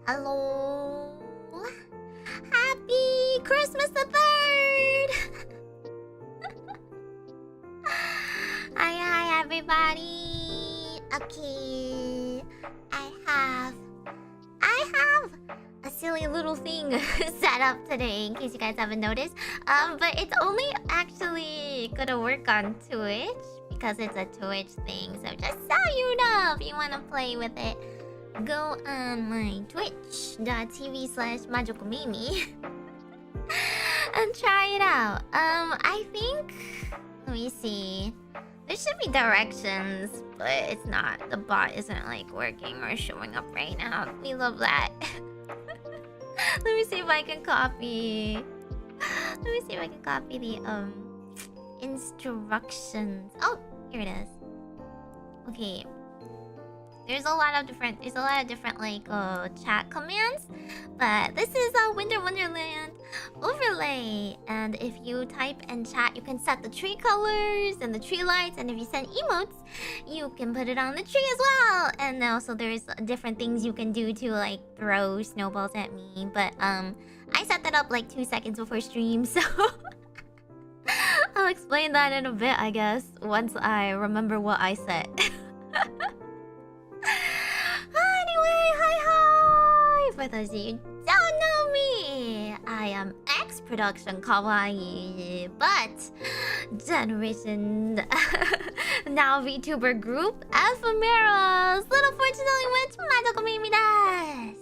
Hello. Happy Christmas the 3rd. Hi everybody. Okay. I have a silly little thing set up today in case you guys haven't noticed. But it's only actually gonna work on Twitch because it's a Twitch thing. So just so you know, if you wanna play with it, go on my twitch.tv/Majokko and try it out. I think, let me see. There should be directions, but it's not. The bot isn't like working or showing up right now. We love that. Let me see if I can copy. Let me see if I can copy the instructions. Oh, here it is. Okay. There's a lot of different like chat commands, but this is a Winter Wonderland overlay. And if you type and chat, you can set the tree colors and the tree lights, and if you send emotes, you can put it on the tree as well. And also there's different things you can do to like throw snowballs at me, but I set that up like 2 seconds before stream, so I'll explain that in a bit, I guess, once I remember what I said. Anyway, hi! For those of you who don't know me, I am X-Production Kawaii, but Generation now VTuber group Ephemira's Little Fortune Telling Witch Majokko desu.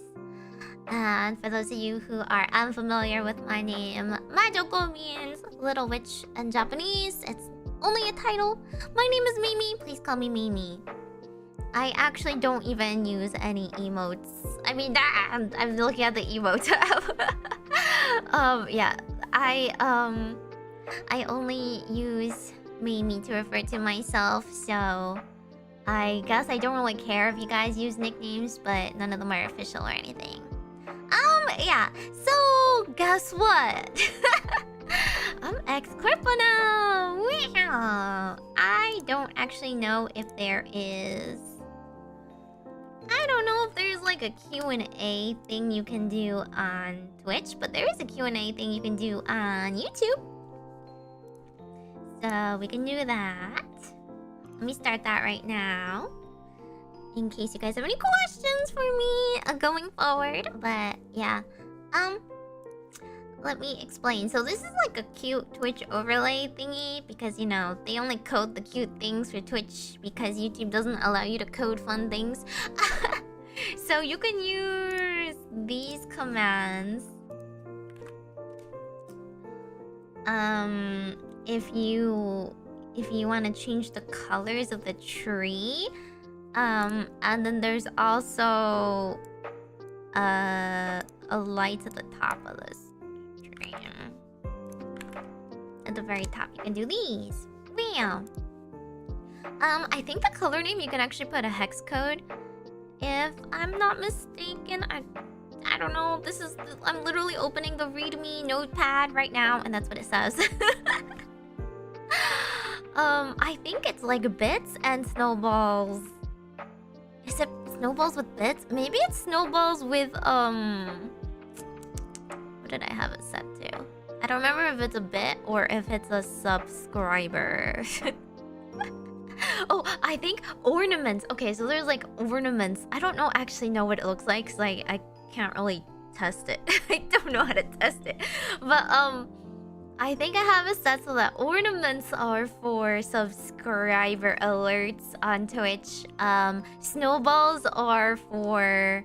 And for those of you who are unfamiliar with my name, Majokko means Little Witch in Japanese. It's only a title. My name is Meimi. Please call me Meimi. I actually don't even use any emotes. I mean, I'm looking at the emote tab. Yeah, I only use Meimi to refer to myself, so I guess I don't really care if you guys use nicknames, but none of them are official or anything. Yeah. So guess what? I'm Ex-Corpo now. Wow. I don't actually know if there is. I don't know if there's like a Q&A thing you can do on Twitch, but there is a Q&A thing you can do on YouTube. So we can do that. Let me start that right now, in case you guys have any questions for me going forward. But yeah, let me explain. So this is like a cute Twitch overlay thingy because, you know, they only code the cute things for Twitch because YouTube doesn't allow you to code fun things. So you can use these commands if you want to change the colors of the tree. And then there's also a light at the top of this. At the very top, you can do these. Wow. I think the color name, you can actually put a hex code. If I'm not mistaken, I don't know. I'm literally opening the README notepad right now, and that's what it says. I think it's like bits and snowballs. Is it snowballs with bits? Maybe it's snowballs with what did I have it set to? I don't remember if it's a bit or if it's a subscriber. Oh, I think ornaments. Okay, so there's like ornaments. I don't actually know what it looks like because I can't really test it. I don't know how to test it. But I think I have it set so that ornaments are for subscriber alerts on Twitch. Snowballs are for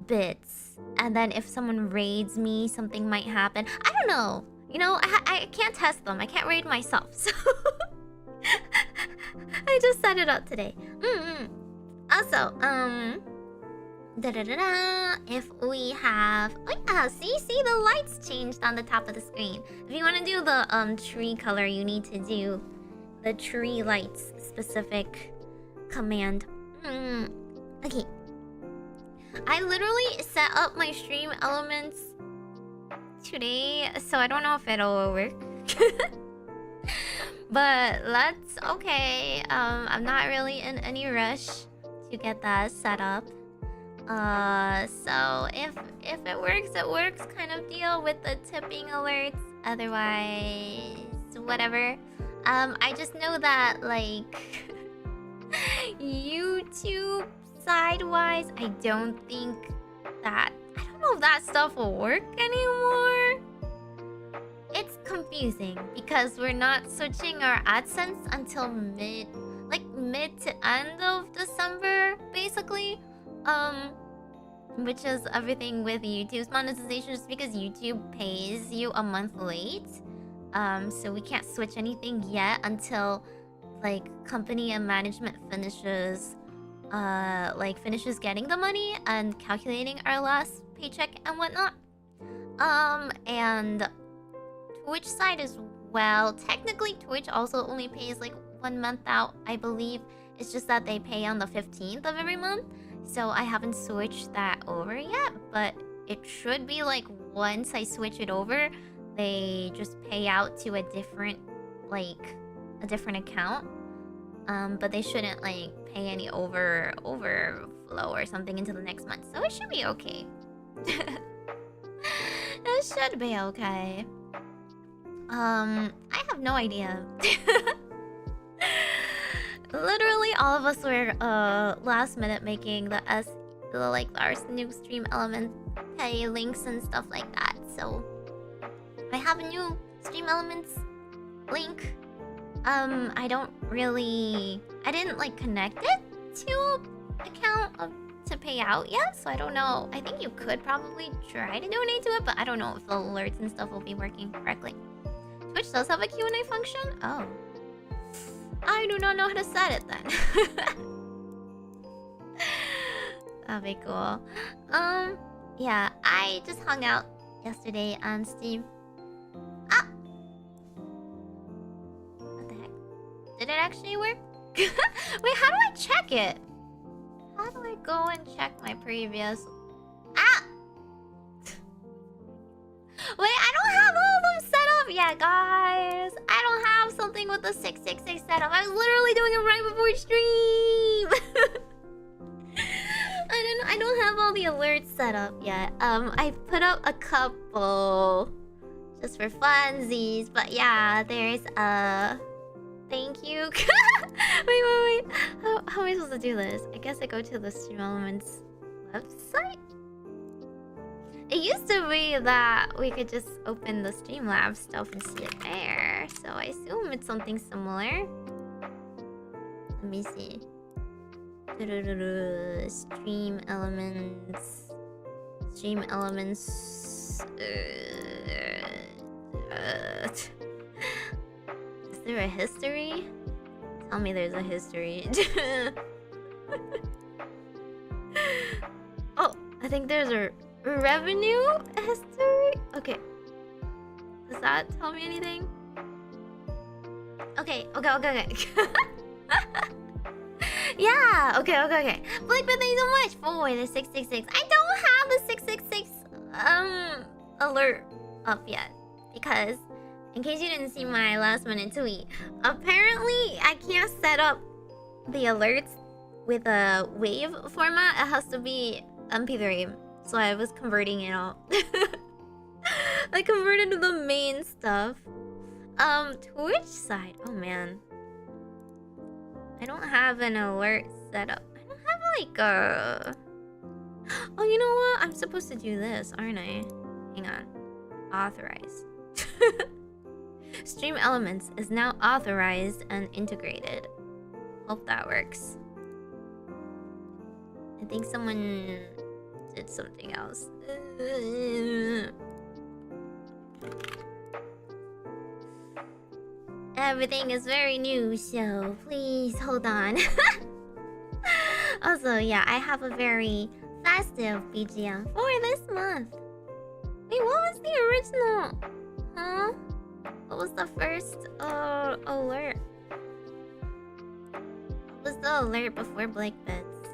bits. And then if someone raids me, something might happen. I don't know. You know, I can't test them. I can't raid myself. So I just set it up today. Also, if we have, oh yeah, see the lights changed on the top of the screen. If you want to do the tree color, you need to do the tree lights specific command. Okay. I literally set up my stream elements today, so I don't know if it'll work. But okay. I'm not really in any rush to get that set up. So if it works kind of deal with the tipping alerts. Otherwise, whatever. I just know that like YouTube side-wise, I don't know if that stuff will work anymore. It's confusing because we're not switching our AdSense until mid to end of December, basically. Which is everything with YouTube's monetization, just because YouTube pays you a month late. So we can't switch anything yet until like company and management finishes getting the money and calculating our last paycheck and whatnot. And Twitch side as well. Technically, Twitch also only pays like 1 month out, I believe. It's just that they pay on the 15th of every month. So I haven't switched that over yet, but it should be like once I switch it over, they just pay out to a different account. But they shouldn't like pay any overflow or something into the next month. So it should be okay. It should be okay. I have no idea. Literally all of us were last minute making our new stream element pay links and stuff like that. So I have a new stream elements link. I didn't like connect it to account to pay out yet, so I don't know. I think you could probably try to donate to it, but I don't know if the alerts and stuff will be working correctly. Twitch does have a Q&A function? Oh. I do not know how to set it then. That'd be cool. Yeah, I just hung out yesterday on Steam. Ah! What the heck? Did it actually work? Wait, how do I check it? How do I go and check my previous... Ah! Wait, I don't have all of them set up yet, guys. I don't have something with the 666 set up. I was literally doing it right before stream. I don't have all the alerts set up yet. I put up a couple just for funsies, but yeah, there's a thank you. Wait. How am I supposed to do this? I guess I go to the Stream Elements website. It used to be that we could just open the Streamlabs stuff and see it there. So I assume it's something similar. Let me see. Stream Elements. Stream Elements. Is there a history? Tell me there's a history. Oh, I think there's a revenue history? Okay. Does that tell me anything? Okay. Yeah, okay. Blake, but thank you so much for the 666. I don't have the 666 alert up yet. Because, in case you didn't see my last minute tweet, apparently I can't set up the alerts with a wave format. It has to be MP3. So I was converting it all. I converted to the main stuff. Twitch side. Oh man. I don't have an alert set up. I don't have like a... Oh, you know what? I'm supposed to do this, aren't I? Hang on. Authorize. Stream Elements is now authorized and integrated. Hope that works. I think someone did something else. Everything is very new, so please hold on. Also, yeah, I have a very festive BGM for this month. Wait, what was the original? Huh? What was the first alert? What was the alert before Blake Bits?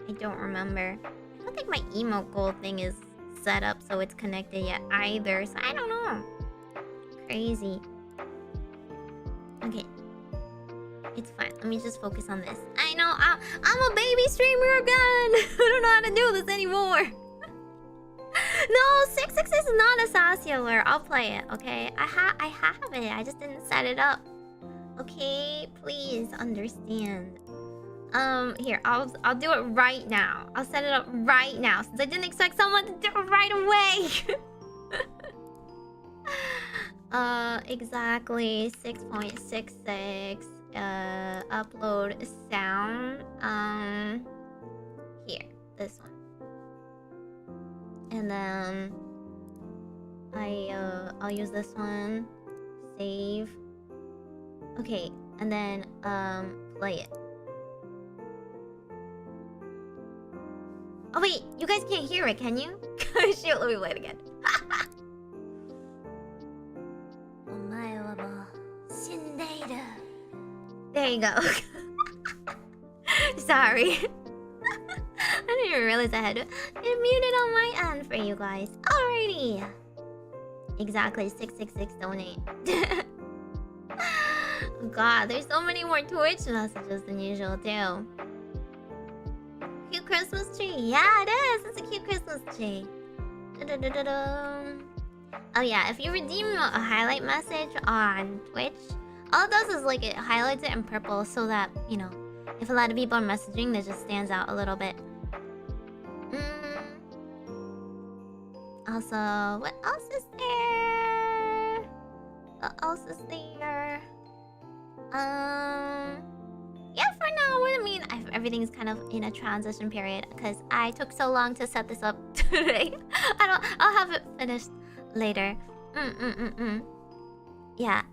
I don't remember. I don't think my emo gold thing is set up so it's connected yet either, so I don't know. Crazy. Okay. It's fine. Let me just focus on this. I know, I'm a baby streamer again! I don't know how want to do this anymore. No, 666 is not a sassy alert. I'll play it, okay? I have it. I just didn't set it up. Okay, please understand. Here, I'll do it right now. I'll set it up right now since I didn't expect someone to do it right away. Exactly 6.66. Upload sound. Here, this one. And then I'll use this one. Save. Okay, and then play it. Oh wait, you guys can't hear it, can you? Shoot, let me play it again. There you go. Sorry. I didn't even realize I had it muted on my end for you guys. Alrighty. Exactly, 666 donate. God, there's so many more Twitch messages than usual too. Cute Christmas tree. Yeah, it is. It's a cute Christmas tree. Oh yeah, if you redeem a highlight message on Twitch, all it does is like it highlights it in purple so that, you know, if a lot of people are messaging, it just stands out a little bit. Also, what else is there? What else is there? Yeah, for now, I mean, everything's kind of in a transition period because I took so long to set this up today. I'll have it finished later. Yeah.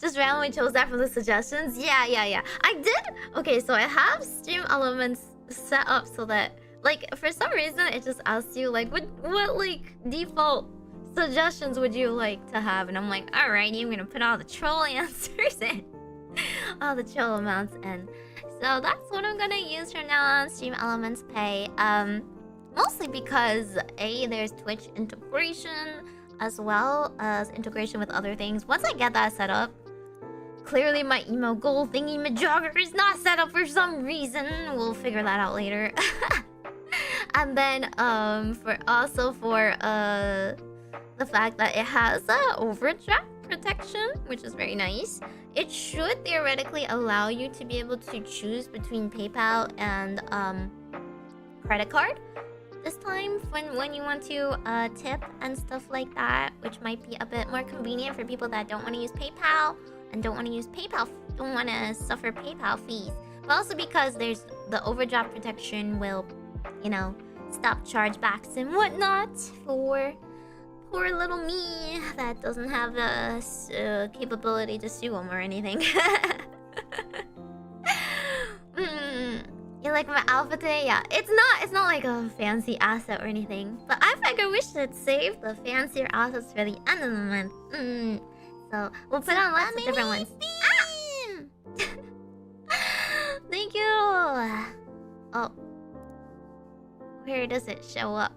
Just randomly chose that from the suggestions. Yeah. I did. Okay, so I have stream elements set up so that, like, for some reason it just asks you like what like default suggestions would you like to have, and I'm like, alrighty, I'm gonna put all the troll answers in, all the troll amounts in. So that's what I'm gonna use from now on. Stream elements pay. Mostly because there's Twitch integration as well as integration with other things. Once I get that set up, clearly my emo goal thingy Majokko is not set up for some reason. We'll figure that out later. And then for the fact that it has overdraft protection, which is very nice. It should theoretically allow you to be able to choose between PayPal and credit card this time when you want to tip and stuff like that, which might be a bit more convenient for people that don't want to use PayPal and don't want to suffer PayPal fees. But also because there's the overdraft protection will, you know, stop chargebacks and whatnot for poor little me that doesn't have the capability to sue them or anything. You like my outfit today? Yeah, it's not like a fancy asset or anything, but I figure we should save the fancier assets for the end of the month. So we'll put on lots of different ones. Thank you. Oh, where does it show up?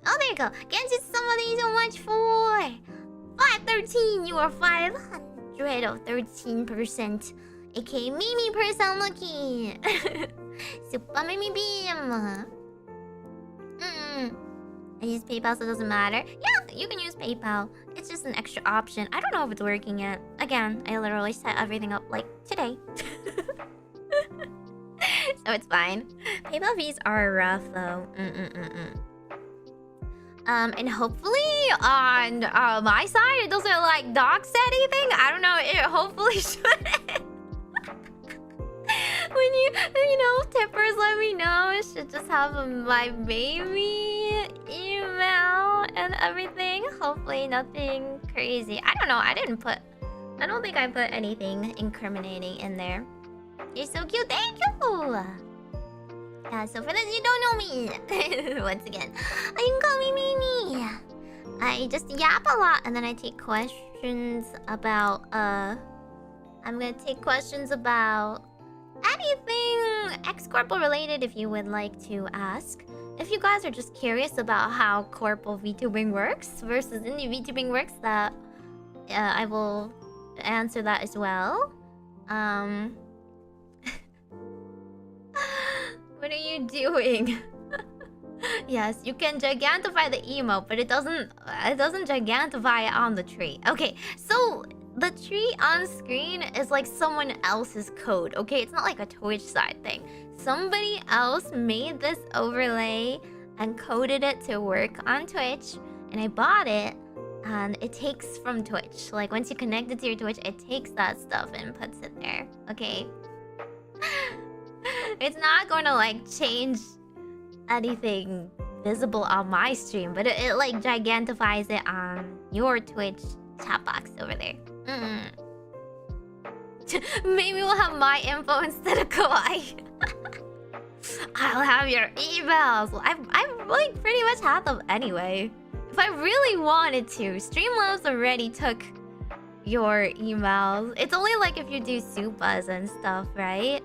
Oh, there you go. Genji, somebody so much for 513. You are 513%. aka Meimi-percent lucky. Super Meimi Beam. I use PayPal, so it doesn't matter. Yeah, you can use PayPal. It's just an extra option. I don't know if it's working yet. Again, I literally set everything up like today. So it's fine. PayPal fees are rough though. And hopefully on my side it doesn't like dox anything. I don't know. It hopefully shouldn't. When you know, tippers let me know. It should just have my baby email and everything. Hopefully nothing crazy. I don't know. I don't think I put anything incriminating in there. You're so cute. Thank you. Yeah, so for those you don't know me, once again, you can call me Mimi. I just yap a lot and then I take questions about I'm gonna take questions about anything Ex-Corpo related if you would like to ask. If you guys are just curious about how Corpo VTubing works versus indie VTubing works, that I will answer that as well. What are you doing? Yes, you can gigantify the emote, but it doesn't gigantify it on the tree. Okay, so the tree on screen is like someone else's code, okay? It's not like a Twitch side thing. Somebody else made this overlay and coded it to work on Twitch, and I bought it, and it takes from Twitch. Like, once you connect it to your Twitch, it takes that stuff and puts it there, okay? It's not going to, like, change anything visible on my stream, but it like gigantifies it on your Twitch chat box over there. Maybe we'll have my info instead of Kawaii. I'll have your emails. I've like pretty much had them anyway. If I really wanted to, Streamlabs already took your emails. It's only like if you do Supas and stuff, right?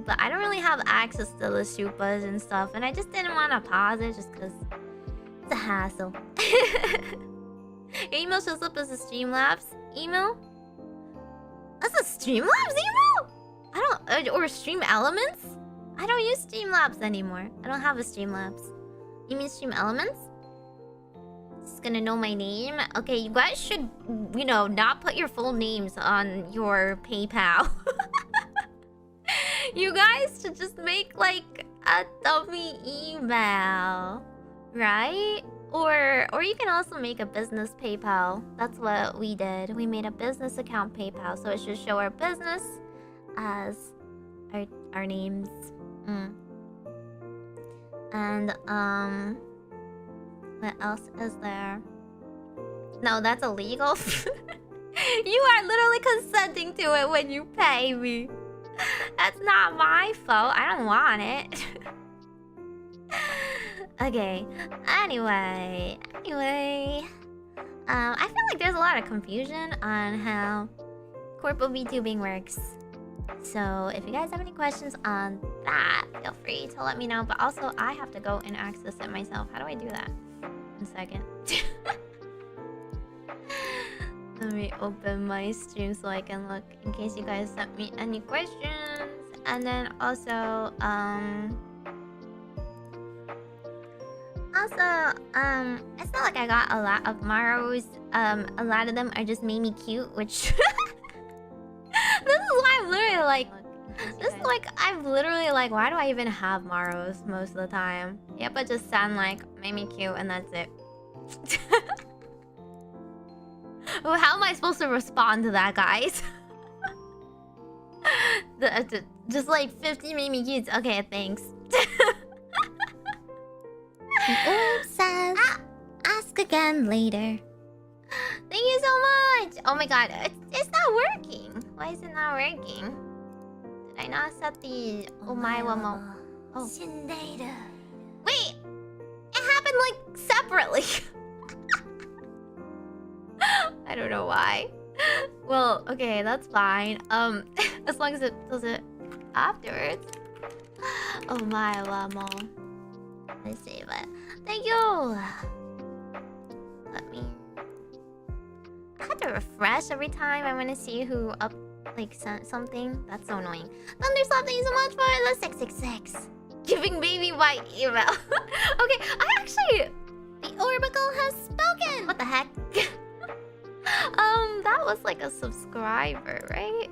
But I don't really have access to the Supas and stuff, and I just didn't want to pause it just because it's a hassle. Your email shows up as a Streamlabs email? That's a Streamlabs email? I don't... or Stream Elements? I don't use Streamlabs anymore. I don't have a Streamlabs. You mean Stream Elements? It's gonna know my name? Okay, you guys should, you know, not put your full names on your PayPal. You guys should just make like a dummy email, right? Or you can also make a business PayPal. That's what we did. We made a business account PayPal, so it should show our business as our names. And what else is there? No, that's illegal. You are literally consenting to it when you pay me. That's not my fault. I don't want it. Okay. Anyway. I feel like there's a lot of confusion on how Corpo VTubing works. So if you guys have any questions on that, feel free to let me know. But also, I have to go and access it myself. How do I do that? 1 second. Let me open my stream so I can look in case you guys sent me any questions. And then also, it's not like I got a lot of Maros. A lot of them are just Meimi-cute, which this is why I'm literally like, I'm literally like, why do I even have Maros most of the time? Yep, I just sound like Meimi-cute and that's it. Well, how am I supposed to respond to that, guys? Just like 50 Meimi-cutes. Okay, thanks. Oops says, ask again later. Thank you so much. Oh my god, it's not working. Why is it not working? Did I not set the Meimi-mu-me-mo? Oh. Wait, it happened like separately. I don't know why. Well, okay, that's fine. As long as it does it afterwards. Oh Meimi-mu-me-mo. Let's save it. Thank you. Let me. I have to refresh every time I want to see who up like something. That's so annoying. Thunderslap, thank you so much for the 666. Giving baby my email. Okay, I actually. The Orbicle has spoken. What the heck? That was like a subscriber, right?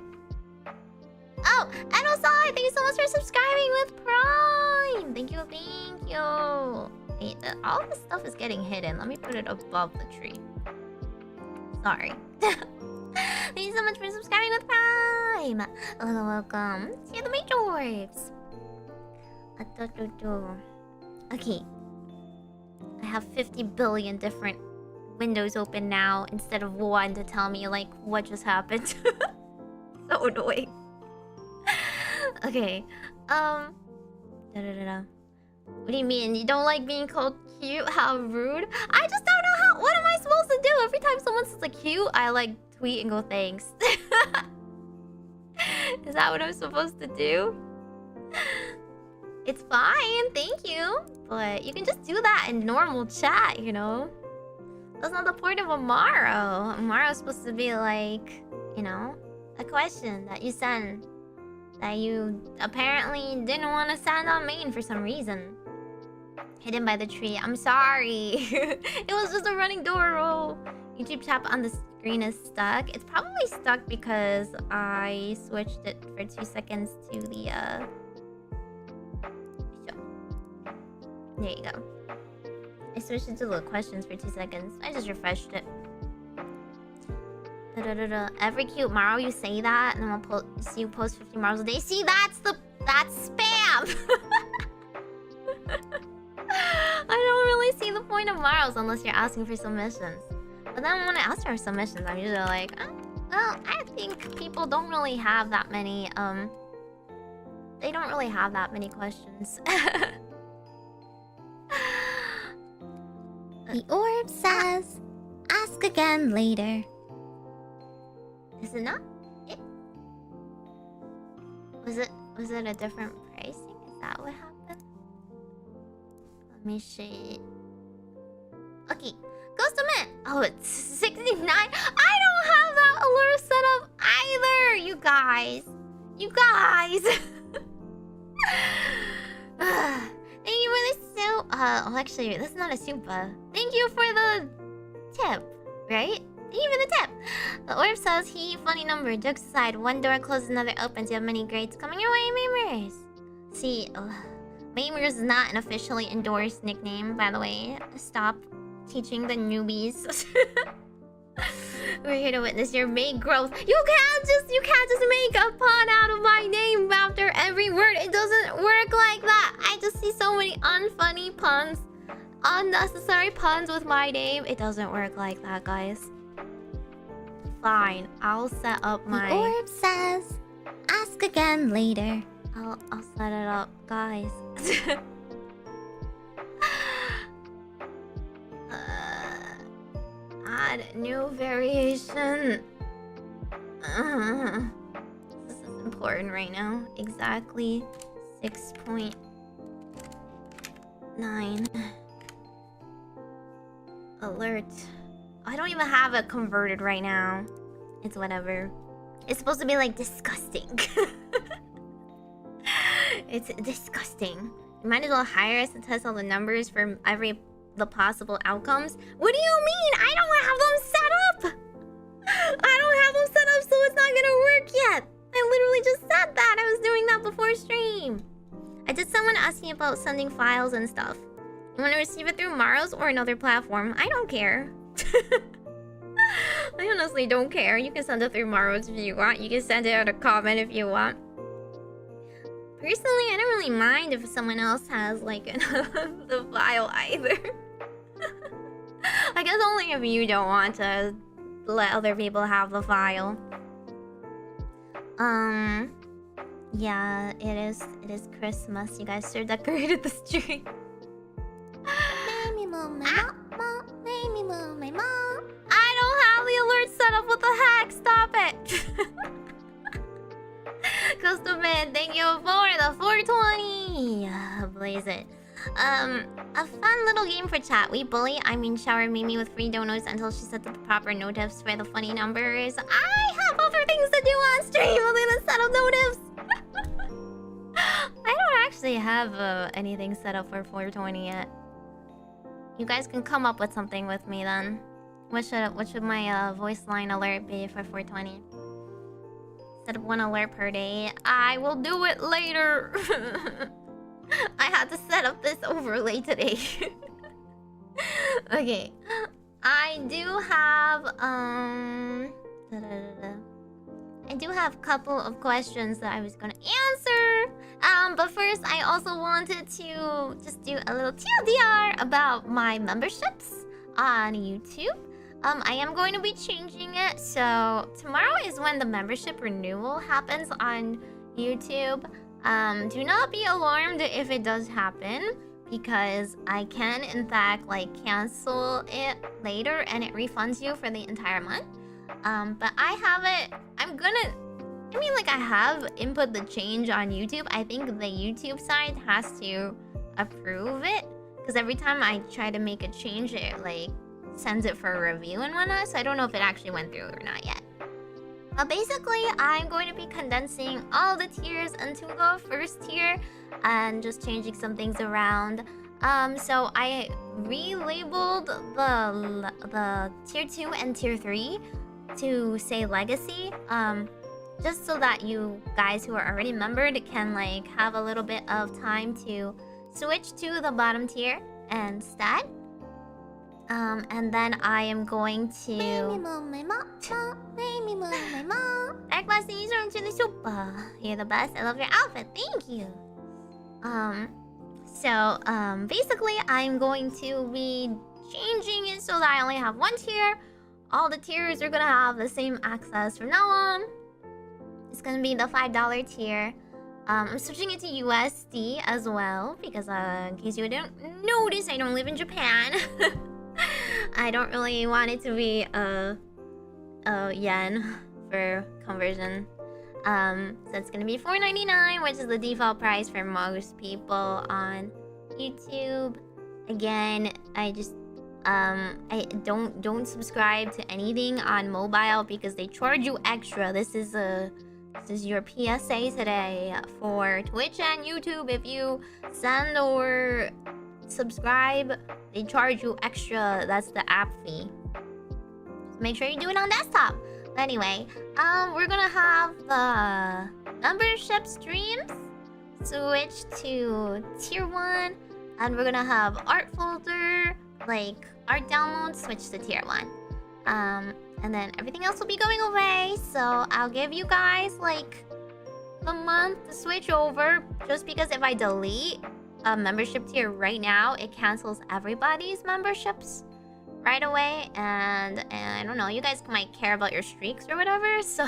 Oh, Enosai, thank you so much for subscribing with Prime. Thank you. Wait, all this stuff is getting hidden. Let me put it above the tree. Sorry. Thank you so much for subscribing with Prime. Welcome to the Meigorb. Okay. I have 50 billion different windows open now instead of one to tell me like what just happened. So annoying. Okay. What do you mean? You don't like being called cute? How rude? I just don't know how. What am I supposed to do? Every time someone says like cute, I like tweet and go thanks. Is that what I'm supposed to do? It's fine, thank you. But you can just do that in normal chat, you know? That's not the point of a Maro. A Maro is supposed to be like, you know, a question that you send that you apparently didn't want to stand on main for some reason. Hidden by the tree. I'm sorry. It was just a running door roll. YouTube tap on the screen is stuck. It's probably stuck because I switched it for 2 seconds to the There you go. I switched it to the questions for 2 seconds. I just refreshed it. Every cute Maro you say that, and then we'll see you post 50 Maros a day. See, that's spam. I don't really see the point of Maros unless you're asking for submissions. But then when I ask for submissions, I'm usually like, well, I think people don't really have that many. They don't really have that many questions. The orb says, ask again later. Is it not? Was it a different pricing? Is that what happened? Let me see. Okay, Ghostman. Oh, it's 69. I don't have that alert set up either. You guys. Thank you for the soup. Oh, actually, this is not a soupa. Thank you for the tip, right? Thank you for the tip. The orb says he funny number. Jokes aside, one door closes, another opens. You have many grades coming your way, Meimers. See, Meimers is not an officially endorsed nickname, by the way. Stop teaching the newbies. We're here to witness your main growth. You can't just make a pun out of my name after every word. It doesn't work like that. I just see so many unfunny puns, unnecessary puns with my name. It doesn't work like that, guys. Fine, I'll set up my... The orb says, ask again later. I'll set it up, guys. Add new variation. This is important right now. Exactly 6.9. Alert. I don't even have it converted right now. It's whatever. It's supposed to be like disgusting. It's disgusting. You might as well hire us to test all the numbers for the possible outcomes. What do you mean? I don't have them set up. I don't have them set up, so it's not gonna work yet. I literally just said that. I was doing that before stream. I did someone asking about sending files and stuff. You want to receive it through Maros or another platform? I don't care. I honestly don't care. You can send it through Maros if you want. You can send it out a comment if you want. Personally, I don't really mind if someone else has like the file either. I guess only if you don't want to let other people have the file. Yeah, it is Christmas. You guys sure decorated the street. Meimi-mu-me-mo, Meimi-mu-me-mo. I don't have the alert set up. What the heck? Stop it. Custom Man, thank you for the 420. Blaze it. A fun little game for chat. We bully, shower Mimi with free donuts until she set the proper notifs for the funny numbers. I have other things to do on stream other than set up notifs. I don't actually have anything set up for 420 yet. You guys can come up with something with me then. What should my voice line alert be for 420? Set up 1 alert per day. I will do it later. I had to set up this overlay today. Okay. I do have a couple of questions that I was gonna answer. But first I also wanted to just do a little TLDR about my memberships on YouTube. I am going to be changing it. So tomorrow is when the membership renewal happens on YouTube. Do not be alarmed if it does happen, because I can in fact like cancel it later and it refunds you for the entire month. But I have it. I have input the change on YouTube. I think the YouTube side has to approve it, because every time I try to make a change, it like sends it for a review and whatnot. So I don't know if it actually went through or not yet. Basically, I'm going to be condensing all the tiers into the first tier and just changing some things around. So I relabeled the tier 2 and tier 3 to say legacy. Just so that you guys who are already membered can like have a little bit of time to switch to the bottom tier instead. And then I am going to Meimi-mu-me-mo, Meimi-mu-me-mo. to the super. You're the best. I love your outfit. Thank you. So basically I'm going to be changing it so that I only have one tier. All the tiers are gonna have the same access from now on. It's gonna be the $5 tier. I'm switching it to USD as well because in case you didn't notice, I don't live in Japan. I don't really want it to be yen for conversion. So it's gonna be $4.99, which is the default price for most people on YouTube. Again, I just I don't subscribe to anything on mobile because they charge you extra. This is your PSA today for Twitch and YouTube. If you send or subscribe, they charge you extra. That's the app fee. Just make sure you do it on desktop. But anyway, we're gonna have the membership streams switch to tier 1, and we're gonna have art folder, like art downloads, switch to tier 1. And then everything else will be going away. So I'll give you guys like the month to switch over, just because if I delete a membership tier right now, it cancels everybody's memberships right away. And I don't know, you guys might care about your streaks or whatever, so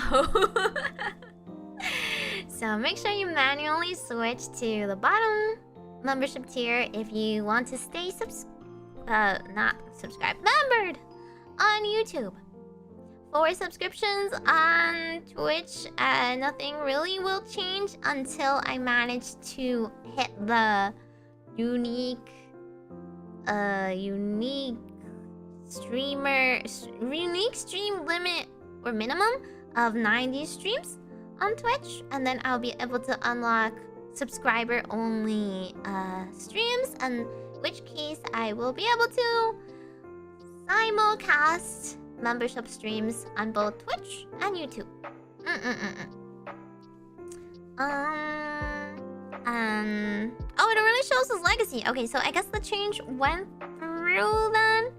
so make sure you manually switch to the bottom membership tier if you want to stay not subscribed, membered on YouTube. For subscriptions on Twitch, nothing really will change until I manage to hit the unique stream limit or minimum of 90 streams on Twitch, and then I'll be able to unlock subscriber only streams, in which case I will be able to simulcast membership streams on both Twitch and YouTube. Oh, it already shows his legacy. Okay, so I guess the change went through then.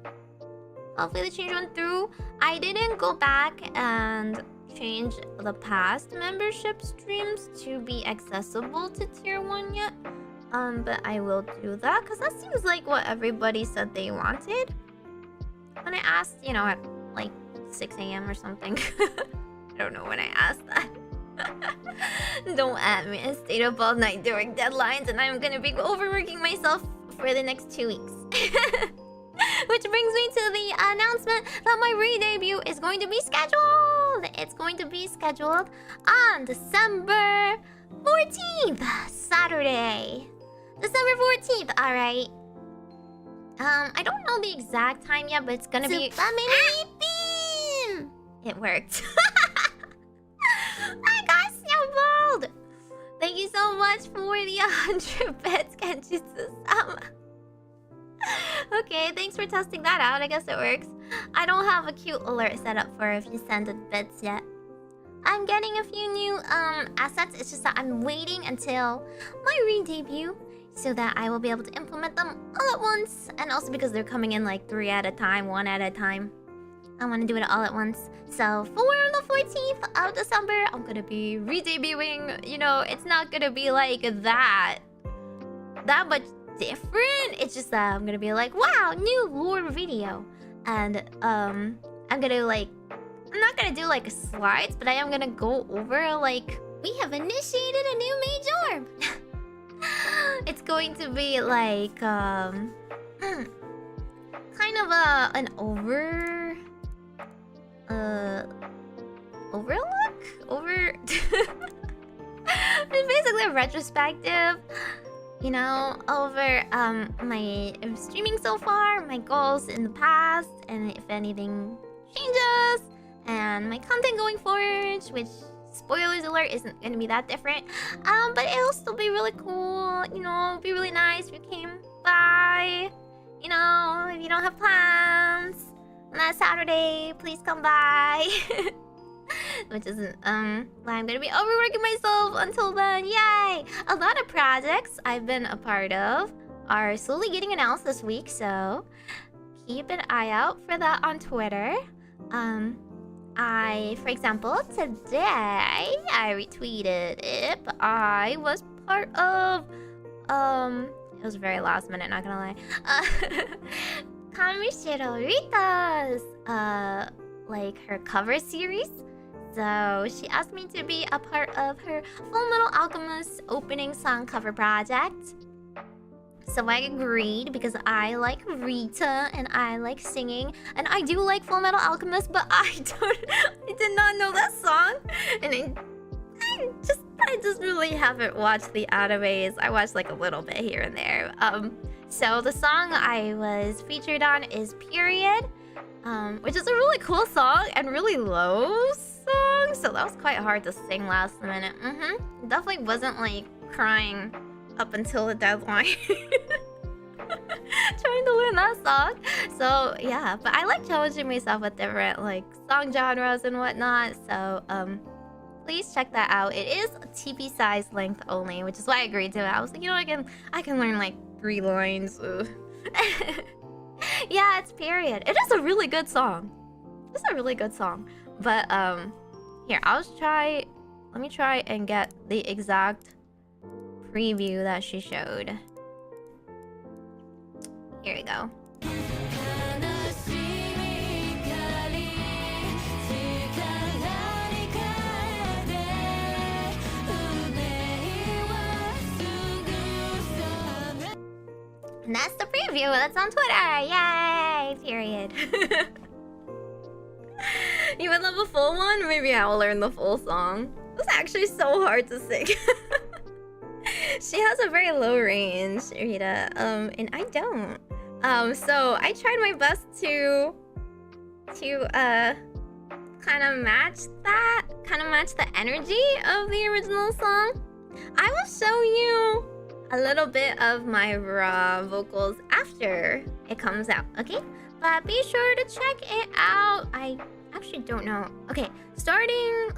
Hopefully the change went through. I didn't go back and change the past membership streams to be accessible to tier 1 yet. But I will do that because that seems like what everybody said they wanted when I asked, you know, at like 6 a.m. or something. I don't know when I asked that. Don't at me. I stayed up all night during deadlines and I'm gonna be overworking myself for the next 2 weeks. Which brings me to the announcement that my re-debut is going to be scheduled. It's going to be scheduled on December 14th, Saturday. December 14th, alright. I don't know the exact time yet, but it's gonna be... It worked. I got snowballed! Thank you so much for the 100 bits, Kenjutsu-sama. Okay, thanks for testing that out. I guess it works. I don't have a cute alert set up for if you send it bits yet. I'm getting a few new assets. It's just that I'm waiting until my re-debut so that I will be able to implement them all at once. And also because they're coming in like 3 at a time, 1 at a time. I want to do it all at once. So for the 14th of December, I'm gonna be re-debuting. You know, it's not gonna be like that much different. It's just that I'm gonna be like, wow, new lore video. And I'm gonna like, I'm not gonna do like slides, but I am gonna go over like, we have initiated a new Meigorb. It's going to be like kind of an it's basically a retrospective, you know, over my streaming so far, my goals in the past, and if anything changes, and my content going forward, which, spoilers alert, isn't gonna be that different. But it'll still be really cool, you know, it'd be really nice if you came by. You know, if you don't have plans on that Saturday, please come by. Which isn't why I'm gonna be overworking myself until then. Yay! A lot of projects I've been a part of are slowly getting announced this week, so keep an eye out for that on Twitter. For example, today I retweeted it, but I was part of it was very last minute, not gonna lie. Kamishiro Rita's like her cover series. So she asked me to be a part of her Full Metal Alchemist opening song cover project. So I agreed because I like Rita and I like singing, and I do like Full Metal Alchemist, but I did not know that song, and I just really haven't watched the animes. I watched like a little bit here and there. So the song I was featured on is Period, which is a really cool song and really low song. So that was quite hard to sing last minute. Definitely wasn't like crying up until the deadline. Trying to learn that song. So yeah, but I like challenging myself with different like song genres and whatnot. So please check that out. It is a TP size length only, which is why I agreed to it. I was like, you know, I can learn like 3 lines. Yeah, it's Period. It is a really good song. It's a really good song. But here, let me try and get the exact preview that she showed. Here we go. And that's the preview. That's on Twitter. Yay! Period. You would love a full one? Maybe I will learn the full song. It's actually so hard to sing. She has a very low range, Rita. And I don't. So I tried my best to kind of match the energy of the original song. I will show you a little bit of my raw vocals after it comes out, okay? But be sure to check it out. I actually don't know. Okay, starting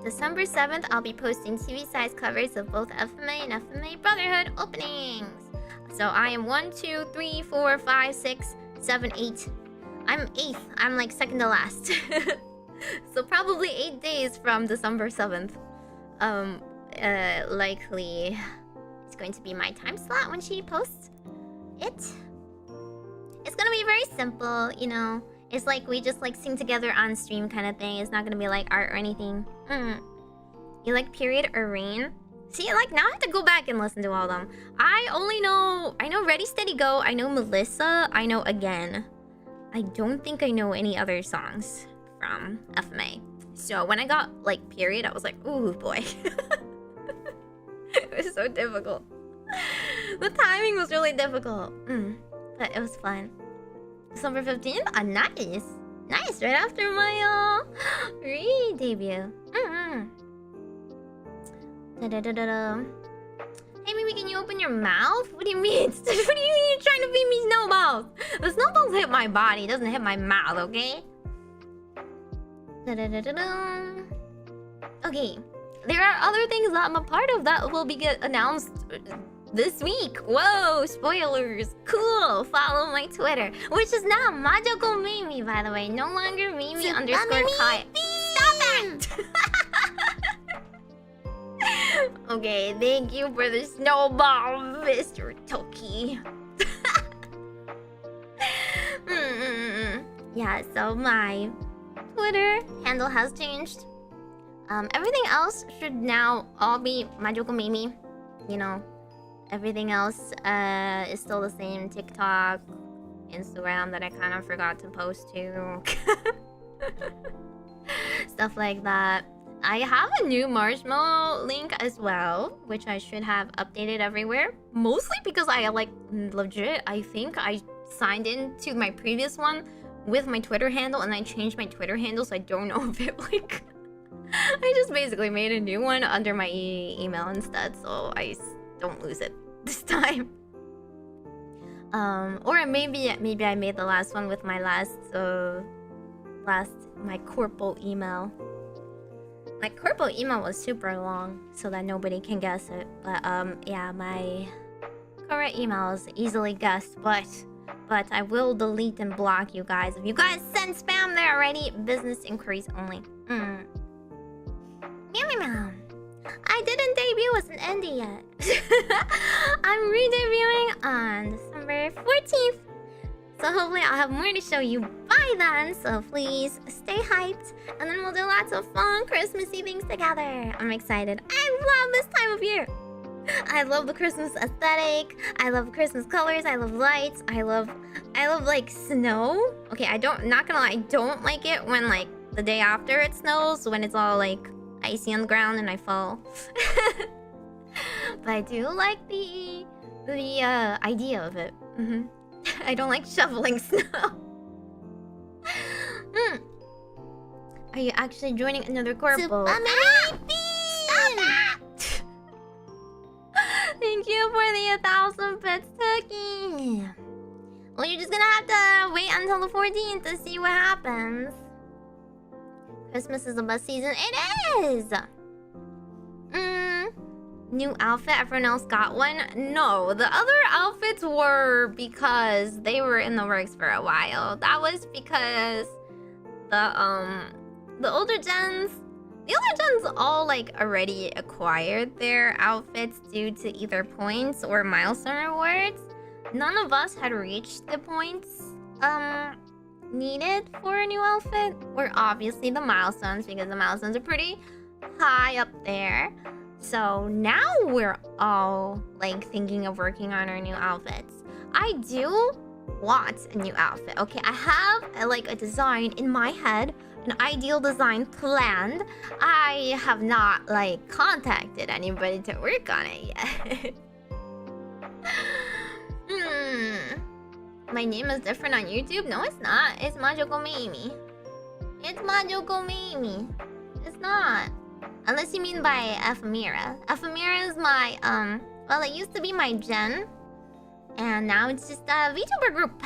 December 7th, I'll be posting TV-size covers of both FMA and FMA Brotherhood openings. So I am 1, 2, 3, 4, 5, 6, 7, 8. I'm 8th. I'm like second to last. So probably 8 days from December 7th. Likely it's going to be my time slot when she posts it. It's gonna be very simple, you know. It's like we just like sing together on stream kind of thing. It's not gonna be like art or anything. You like Period or Rain? See, like now I have to go back and listen to all of them. I know Ready Steady Go, I know Melissa, I know Again. I don't think I know any other songs from FMA. So when I got like Period, I was like, ooh boy. It was so difficult. The timing was really difficult. But it was fun. December 15th? Ah, nice. Nice, right after my re-debut. Hey, maybe can you open your mouth? What do you mean? What do you mean you're trying to feed me snowballs? The snowballs hit my body, it doesn't hit my mouth, okay? Okay. There are other things that I'm a part of that will get announced this week. Whoa, spoilers. Cool. Follow my Twitter, which is now Majokko Meimi, by the way. No longer Meimi_Kai. Stop it! Okay, thank you for the snowball, Mr. Toki. Yeah, so my Twitter handle has changed. Everything else should now all be Majokko Meimi. You know, everything else is still the same. TikTok, Instagram that I kind of forgot to post to. Stuff like that. I have a new Marshmallow link as well, which I should have updated everywhere. Mostly because I like legit, I think I signed in to my previous one with my Twitter handle, and I changed my Twitter handle, so I don't know if it like. I just basically made a new one under my email instead, so I don't lose it this time. Or maybe I made the last one with my my corpo email. My corpo email was super long, so that nobody can guess it. But yeah, my current email is easily guessed, but I will delete and block you guys if you guys send spam there already. Business inquiries only. Meow meow meow. I didn't debut as an indie yet. I'm re-debuting on December 14th. So hopefully I'll have more to show you by then. So please stay hyped. And then we'll do lots of fun Christmassy things together. I'm excited. I love this time of year. I love the Christmas aesthetic. I love Christmas colors. I love lights. I love like snow. Okay, not gonna lie, I don't like it when like the day after it snows, when it's all like icy on the ground and I fall. But I do like the idea of it. I don't like shoveling snow. Are you actually joining another corpo? Thank you for the 1,000 bits, Tookie. Well, you're just gonna have to wait until the 14th to see what happens. Christmas is the best season. It is! New outfit? Everyone else got one? No, the other outfits were because they were in the works for a while. That was because the older gens... The older gens all like already acquired their outfits due to either points or milestone rewards. None of us had reached the points needed for a new outfit, or obviously the milestones, because the milestones are pretty high up there. So now we're all like thinking of working on our new outfits. I do want a new outfit. Okay, I have like a design in my head, an ideal design planned. I have not like contacted anybody to work on it yet. My name is different on YouTube? No, it's not. It's Majokko Meimi. It's Majokko Meimi. It's not. Unless you mean by Ephemira. Ephemira is my, well, it used to be my gen. And now it's just a VTuber group.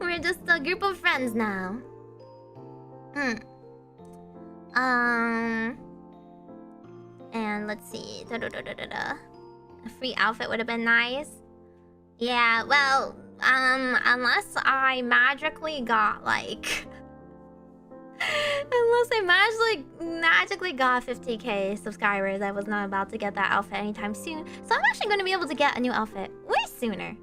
We're just a group of friends now. And let's see. A free outfit would have been nice. Yeah, well, unless I magically got like... Unless I magically got 50k subscribers, I was not about to get that outfit anytime soon. So I'm actually going to be able to get a new outfit way sooner.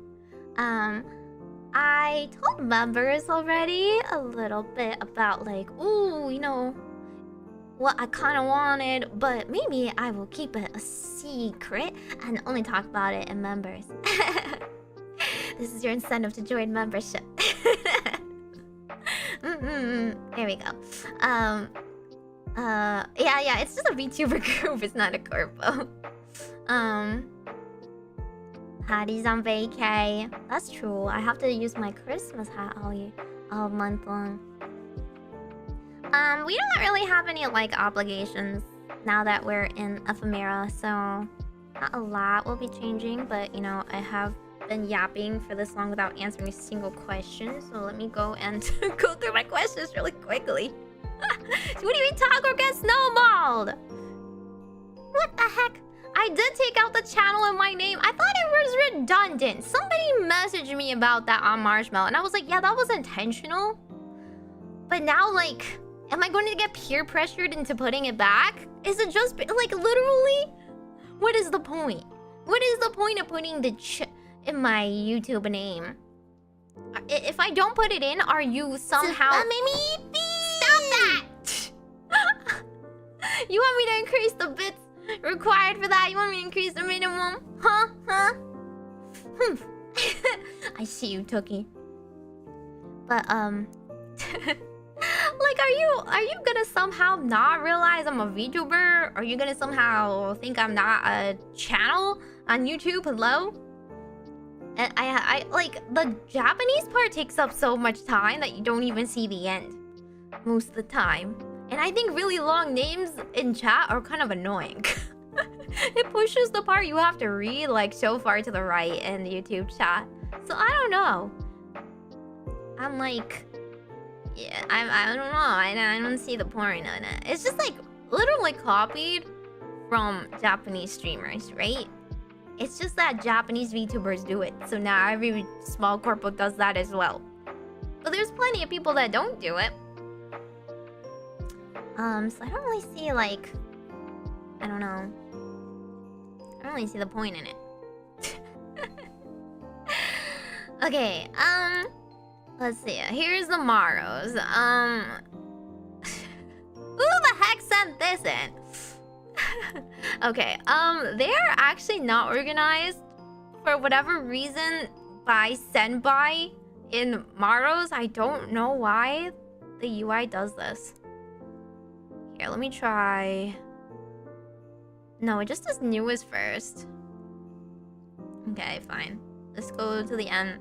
I told members already a little bit about like, ooh, you know, what I kind of wanted, but maybe I will keep it a secret and only talk about it in members. This is your incentive to join membership. Here we go. Yeah, it's just a VTuber group. It's not a corpo. Hattie's on vacay. That's true. I have to use my Christmas hat all month long. We don't really have any like obligations now that we're in Ephemira, so not a lot will be changing. But you know, I have been yapping for this long without answering a single question, so let me go and go through my questions really quickly. What do you mean Toggle gets snowballed? What the heck? I did take out the channel in my name. I thought it was redundant. Somebody messaged me about that on Marshmallow, and I was like, yeah, that was intentional. But now, like, am I going to get peer pressured into putting it back? Is it just, like, literally? What is the point? What is the point of putting the in my YouTube name? If I don't put it in, are you somehow... Stop that! You want me to increase the bits required for that? You want me to increase the minimum? Huh? I see you, Tookie. But, like, are you gonna somehow not realize I'm a VTuber? Are you gonna somehow think I'm not a channel on YouTube? Hello? And I like the Japanese part takes up so much time that you don't even see the end most of the time. And I think really long names in chat are kind of annoying. It pushes the part you have to read like so far to the right in the YouTube chat. So I don't know. I'm like, yeah, I don't know. I don't see the point in it. It's just like literally copied from Japanese streamers, right? It's just that Japanese VTubers do it. So now every small corpo does that as well. But there's plenty of people that don't do it. So I don't really see like, I don't know. I don't really see the point in it. Okay, let's see. Here's the Maros. Who the heck sent this in? Okay, they're actually not organized for whatever reason by Senbai in Maros. I don't know why the UI does this. Here, let me try. No, it just does newest first. Okay, fine. Let's go to the end.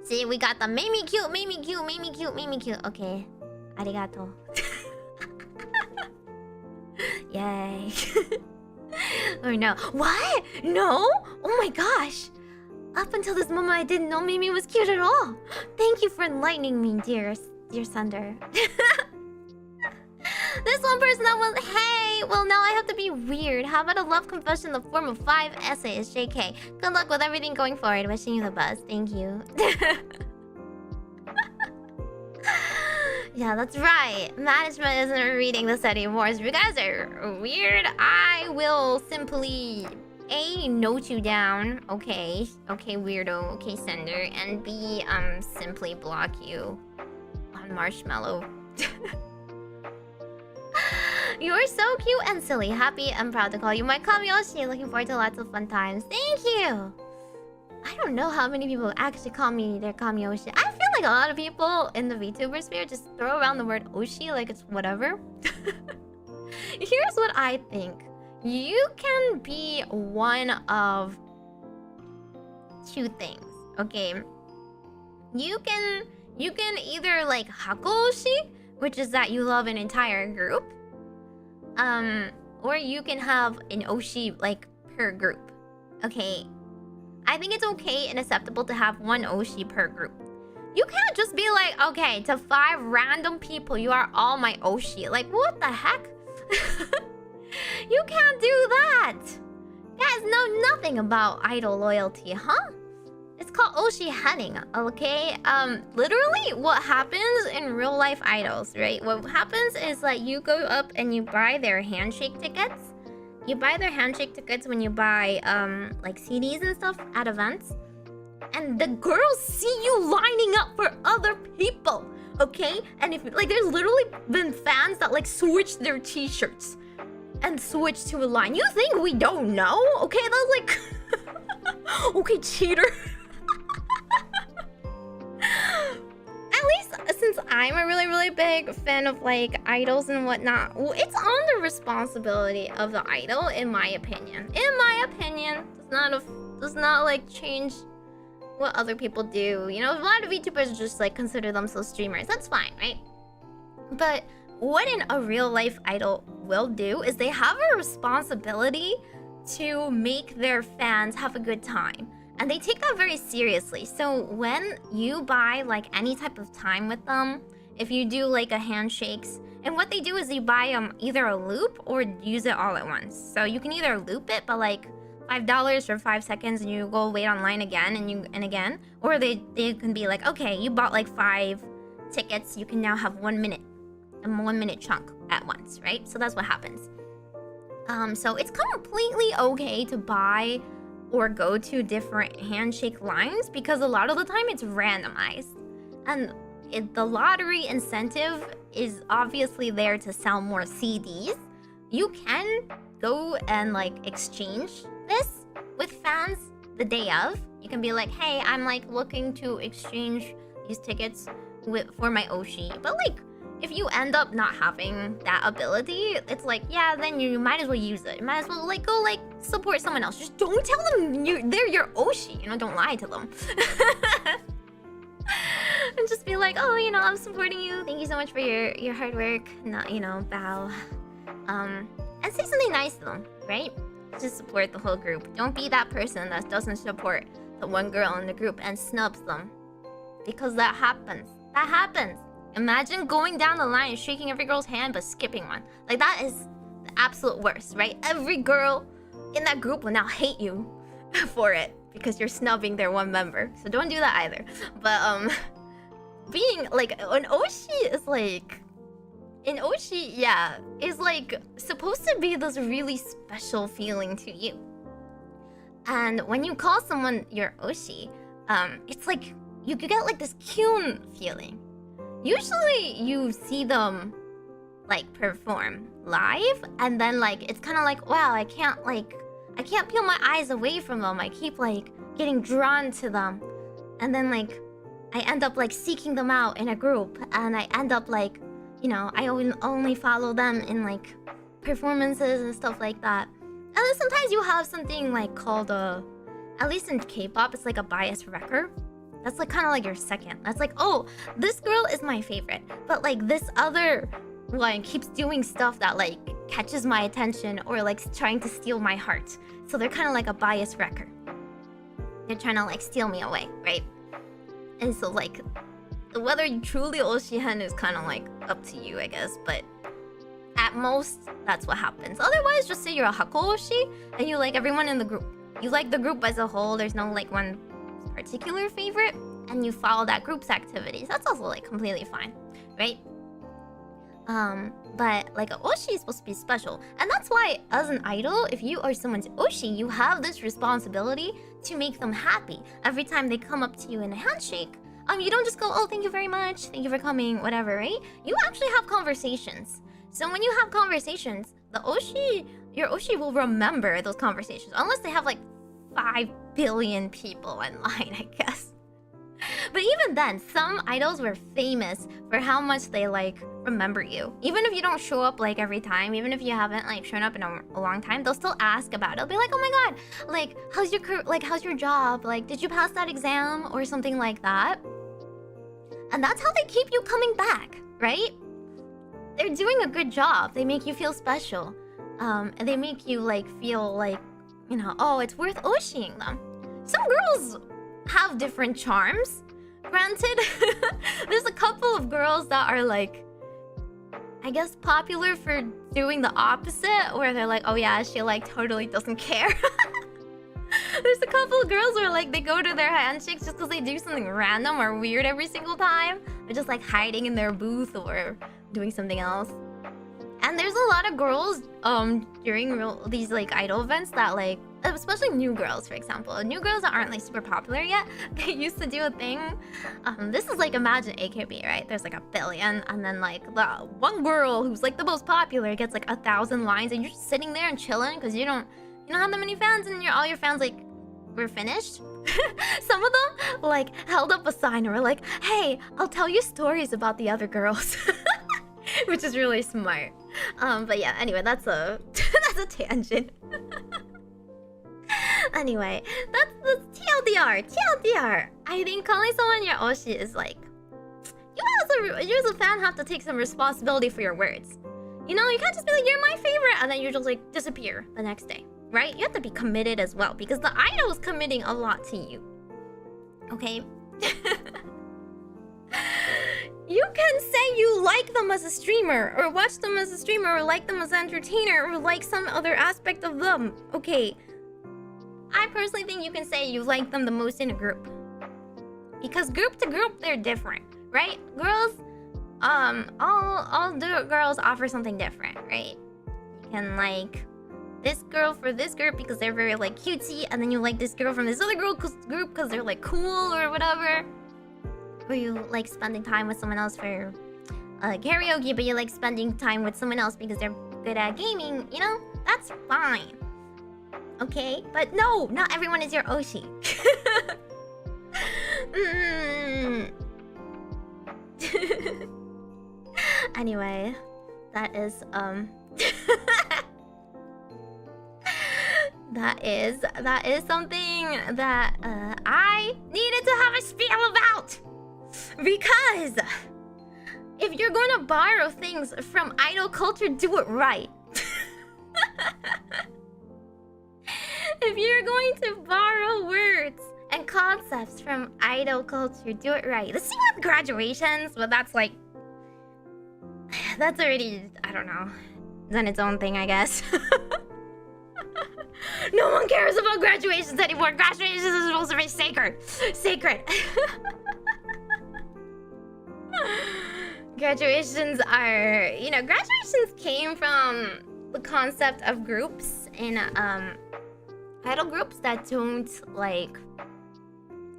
See, we got the Meimi cute, Meimi cute, Meimi cute, Meimi cute. Okay. Arigato. Yay. Or no. What? No? Oh my gosh. Up until this moment, I didn't know Meimi was cute at all. Thank you for enlightening me, dear Sunder. This one person that was, hey, well now I have to be weird. How about a love confession in the form of 5 essays, JK? Good luck with everything going forward. Wishing you the best. Thank you. Yeah, that's right. Management isn't reading this anymore. So if you guys are weird, I will simply A, note you down. Okay. Okay, weirdo. Okay, sender. And B, simply block you on Marshmallow. You're so cute and silly. Happy and proud to call you my Kamiyoshi. Looking forward to lots of fun times. Thank you. I don't know how many people actually call me their Kamiyoshi. I feel like a lot of people in the VTuber sphere just throw around the word Oshi like it's whatever. Here's what I think. You can be one of two things, okay? You can either like Hakoshi, which is that you love an entire group. Or you can have an Oshi like per group. Okay. I think it's okay and acceptable to have one Oshi per group. You can't just be like, okay, to 5 random people, you are all my Oshi. Like, what the heck? You can't do that. You guys know nothing about idol loyalty, huh? It's called Oshi hunting, okay? Literally, what happens in real life idols, right? What happens is like you go up and you buy their handshake tickets. You buy their handshake tickets when you buy like CDs and stuff at events. And the girls see you lining up for other people, okay? And if like there's literally been fans that like switch their t-shirts and switch to a line. You think we don't know? Okay, that's like okay, cheater. At least since I'm a really big fan of like idols and whatnot, well, it's on the responsibility of the idol, in my opinion. In my opinion, does not like change what other people do. You know, a lot of VTubers just like consider themselves streamers. That's fine, right? But what a real life idol will do is they have a responsibility to make their fans have a good time. And they take that very seriously. So when you buy like any type of time with them, if you do like a handshakes, and what they do is you buy either a loop or use it all at once. So you can either loop it, but like $5 for 5 seconds, and you go wait online again and again, or they can be like, okay, you bought like 5 tickets, you can now have 1 minute, a 1 minute chunk at once, right? So that's what happens. So it's completely okay to buy or go to different handshake lines because a lot of the time it's randomized. And the lottery incentive is obviously there to sell more CDs. You can go and like exchange this with fans the day of. You can be like, hey, I'm like looking to exchange these tickets for my Oshi. But like, if you end up not having that ability, it's like, yeah, then you might as well use it. You might as well like go like support someone else. Just don't tell them they're your Oshi. You know, don't lie to them. And just be like, oh, you know, I'm supporting you. Thank you so much for your hard work. Not, you know, bow. And say something nice to them, right? Just support the whole group. Don't be that person that doesn't support the one girl in the group and snubs them. Because that happens. That happens. Imagine going down the line and shaking every girl's hand but skipping one. Like, that is the absolute worst, right? Every girl in that group will now hate you for it because you're snubbing their one member. So don't do that either. But being like an Oshi is like, an Oshi, yeah, is like supposed to be this really special feeling to you. And when you call someone your Oshi, it's like you get like this Kyun feeling. Usually you see them like perform live, and then like it's kind of like, wow, I can't peel my eyes away from them. I keep like getting drawn to them, and then like I end up like seeking them out in a group, and I end up like, you know, I only follow them in like performances and stuff like that. And then sometimes you have something like called at least in K-pop, it's like a bias wrecker. That's like kind of like your second. That's like, oh, this girl is my favorite, but like this other one keeps doing stuff that like catches my attention or like trying to steal my heart. So they're kind of like a bias wrecker. They're trying to like steal me away, right? And so like whether you truly Oshihen is kind of like up to you, I guess. But at most, that's what happens. Otherwise, just say you're a Hako Oshi and you like everyone in the group. You like the group as a whole. There's no like one particular favorite, and you follow that group's activities. That's also like completely fine, right? But like an Oshi is supposed to be special, and that's why as an idol, if you are someone's Oshi, you have this responsibility to make them happy. Every time they come up to you in a handshake, you don't just go, oh, thank you very much, thank you for coming, whatever, right? You actually have conversations. So when you have conversations, your Oshi will remember those conversations, unless they have like 5 billion people in line, I guess. But even then, some idols were famous for how much they like remember you. Even if you don't show up like every time, even if you haven't like shown up in a long time, they'll still ask about it. They'll be like, oh my god, like how's your job? Like, did you pass that exam or something like that? And that's how they keep you coming back, right? They're doing a good job. They make you feel special. And they make you like feel like, you know, oh, it's worth Oshiing them. Some girls have different charms. Granted, there's a couple of girls that are like, I guess, popular for doing the opposite, where they're like, oh yeah, she like totally doesn't care. There's a couple of girls where like they go to their handshakes just because they do something random or weird every single time. They're just like hiding in their booth or doing something else. And there's a lot of girls during these like idol events that like, especially new girls, for example. New girls that aren't like super popular yet, they used to do a thing. This is like, imagine AKB, right? There's like 1 billion, and then like the one girl who's like the most popular gets like 1,000 lines, and you're just sitting there and chilling because you don't have that many fans, and all your fans like were finished. Some of them like held up a sign and were like, hey, I'll tell you stories about the other girls. Which is really smart. But yeah, anyway, that's a that's a tangent. Anyway, that's TLDR. TLDR. I think calling someone your Oshi is like, you as a fan have to take some responsibility for your words. You know, you can't just be like, you're my favorite, and then you just like disappear the next day, right? You have to be committed as well, because the idol is committing a lot to you. Okay? You can say you like them as a streamer, or watch them as a streamer, or like them as an entertainer, or like some other aspect of them. Okay. I personally think you can say you like them the most in a group. Because group to group, they're different, right? Girls, all the girls offer something different, right? You can like this girl for this group because they're very like cutesy, and then you like this girl from this other group because they're like cool or whatever. Or you like spending time with someone else for karaoke, but you like spending time with someone else because they're good at gaming, you know? That's fine. Okay? But no, not everyone is your Oshi. Anyway, that is that is something that I needed to have a spiel about, because if you're going to borrow things from idol culture, do it right. If you're going to borrow words and concepts from idol culture, do it right. The same with graduations, but that's like, that's already, I don't know, done its own thing, I guess. No one cares about graduations anymore. Graduations are supposed to be sacred. Graduations are, you know, graduations came from the concept of groups in idol groups that don't like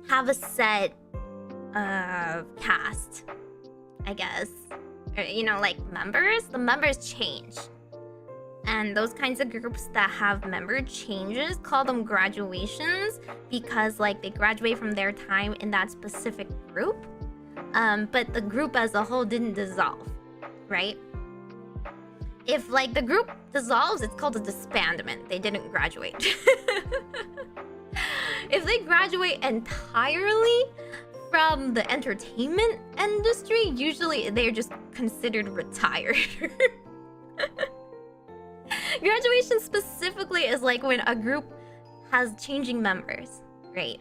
have a set cast, I guess, or, you know, like members. The members change, and those kinds of groups that have member changes, call them graduations, because like they graduate from their time in that specific group, but the group as a whole didn't dissolve, right? If like the group dissolves, it's called a disbandment. They didn't graduate. If they graduate entirely from the entertainment industry, usually they're just considered retired. Graduation specifically is like when a group has changing members, right?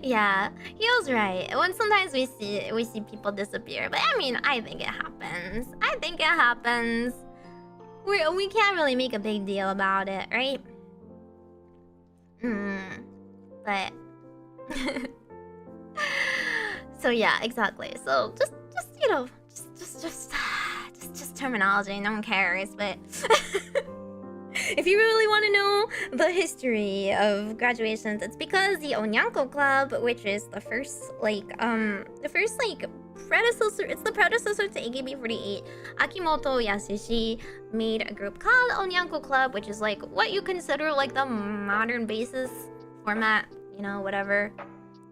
Yeah, he was right. When sometimes we see people disappear, but I mean, I think it happens. We can't really make a big deal about it, right? But so yeah, exactly. So just you know, just terminology. No one cares, but. If you really want to know the history of graduations, it's because the Onyanko Club, which is the first predecessor, it's the predecessor to AKB48, Akimoto Yasushi made a group called Onyanko Club, which is like what you consider like the modern basis format, you know, whatever,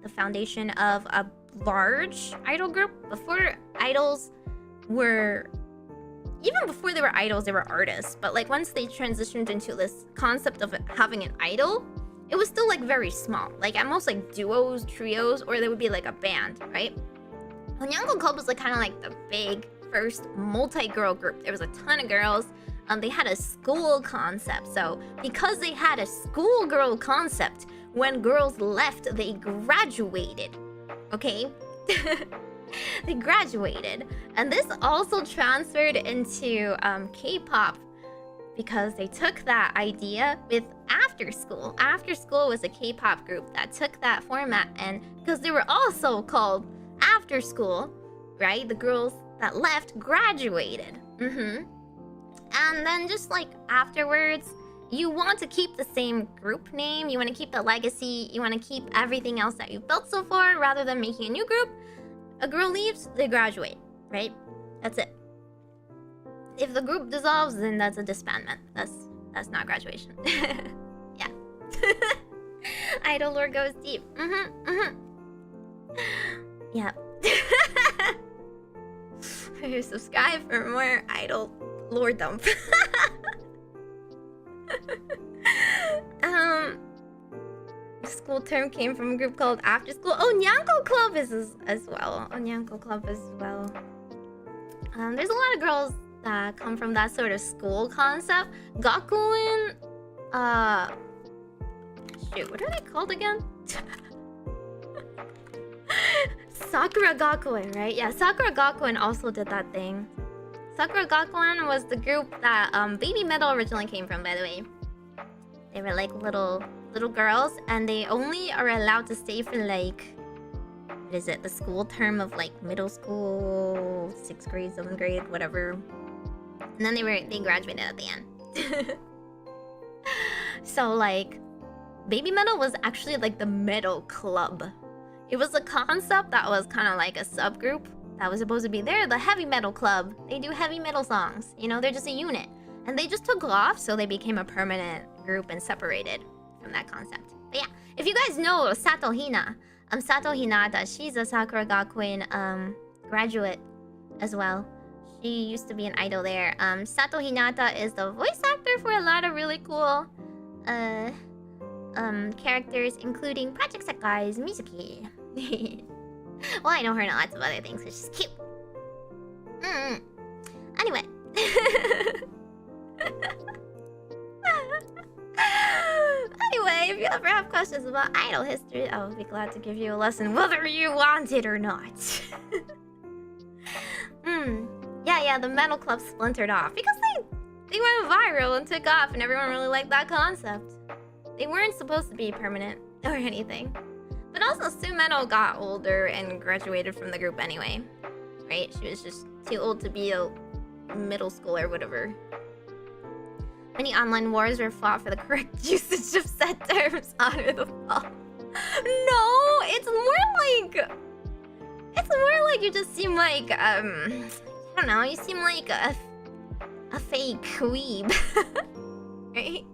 the foundation of a large idol group. Before idols were... Even before they were idols, they were artists. But like once they transitioned into this concept of having an idol, it was still like very small. Like at most like duos, trios, or there would be like a band, right? Onyanko Club was like kind of like the big first multi-girl group. There was a ton of girls. They had a school concept. So because they had a schoolgirl concept, when girls left, they graduated. Okay? They graduated, and this also transferred into K-pop, because they took that idea with After School. After School was a K-pop group that took that format, and because they were also called After School, right? The girls that left graduated. And then just like afterwards, you want to keep the same group name, you want to keep the legacy, you want to keep everything else that you've built so far, rather than making a new group. A girl leaves, they graduate, right? That's it. If the group dissolves, then that's a disbandment. That's not graduation. Yeah. Idol lore goes deep. Yeah. Subscribe for more idol lore dump. The school term came from a group called After School. Onyanko Club is as well. Onyanko Club as well. There's a lot of girls that come from that sort of school concept. Gakuen, shoot, what are they called again? Sakura Gakuen, right? Yeah, Sakura Gakuen also did that thing. Sakura Gakuen was the group that Baby Metal originally came from, by the way. They were like little girls, and they only are allowed to stay for like, what is it, the school term of like middle school, 6th grade, 7th grade, whatever. And then they graduated at the end. So like Baby Metal was actually like the metal club. It was a concept that was kind of like a subgroup that was supposed to be there, the heavy metal club. They do heavy metal songs, you know, they're just a unit, and they just took off, so they became a permanent group and separated from that concept. But yeah, if you guys know Sato Hina, Sato Hinata, she's a Sakura Gakuen graduate, as well. She used to be an idol there. Sato Hinata is the voice actor for a lot of really cool characters, including Project Sekai's Mizuki. Well, I know her in lots of other things, but she's cute. Anyway. Anyway, if you ever have questions about idol history, I will be glad to give you a lesson whether you want it or not. Yeah, the metal club splintered off because they went viral and took off and everyone really liked that concept. They weren't supposed to be permanent or anything. But also, Sumeno got older and graduated from the group anyway. Right? She was just too old to be a middle schooler or whatever. Many online wars were fought for the correct usage of set terms. Honor the fall. No, it's more like you just seem like I don't know, you seem like a fake weeb. Right?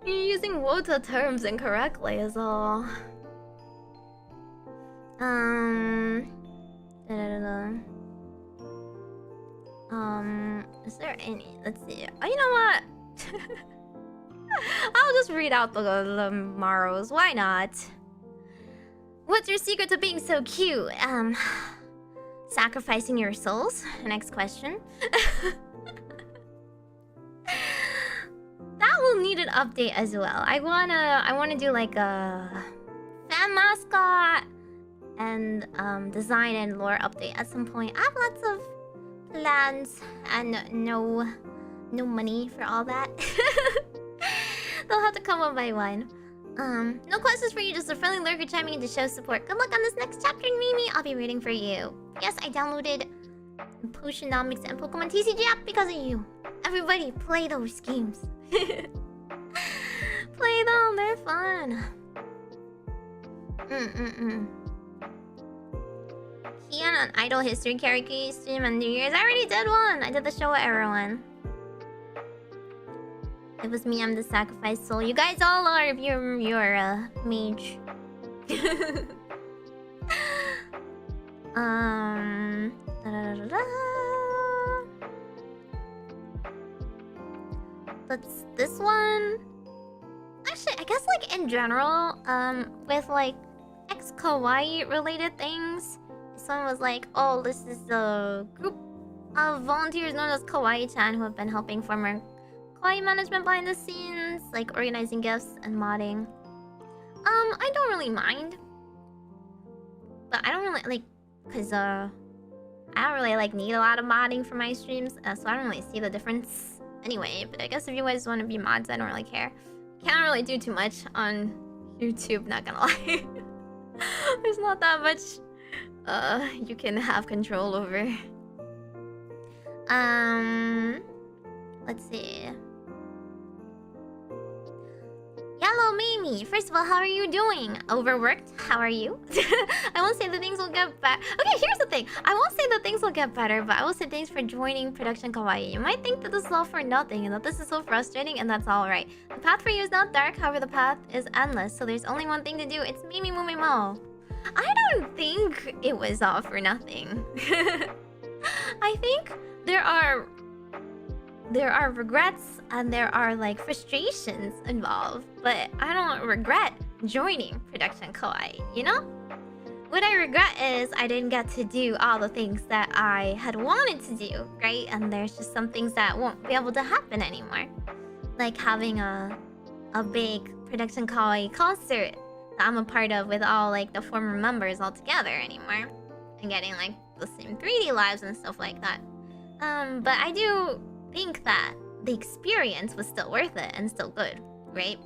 You're using Wota terms incorrectly is all. Is there any? Let's see. Oh, you know what? I'll just read out the Maros. Why not? What's your secret to being so cute? Sacrificing your souls? Next question. That will need an update as well. I wanna do like a fan mascot and design and lore update at some point. I have lots of plans and no money for all that. They'll have to come one by one. No questions for you, just a friendly lurker chiming in to show support. Good luck on this next chapter, Mimi. I'll be waiting for you. Yes, I downloaded Potionomics and Pokemon TCG app because of you. Everybody, play those games. Play them, they're fun. Kian on Idol History Karaoke stream on New Year's. I already did one. I did the Showa era one. It was me, I'm the sacrificed soul. You guys all are if you're a mage. That's this one. Actually, I guess like in general, with like ex-kawaii related things, someone was like, oh, this is a group of volunteers known as Kawaii-chan who have been helping former kawaii management behind the scenes, like organizing gifts and modding. I don't really mind. But I don't really like, cause I don't really like need a lot of modding for my streams, so I don't really see the difference anyway. But I guess if you guys want to be mods, I don't really care. Can't really do too much on YouTube, not gonna lie. There's not that much you can have control over. Let's see. Yellow Meimi, first of all, how are you doing? Overworked? How are you? I won't say that things will get better. Okay, here's the thing. I won't say that things will get better, but I will say thanks for joining Production Kawaii. You might think that this is all for nothing and that this is so frustrating, and that's alright. The path for you is not dark, however the path is endless, so there's only one thing to do. It's Meimi-mu-me-mo. I don't think it was all for nothing. I think there are regrets and there are like frustrations involved, but I don't regret joining Production Kawaii, you know? What I regret is I didn't get to do all the things that I had wanted to do, right? And there's just some things that won't be able to happen anymore. Like having a big Production Kawaii concert that I'm a part of with all like the former members all together anymore. And getting like the same 3D lives and stuff like that. But I do think that the experience was still worth it and still good, right?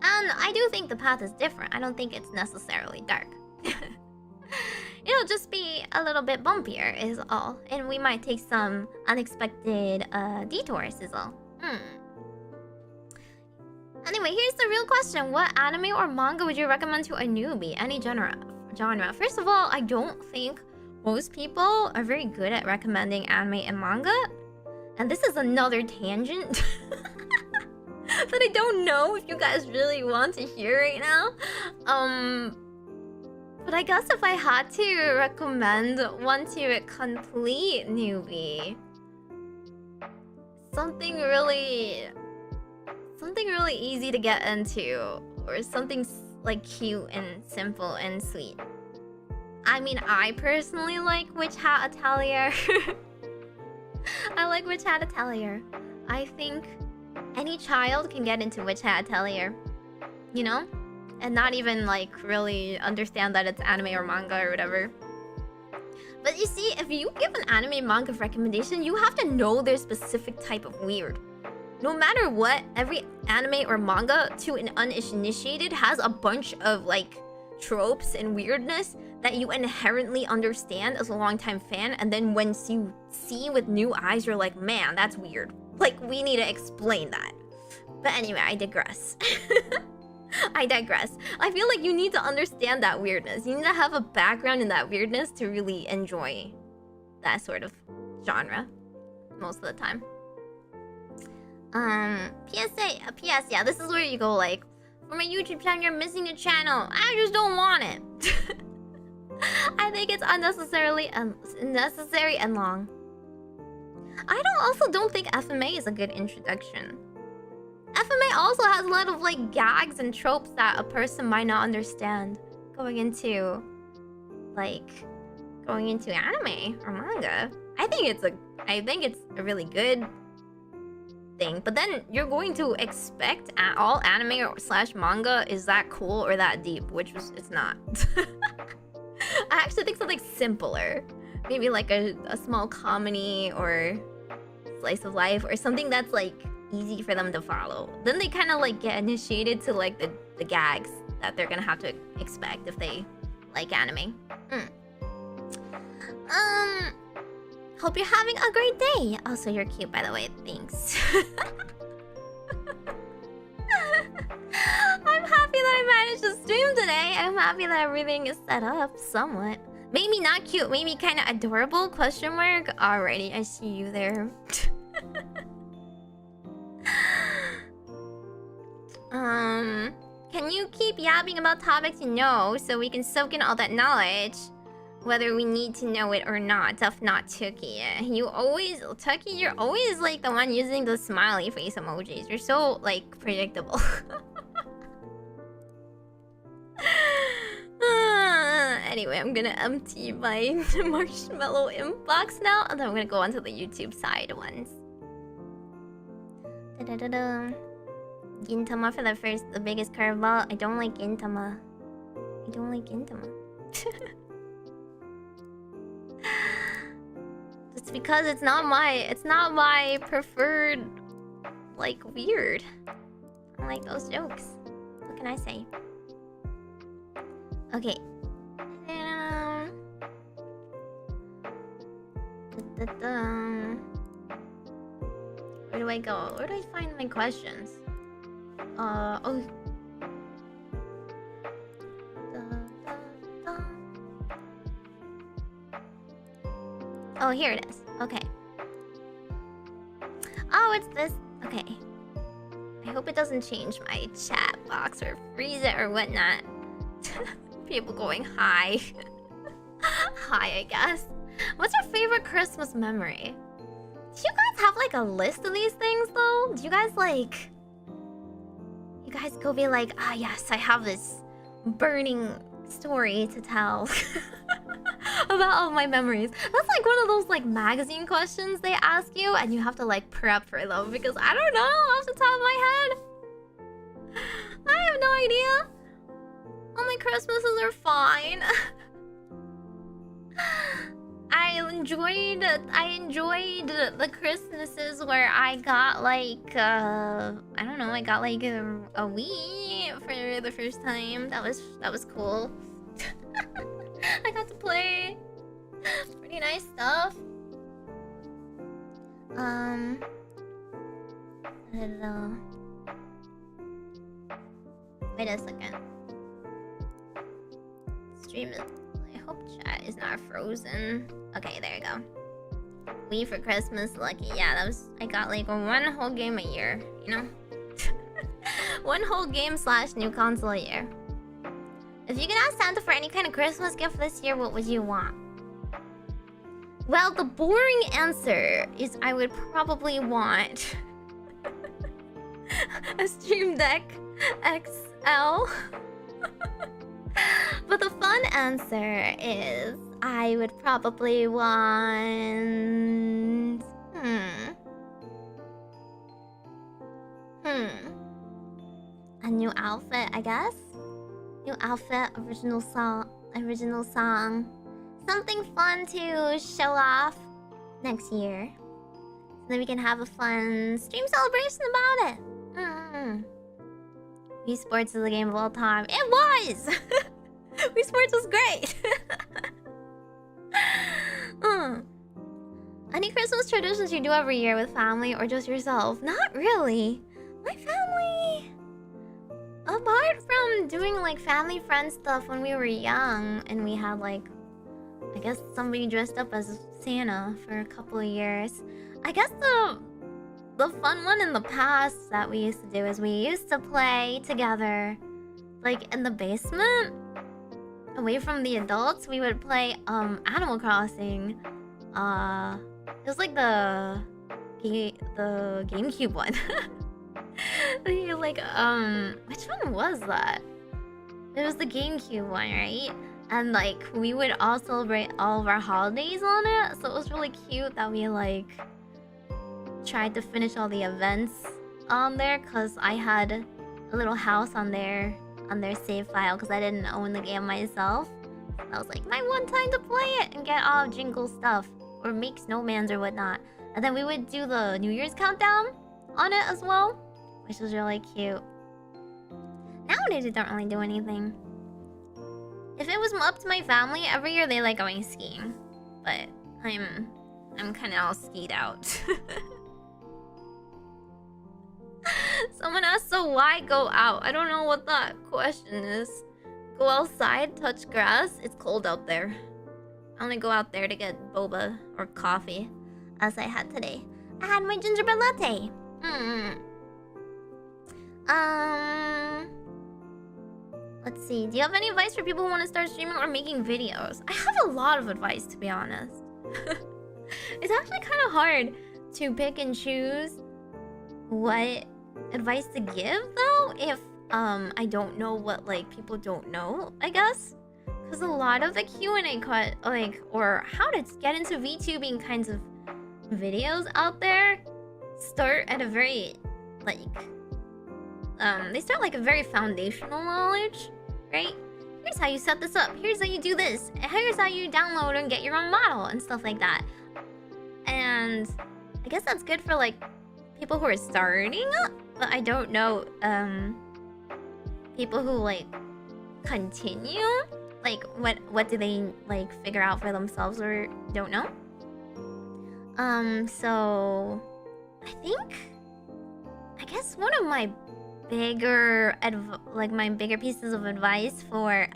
And I do think the path is different. I don't think it's necessarily dark. It'll just be a little bit bumpier is all. And we might take some unexpected detours is all. Anyway, here's the real question. What anime or manga would you recommend to a newbie? Any genre. First of all, I don't think most people are very good at recommending anime and manga. And this is another tangent that I don't know if you guys really want to hear right now. But I guess if I had to recommend one to a complete newbie, something really easy to get into, or something like cute and simple and sweet. I mean, I personally like Witch Hat Atelier. I like Witch Hat Atelier. I think any child can get into Witch Hat Atelier, you know? And not even like really understand that it's anime or manga or whatever. But you see, if you give an anime manga recommendation, you have to know their specific type of weird. No matter what, every anime or manga to an uninitiated has a bunch of like tropes and weirdness that you inherently understand as a longtime fan, and then once you see with new eyes, you're like, man, that's weird. Like, we need to explain that. But anyway, I digress. I digress. I feel like you need to understand that weirdness. You need to have a background in that weirdness to really enjoy that sort of genre most of the time. PS, yeah, this is where you go like, for my YouTube channel, you're missing the channel. I just don't want it. I think it's unnecessary and long. I also don't think FMA is a good anime also has a lot of like gags and tropes that a person might not understand going into anime or manga. I think it's a really good thing, but then you're going to expect all anime or / manga is that cool or that deep, which it's not. I actually think something simpler, maybe like a small comedy or slice of life or something that's like easy for them to follow. Then they kind of like get initiated to like the gags that they're gonna have to expect if they like anime. Hope you're having a great day. Also, you're cute, by the way. Thanks. I'm happy that I managed to stream today. I'm happy that everything is set up somewhat. Maybe not cute, maybe kind of adorable? Question mark. Alrighty, I see you there. Can you keep yapping about topics you know so we can soak in all that knowledge? Whether we need to know it or not. Tough not Tuki. Tuki, you're always like the one using the smiley face emojis. You're so like predictable. Anyway, I'm gonna empty my marshmallow inbox now, and then I'm gonna go on to the YouTube side ones. Gintama for the biggest curveball. I don't like Gintama. It's because it's not my preferred like weird. I don't like those jokes. What can I say? Okay. Where do I go? Where do I find my questions? Oh, here it is. Okay. Oh, it's this. Okay. I hope it doesn't change my chat box or freeze it or whatnot. People going hi. Hi, I guess. What's your favorite Christmas memory? Do you guys have like a list of these things though? Do you guys like... You guys go be like, ah yes, I have this burning story to tell. About all my memories. That's like one of those like magazine questions they ask you and you have to like prep for them because I don't know off the top of my head. I have no idea. All my Christmases are fine. I enjoyed the Christmases where I got like I don't know, I got like a Wii for the first time. That was cool. I got to play pretty nice stuff. I don't know. Wait a second. Stream is... I hope chat is not frozen. Okay, there you go. Wii for Christmas, lucky. Yeah, that was... I got like one whole game a year, you know? One whole game / new console a year. If you could ask Santa for any kind of Christmas gift this year, what would you want? Well, the boring answer is I would probably want a Stream Deck XL. But the fun answer is I would probably want... A new outfit, I guess? New outfit, original song. Something fun to show off next year. So then we can have a fun stream celebration about it. Wii Sports is the game of all time. It was! Wii Sports was great! Any Christmas traditions you do every year with family or just yourself? Not really. My family... Apart from doing like family friend stuff when we were young and we had like... I guess somebody dressed up as Santa for a couple of years. I guess the fun one in the past that we used to do is we used to play together, like in the basement, away from the adults. We would play Animal Crossing. It was like the GameCube one. Like which one was that? It was the GameCube one, right? And like we would all celebrate all of our holidays on it, so it was really cute that we like tried to finish all the events on there, because I had a little house on their save file because I didn't own the game myself. I was like, my one time to play it and get all Jingle stuff or make snowmans or whatnot. And then we would do the New Year's countdown on it as well, which was really cute. Nowadays we don't really do anything. If it was up to my family, every year they like going skiing, but I'm kind of all skied out. Someone asked, so why go out? I don't know what that question is. Go outside, touch grass. It's cold out there. I only go out there to get boba or coffee, as I had today. I had my gingerbread latte. Let's see. Do you have any advice for people who want to start streaming or making videos? I have a lot of advice, to be honest. It's actually kind of hard to pick and choose what advice to give, though, if I don't know what like people don't know, I guess. Because a lot of the Q&A or how to get into VTubing kinds of videos out there start at a very they start like a very foundational knowledge, right? Here's how you set this up, here's how you do this, here's how you download and get your own model and stuff like that. And I guess that's good for like people who are starting up, but I don't know people who like continue, like what do they like figure out for themselves or don't know. So I guess one of my bigger pieces of advice for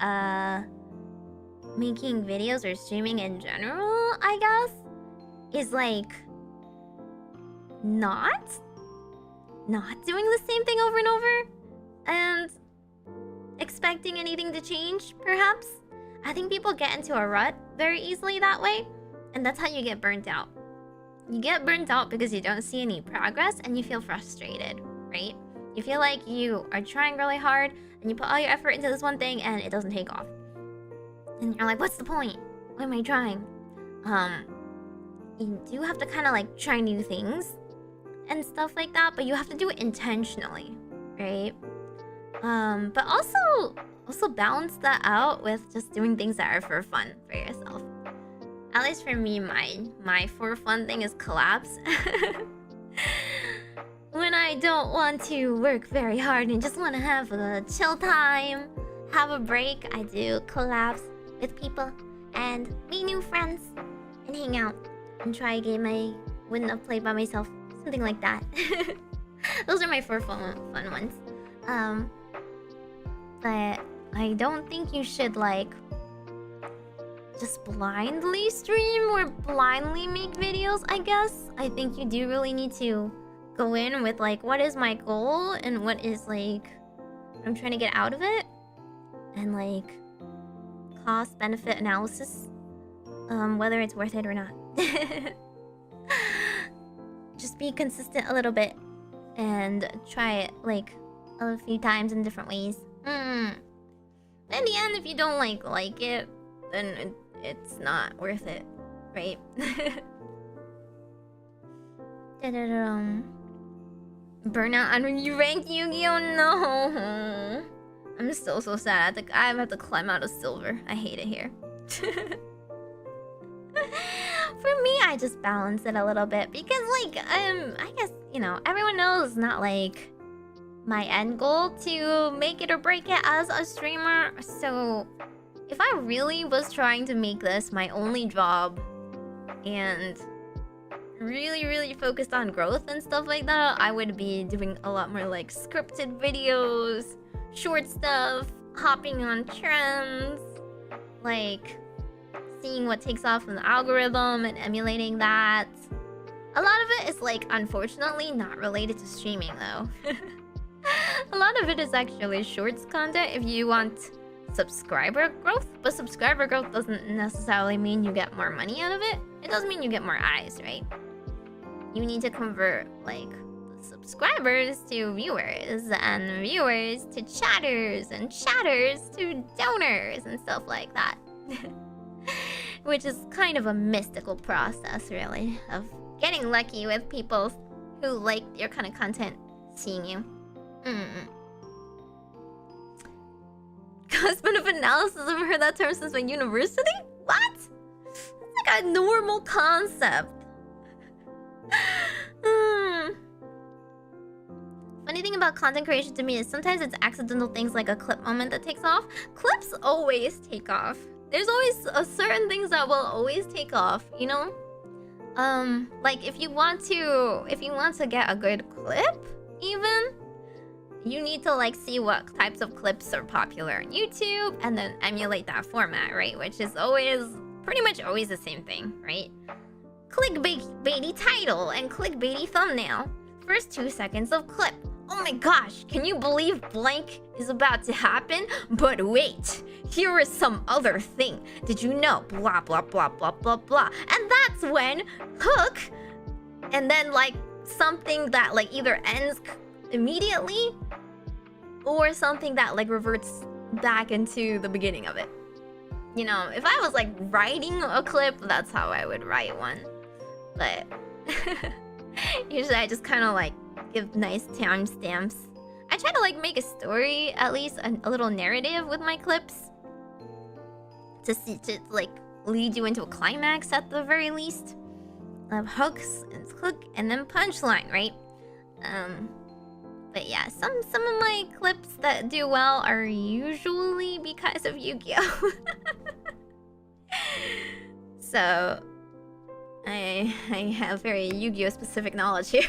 making videos or streaming in general, I guess, is like not doing the same thing over and over and expecting anything to change, perhaps. I think people get into a rut very easily that way, and that's how you get burnt out. You get burnt out because you don't see any progress and you feel frustrated, right? You feel like you are trying really hard and you put all your effort into this one thing and it doesn't take off. And you're like, what's the point? Why am I trying? You do have to kind of like try new things and stuff like that, but you have to do it intentionally, right? But also balance that out with just doing things that are for fun for yourself. At least for me, my for fun thing is collabs. When I don't want to work very hard and just want to have a chill time, have a break, I do collabs with people and meet new friends and hang out and try a game I wouldn't have played by myself. Something like that. Those are my for fun ones. But I don't think you should like just blindly stream or blindly make videos, I guess. I think you do really need to go in with like, what is my goal and what is like what I'm trying to get out of it. and like cost-benefit analysis, whether it's worth it or not. Just be consistent a little bit and try it like a few times in different ways. In the end, if you don't like it, then it's not worth it, right? Burnout on ranked Yu-Gi-Oh! No! I'm so sad. I have to climb out of silver. I hate it here. For me, I just balance it a little bit because, like, I guess, you know, everyone knows not like my end goal to make it or break it as a streamer. So if I really was trying to make this my only job and really focused on growth and stuff like that, I would be doing a lot more like scripted videos, short stuff, hopping on trends, like seeing what takes off in the algorithm and emulating that. A lot of it is like unfortunately not related to streaming though. A lot of it is actually shorts content if you want subscriber growth, but subscriber growth doesn't necessarily mean you get more money out of it. It does mean you get more eyes, right? You need to convert like subscribers to viewers and viewers to chatters and chatters to donors and stuff like that. Which is kind of a mystical process, really, of getting lucky with people who like your kind of content seeing you. Cost-benefit analysis, I've heard that term since my university? What? It's like a normal concept. Funny thing about content creation to me is sometimes it's accidental things like a clip moment that takes off. Clips always take off. There's always certain things that will always take off, you know? Like if you want to get a good clip, even, you need to like see what types of clips are popular on YouTube and then emulate that format, right? Which is always, pretty much always the same thing, right? Clickbaity title and clickbaity thumbnail. First 2 seconds of clip. Oh my gosh, can you believe blank is about to happen? But wait, here is some other thing. Did you know? Blah, blah, blah, blah, blah, blah. And that's when hook, and then like something that like either ends immediately or something that like reverts back into the beginning of it. You know, if I was like writing a clip, that's how I would write one. But usually I just kind of like give nice timestamps. I try to like make a story, at least a little narrative with my clips to like lead you into a climax at the very least. Hooks and hook and then punchline, right? But yeah, some of my clips that do well are usually because of Yu-Gi-Oh! So I have very Yu-Gi-Oh! Specific knowledge here.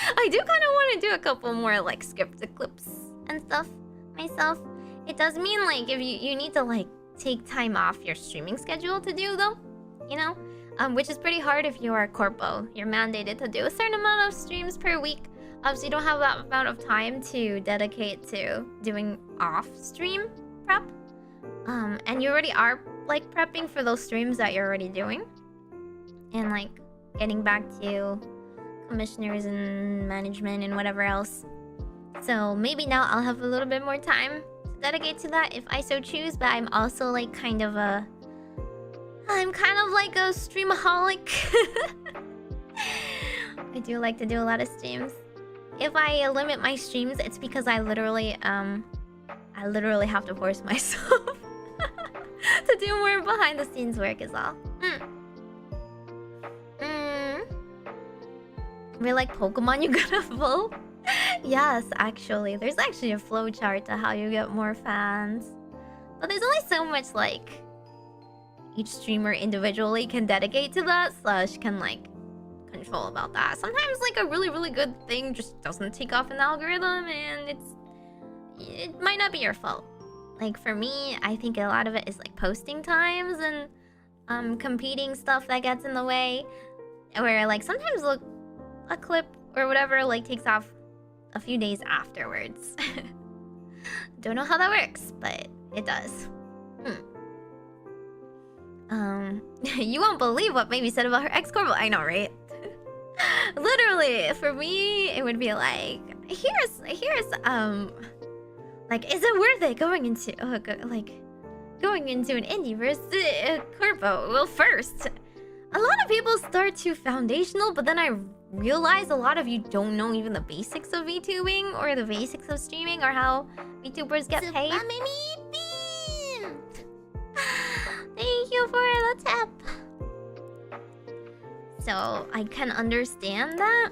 I do kind of want to do a couple more like scripted clips and stuff myself. It does mean like if you need to like take time off your streaming schedule to do though, you know, which is pretty hard if you are Corpo. You're mandated to do a certain amount of streams per week, so you don't have that amount of time to dedicate to doing off-stream prep. And you already are like prepping for those streams that you're already doing, and like getting back to commissioners and management and whatever else. So maybe now I'll have a little bit more time to dedicate to that if I so choose. But I'm also like I'm kind of like a streamaholic. I do like to do a lot of streams. If I limit my streams, it's because I literally have to force myself to do more behind the scenes work is all. We're like Pokemon, you gotta evolve. Yes, actually. There's actually a flowchart to how you get more fans. But there's only so much like each streamer individually can dedicate to that, / can like control about that. Sometimes like a really good thing just doesn't take off in the algorithm and it might not be your fault. Like for me, I think a lot of it is like posting times and competing stuff that gets in the way. Where like sometimes look, a clip or whatever like takes off a few days afterwards. Don't know how that works, but it does. You won't believe what Meimi said about her ex-Corpo. I know, right? Literally, for me, it would be like, here's like, is it worth it going into an indie versus Corpo? Well, first, a lot of people start too foundational, but then I realize a lot of you don't know even the basics of VTubing or the basics of streaming or how VTubers get paid. Thank you for the tip. So I can understand that.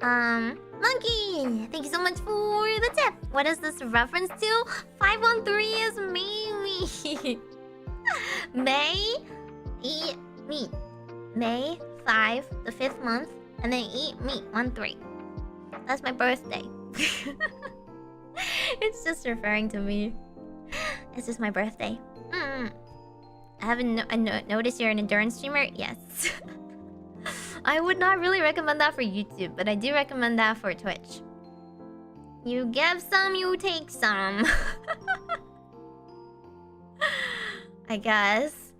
Monkey, thank you so much for the tip. What is this reference to? 513 is Meimi. May, eat meat. May 5, the 5th month, and then eat meat 1-3. That's my birthday. It's just referring to me. It's just my birthday. I haven't noticed you're an endurance streamer? Yes. I would not really recommend that for YouTube, but I do recommend that for Twitch. You give some, you take some. I guess.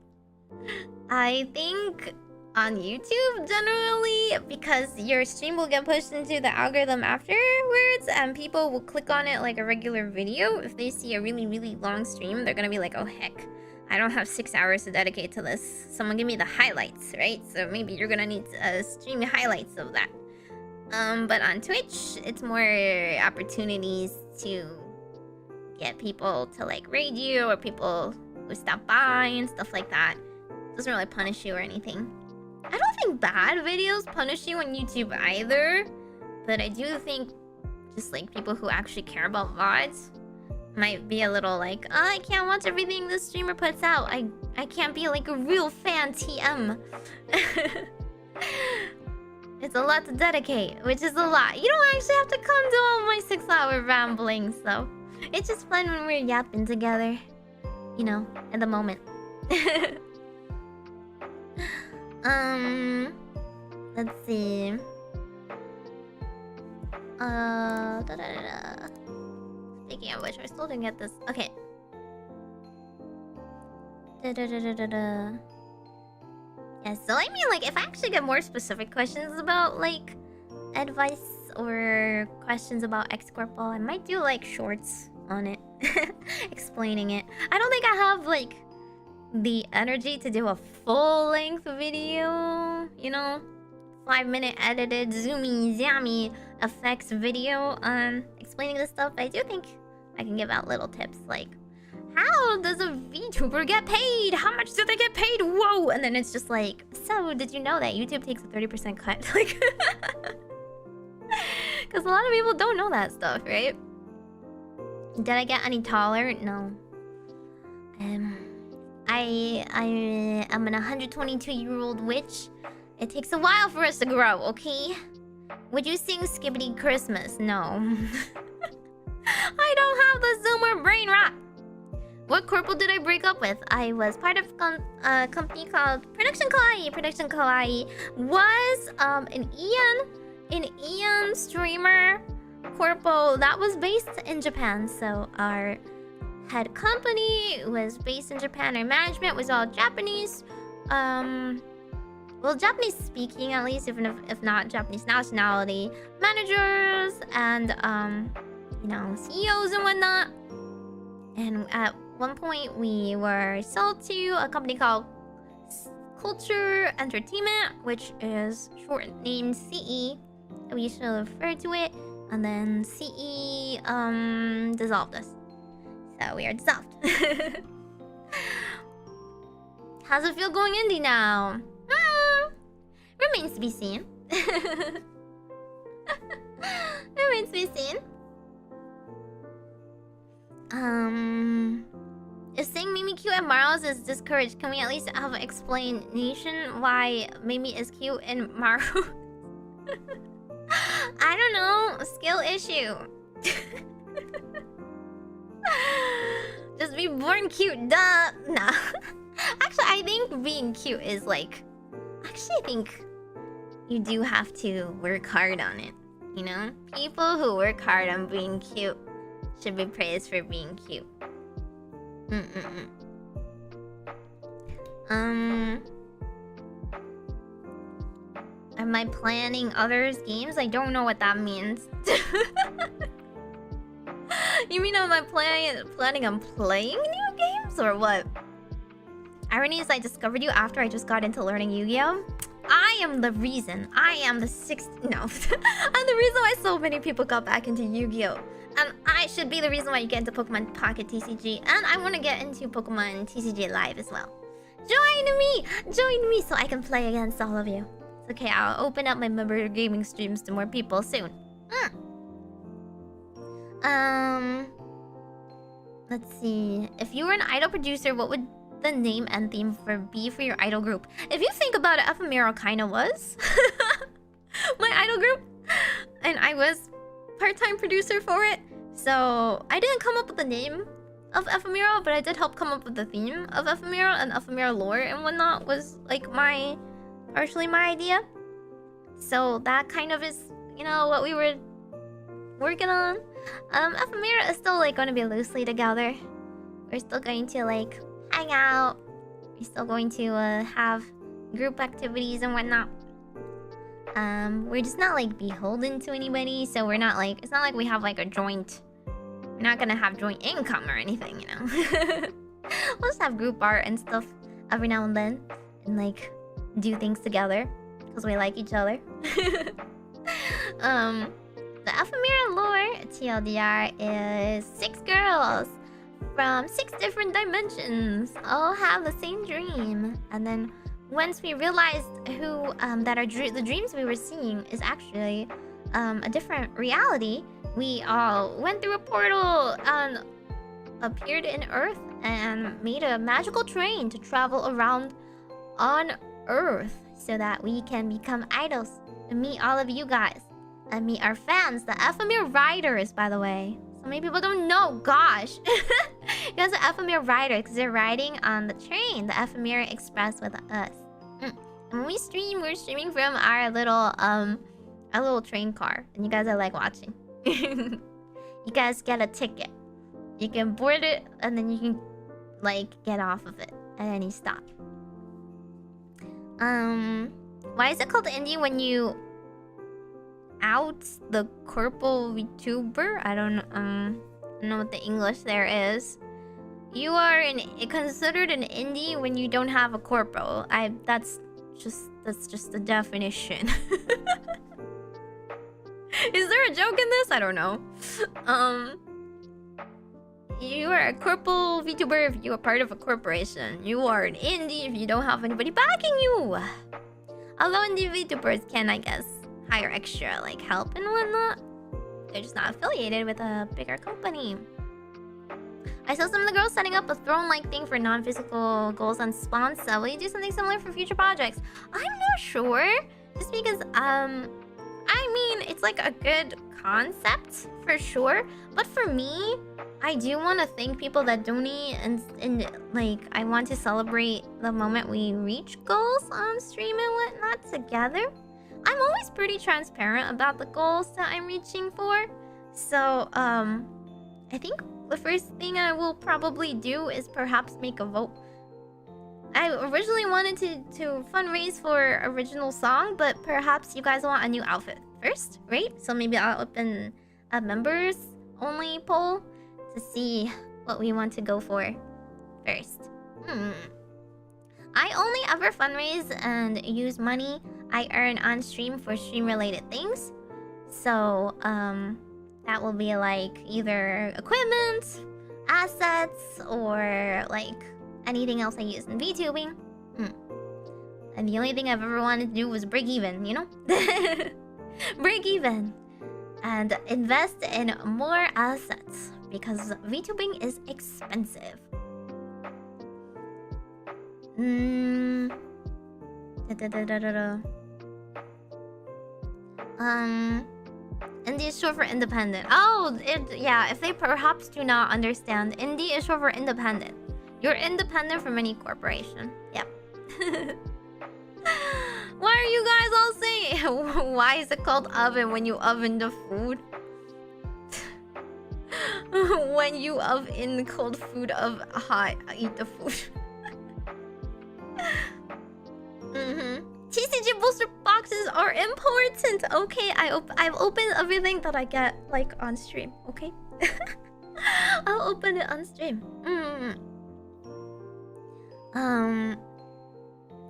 I think on YouTube generally, because your stream will get pushed into the algorithm afterwards and people will click on it like a regular video. If they see a really, really long stream, they're gonna be like, oh heck, I don't have 6 hours to dedicate to this. Someone give me the highlights, right? So maybe you're gonna need stream highlights of that. But on Twitch, it's more opportunities to get people to like raid you or people who stop by and stuff like that. It doesn't really punish you or anything. I don't think bad videos punish you on YouTube either, but I do think just like people who actually care about VODs might be a little like, oh, I can't watch everything this streamer puts out. I can't be like a real fan TM. It's a lot to dedicate, which is a lot. You don't actually have to come to all my 6-hour ramblings, though. It's just fun when we're yapping together. You know, in the moment. Let's see. Speaking of which, I still didn't get this. Okay. Yeah, so I mean, like, if I actually get more specific questions about, like, advice or questions about Ex-Corpo, I might do, like, shorts on it. Explaining it. I don't think I have, like, the energy to do a full-length video, you know? 5-minute edited, zoomy, zammy effects video on explaining this stuff. I do think I can give out little tips, like, how does a VTuber get paid? How much do they get paid? Whoa! And then it's just like, so did you know that YouTube takes a 30% cut? Like, because a lot of people don't know that stuff, right? Did I get any taller? No. I am an 122-year-old witch. It takes a while for us to grow, okay? Would you sing Skibbity Christmas? No. I don't have the Zoomer brain rot. What corporal did I break up with? I was part of a company called Production Kawaii. Production Kawaii was an Eon streamer corpo that was based in Japan. So our head company was based in Japan. Our management was all Japanese. Well, Japanese speaking at least, even if not Japanese nationality. Managers and you know, CEOs and whatnot. And at one point, we were sold to a company called Culture Entertainment, which is short named CE. We used to refer to it, and then CE dissolved us. So we are dissolved. How's it feel going indie now? Remains to be seen. Remains to be seen. If saying Meimi cute and Maro's is discouraged, can we at least have an explanation why Meimi is cute and Maro? I don't know. Skill issue. Just be born cute, duh. Nah. Actually, I think being cute is like... Actually, I think you do have to work hard on it. You know? People who work hard on being cute should be praised for being cute. Am I planning others' games? I don't know what that means. You mean am I planning on playing new games or what? Irony is I discovered you after I just got into learning Yu-Gi-Oh! I am the reason. I am the sixth... No. I'm the reason why so many people got back into Yu-Gi-Oh! And I should be the reason why you get into Pokemon Pocket TCG. And I want to get into Pokemon TCG Live as well. Join me! Join me so I can play against all of you. It's okay, I'll open up my member gaming streams to more people soon. Let's see. If you were an idol producer, what would the name and theme be for your idol group? If you think about it, Ephemira kinda was my idol group. And I was part-time producer for it. So I didn't come up with the name of Ephemira, but I did help come up with the theme of Ephemira, and Ephemira lore and whatnot was like partially my idea. So that kind of is, you know, what we were working on. Ephemira is still like going to be loosely together. We're still going to like hang out. We're still going to have group activities and whatnot. We're just not like beholden to anybody, so we're not like, it's not like we have like a joint, we're not gonna have joint income or anything, you know. We'll just have group art and stuff every now and then, and like do things together because we like each other. The Ephemira lore TLDR is 6 girls from 6 different dimensions all have the same dream, and then once we realized who the dreams we were seeing is actually a different reality, we all went through a portal and appeared in Earth and made a magical train to travel around on Earth so that we can become idols and meet all of you guys and meet our fans, the Ephemira Riders, by the way. So many people don't know. Gosh. You guys are Ephemira Riders because they're riding on the train, the Ephemira Express with us. And when we stream, we're streaming from our little train car. And you guys are like watching. You guys get a ticket. You can board it and then you can like get off of it at any stop. Why is it called indie when you out the corpo VTuber? I don't know what the English there is. You are considered an indie when you don't have a corpo. That's just the definition. Is there a joke in this? I don't know. You are a corpo VTuber if you are part of a corporation. You are an indie if you don't have anybody backing you. Although indie VTubers can, I guess, hire extra like help and whatnot. They're just not affiliated with a bigger company. I saw some of the girls setting up a throne-like thing for non-physical goals on Sponsa. Will you do something similar for future projects? I'm not sure. Just because, I mean, it's like a good concept for sure. But for me, I do want to thank people that donate and like, I want to celebrate the moment we reach goals on stream and whatnot together. I'm always pretty transparent about the goals that I'm reaching for. So, I think the first thing I will probably do is perhaps make a vote. I originally wanted to fundraise for original song, but perhaps you guys want a new outfit first, right? So maybe I'll open a members only poll to see what we want to go for first. I only ever fundraise and use money I earn on stream for stream related things. So, that will be like either equipment, assets, or like anything else I use in VTubing. And the only thing I've ever wanted to do was break even, you know? Break even. And invest in more assets because VTubing is expensive. Indie is short for independent. Oh, yeah, if they perhaps do not understand, indie is short for independent. You're independent from any corporation. Yep. Why are you guys all saying? Why is it called oven when you oven the food? When you oven cold food of hot, eat the food. TCG booster boxes are important. Okay, I've opened everything that I get like on stream. Okay, I'll open it on stream.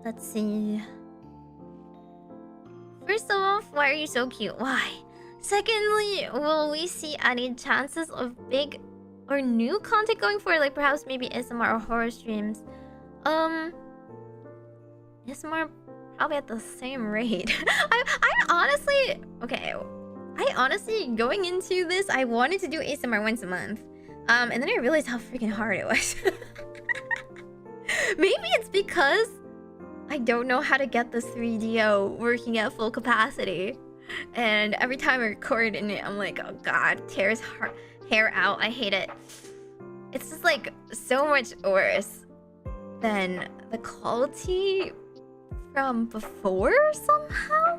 Let's see. First off, why are you so cute? Why? Secondly, will we see any chances of big or new content going forward? Like perhaps maybe ASMR or horror streams? ASMR probably at the same rate. I honestly... Okay. I honestly, going into this, I wanted to do ASMR once a month. And then I realized how freaking hard it was. Maybe it's because I don't know how to get this 3DO working at full capacity. And every time I record in it, I'm like, oh god, tears hair out. I hate it. It's just like so much worse than the quality from before somehow.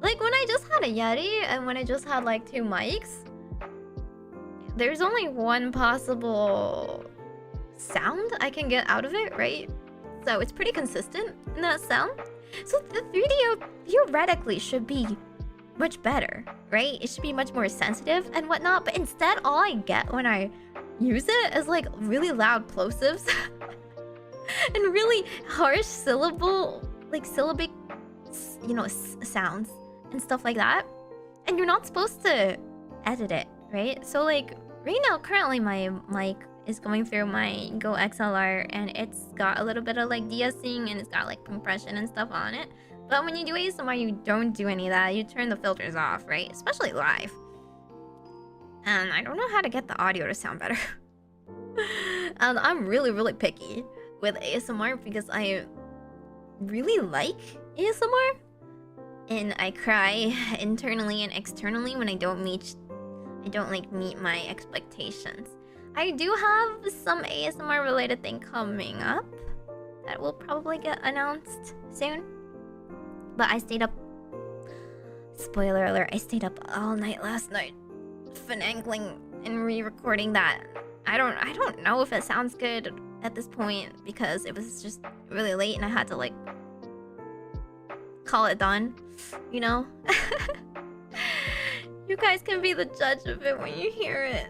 Like when I just had a Yeti and when I just had like 2 mics, there's only one possible sound I can get out of it, right? So it's pretty consistent in that sound. So the 3DO theoretically should be much better, right? It should be much more sensitive and whatnot, but instead all I get when I use it is like really loud plosives and really harsh syllabic, you know, sounds and stuff like that. And you're not supposed to edit it, right? So like right now, currently my mic is going through my Go XLR and it's got a little bit of like de-essing and it's got like compression and stuff on it. But when you do ASMR, you don't do any of that. You turn the filters off, right? Especially live. And I don't know how to get the audio to sound better. And I'm really, really picky with ASMR because I really like ASMR. And I cry internally and externally when I don't meet my expectations. I do have some ASMR related thing coming up that will probably get announced soon. But I stayed up. Spoiler alert, I stayed up all night last night finagling and re-recording that. I don't know if it sounds good at this point because it was just really late and I had to like call it done, you know? You guys can be the judge of it when you hear it.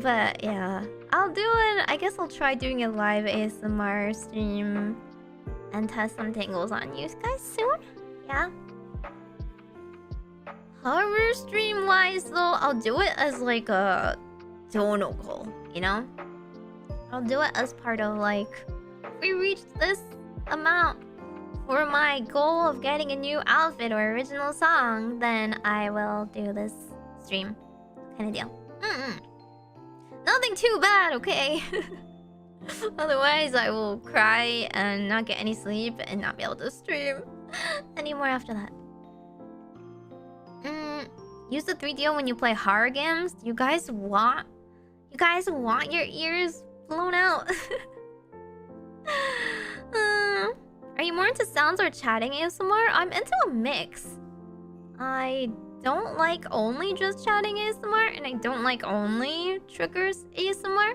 But yeah, I'll do it. I guess I'll try doing a live ASMR stream and test some tingles on you guys soon. Yeah. Horror stream wise though, I'll do it as like a donoko, you know? I'll do it as part of like, if we reach this amount for my goal of getting a new outfit or original song, then I will do this stream kind of deal. Nothing too bad, okay? Otherwise, I will cry and not get any sleep and not be able to stream anymore after that. Use the 3DO when you play horror games. You guys want your ears blown out? Are you more into sounds or chatting ASMR? I'm into a mix. I don't like only just chatting ASMR, and I don't like only triggers ASMR.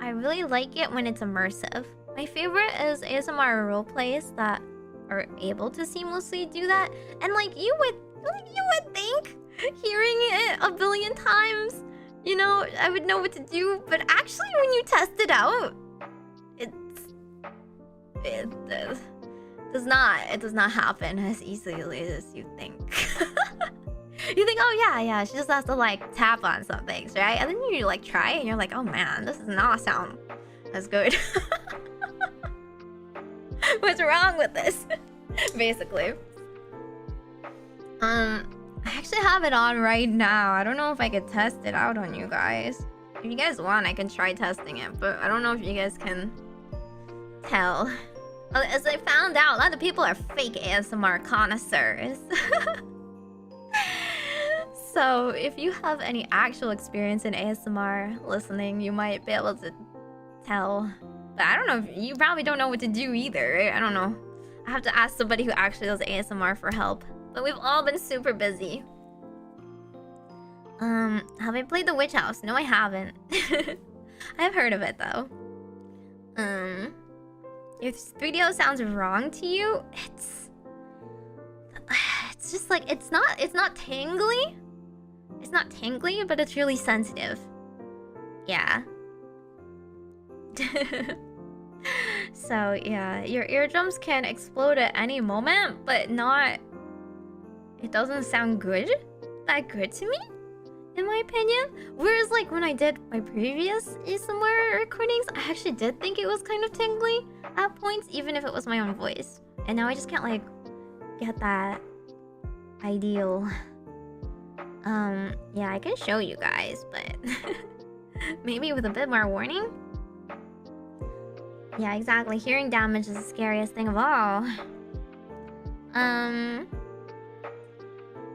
I really like it when it's immersive. My favorite is ASMR roleplays that are able to seamlessly do that. And like you would think, hearing it a billion times, you know, I would know what to do. But actually, when you test it out, it does not happen as easily as you think. You think, oh yeah, she just has to like tap on some things, right? And then you like try and you're like, oh man, this does not sound as good. What's wrong with this? Basically. I actually have it on right now. I don't know if I could test it out on you guys. If you guys want, I can try testing it, but I don't know if you guys can tell. As I found out, a lot of people are fake ASMR connoisseurs. So if you have any actual experience in ASMR listening, you might be able to tell But I don't know, you probably don't know what to do either, right? I don't know. I have to ask somebody who actually does ASMR for help. But we've all been super busy. Have I played The Witch House? No, I haven't. I've heard of it though. If 3DO sounds wrong to you, it's just like it's not tingly. It's not tingly, but it's really sensitive. Yeah. So yeah, your eardrums can explode at any moment, but not. It doesn't sound that good to me, in my opinion. Whereas like when I did my previous ASMR recordings, I actually did think it was kind of tingly at points, even if it was my own voice. And now I just can't like get that ideal. Yeah, I can show you guys, but maybe with a bit more warning. Yeah, exactly. Hearing damage is the scariest thing of all.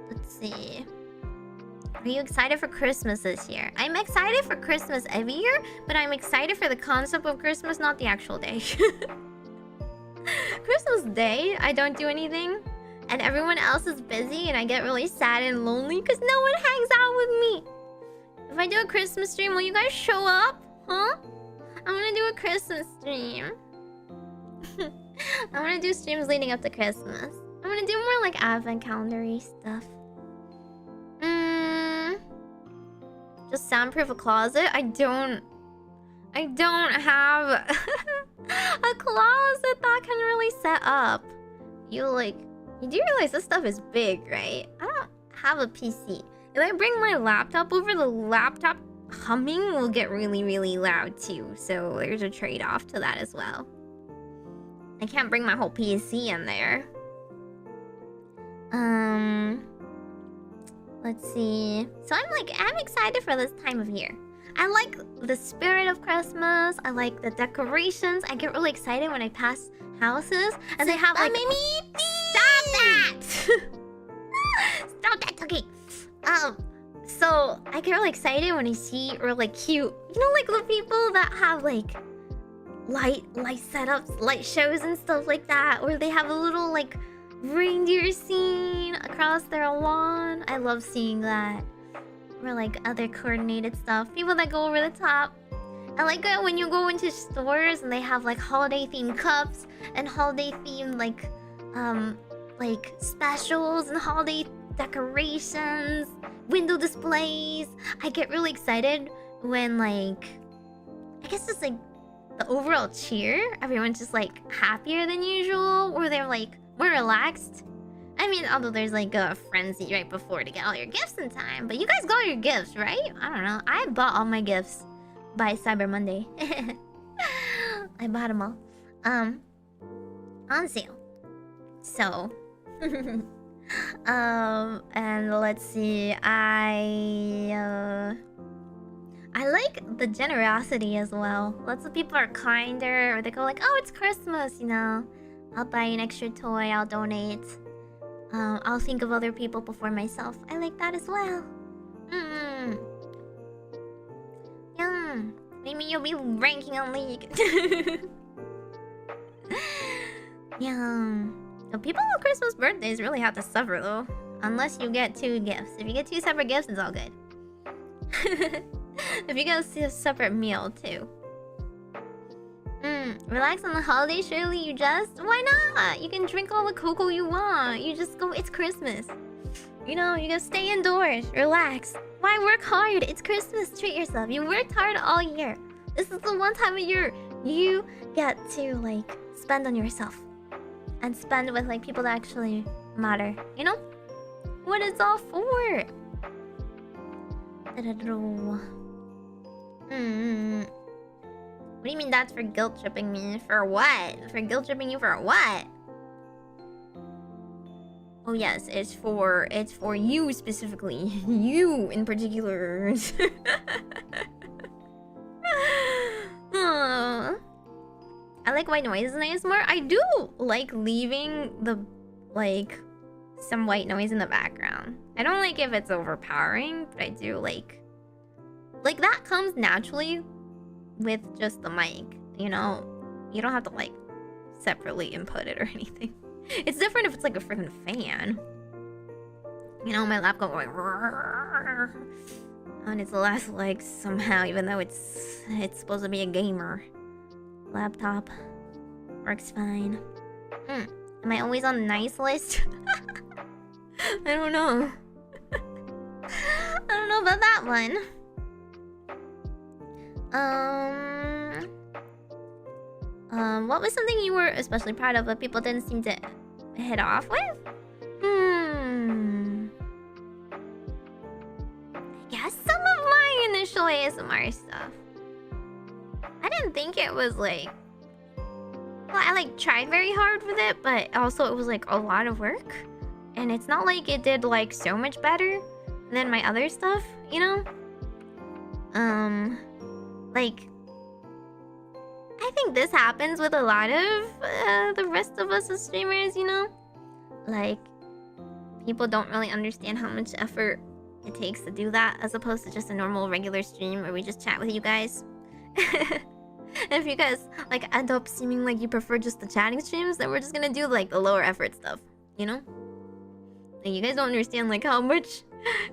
Let's see. Are you excited for Christmas this year? I'm excited for Christmas every year, but I'm excited for the concept of Christmas, not the actual day. Christmas Day, I don't do anything, and everyone else is busy, and I get really sad and lonely because no one hangs out with me. If I do a Christmas stream, will you guys show up? Huh? I want to do a Christmas stream. I want to do streams leading up to Christmas. I want to do more like advent calendar-y stuff. Just soundproof a closet? I don't have a closet that can really set up. You do realize this stuff is big, right? I don't have a PC. If I bring my laptop over, the laptop humming will get really, really loud too. So there's a trade-off to that as well. I can't bring my whole PC in there. Let's see. So I'm excited for this time of year. I like the spirit of Christmas. I like the decorations. I get really excited when I pass houses and they have like... Stop that! Stop that, okay. So I get really excited when I see or like cute, you know, like the people that have like light setups, light shows and stuff like that, or they have a little like reindeer scene across their lawn. I love seeing that. Or like other coordinated stuff, people that go over the top. I like it when you go into stores and they have like holiday themed cups and holiday themed like specials and holiday decorations, window displays. I get really excited when like, I guess just like the overall cheer. Everyone's just like happier than usual, or they're like more relaxed. I mean, although there's like a frenzy right before to get all your gifts in time, but you guys got your gifts, right? I don't know. I bought all my gifts by Cyber Monday. I bought them all. On sale. So, and let's see. I like the generosity as well. Lots of people are kinder, or they go like, "Oh, it's Christmas, you know. I'll buy an extra toy. I'll donate. I'll think of other people before myself." I like that as well. Yeah. Maybe you'll be ranking on League. Yeah. So people with Christmas birthdays really have to suffer though. Unless you get 2 gifts. If you get 2 separate gifts, it's all good. If you get a separate meal too. Relax on the holiday, surely you just... Why not? You can drink all the cocoa you want. You just go, it's Christmas. You know, you gotta stay indoors, relax. Why work hard? It's Christmas, treat yourself. You worked hard all year. This is the one time of year you get to, like, spend on yourself. And spend with, like, people that actually matter. You know? What it's all for. What do you mean that's for guilt tripping me? For what? For guilt tripping you for what? Oh yes, it's for you specifically. You in particular. I like white noise in ASMR. I do like leaving the some white noise in the background. I don't like if it's overpowering, but I do like that comes naturally with just the mic, you know? You don't have to like separately input it or anything. It's different if it's like a freaking fan. You know, my laptop going on its last legs somehow, even though it's supposed to be a gamer laptop. Works fine. Am I always on the nice list? I don't know. I don't know about that one. What was something you were especially proud of but people didn't seem to hit off with? I guess some of my initial ASMR stuff. I didn't think it was like... Well, I like tried very hard with it, but also it was like a lot of work. And it's not like it did like so much better than my other stuff, you know? Like... I think this happens with a lot of the rest of us as streamers, you know? Like, people don't really understand how much effort it takes to do that, as opposed to just a normal regular stream where we just chat with you guys. And if you guys like end up seeming like you prefer just the chatting streams, then we're just gonna do like the lower effort stuff, you know? Like, you guys don't understand like how much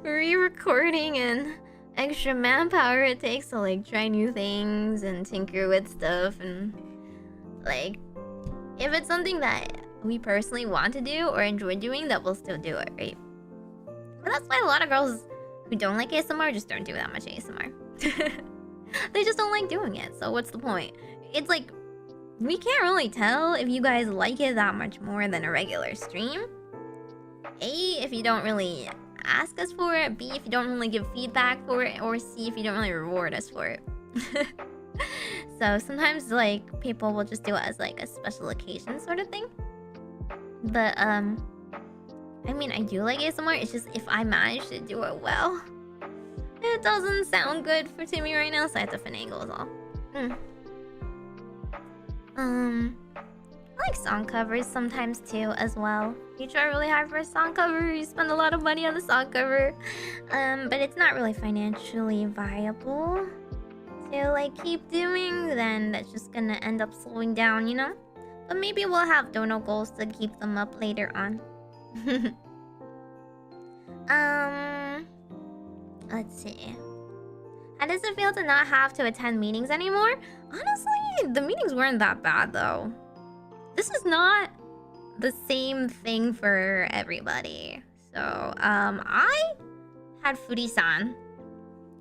re-recording and extra manpower it takes to like try new things and tinker with stuff. And like, if it's something that we personally want to do or enjoy doing, that we'll still do it, right? But that's why a lot of girls who don't like ASMR just don't do that much ASMR. They just don't like doing it, so what's the point? It's like, we can't really tell if you guys like it that much more than a regular stream. A, if you don't really ask us for it. B, if you don't really give feedback for it. Or C, if you don't really reward us for it. So sometimes like people will just do it as like a special occasion sort of thing. But I mean, I do like ASMR. It's just if I manage to do it well, it doesn't sound good to me right now, so I have to finagle is all. I like song covers sometimes too as well. You try really hard for a song cover, you spend a lot of money on the song cover, but it's not really financially viable to like keep doing, then that's just gonna end up slowing down, you know? But maybe we'll have dono goals to keep them up later on. Let's see. How does it feel to not have to attend meetings anymore? Honestly, the meetings weren't that bad though. This is not the same thing for everybody. So, I had Furi-san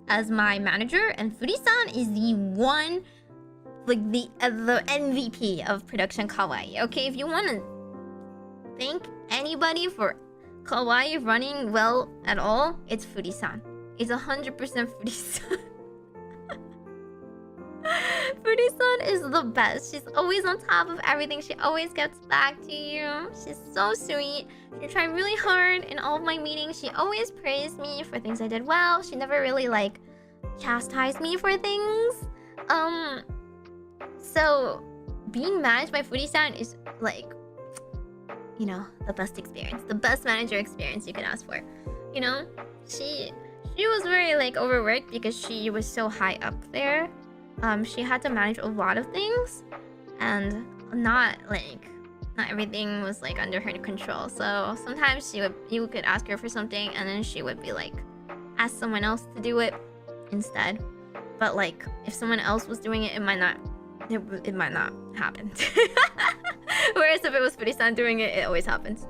as my manager, and Furi-san is the one, like the MVP of production kawaii. Okay, if you want to thank anybody for kawaii running well at all, it's Furi-san. It's 100% Furi-san. Furi-san is the best. She's always on top of everything. She always gets back to you. She's so sweet. She tried really hard in all of my meetings. She always praised me for things I did well. She never really like chastised me for things. So being managed by Furi-san is like, you know, the best experience. The best manager experience you could ask for. You know? She was very like overworked because she was so high up there. She had to manage a lot of things, and not everything was like under her control. So sometimes you could ask her for something, and then she would be like, ask someone else to do it instead. But like, if someone else was doing it, it might not happen. Whereas if it was Furi-san doing it, it always happens.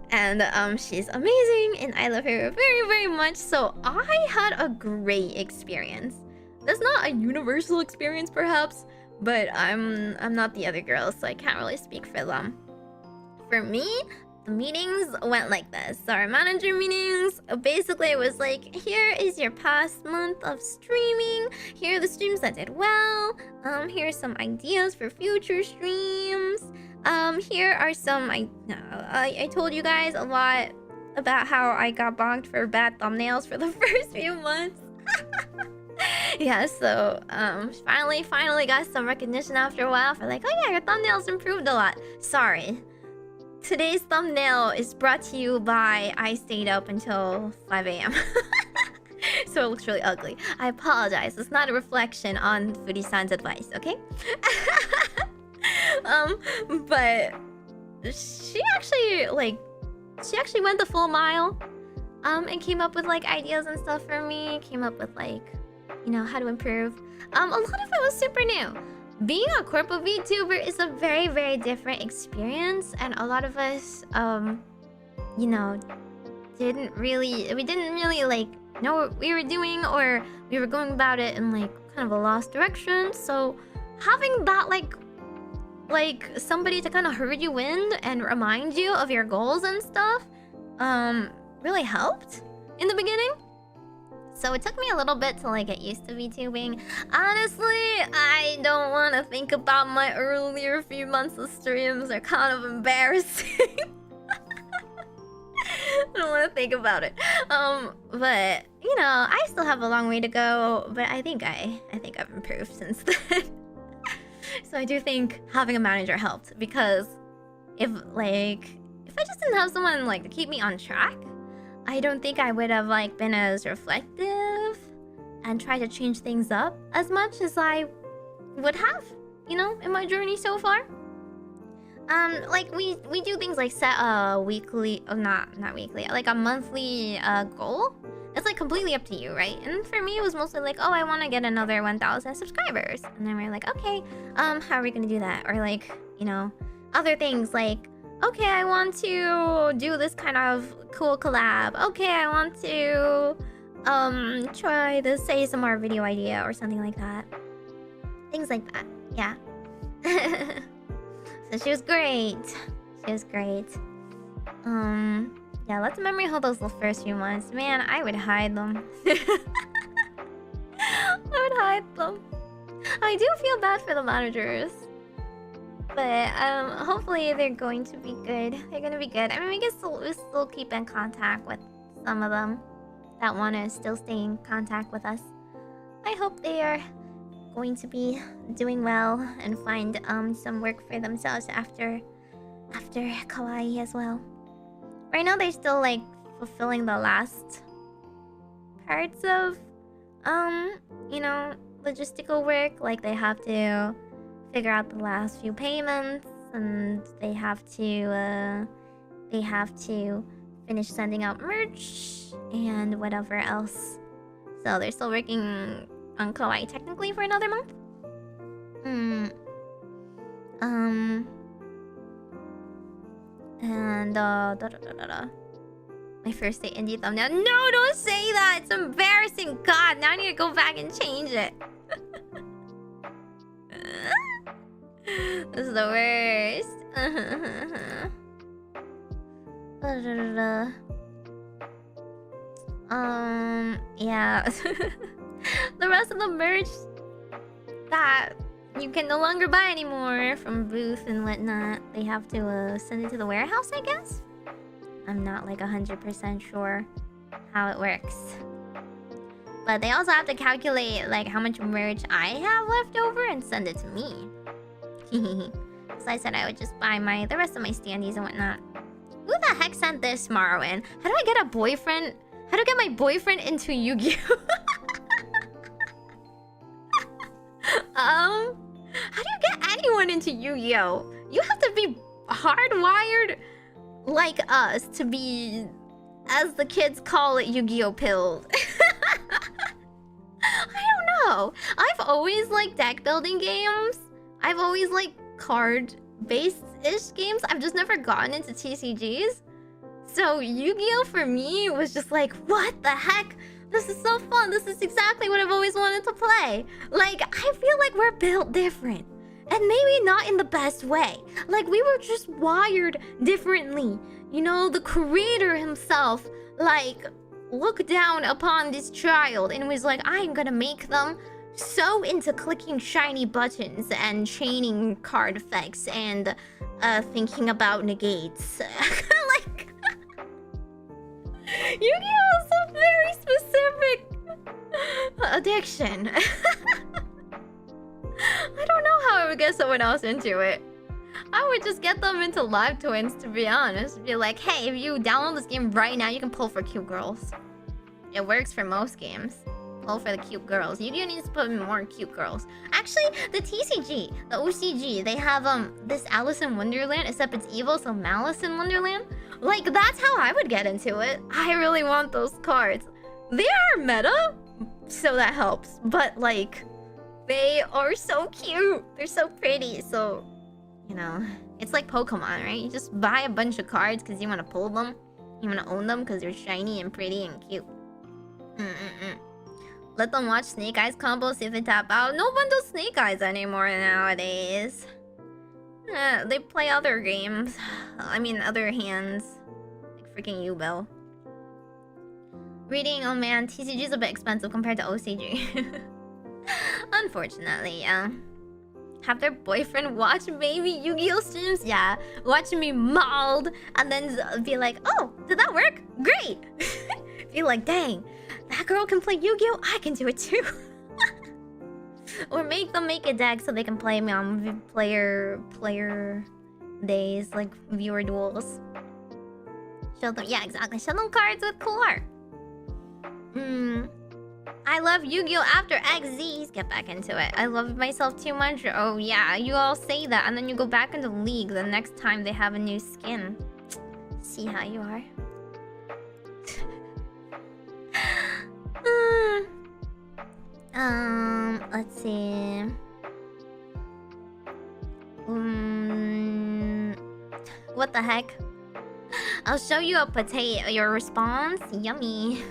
And she's amazing, and I love her very, very much. So I had a great experience. That's not a universal experience, perhaps, but I'm not the other girls, so I can't really speak for them. For me, the meetings went like this. So our manager meetings, basically it was like, here is your past month of streaming. Here are the streams that did well. Here are some ideas for future streams. Here are some... I told you guys a lot about how I got bonked for bad thumbnails for the first few months. Yeah, so finally got some recognition after a while for like, oh yeah, your thumbnails improved a lot. Sorry. Today's thumbnail is brought to you by I stayed up until 5 a.m. So it looks really ugly. I apologize. It's not a reflection on Furi-san's advice, okay? But she actually went the full mile. And came up with like ideas and stuff for me. Came up with like, you know, how to improve. A lot of it was super new. Being a Corpo VTuber is a very, very different experience, and a lot of us, you know, we didn't really like know what we were doing, or we were going about it in like kind of a lost direction. So having that like somebody to kind of herd you in and remind you of your goals and stuff, really helped in the beginning. So it took me a little bit to like get used to VTubing. Honestly, I don't want to think about my earlier few months of streams. They're kind of embarrassing. I don't want to think about it. But you know, I still have a long way to go. But I think I've improved since then. So I do think having a manager helped, because if I just didn't have someone like to keep me on track, I don't think I would have like been as reflective and tried to change things up as much as I would have, you know, in my journey so far. Like we do things like set a weekly, not weekly, like a monthly goal. It's like completely up to you, right? And for me, it was mostly like, oh, I want to get another 1,000 subscribers, and then we're like, okay, how are we gonna do that? Or like, you know, other things like, okay, I want to do this kind of cool collab. Okay, I want to try this ASMR video idea or something like that. Things like that, yeah. So she was great. She was great. Yeah, let's memory hold those first few months. Man, I would hide them. I would hide them. I do feel bad for the managers. But hopefully they're going to be good. They're gonna be good. I mean, we still keep in contact with some of them that want to still stay in contact with us. I hope they are going to be doing well and find some work for themselves after Kawaii as well. Right now they're still like fulfilling the last parts of you know, logistical work. Like they have to figure out the last few payments, and they have to finish sending out merch and whatever else. So they're still working on Kawaii technically for another month. And my first day indie thumbnail. No, don't say that. It's embarrassing. God, now I need to go back and change it. This is the worst. Yeah. The rest of the merch that you can no longer buy anymore from Booth and whatnot, they have to send it to the warehouse, I guess? I'm not like 100% sure how it works. But they also have to calculate like how much merch I have left over and send it to me. So I said I would just buy the rest of my standees and whatnot. Who the heck sent this, Marwin? How do I get a boyfriend? How do I get my boyfriend into Yu-Gi-Oh? How do you get anyone into Yu-Gi-Oh? You have to be hardwired like us to be, as the kids call it, Yu-Gi-Oh pilled. I don't know. I've always liked deck building games. I've always liked card-based-ish games. I've just never gotten into TCGs. So Yu-Gi-Oh for me was just like, what the heck? This is so fun. This is exactly what I've always wanted to play. Like, I feel like we're built different. And maybe not in the best way. Like, we were just wired differently. You know, the creator himself, like, looked down upon this child and was like, I'm gonna make them so into clicking shiny buttons and chaining card effects and thinking about negates. Like, Yu-Gi-Oh is a very specific addiction. I don't know how I would get someone else into it. I would just get them into Live Twins, to be honest. Be like, hey, if you download this game right now, you can pull for cute girls. It works for most games. pull for the cute girls. Yu-Gi-Oh needs to put in more cute girls. Actually, the TCG, the OCG, they have this Alice in Wonderland, except it's evil, so Malice in Wonderland. Like, that's how I would get into it. I really want those cards. They are meta, so that helps. But like, they are so cute. They're so pretty. So, you know, it's like Pokemon, right? You just buy a bunch of cards because you want to pull them. You want to own them because they're shiny and pretty and cute. Let them watch Snake Eyes combo, see if they tap out. No one does Snake Eyes anymore nowadays. They play other games. I mean, other hands. Like freaking U-Bell. Reading, oh man, TCG is a bit expensive compared to OCG. Unfortunately, yeah. Have their boyfriend watch maybe Yu-Gi-Oh streams? Yeah. Watch me mauled and then be like, oh, did that work? Great! Be like, dang, that girl can play Yu-Gi-Oh! I can do it too. Or make them make a deck so they can play me on player days, like viewer duels. Show them, yeah, exactly. Show them cards with cool art. I love Yu-Gi-Oh! After XZs. Get back into it. I love myself too much. Oh yeah, you all say that and then you go back into League the next time they have a new skin. See how you are. Let's see. What the heck? I'll show you a potato. Your response? Yummy.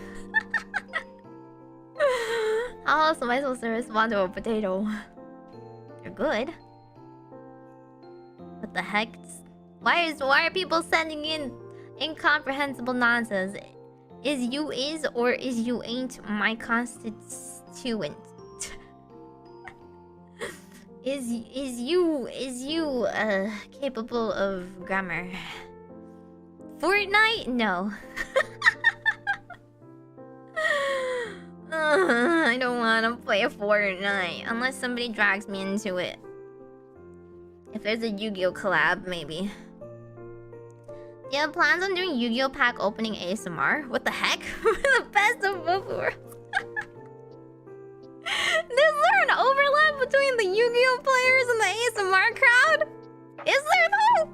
How else am I supposed to respond to a potato? You're good. What the heck? Why are people sending in incomprehensible nonsense? Is you is or is you ain't my constituent? Is you capable of grammar? Fortnite? No. I don't want to play a Fortnite unless somebody drags me into it. If there's a Yu-Gi-Oh collab, maybe. Do you have plans on doing Yu-Gi-Oh pack opening ASMR? What the heck? The best of both worlds. Is there an overlap between the Yu-Gi-Oh players and the ASMR crowd? Is there though?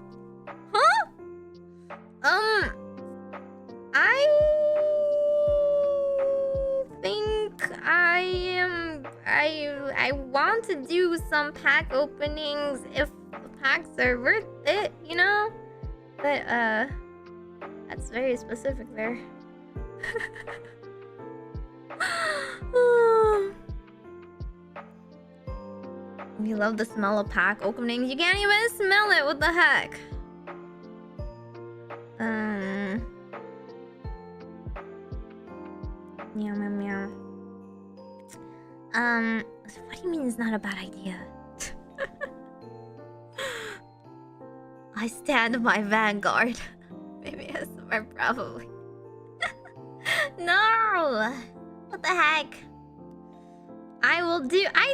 Huh? I think I want to do some pack openings if the packs are worth it, you know? But that's very specific there. We love the smell of pack openings. You can't even smell it. What the heck? Meow meow meow. What do you mean it's not a bad idea? I stand by Vanguard. Maybe ASMR, probably. No! What the heck? I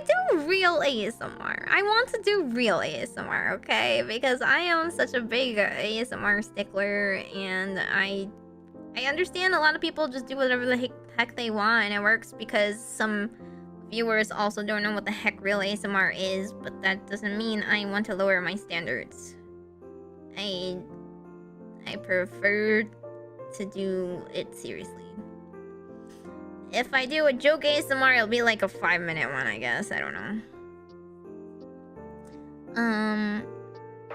do real ASMR. I want to do real ASMR, okay? Because I am such a big ASMR stickler, and I understand a lot of people just do whatever the heck they want, and it works because some viewers also don't know what the heck real ASMR is, but that doesn't mean I want to lower my standards. I prefer to do it seriously. If I do a joke ASMR, it'll be like a 5-minute one, I guess. I don't know.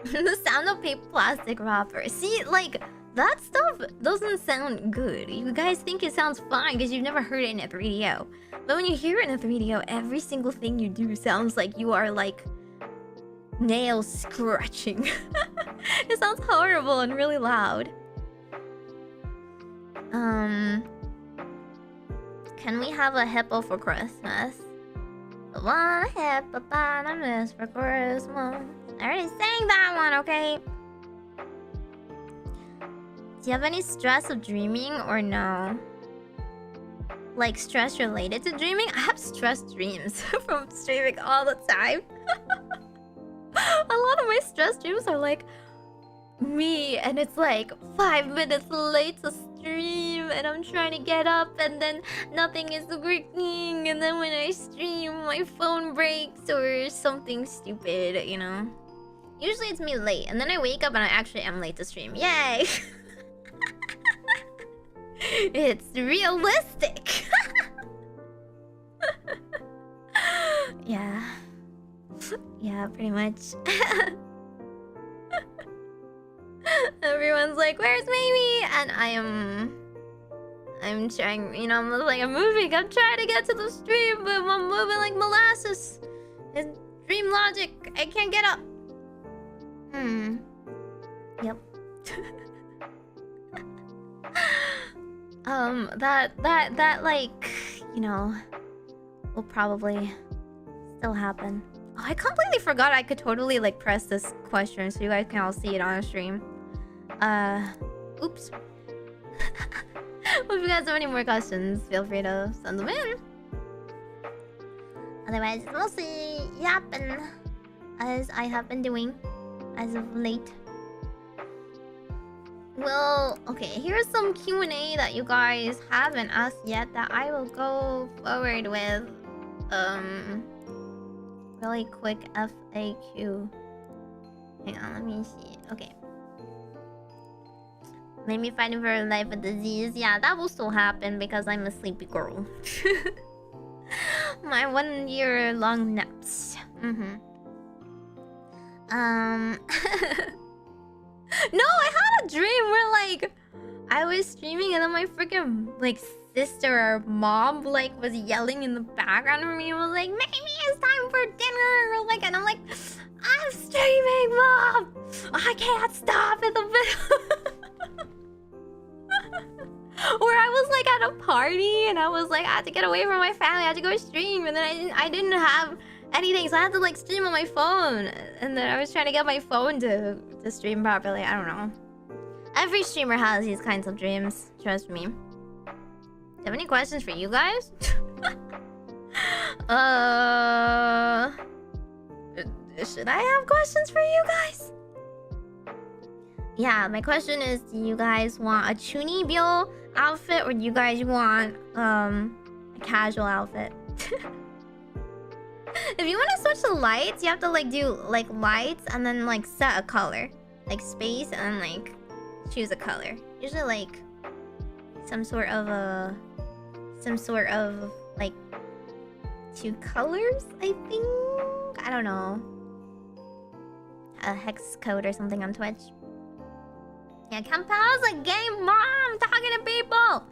The sound of paper plastic wrapper. See, like, that stuff doesn't sound good. You guys think it sounds fine because you've never heard it in a 3DO. But when you hear it in a 3DO, every single thing you do sounds like you are, like, nail scratching. It sounds horrible and really loud. Can we have a hippo for Christmas? I want a hippopotamus for Christmas. I already sang that one, okay? Do you have any stress of dreaming or no? Like stress related to dreaming? I have stress dreams from streaming all the time. A lot of my stress dreams are like me, and it's like 5 minutes late to stream. stream and I'm trying to get up and then nothing is working, and then when I stream my phone breaks or something stupid, you know. Usually it's me late and then I wake up and I actually am late to stream. Yay! It's realistic. Yeah. Yeah, pretty much. Everyone's like, "Where's Meimi?" And I'm trying, you know, I'm like, I'm moving. I'm trying to get to the stream, but I'm moving like molasses. It's dream logic. I can't get up. Yep. That like, you know, will probably still happen. Oh, I completely forgot I could totally like press this question so you guys can all see it on stream. Oops. Well, if you guys have any more questions, feel free to send them in. Otherwise, it's mostly yapping, as I have been doing as of late. Well, okay, here's some Q&A that you guys haven't asked yet that I will go forward with. Really quick FAQ. Hang on, let me see. Okay. Maybe fighting for life with disease. Yeah, that will still happen because I'm a sleepy girl. My 1 year long naps. No, I had a dream where like I was streaming and then my freaking like sister or mom like was yelling in the background for me and was like, "Maybe it's time for dinner." Like, and I'm like, "I'm streaming, Mom. I can't stop in the middle." Or I was like at a party and I was like, I had to get away from my family. I had to go stream, and then I didn't have anything, so I had to like stream on my phone. And then I was trying to get my phone to stream properly. I don't know. Every streamer has these kinds of dreams. Trust me. Do you have any questions for you guys? Should I have questions for you guys? Yeah, my question is, do you guys want a chunibyo outfit or do you guys want a casual outfit? If you want to switch the lights, you have to like do like lights and then like set a color, like space, and then like choose a color. Usually like some sort of like 2 colors, I think. I don't know, a hex code or something on Twitch. Yeah, can't pause a game, Mom. I'm talking to people.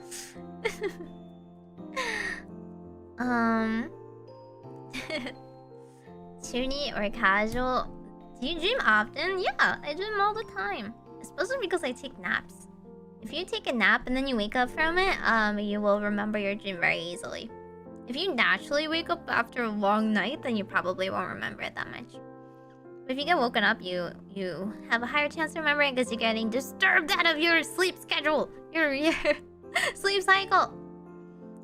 Tuni or casual? Do you dream often? Yeah, I dream all the time. Especially because I take naps. If you take a nap and then you wake up from it, you will remember your dream very easily. If you naturally wake up after a long night, then you probably won't remember it that much. But if you get woken up, you have a higher chance to remember it because you're getting disturbed out of your sleep schedule, your sleep cycle.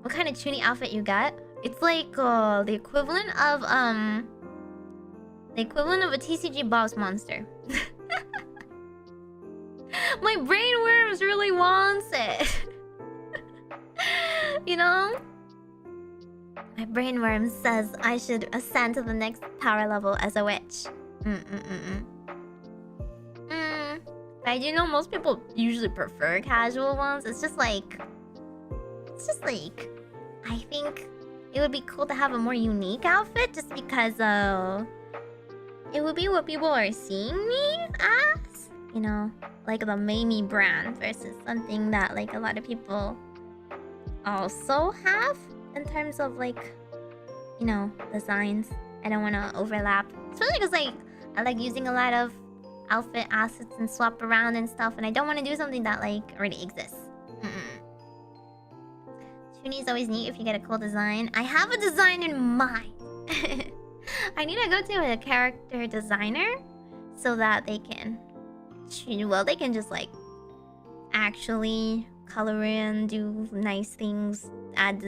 What kind of Chuni outfit you got? It's like the equivalent of a TCG boss monster. My brainworms really wants it. You know? My brainworm says I should ascend to the next power level as a witch. But I do know most people usually prefer casual ones. It's just like I think it would be cool to have a more unique outfit just because it would be what people are seeing me as, you know, like the Meimi brand versus something that like a lot of people also have in terms of like, you know, designs. I don't want to overlap, especially because like I like using a lot of outfit assets and swap around and stuff, and I don't want to do something that like already exists. Chuni is always neat if you get a cool design. I have a design in mind. I need to go to a character designer so that they can, well, they can just like actually color in, do nice things, add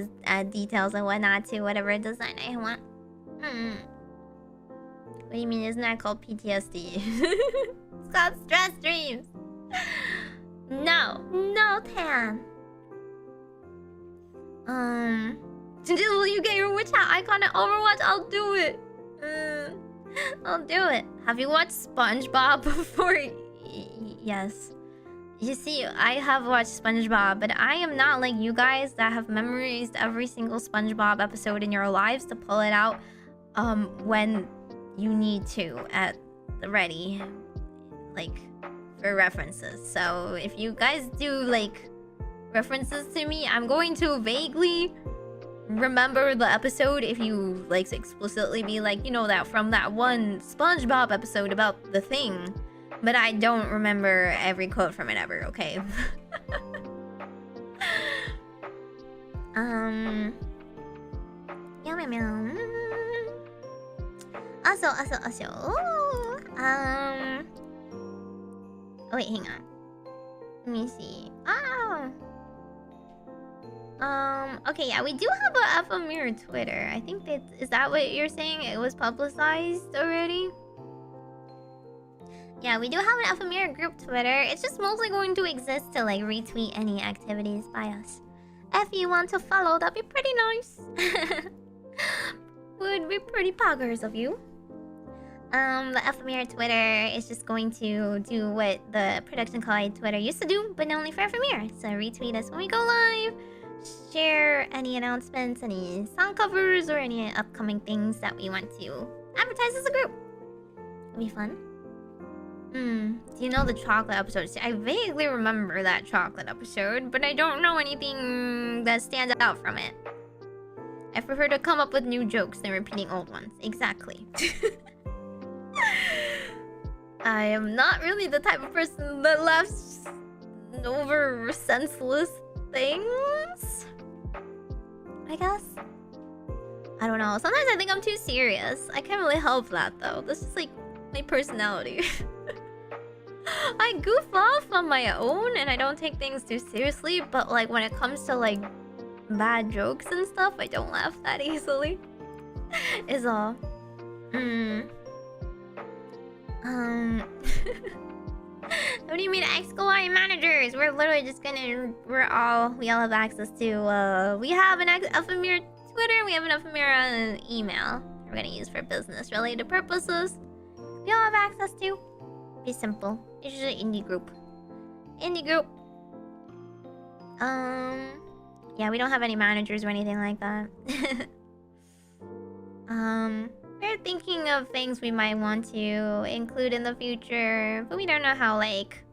details and whatnot to whatever design I want. What do you mean? Isn't that called PTSD? It's called stress dreams. No, Tan. Will you get your witch hat icon at Overwatch? I'll do it. I'll do it. Have you watched SpongeBob before? Yes. You see, I have watched SpongeBob, but I am not like you guys that have memorized every single SpongeBob episode in your lives to pull it out when you need to at the ready, like, for references. So if you guys do like references to me, I'm going to vaguely remember the episode if you like explicitly be like, you know, that from that one SpongeBob episode about the thing. But I don't remember every quote from it ever, okay? Also. Oh wait, hang on. Let me see. Okay, yeah, we do have a Ephemira Twitter. I think is that what you're saying? It was publicized already? Yeah, we do have an Ephemira group Twitter. It's just mostly going to exist to like retweet any activities by us. If you want to follow, that'd be pretty nice. Would be pretty poggers of you. The Ephemira Twitter is just going to do what the Production Collide Twitter used to do, but only for Ephemira. So retweet us when we go live, share any announcements, any song covers, or any upcoming things that we want to advertise as a group. It'll be fun. Do you know the chocolate episode? See, I vaguely remember that chocolate episode, but I don't know anything that stands out from it. I prefer to come up with new jokes than repeating old ones. Exactly. I am not really the type of person that laughs over senseless things, I guess. I don't know. Sometimes I think I'm too serious. I can't really help that, though. This is like my personality. I goof off on my own and I don't take things too seriously, but like when it comes to like bad jokes and stuff, I don't laugh that easily. Is all. What do you mean Ex-Corpo managers? We're literally just gonna we all have access to we have an Ephemira Twitter, we have an Ephemira email we're gonna use for business related purposes. We all have access to. Be simple. It's just an indie group. Yeah, we don't have any managers or anything like that. We're thinking of things we might want to include in the future, but we don't know how like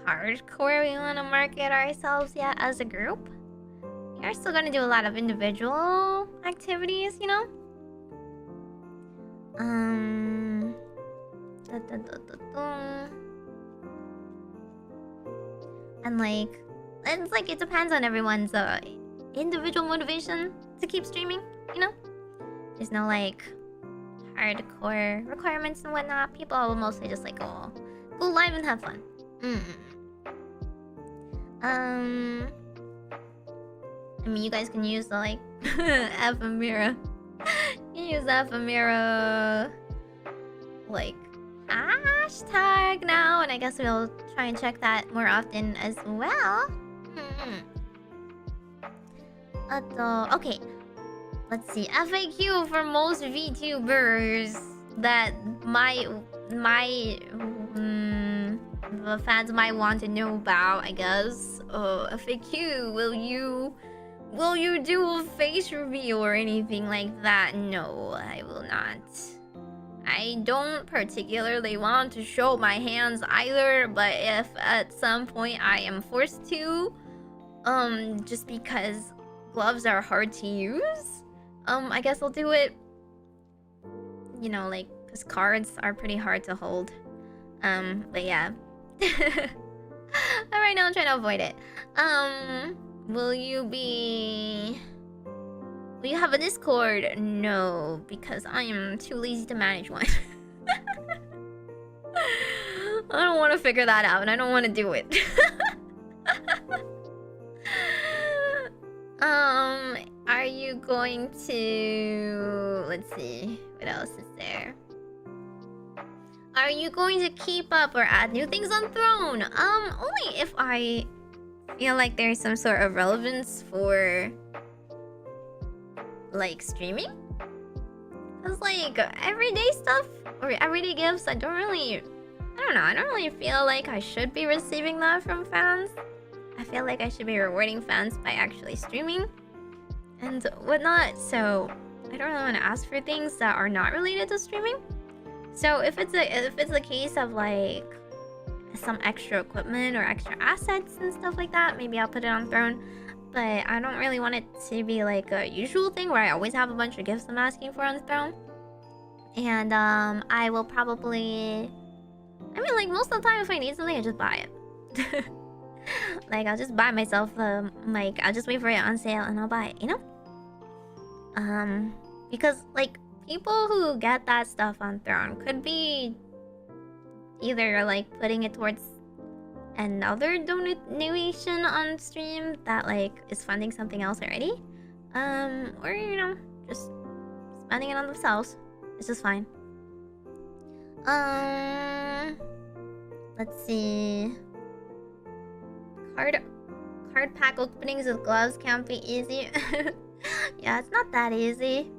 hardcore we want to market ourselves yet as a group. We are still gonna do a lot of individual activities, you know? And like, it's like it depends on everyone's individual motivation to keep streaming, you know? There's no like hardcore requirements and whatnot. People will mostly just like go live and have fun. I mean, you guys can use the like Ephemira. You can use the Ephemira like hashtag now, and I guess we'll try and check that more often as well. Okay, let's see. FAQ for most VTubers that the fans might want to know about, I guess. FAQ, will you do a face reveal or anything like that? No, I will not. I don't particularly want to show my hands either, but if at some point I am forced to, just because gloves are hard to use, I guess I'll do it. You know, like, because cards are pretty hard to hold. But yeah. Right now I'm trying to avoid it. Will you have a Discord? No, because I am too lazy to manage one. I don't want to figure that out, and I don't want to do it. Are you going to... Let's see. What else is there? Are you going to keep up or add new things on Throne? Only if I feel like there's some sort of relevance for like streaming. Cause like everyday stuff or everyday gifts, I don't really feel like I should be receiving that from fans. I feel like I should be rewarding fans by actually streaming and whatnot. So I don't really want to ask for things that are not related to streaming. So if it's a case of like some extra equipment or extra assets and stuff like that, maybe I'll put it on Throne. But I don't really want it to be like a usual thing where I always have a bunch of gifts I'm asking for on the Throne. And I will probably, I mean, like most of the time if I need something I just buy it. Like I'll just buy myself like I'll just wait for it on sale and I'll buy it, you know? Because like people who get that stuff on Throne could be either like putting it towards another donation on stream that like is funding something else already, or you know, just spending it on themselves. It's just fine. Let's see. Card pack openings with gloves can't be easy. Yeah, it's not that easy.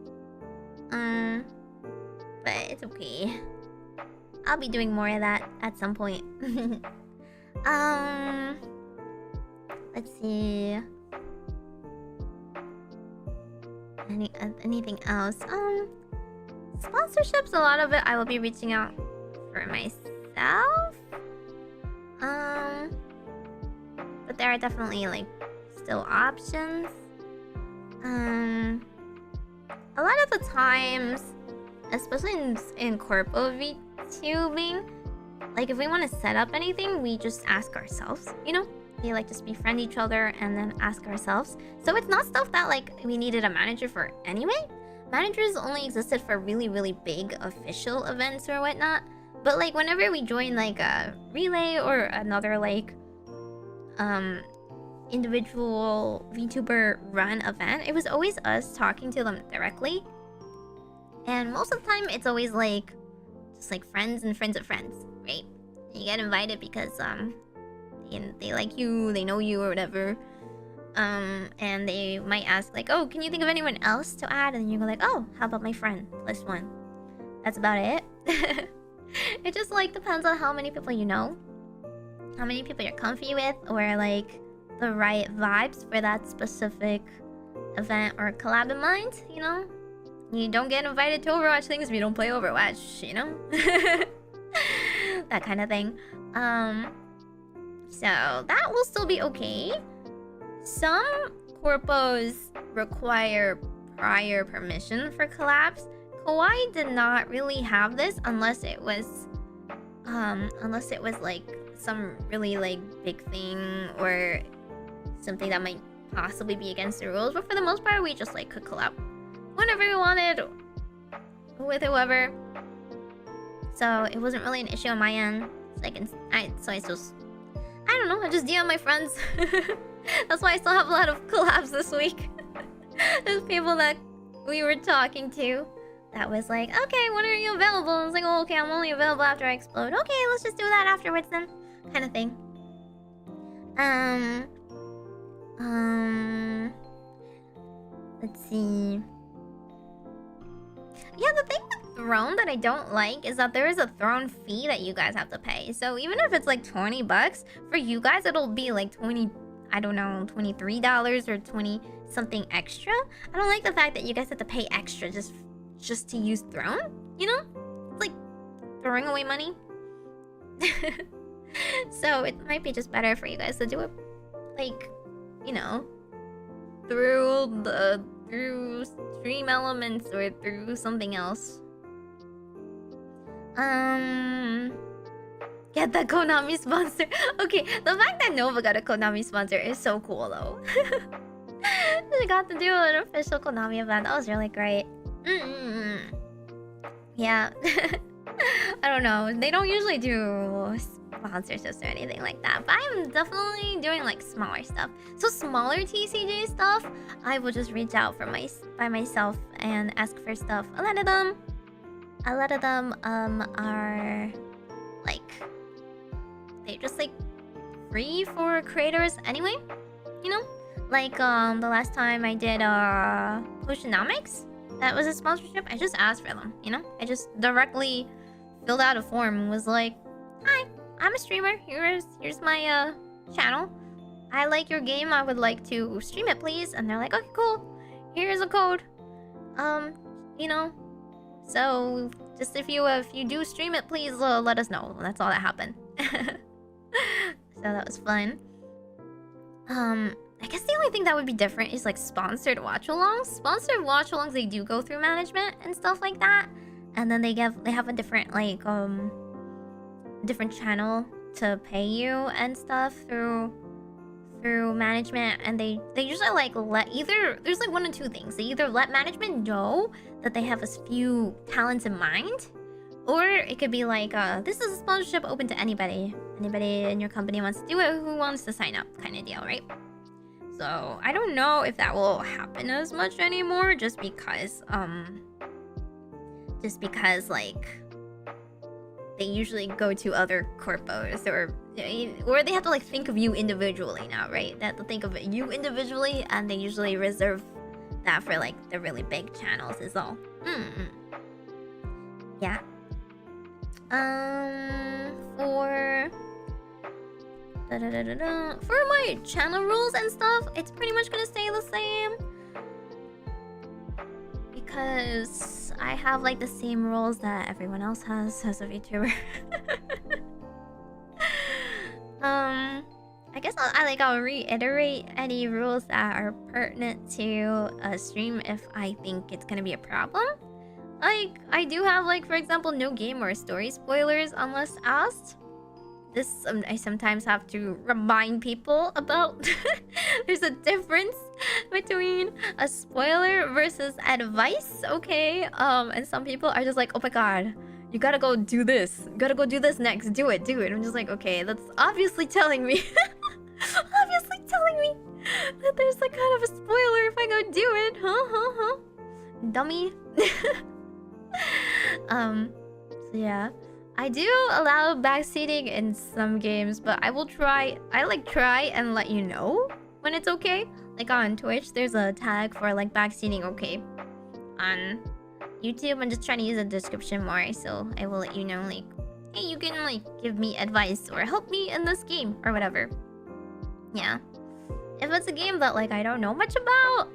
But it's okay. I'll be doing more of that at some point. Let's see. Anything else? Sponsorships, a lot of it I will be reaching out for myself. But there are definitely like still options. A lot of the times, especially in Corpo VTubing, like if we want to set up anything, we just ask ourselves, you know? We like just befriend each other and then ask ourselves. So it's not stuff that like we needed a manager for anyway. Managers only existed for really, really big official events or whatnot. But like whenever we join like a relay or another like individual VTuber run event, it was always us talking to them directly. And most of the time it's always like just like friends and friends of friends, right? You get invited because they like you, they know you or whatever. And they might ask like, oh, can you think of anyone else to add? And you go like, oh, how about my friend? List one. That's about it. It just like depends on how many people you know, how many people you're comfy with, or like the right vibes for that specific event or collab in mind, you know? You don't get invited to Overwatch things if you don't play Overwatch, you know? That kind of thing. So that will still be okay. Some corpos require prior permission for collabs. Kawaii did not really have this unless it was like some really like big thing or something that might possibly be against the rules. But for the most part, we just like could collab whenever we wanted with whoever. So it wasn't really an issue on my end. I don't know, I just DM my friends. That's why I still have a lot of collabs this week. There's people that we were talking to that was like, okay, when are you available? I was like, oh, okay, I'm only available after I explode. Okay, let's just do that afterwards then. Kind of thing. Let's see. Yeah, the thing with Throne that I don't like is that there is a Throne fee that you guys have to pay. So even if it's like $20, for you guys it'll be like $23 or 20 something extra. I don't like the fact that you guys have to pay extra just to use Throne, you know? It's like throwing away money. So it might be just better for you guys to do it like, you know, through stream elements or through something else. Get the Konami sponsor. Okay, the fact that Nova got a Konami sponsor is so cool though. She got to do an official Konami event. That was really great. Yeah. I don't know. They don't usually do sponsorships or anything like that. But I'm definitely doing like smaller stuff. So smaller TCG stuff, I will just reach out by myself and ask for stuff. A lot of them are like, they're just like free for creators anyway, you know? Like the last time I did Potionomics, that was a sponsorship. I just asked for them, you know? I just directly filled out a form and was like, "Hi, I'm a streamer. Here's my channel. I like your game. I would like to stream it, please." And they're like, "Okay, cool. Here's a code. You know, so just if you do stream it, please let us know." That's all that happened. So that was fun. I guess the only thing that would be different is like sponsored watch-alongs. Sponsored watch-alongs, they do go through management and stuff like that, and then they have a different like different channel to pay you and stuff through management, and they usually like there's like one of two things. They either let management know that they have a few talents in mind, or it could be like this is a sponsorship open to anybody in your company wants to do it, who wants to sign up, kind of deal, right? So I don't know if that will happen as much anymore, just because like they usually go to other corpos, or they have to like think of you individually now, right? They have to think of you individually, and they usually reserve that for like the really big channels is all. Yeah. For my channel rules and stuff, it's pretty much gonna stay the same, because I have like the same rules that everyone else has as a VTuber. I guess I'll reiterate any rules that are pertinent to a stream if I think it's gonna be a problem. Like, I do have, like, for example, no game or story spoilers unless asked. This, I sometimes have to remind people about. There's a difference between a spoiler versus advice, okay? And some people are just like, "Oh my god, you gotta go do this. You gotta go do this next. Do it. I'm just like, okay, that's obviously telling me... obviously telling me that there's like kind of a spoiler if I go do it. Huh? Dummy. So yeah. I do allow backseating in some games, but I will try and let you know when it's okay. Like on Twitch, there's a tag for like backseating okay. On YouTube, I'm just trying to use a description more, so I will let you know like, hey, you can like give me advice or help me in this game or whatever. Yeah. If it's a game that like I don't know much about,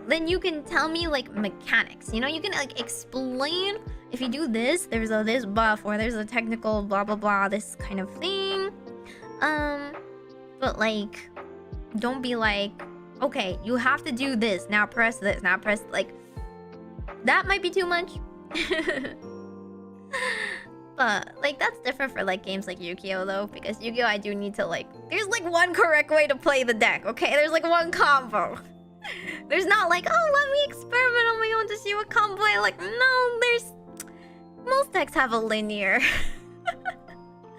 then you can tell me like mechanics. You know, you can like explain, if you do this, there's a this buff, or there's a technical blah blah blah, this kind of thing. But like, don't be like, okay, you have to do this, now press this, now press, like, that might be too much. But like, that's different for like games like Yu-Gi-Oh though, because Yu-Gi-Oh I do need to like, there's like one correct way to play the deck, okay? There's like one combo. There's not like, oh, let me experiment on my own to see what combo I like. No, there's... most decks have a linear...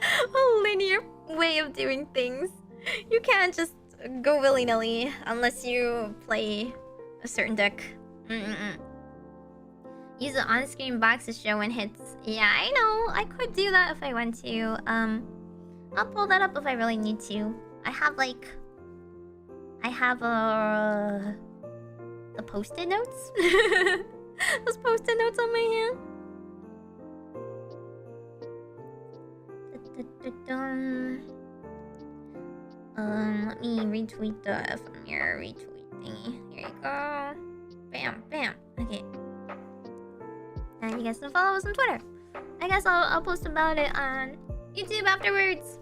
a linear way of doing things. You can't just go willy-nilly unless you play a certain deck. Use the on-screen box to show when hits. Yeah, I know. I could do that if I want to. I'll pull that up if I really need to. I have the post-it notes. Those post-it notes on my hand. Let me retweet the Ephemira retweet thingy. Here you go. Bam, bam. Okay. And you guys can follow us on Twitter. I guess I'll post about it on YouTube afterwards.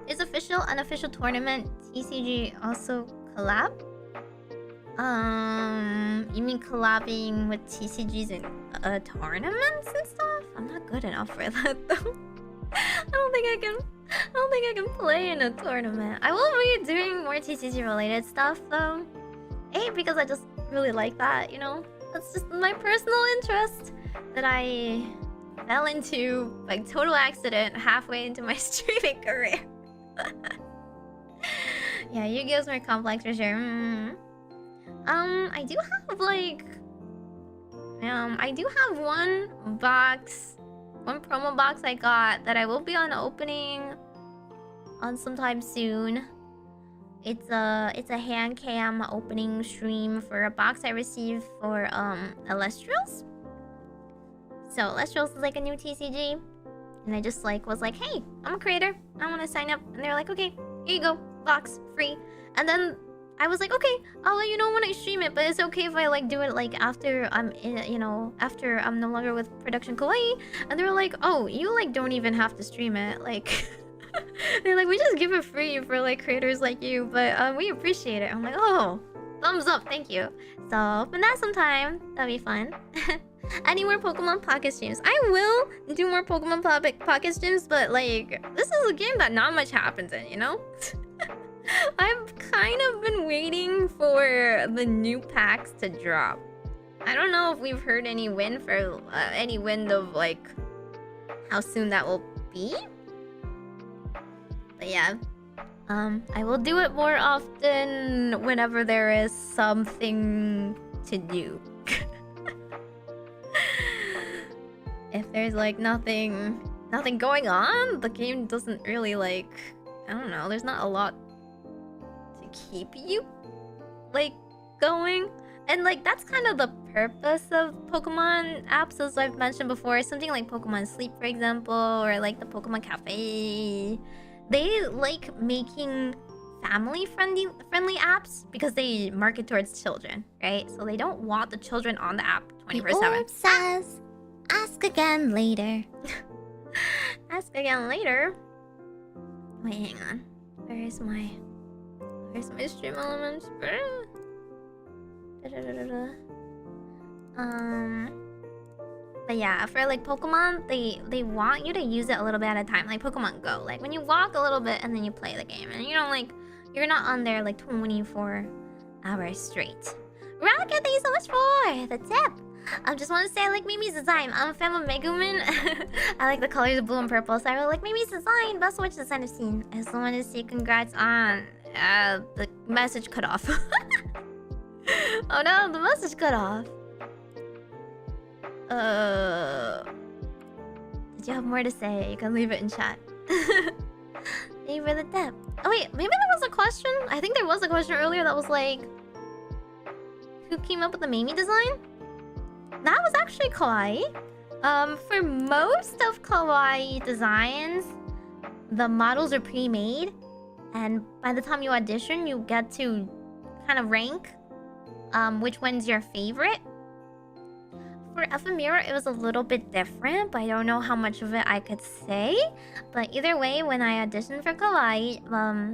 Is official, unofficial tournament TCG also collab? You mean collabing with TCGs in tournaments and stuff? I'm not good enough for that though. I don't think I can play in a tournament. I will be doing more TCG related stuff though. A, because I just really like that, you know? That's just my personal interest that I fell into by total accident halfway into my streaming career. Yeah, Yu-Gi-Oh's more complex for sure. I do have like... I do have one promo box I got that I will be on opening on sometime soon. It's a hand cam opening stream for a box I received for Elestrals. So Elestrals is like a new TCG, and I just like was like, hey, I'm a creator, I want to sign up, and they're like, okay, here you go, box free. And then I was like, okay, I'll let you know when I stream it, but it's okay if I like do it like after I'm in, you know, after I'm no longer with Production Kawaii. And they were like, oh, you like don't even have to stream it, like. They're like, we just give it free for like creators like you, but we appreciate it. I'm like, oh, thumbs up, thank you. So open that sometime, that'd be fun. Any more Pokemon Pocket streams? I will do more Pokemon Pocket streams, but like, this is a game that not much happens in, you know? I've kind of been waiting for the new packs to drop. I don't know if we've heard any wind for any wind of like how soon that will be. But yeah, I will do it more often whenever there is something to do. If there's like nothing going on, the game doesn't really like, I don't know, there's not a lot to keep you like going. And like that's kind of the purpose of Pokemon apps, as I've mentioned before. Something like Pokemon Sleep, for example, or like the Pokemon Cafe. They like making family-friendly apps because they market towards children, right? So they don't want the children on the app 24/7. Orb says, ask again later. Ask again later. Wait, hang on. Where's my stream elements? But yeah, for like Pokemon, they want you to use it a little bit at a time, like Pokemon Go. Like when you walk a little bit and then you play the game, and you know, like you're not on there like 24 hours straight. Rocket, thank you so much for the tip. I just want to say I like Meimi's design. I'm a fan of Megumin. I like the colors of blue and purple, so I really like Meimi's design. Best Witch design I've seen. I just wanted to say congrats on the message cut off. Oh no, the message cut off. Did you have more to say? You can leave it in chat. Thank you for the tip. Oh wait, maybe there was a question? I think there was a question earlier that was like, who came up with the Meimi design? That was actually Kawaii. For most of Kawaii designs, the models are pre-made, and by the time you audition, you get to kind of rank which one's your favorite. For Ephemira, it was a little bit different, but I don't know how much of it I could say. But either way, when I auditioned for Kawaii,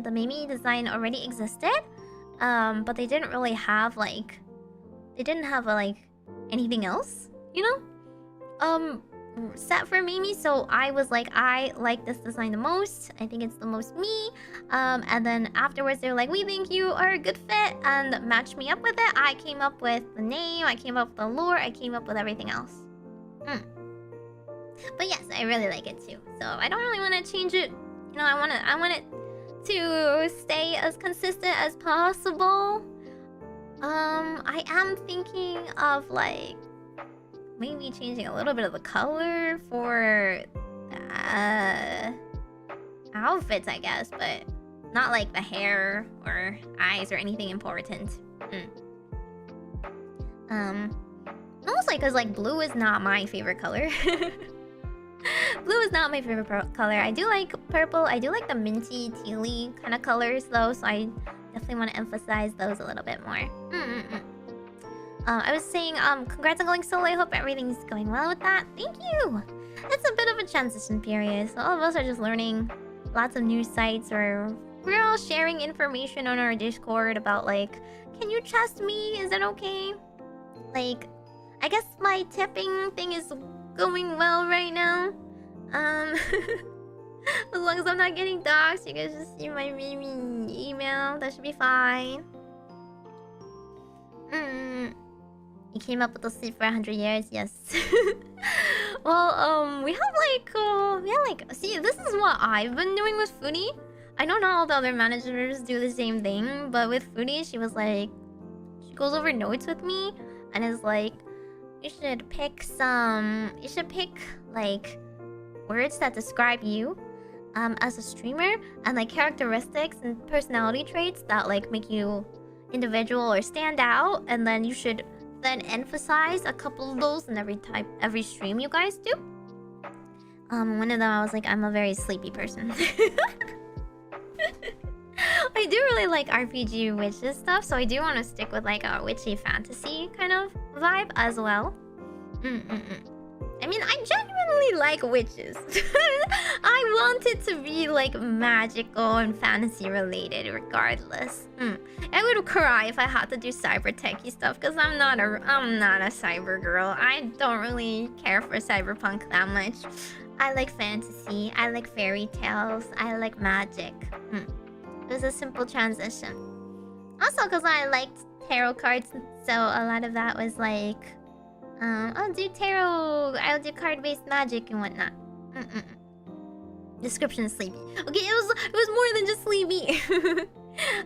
the Meimi design already existed, but they didn't really have like, anything else, you know, set for Meimi. So I was like, I like this design the most. I think it's the most me. And then afterwards, they're like, we think you are a good fit, and matched me up with it. I came up with the name. I came up with the lore. I came up with everything else. But yes, I really like it too. So I don't really want to change it. You know, I want it to stay as consistent as possible. I am thinking of like maybe changing a little bit of the color for outfits, I guess, but not like the hair or eyes or anything important. Mostly because like blue is not my favorite color. Blue is not my favorite color. I do like purple. I do like the minty, tealy kind of colors though, so I definitely want to emphasize those a little bit more. I was saying, congrats on going solo. I hope everything's going well with that. Thank you! It's a bit of a transition period, so all of us are just learning lots of new sites, or we're all sharing information on our Discord about like, can you trust me? Is it okay? Like, I guess my tipping thing is going well right now. As long as I'm not getting doxxed, you guys just see my Meimi email. That should be fine. You came up with the sleep for 100 years, yes. Well, we have like, see, this is what I've been doing with Foodie. I know not all the other managers do the same thing, but with Foodie, she was like, she goes over notes with me and is like, you should pick like words that describe you, as a streamer, and like characteristics and personality traits that like make you individual or stand out, and then you should then emphasize a couple of those in every stream you guys do. One of them I was like, I'm a very sleepy person. I do really like RPG witches stuff, so I do want to stick with like a witchy fantasy kind of vibe as well. I mean, I genuinely like witches. I want it to be like magical and fantasy related regardless. I would cry if I had to do cyber techie stuff because I'm not a cyber girl. I don't really care for cyberpunk that much. I like fantasy, I like fairy tales, I like magic. It was a simple transition. Also because I liked tarot cards, so a lot of that was like I'll do tarot, I'll do card-based magic and whatnot. Description is sleepy. Okay, it was more than just sleepy.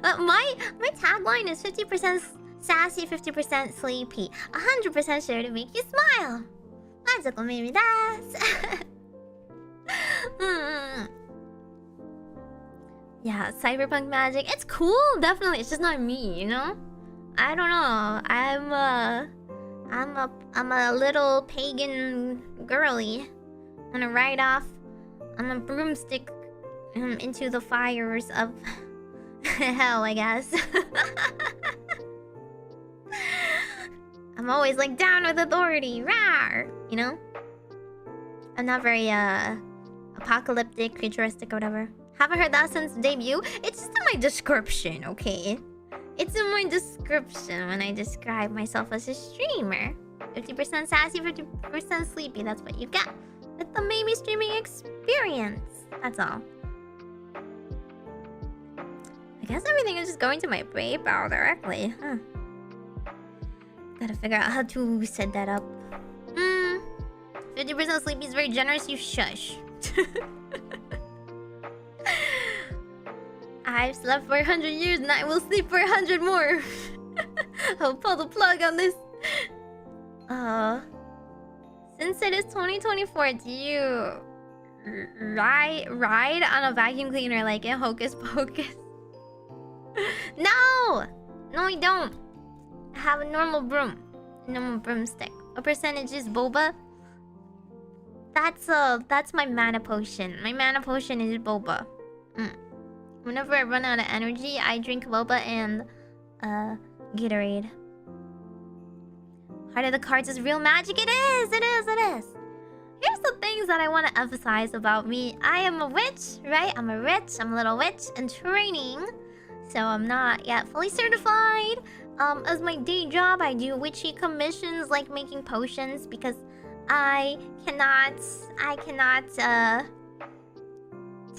My tagline is 50% sassy, 50% sleepy, 100% sure to make you smile. Majokko desu. Yeah, cyberpunk magic. It's cool, definitely. It's just not me, you know? I don't know. I'm a little pagan girly. I'm gonna ride off on a broomstick into the fires of hell, I guess. I'm always like down with authority, rawr, you know? I'm not very apocalyptic, futuristic, or whatever. Haven't heard that since debut. It's just in my description, okay? It's in my description when I describe myself as a streamer. 50% sassy, 50% sleepy. That's what you get with the Meimi streaming experience. That's all. I guess everything is just going to my PayPal directly. Huh. Gotta figure out how to set that up. 50% sleepy is very generous. You shush. I've slept for 100 years and I will sleep for 100 more. I'll pull the plug on this. Since it is 2024, do you ride on a vacuum cleaner like in Hocus Pocus? No, I don't. I have a normal broom, normal broomstick. What percentage is boba? That's my mana potion. My mana potion is boba. Whenever I run out of energy, I drink boba and Gatorade. Heart of the Cards is real magic. It is. Here's the things that I want to emphasize about me. I am a witch, right? I'm a little witch in training. So I'm not yet fully certified. As my day job, I do witchy commissions like making potions because I cannot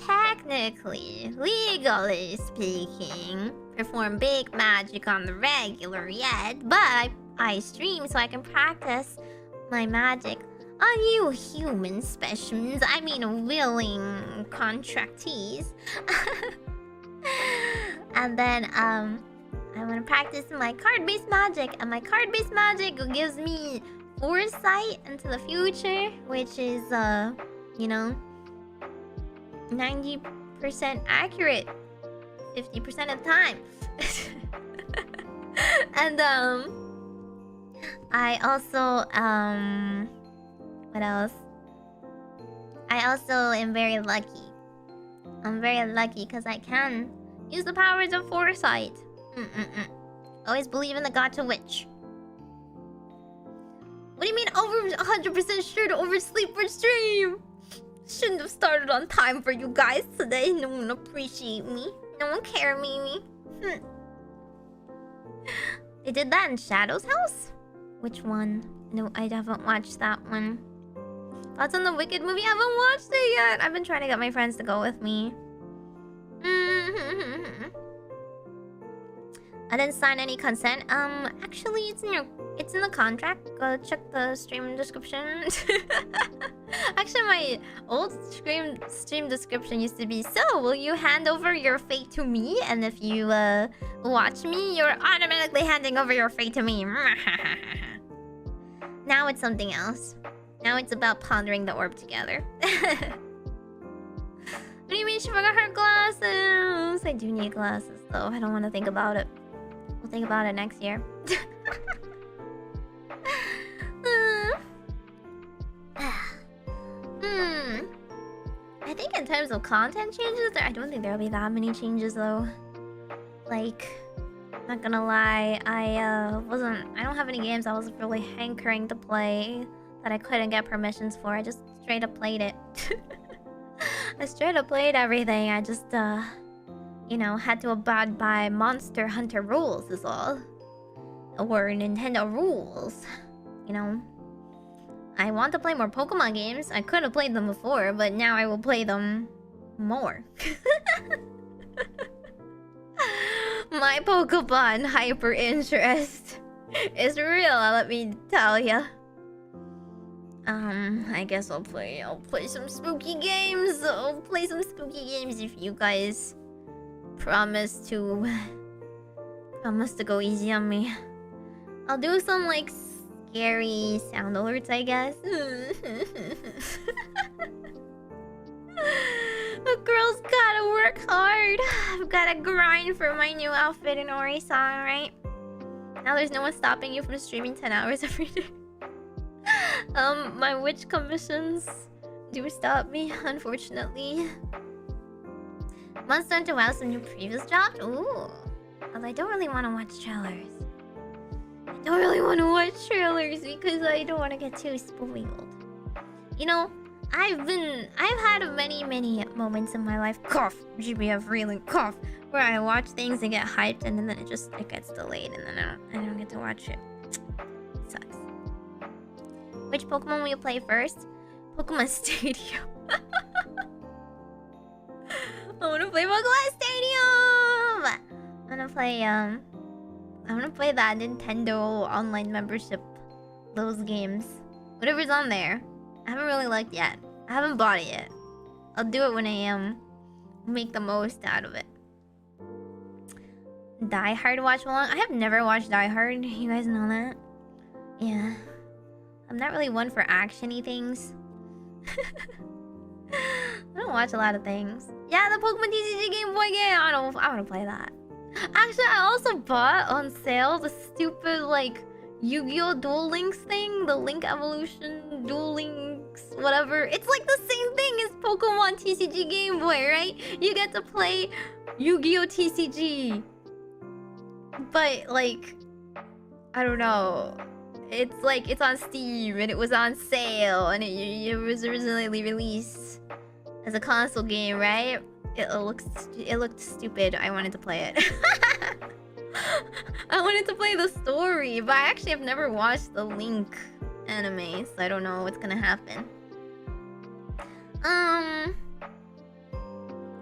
technically, legally speaking, perform big magic on the regular yet, but I stream so I can practice my magic on you human specimens. I mean willing contractees. And then I want to practice my card-based magic, and my card-based magic gives me foresight into the future, which is you know, 90% accurate 50% of the time. And I also what else? I also am very lucky. I'm very lucky because I can use the powers of foresight. Always believe in the gacha witch. What do you mean over 100% sure to oversleep for stream? Shouldn't have started on time for you guys today. No one appreciate me. No one care me. They did that in Shadow's house? Which one? No, I haven't watched that one. Thoughts on the Wicked movie? I haven't watched it yet. I've been trying to get my friends to go with me. I didn't sign any consent. Actually, it's in the contract. Go check the stream description. Actually, my old stream description used to be, so will you hand over your fate to me? And if you watch me, you're automatically handing over your fate to me. Now it's something else. Now it's about pondering the orb together. What do you mean she forgot her glasses? I do need glasses though. I don't want to think about it. We'll think about it next year. I think in terms of content changes, I don't think there'll be that many changes though. Like, not gonna lie, I don't have any games I was really hankering to play that I couldn't get permissions for. I just straight up played it. I straight up played everything. I just, you know, had to abide by Monster Hunter rules is all. Or Nintendo rules. You know? I want to play more Pokemon games. I could have played them before, but now I will play them more. My Pokemon hyper interest is real, let me tell ya. I guess I'll play some spooky games. I'll play some spooky games if you guys promise to go easy on me. I'll do some like scary sound alerts, I guess. The girl's gotta work hard. I've gotta grind for my new outfit in Ori-san, right? Now there's no one stopping you from streaming 10 hours every day. My witch commissions do stop me, unfortunately. Monster Hunter WoW, some new previews dropped? Ooh. Although I don't really want to watch trailers. I don't really want to watch trailers because I don't want to get too spoiled. You know, I've had many moments in my life, cough, GBF reeling, cough, where I watch things and get hyped and then it gets delayed and then I don't get to watch it. It sucks. Which Pokemon will you play first? Pokemon Stadium. I wanna play Pokemon Stadium! I wanna play that Nintendo online membership. Those games. Whatever's on there. I haven't really looked yet. I haven't bought it yet. I'll do it when I make the most out of it. Die Hard watch along? I have never watched Die Hard. You guys know that? Yeah. I'm not really one for action-y things. I don't watch a lot of things. Yeah, the Pokemon TCG Game Boy game. I want to play that. Actually, I also bought on sale the stupid like Yu-Gi-Oh! Duel Links thing, the Link Evolution Duel Links, whatever. It's like the same thing as Pokemon TCG Game Boy, right? You get to play Yu-Gi-Oh! TCG. But like, I don't know. It's like it's on Steam and it was on sale and it was originally released as a console game, right? It looked stupid. I wanted to play it. I wanted to play the story, but I actually have never watched the Link anime, so I don't know what's gonna happen.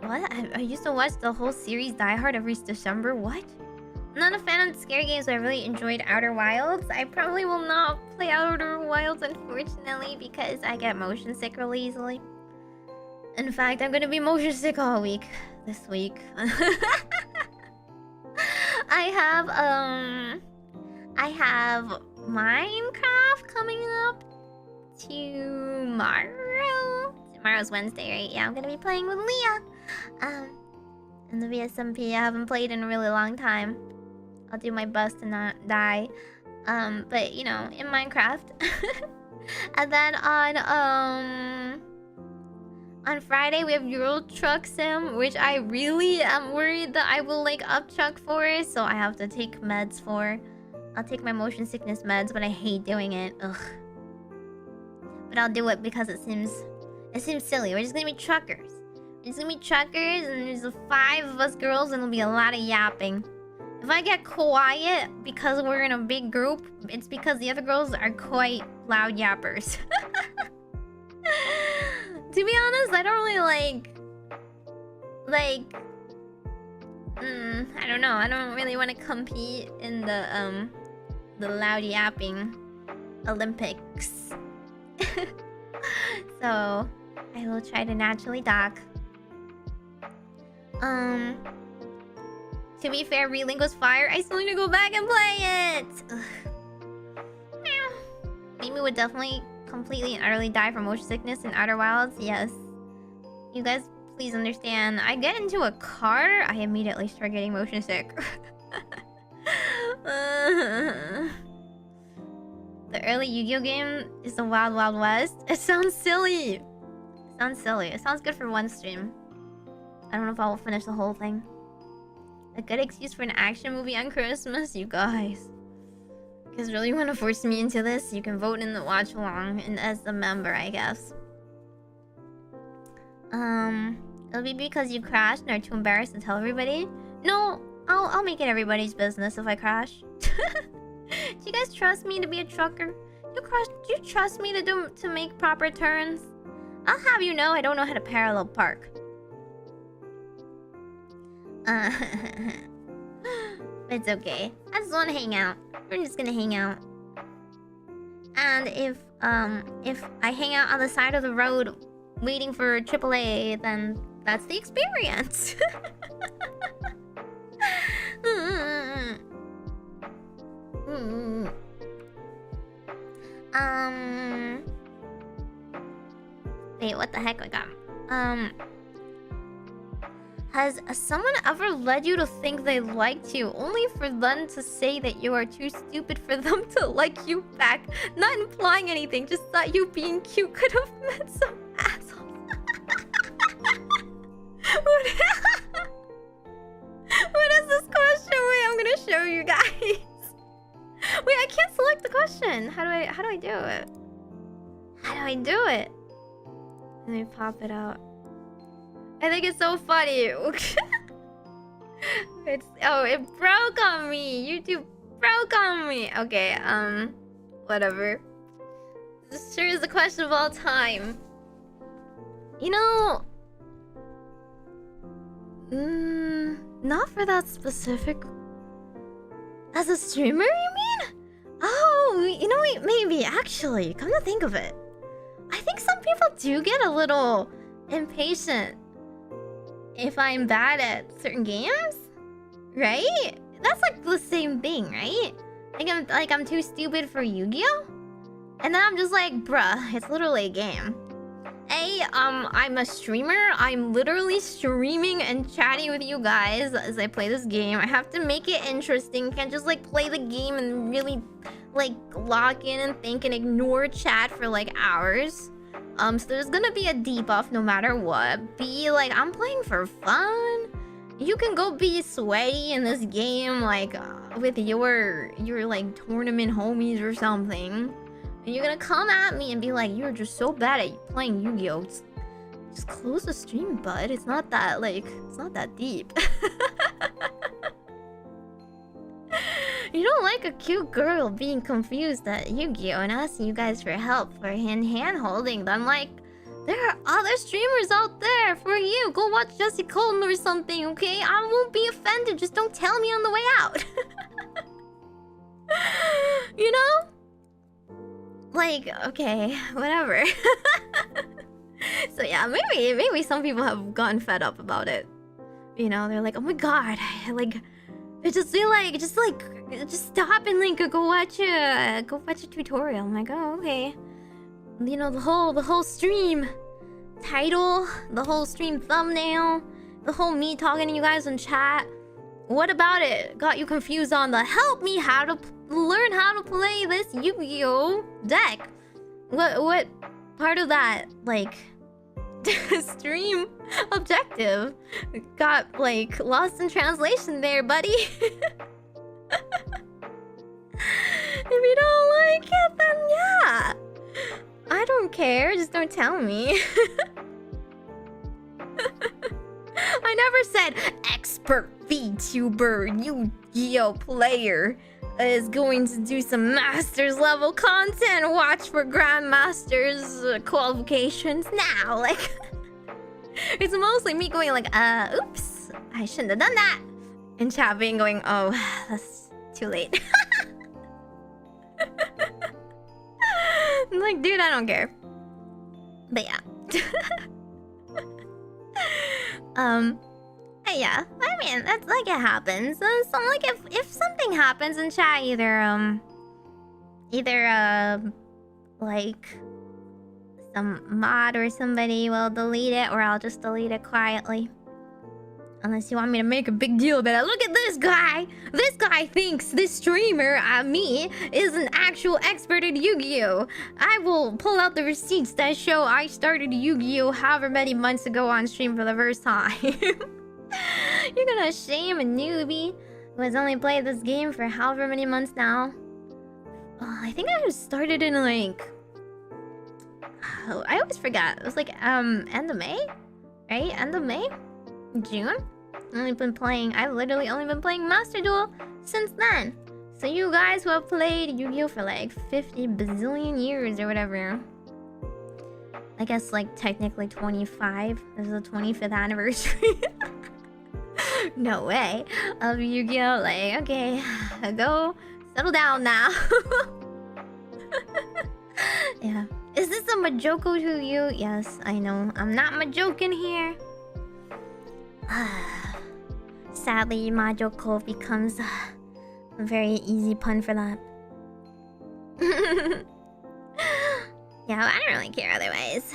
What? I used to watch the whole series Die Hard every December. What? I'm not a fan of scary games, but I really enjoyed Outer Wilds. I probably will not play Outer Wilds, unfortunately, because I get motion sick really easily. In fact, I'm gonna be motion sick all week. This week. I have Minecraft coming up tomorrow. Tomorrow's Wednesday, right? Yeah, I'm gonna be playing with Leah. And the VSMP I haven't played in a really long time. I'll do my best to not die. But you know, in Minecraft. And then on Friday we have Euro Truck Sim, which I really am worried that I will like upchuck for, so I have to take meds for. I'll take my motion sickness meds, but I hate doing it. Ugh. But I'll do it because it seems silly. We're just gonna be truckers. We're just gonna be truckers, and there's 5 of us girls, and there'll be a lot of yapping. If I get quiet because we're in a big group, it's because the other girls are quite loud yappers. To be honest, I don't really I don't know. I don't really want to compete in the loud yapping Olympics. So I will try to naturally talk. To be fair, Relink was fire. I still need to go back and play it. Meimi would definitely completely and utterly die from motion sickness in Outer Wilds. Yes. You guys Please understand, I get into a car, I immediately start getting motion sick. The early Yu-Gi-Oh game is the Wild Wild West. It sounds silly. It sounds good for one stream. I don't know if I will finish the whole thing. A good excuse for an action movie on Christmas, you guys. You guys really want to force me into this? You can vote in the watch along and as a member, I guess. It'll be because you crashed and are too embarrassed to tell everybody. No, I'll make it everybody's business if I crash. Do you guys trust me to be a trucker? Do you trust me to make proper turns? I'll have you know I don't know how to parallel park. It's okay. I just want to hang out. We're just gonna hang out. And if I hang out on the side of the road waiting for AAA, then that's the experience. Wait, what the heck I got? Has someone ever led you to think they liked you, only for them to say that you are too stupid for them to like you back? Not implying anything, just thought you being cute could have meant some asshole. What is this question? Wait, I'm gonna show you guys. Wait, I can't select the question. How do I do it? How do I do it? Let me pop it out. I think it's so funny. It broke on me. YouTube broke on me. Okay, whatever. This sure is the question of all time. You know, not for that specific. As a streamer, you mean? Oh, you know what? Maybe actually, come to think of it, I think some people do get a little impatient if I'm bad at certain games, right? That's like the same thing, right? I'm too stupid for Yu-Gi-Oh, and then I'm just like, bruh, it's literally a game. I'm a streamer. I'm literally streaming and chatting with you guys as I play this game. I have to make it interesting. Can't just like play the game and really like lock in and think and ignore chat for like hours. So there's gonna be a debuff no matter what. B, like, I'm playing for fun. You can go be sweaty in this game, like, with your like tournament homies or something. And you're gonna come at me and be like, you're just so bad at playing Yu-Gi-Oh! Just close the stream, bud. It's not that, like, it's not that deep. You don't like a cute girl being confused at Yu-Gi-Oh! And asking you guys for help for hand-holding them. Like, there are other streamers out there for you. Go watch Jesse Colton or something, okay? I won't be offended. Just don't tell me on the way out. You know? Like, okay, whatever. So yeah, maybe some people have gotten fed up about it. You know, they're like, oh my god, like, just stop and like go watch a tutorial. I'm like, oh, okay. You know, the whole stream title, the whole stream thumbnail, the whole me talking to you guys in chat. What about it got you confused on the help me how to learn how to play this Yu-Gi-Oh deck? What part of that, like, stream objective got like lost in translation there, buddy? If you don't like it, then yeah, I don't care, just don't tell me. I never said expert VTuber Yu-Gi-Oh player is going to do some Masters level content. Watch for Grandmasters qualifications now. Like, it's mostly me going like, oops, I shouldn't have done that. And chat being going, oh, that's too late. I'm like, dude, I don't care. But yeah. Yeah, I mean, that's like, it happens. So like, if something happens in chat, either like some mod or somebody will delete it, or I'll just delete it quietly. Unless you want me to make a big deal about it. Look at this guy! This guy thinks this streamer, me, is an actual expert in Yu-Gi-Oh! I will pull out the receipts that show I started Yu-Gi-Oh! However many months ago on stream for the first time. You're gonna shame a newbie who has only played this game for however many months now. I think I started in like... I always forget. It was like, end of May? Right? End of May? June? I've literally only been playing Master Duel since then. So you guys who have played Yu-Gi-Oh! For like 50 bazillion years or whatever. I guess like technically 25. This is the 25th anniversary. No way. Of Yu-Gi-Oh! Like, okay, go settle down now. Yeah. Is this a Majokko to you? Yes, I know. I'm not Majoking here. Sadly, Majokko becomes a very easy pun for that. Yeah, I don't really care otherwise.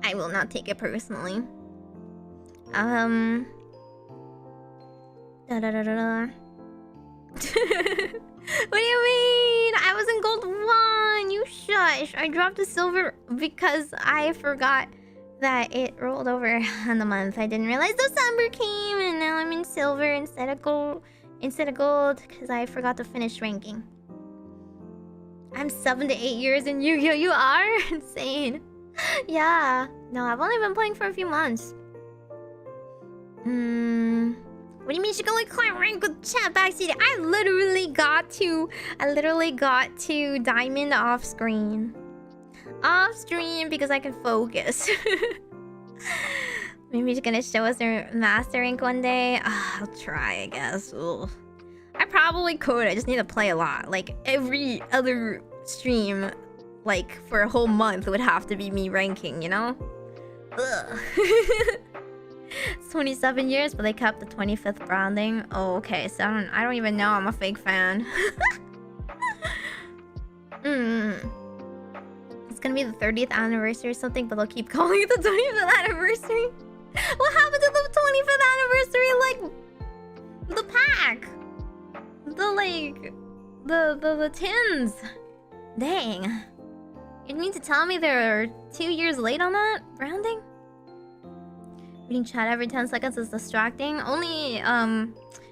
I will not take it personally. Da da da da da. What do you mean? I was in gold 1. You shush. I dropped a silver because I forgot that it rolled over on the month. I didn't realize December came, and now I'm in silver instead of gold because I forgot to finish ranking. I'm 7 to 8 years in Yu-Gi-Oh! You are insane. Yeah. No, I've only been playing for a few months. What do you mean she can only climb rank with chat backseat? I literally got to diamond off screen. Off stream because I can focus. Maybe she's gonna show us her master rank one day. I'll try, I guess. Ugh. I probably could. I just need to play a lot. Like every other stream, like for a whole month, would have to be me ranking, you know? Ugh. It's 27 years, but they kept the 25th branding. Oh, okay. So I don't even know. I'm a fake fan. It's gonna be the 30th anniversary or something, but they'll keep calling it the 25th anniversary. What happened to the 25th anniversary? Like the pack, the tins. Dang. You mean to tell me they're 2 years late on that branding? Reading chat every 10 seconds is distracting. Only,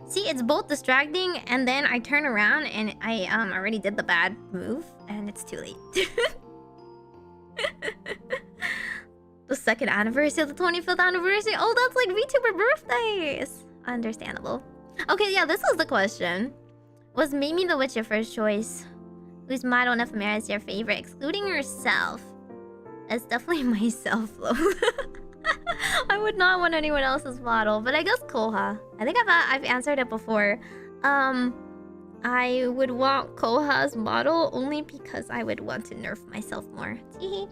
see, it's both distracting and then I turn around and I already did the bad move and it's too late. The 2nd anniversary of the 25th anniversary. Oh, that's like VTuber birthdays. Understandable. Okay, yeah, this was the question. Was Meimi the Witch your first choice? Whose model in Ephemira is your favorite? Excluding yourself. It's definitely myself, though. I would not want anyone else's model, but I guess Koha. I think I've answered it before. I would want Koha's model only because I would want to nerf myself more. Teehee.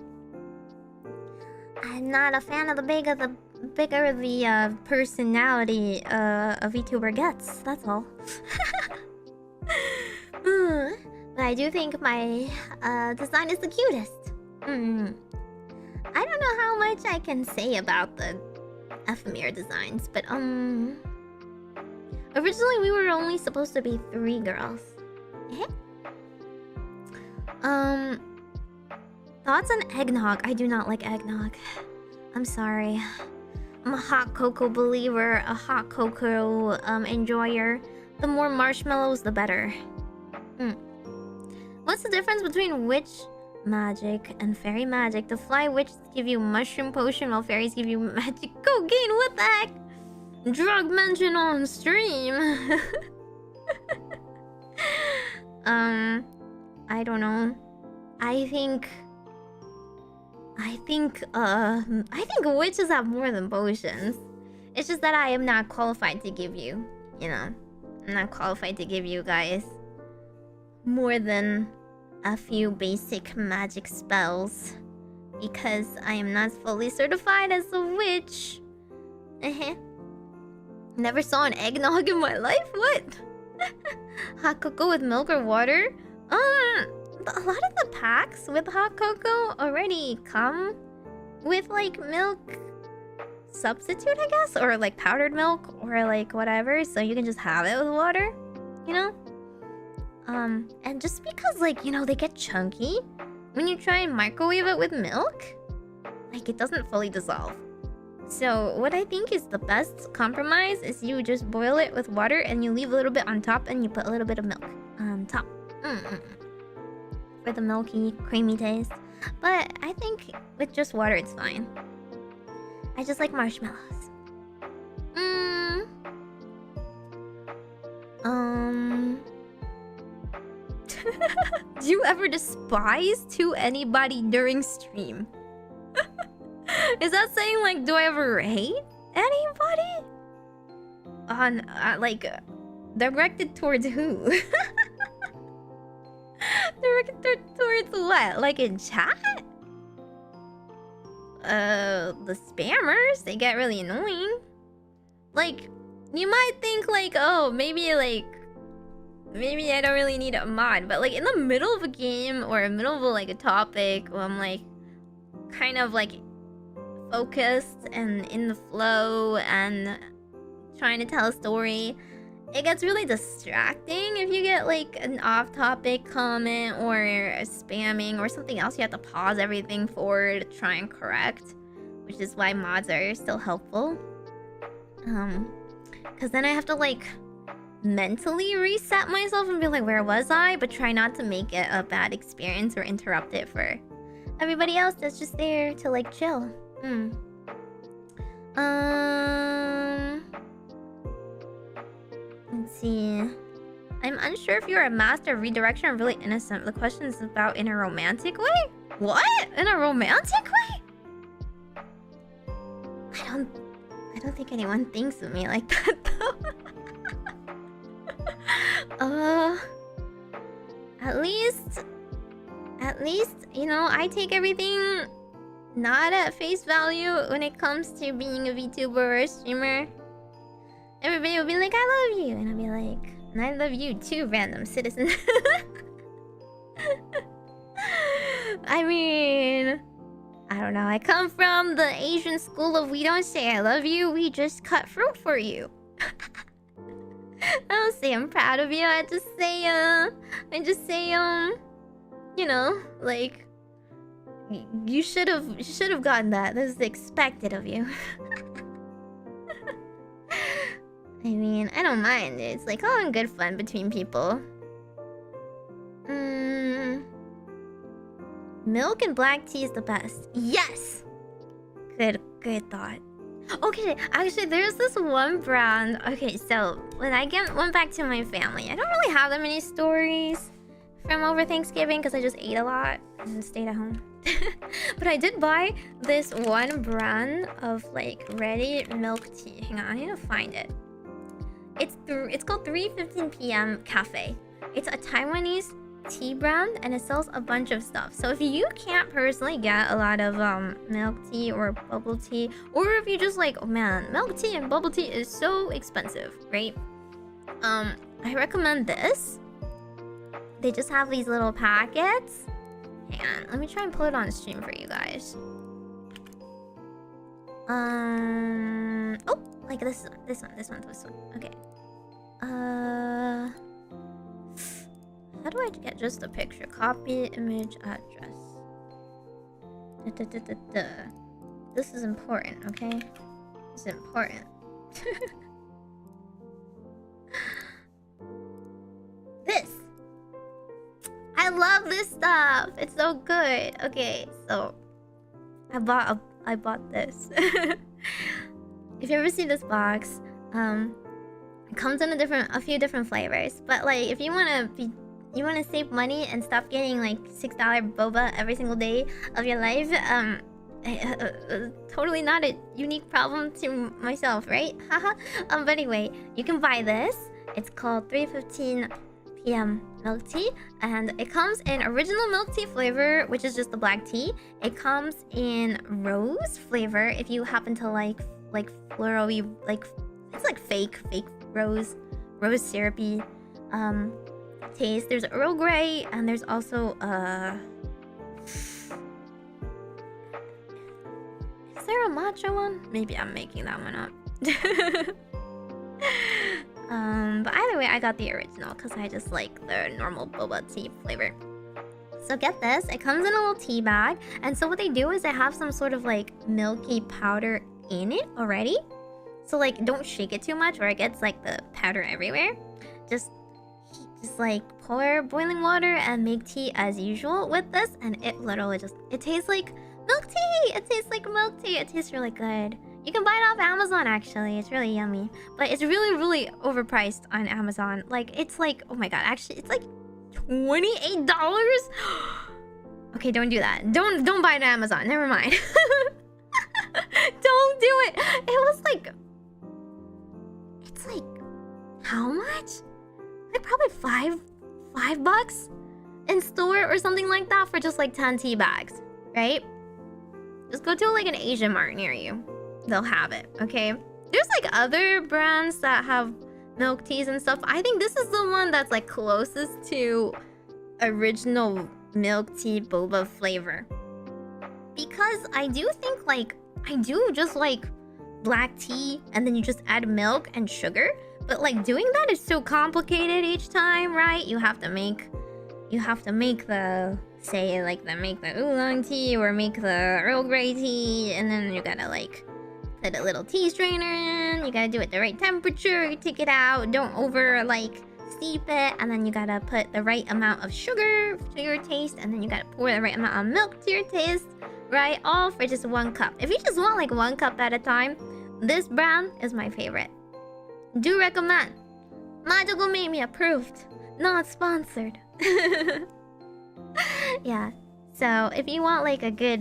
I'm not a fan of the bigger the personality a VTuber gets. That's all. But I do think my design is the cutest. I don't know how much I can say about the Ephemira designs, but originally we were only supposed to be 3 girls. Thoughts on eggnog? I do not like eggnog. I'm sorry. I'm a hot cocoa believer, a hot cocoa enjoyer. The more marshmallows, the better. What's the difference between witch magic and fairy magic? The fly witches give you mushroom potion while fairies give you magic cocaine. What the heck? Drug mention on stream. I don't know. I think witches have more than potions. It's just that I am not qualified to give you, you know. I'm not qualified to give you guys more than a few basic magic spells because I am not fully certified as a witch. Never saw an eggnog in my life? What? Hot cocoa with milk or water? a lot of the packs with hot cocoa already come with like milk substitute, I guess, or like powdered milk or like whatever, so you can just have it with water, you know? And just because like, you know, they get chunky when you try and microwave it with milk, like it doesn't fully dissolve. So what I think is the best compromise is you just boil it with water and you leave a little bit on top and you put a little bit of milk on top. For the milky, creamy taste. But I think with just water it's fine. I just like marshmallows. Do you ever despise to anybody during stream? Is that saying like, do I ever hate anybody? Like, directed towards who? Directed towards what? Like in chat? The spammers, they get really annoying. Like, you might think like, oh, maybe I don't really need a mod, but like in the middle of a game or in the middle of like a topic where I'm like kind of like focused and in the flow and trying to tell a story, it gets really distracting if you get like an off-topic comment or spamming or something else you have to pause everything for to try and correct, which is why mods are still helpful. Because then I have to like mentally reset myself and be like, where was I? But try not to make it a bad experience or interrupt it for everybody else that's just there to like chill. Let's see. I'm unsure if you're a master of redirection or really innocent. The question is about in a romantic way? What? In a romantic way? I don't think anyone thinks of me like that though. At least, you know, I take everything not at face value when it comes to being a VTuber or a streamer. Everybody will be like, I love you. And I'll be like, and I love you too, random citizen. I mean, I don't know. I come from the Asian school of we don't say I love you, we just cut fruit for you. I don't say I'm proud of you. I just say, you know, like, you should have gotten that. This is expected of you. I mean, I don't mind. It's like all in good fun between people. Milk and black tea is the best. Yes! Good thought. Okay, actually, there's this one brand. Okay, so when I went back to my family, I don't really have that many stories from over Thanksgiving because I just ate a lot and stayed at home. But I did buy this one brand of like ready milk tea. Hang on, I need to find it. It's called 3:15 p.m. Cafe. It's a Taiwanese tea brand and it sells a bunch of stuff. So if you can't personally get a lot of milk tea or bubble tea, or if you just like, oh man, milk tea and bubble tea is so expensive, right? I recommend this. They just have these little packets. Hang on, let me try and pull it on stream for you guys. Oh, like this one. Okay. How do I get just a picture? Copy image address. This is important, okay? This is important. This. I love this stuff. It's so good. Okay, so I bought this. If you ever see this box, it comes in a few different flavors. But like, if you wanna save money and stop getting like $6 boba every single day of your life, totally not a unique problem to myself, right? Haha. But anyway, you can buy this. It's called 3:15 p.m. milk tea, and it comes in original milk tea flavor, which is just the black tea. It comes in rose flavor if you happen to like floral-y, like it's like fake rose syrupy taste. There's Earl Grey and there's also is there a matcha one? Maybe I'm making that one up. But either way, I got the original because I just like the normal boba tea flavor. So get this, it comes in a little tea bag, and so what they do is they have some sort of like milky powder in it already. So like don't shake it too much or it gets like the powder everywhere. Just like pour boiling water and make tea as usual with this, and it literally just it tastes like milk tea. It tastes like milk tea. It tastes really good. You can buy it off Amazon actually. It's really yummy. But it's really overpriced on Amazon. Like it's like, oh my god, actually it's like $28? Okay, don't do that. Don't buy it on Amazon. Never mind. Don't do it. It was like, it's like how much? Like probably five bucks in store or something like that for just like 10 tea bags, right? Just go to like an Asian mart near you. They'll have it, okay? There's like other brands that have milk teas and stuff. I think this is the one that's like closest to original milk tea boba flavor. Because I do think like, I do just like black tea and then you just add milk and sugar. But like doing that is so complicated each time, right? You have to make the, say like make the oolong tea or make the Earl Grey tea, and then you gotta like put a little tea strainer in. You gotta do it the right temperature. You take it out. Don't over like steep it, and then you gotta put the right amount of sugar to your taste, and then you gotta pour the right amount of milk to your taste, right? All for just 1 cup. If you just want like 1 cup at a time, this brand is my favorite. Do recommend. Majokko made me approved. Not sponsored. Yeah. So if you want like a good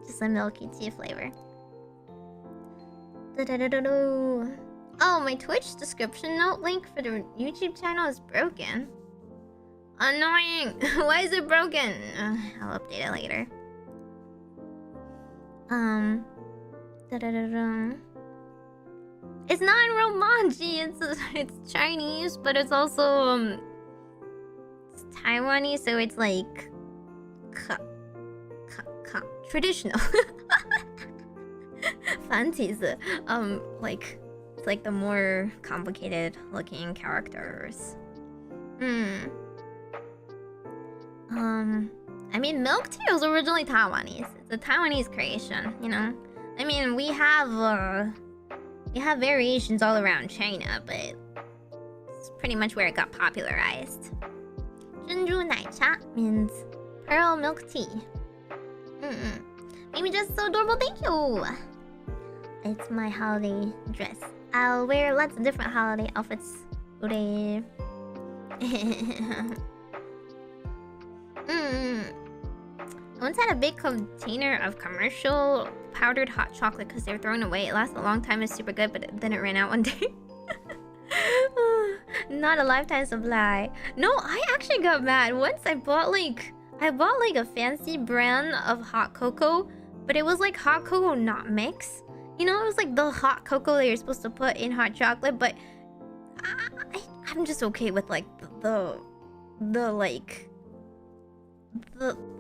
just a milky tea flavor. Oh, my Twitch description note link for the YouTube channel is broken. Annoying. Why is it broken? I'll update it later. It's not in Romanji. It's Chinese, but it's also it's Taiwanese, so it's like traditional. Fancies. Like it's like the more complicated looking characters. I mean, milk tea was originally Taiwanese. It's a Taiwanese creation, you know. I mean, we have variations all around China, but it's pretty much where it got popularized. Jinju Naicha means pearl milk tea. Maybe just so adorable, thank you! It's my holiday dress. I'll wear lots of different holiday outfits today. I once had a big container of commercial powdered hot chocolate because they were thrown away. It lasted a long time, it's super good, but then it ran out one day. Not a lifetime supply. No, I actually got mad. Once I bought like a fancy brand of hot cocoa, but it was like hot cocoa not mix. You know, it was like the hot cocoa that you're supposed to put in hot chocolate, but I'm just okay with like the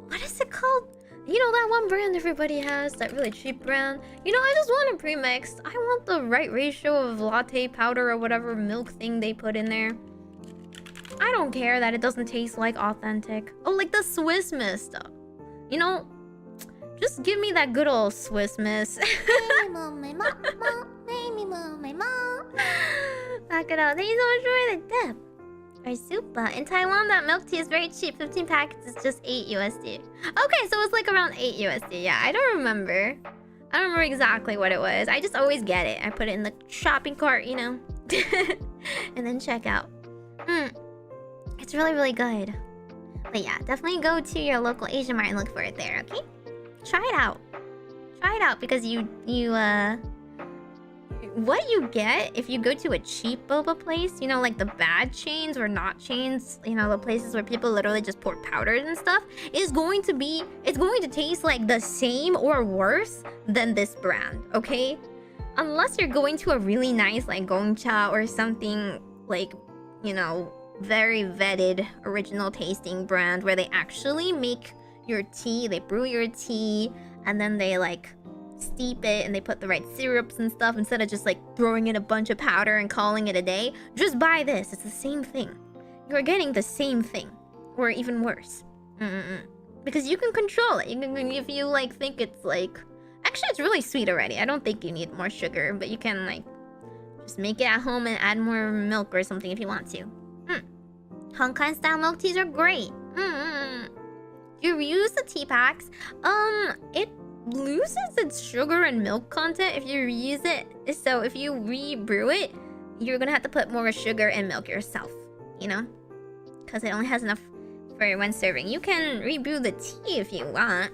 what is it called? You know that one brand everybody has, that really cheap brand? You know, I just want it pre-mixed. I want the right ratio of latte powder or whatever milk thing they put in there. I don't care that it doesn't taste like authentic. Oh, like the Swiss Miss stuff. You know, just give me that good old Swiss Miss. Meimi-mu-me-mo, Meimi-mu-me-mo. Back it up. Thank you so much for the tip. Or super. In Taiwan, that milk tea is very cheap. 15 packets is just 8 USD. Okay, so it's like around 8 USD. Yeah, I don't remember. I don't remember exactly what it was. I just always get it. I put it in the shopping cart, you know. And then check out. It's really good. But yeah, definitely go to your local Asian mart and look for it there, okay? Try it out. Try it out because what you get if you go to a cheap boba place, you know, like the bad chains or not chains, you know, the places where people literally just pour powders and stuff, it's going to taste like the same or worse than this brand, okay? Unless you're going to a really nice like Gongcha or something like, you know, very vetted, original tasting brand where they actually make your tea, they brew your tea, and then they like steep it and they put the right syrups and stuff instead of just like throwing in a bunch of powder and calling it a day. Just buy this. It's the same thing. You're getting the same thing, or even worse. Because you can control it. You can, if you like think it's like, actually it's really sweet already. I don't think you need more sugar, but you can like just make it at home and add more milk or something if you want to. Honkan style milk teas are great. You reuse the tea packs. It loses its sugar and milk content if you reuse it. So if you re-brew it, you're gonna have to put more sugar and milk yourself, you know? Because it only has enough for one serving. You can re-brew the tea if you want.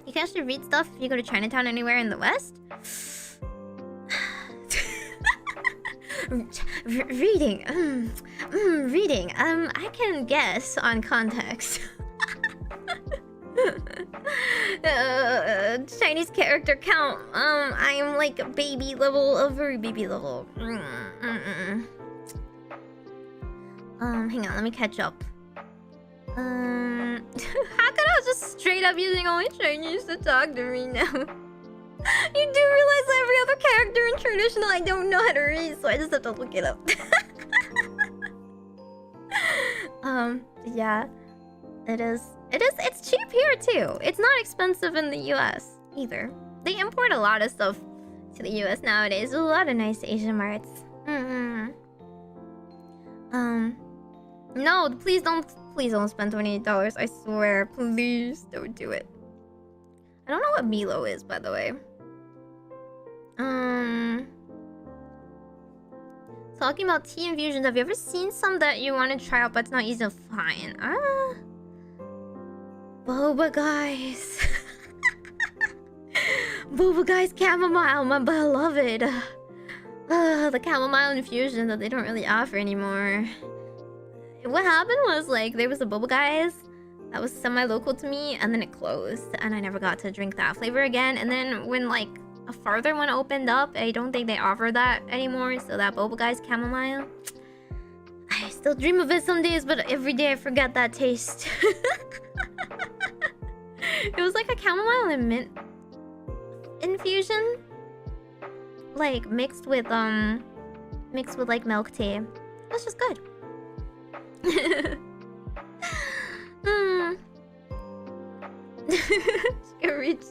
You can actually read stuff if you go to Chinatown anywhere in the West. Reading. Reading. I can guess on context. Chinese character count. I am like a baby level, a very baby level. Hang on, let me catch up. How can I just straight up using only Chinese to talk to me now? You do realize every other character in traditional I don't know how to read, so I just have to look it up. Yeah. It's cheap here too. It's not expensive in the US either. They import a lot of stuff to the US nowadays. There's a lot of nice Asian marts. No, please don't spend $28. I swear, please don't do it. I don't know what Milo is, by the way. Talking about tea infusions, have you ever seen some that you want to try out but it's not easy to find? Boba guys. Boba guys chamomile, my beloved. The chamomile infusion that they don't really offer anymore. What happened was like there was a Boba guys that was semi-local to me, and then it closed, and I never got to drink that flavor again. And then when like a farther one opened up, I don't think they offer that anymore. So that Boba guys chamomile, I still dream of it some days, but every day I forget that taste. It was like a chamomile and mint infusion, like mixed with like milk tea. That's just good. She reach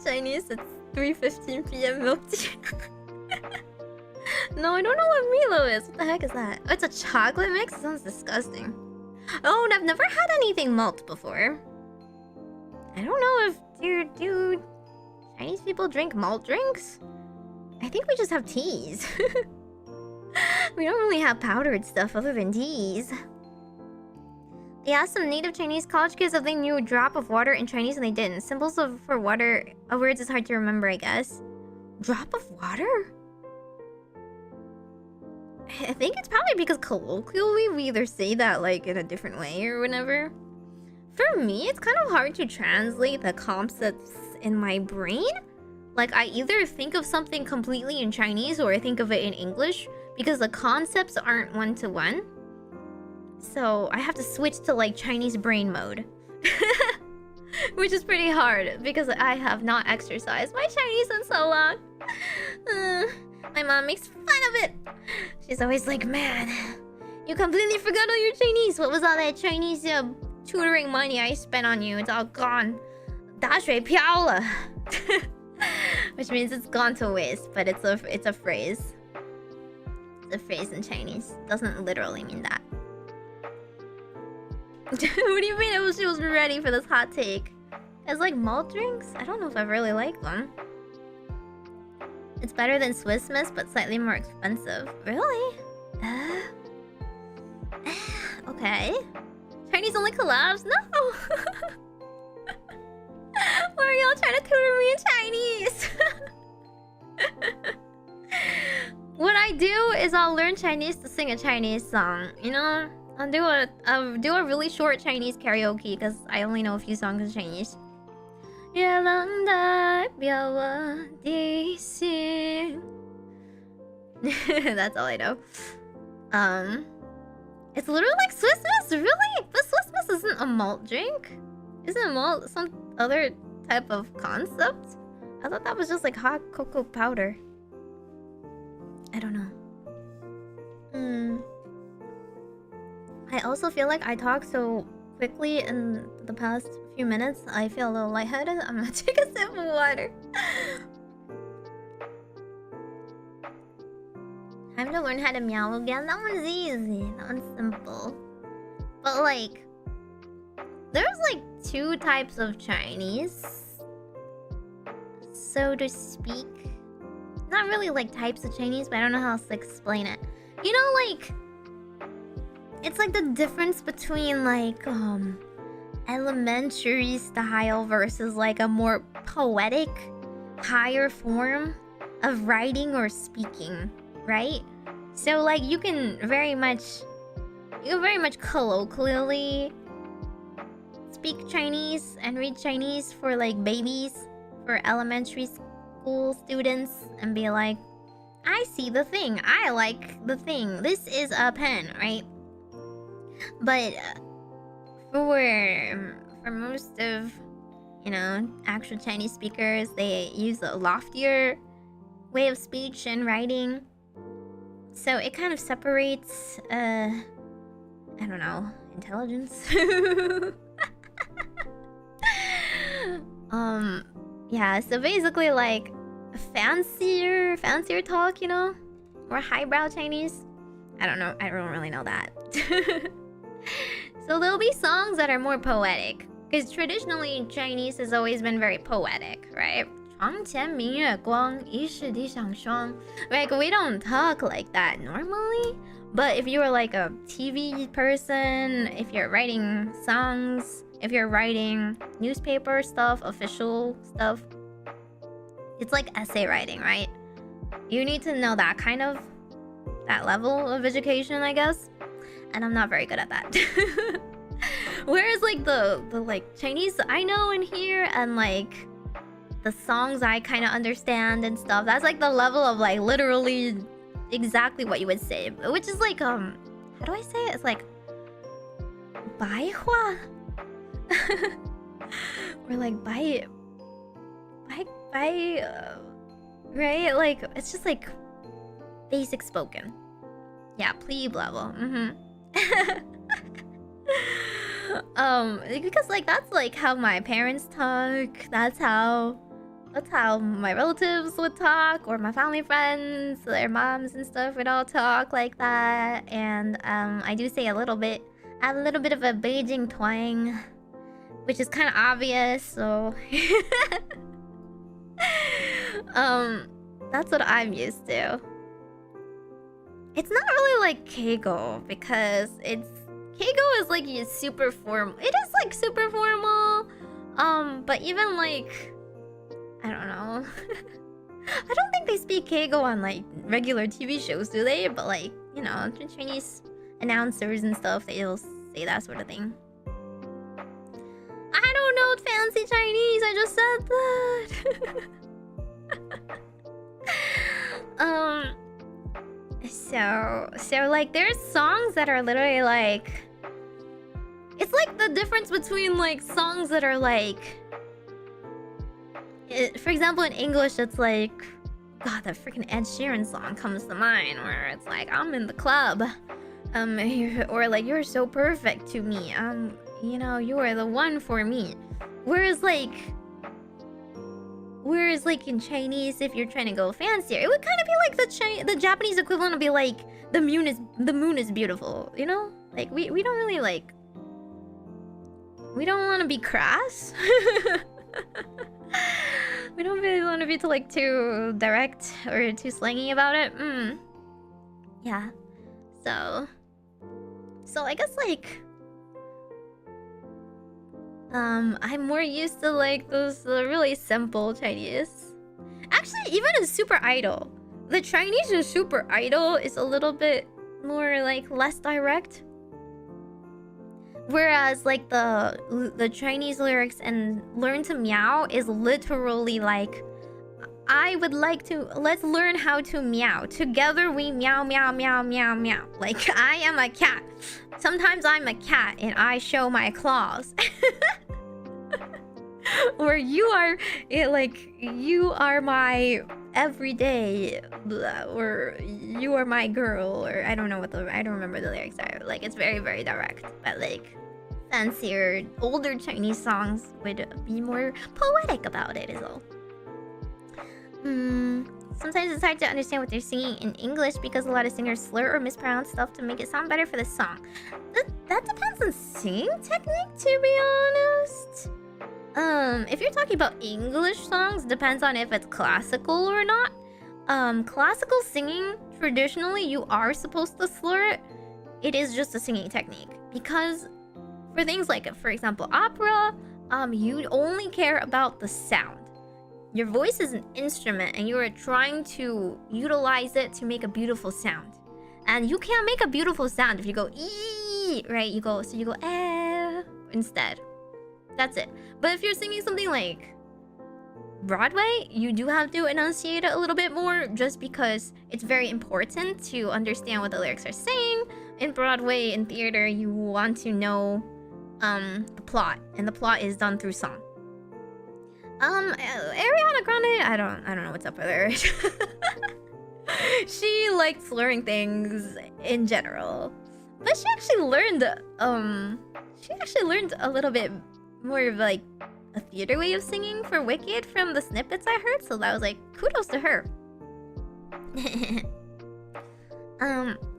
Chinese at 3:15 p.m. milk tea. No, I don't know what Milo is. What the heck is that? Oh, it's a chocolate mix? It sounds disgusting. Oh, and I've never had anything malt before. I don't know if do Chinese people drink malt drinks? I think we just have teas. We don't really have powdered stuff other than teas. They asked some native Chinese college kids if they knew a drop of water in Chinese, and they didn't. Symbols for water words is hard to remember, I guess. Drop of water? I think it's probably because colloquially we either say that like in a different way or whatever. For me, it's kind of hard to translate the concepts in my brain. Like I either think of something completely in Chinese or I think of it in English because the concepts aren't one-to-one. So I have to switch to like Chinese brain mode. Which is pretty hard because I have not exercised my Chinese in so long. My mom makes fun of it. She's always like, man, you completely forgot all your Chinese. What was all that Chinese tutoring money I spent on you? It's all gone. 打水漂了. Which means it's gone to waste, but it's a phrase. It's a phrase in Chinese. Doesn't literally mean that. What do you mean she was ready for this hot take? As like malt drinks? I don't know if I really like them. It's better than Swiss Miss, but slightly more expensive. Really? Okay. Chinese only collabs? No! Why are y'all trying to tutor me in Chinese? What I do is I'll learn Chinese to sing a Chinese song, you know? I'll do a really short Chinese karaoke because I only know a few songs in Chinese. 月亮代表我的心. That's all I know. It's literally like Swiss Miss, really? But Swiss Miss isn't a malt drink? Isn't malt some other type of concept? I thought that was just like hot cocoa powder. I don't know. I also feel like I talk so quickly in the past few minutes. I feel a little lightheaded. I'm gonna take a sip of water. Time to learn how to meow again. That one's easy. That one's simple. But like, there's like two types of Chinese, so to speak. Not really like types of Chinese, but I don't know how else to explain it. You know, like, it's like the difference between like elementary style versus like a more poetic, higher form of writing or speaking, right? So like you can very much colloquially speak Chinese and read Chinese for like babies, for elementary school students, and be like, I see the thing, I like the thing, this is a pen, right? But for most of, you know, actual Chinese speakers, they use a loftier way of speech and writing. So it kind of separates, I don't know, intelligence. Yeah, so basically like fancier talk, you know? Or highbrow Chinese. I don't know, I don't really know that. So there'll be songs that are more poetic, because traditionally Chinese has always been very poetic, right? 床前明月光，疑是地上霜. Like, we don't talk like that normally. But if you're like a TV person, if you're writing songs, if you're writing newspaper stuff, official stuff, it's like essay writing, right? You need to know that level of education, I guess. And I'm not very good at that. Whereas like the like Chinese I know and hear, and like the songs I kind of understand and stuff, that's like the level of like literally exactly what you would say, which is like how do I say it? It's like 白话 or like 白 right? Like it's just like basic spoken. Yeah, plebe level. Because like that's like how my parents talk. That's how my relatives would talk, or my family friends, their moms and stuff would all talk like that. And I do say a little bit of a Beijing twang, which is kind of obvious. So that's what I'm used to. It's not really like Keigo, because Keigo is like super formal. It is like super formal. But even like, I don't know. I don't think they speak Keigo on like regular TV shows, do they? But like, you know, Chinese announcers and stuff, they'll say that sort of thing. I don't know fancy Chinese, I just said that. So like there's songs that are literally like, it's like the difference between like songs that are like, for example, in English it's like, God, that freaking Ed Sheeran song comes to mind, where it's like, I'm in the club, or like, you're so perfect to me, you know, you are the one for me. Whereas like in Chinese, if you're trying to go fancier, it would kind of be like the Japanese equivalent would be like, the moon is beautiful, you know? Like we don't really like, we don't want to be crass. We don't really want to be too direct or too slangy about it. Yeah. So I guess like I'm more used to like those really simple Chinese. Actually, even in Super Idol, the Chinese in Super Idol is a little bit more like less direct. Whereas like the Chinese lyrics and Learn to Meow is literally like, I would like to... Let's learn how to meow. Together we meow, meow, meow, meow, meow. Like, I am a cat. Sometimes I'm a cat and I show my claws. Or you are... you are my everyday... Or you are my girl. Or I don't know what the... I don't remember the lyrics are. Like, it's very, very direct. But, like... fancier, older Chinese songs would be more poetic about it is all. Sometimes it's hard to understand what they're singing in English because a lot of singers slur or mispronounce stuff to make it sound better for the song. That depends on singing technique, to be honest. If you're talking about English songs, depends on if it's classical or not. Classical singing, traditionally, you are supposed to slur it. It is just a singing technique. Because for things like, for example, opera, you only care about the sound. Your voice is an instrument and you are trying to utilize it to make a beautiful sound. And you can't make a beautiful sound if you go ee, right? You go eh instead. That's it. But if you're singing something like Broadway, you do have to enunciate it a little bit more just because it's very important to understand what the lyrics are saying. In Broadway, in theater, you want to know the plot, and the plot is done through song. Ariana Grande, I don't know what's up with her. She likes slurring things in general, but she actually learned a little bit more of like a theater way of singing for Wicked from the snippets I heard, so that was like kudos to her.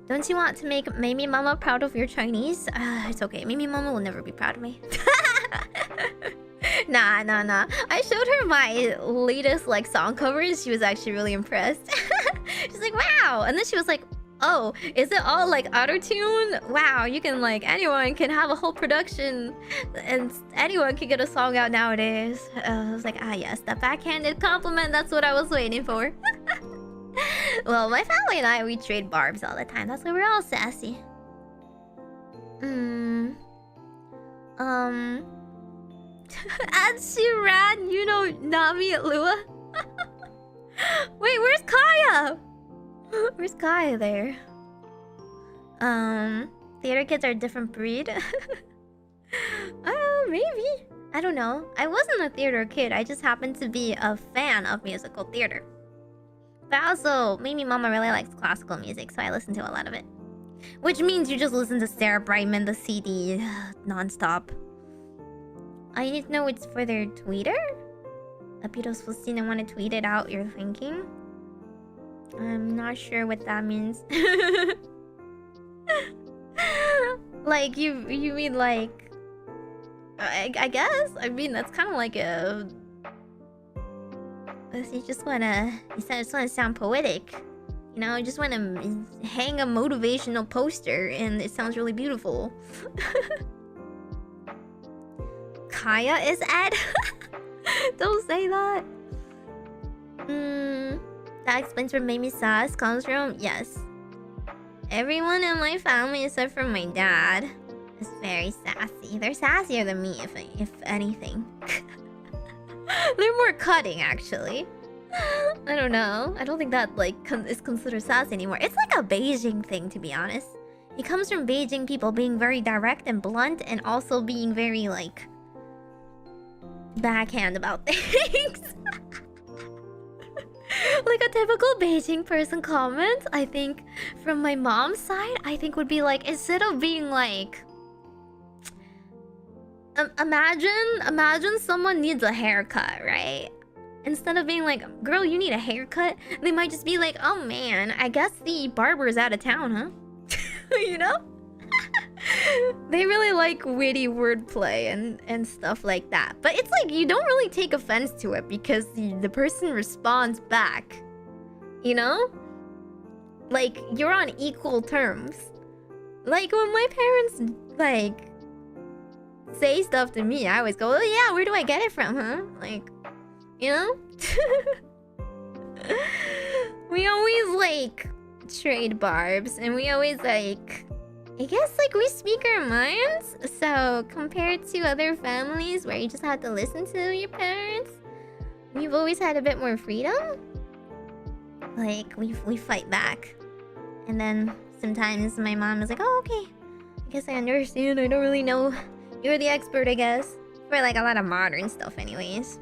Don't you want to make Meimi-mu-me-mo proud of your Chinese? It's okay. Meimi-mu-me-mo will never be proud of me. Nah. I showed her my latest like song covers. She was actually really impressed. She's like, wow. And then she was like, oh, is it all like auto-tune? Wow, you can like, anyone can have a whole production and anyone can get a song out nowadays. I was like, ah yes, that backhanded compliment. That's what I was waiting for. Well, my family and I, we trade barbs all the time. That's why we're all sassy. Ed Sheeran, you know Nami at Lua? Wait, where's Kaya? Where's Kaya there? Theater kids are a different breed. Maybe. I don't know. I wasn't a theater kid. I just happened to be a fan of musical theater. But also, Meimi-mu-me-mo really likes classical music, so I listen to a lot of it. Which means you just listen to Sarah Brightman, the CD, non-stop. I need to know it's for their tweeter? Apitos Fustina want to tweet it out, you're thinking? I'm not sure what that means. Like, you mean like... I guess? I mean, that's kind of like a... You just wanna sound poetic. You know, you just wanna hang a motivational poster and it sounds really beautiful. Kaya is Ed? Don't say that. That explains where Meimi sauce comes from. Yes. Everyone in my family except for my dad is very sassy. They're sassier than me, if anything. They're more cutting, actually. I don't know. I don't think that like is considered sassy anymore. It's like a Beijing thing, to be honest. It comes from Beijing people being very direct and blunt, and also being very like backhand about things. Like a typical Beijing person comment, I think, from my mom's side, I think would be like, instead of being like, imagine someone needs a haircut, right? Instead of being like, girl, you need a haircut, they might just be like, oh man, I guess the barber's out of town, huh? You know? They really like witty wordplay and stuff like that. But it's like, you don't really take offense to it because the person responds back. You know? Like, you're on equal terms. Like, when my parents, like, say stuff to me, I always go, oh yeah, where do I get it from, huh? Like, you know? We always, like, trade barbs, and we always, like, I guess, like, we speak our minds. So, compared to other families where you just have to listen to your parents, we've always had a bit more freedom. Like, we fight back. And then sometimes my mom is like, oh, okay. I guess I understand. I don't really know. You're the expert, I guess. For like a lot of modern stuff anyways.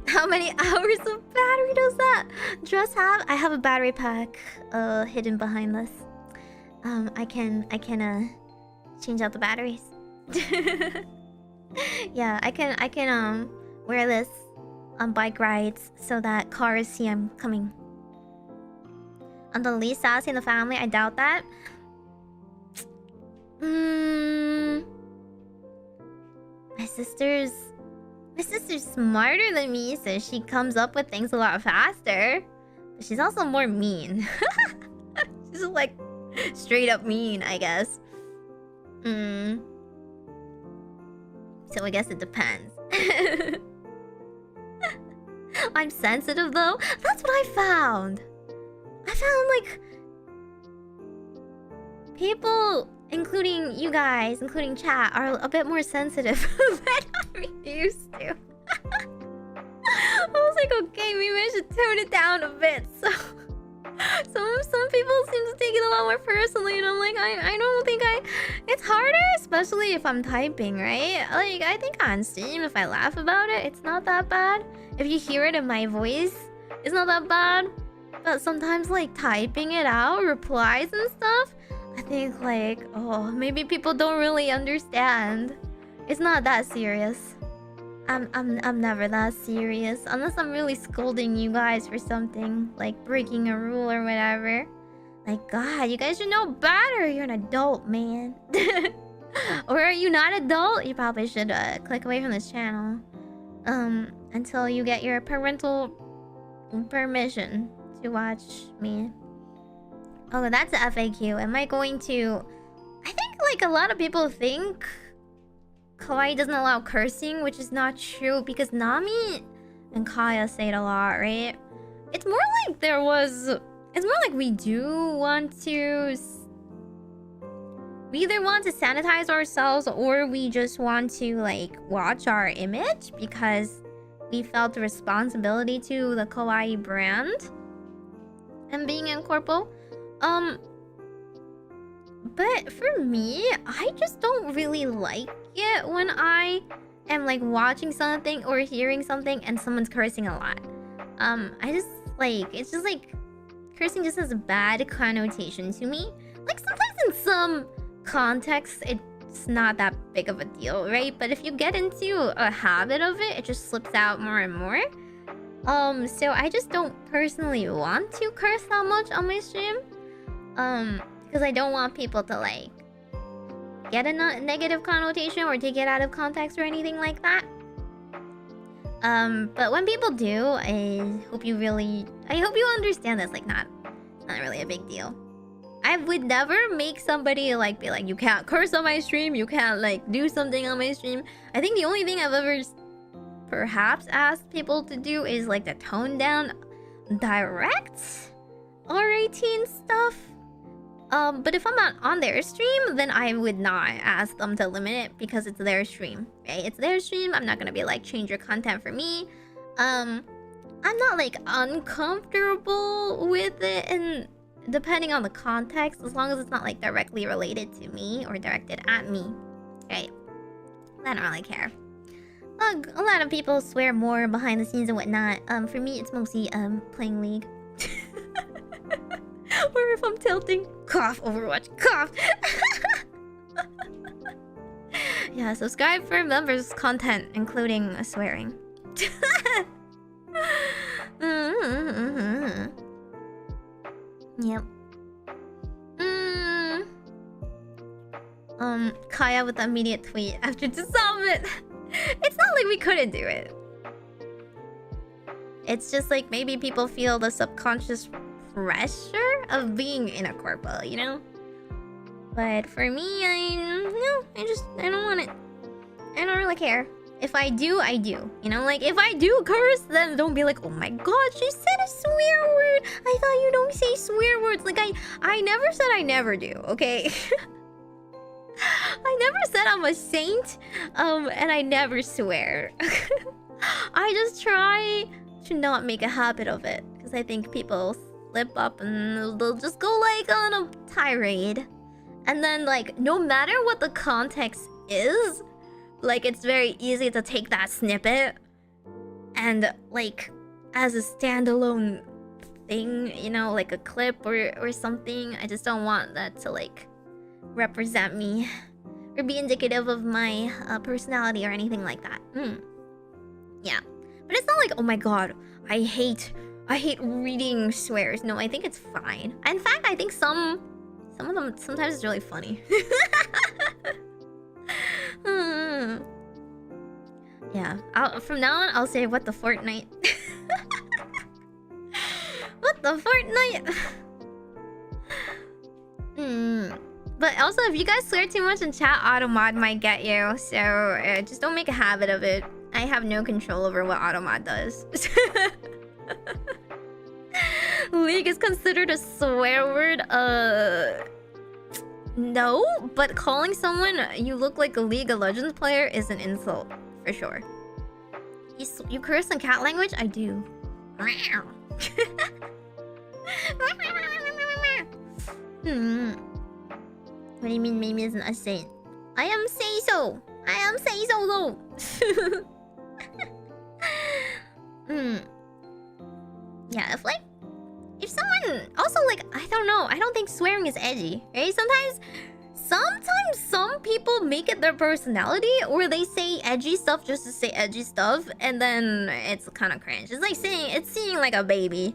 How many hours of battery does that dress have? I have a battery pack hidden behind this. I can change out the batteries. Yeah, I can wear this on bike rides so that cars see I'm coming. I'm the least sassy in the family. I doubt that. My sister's smarter than me, so she comes up with things a lot faster. But she's also more mean. She's like straight up mean, I guess. So I guess it depends. I'm sensitive though. That's what I found. I found like people, including you guys, including chat, are a bit more sensitive than I'm used to. I was like, okay, maybe I should tone it down a bit. So some people seem to take it a lot more personally, and I'm like, I don't think it's harder, especially if I'm typing, right? Like, I think on Steam, if I laugh about it, it's not that bad. If you hear it in my voice, it's not that bad. But sometimes, like, typing it out, replies and stuff, I think, like, oh, maybe people don't really understand. It's not that serious. I'm never that serious. Unless I'm really scolding you guys for something, like breaking a rule or whatever. Like, God, you guys should know better. You're an adult, man. Or are you not adult? You probably should click away from this channel. Until you get your parental permission to watch me. Oh, that's the FAQ. Am I going to... I think, like, a lot of people think Kawaii doesn't allow cursing, which is not true because Nami and Kaya say it a lot, right? It's more like there was... It's more like we do want to... We either want to sanitize ourselves or we just want to, like, watch our image because we felt the responsibility to the Kawaii brand and being in Corpo. But for me, I just don't really like it when I am like watching something or hearing something and someone's cursing a lot. I just like, it's just like cursing just has a bad connotation to me. Like sometimes in some contexts it's not that big of a deal, right? But if you get into a habit of it, it just slips out more and more. So I just don't personally want to curse that much on my stream. Because I don't want people to like get a negative connotation or take it out of context or anything like that. But when people do, I hope you understand this. Like, it's not really a big deal. I would never make somebody like be like, you can't curse on my stream, you can't like do something on my stream. I think the only thing I've ever perhaps asked people to do is like to tone down direct R18 stuff. But if I'm not on their stream, then I would not ask them to limit it because it's their stream, right? It's their stream. I'm not gonna be like, change your content for me. I'm not like uncomfortable with it, and depending on the context, as long as it's not like directly related to me or directed at me, right? I don't really care. A lot of people swear more behind the scenes and whatnot. For me, it's mostly playing League. Or if I'm tilting, cough, Overwatch, cough. Yeah, subscribe for members' content, including swearing. Yep. Kaya with the immediate tweet after dissolvement. It's not like we couldn't do it. It's just like maybe people feel the subconscious pressure of being in a corpo, you know? But for me, I don't want it. I don't really care. If I do, I do. You know, like if I do curse, then don't be like, oh my god, she said a swear word. I thought you don't say swear words. Like I never said I never do, okay? I never never said I'm a saint, and I never swear. I just try to not make a habit of it, because I think people slip up and they'll just go like on a tirade, and then like no matter what the context is, like it's very easy to take that snippet and like as a standalone thing, you know, like a clip or something. I just don't want that to like represent me or be indicative of my personality or anything like that. Yeah, but it's not like, oh my god, I hate reading swears. No, I think it's fine. In fact, I think some of them sometimes it's really funny. Yeah, from now on I'll say what the Fortnite. What the Fortnite. But also, if you guys swear too much in chat, automod might get you. So just don't make a habit of it. I have no control over what automod does. League is considered a swear word. No, but calling someone you look like a League of Legends player is an insult for sure. You curse in cat language? I do. What do you mean Meimi isn't a saint? I am say so. I am say so though. Yeah, if someone also like, I don't know, I don't think swearing is edgy, right? Sometimes some people make it their personality, or they say edgy stuff just to say edgy stuff, and then it's kind of cringe. It's like seeing like a baby,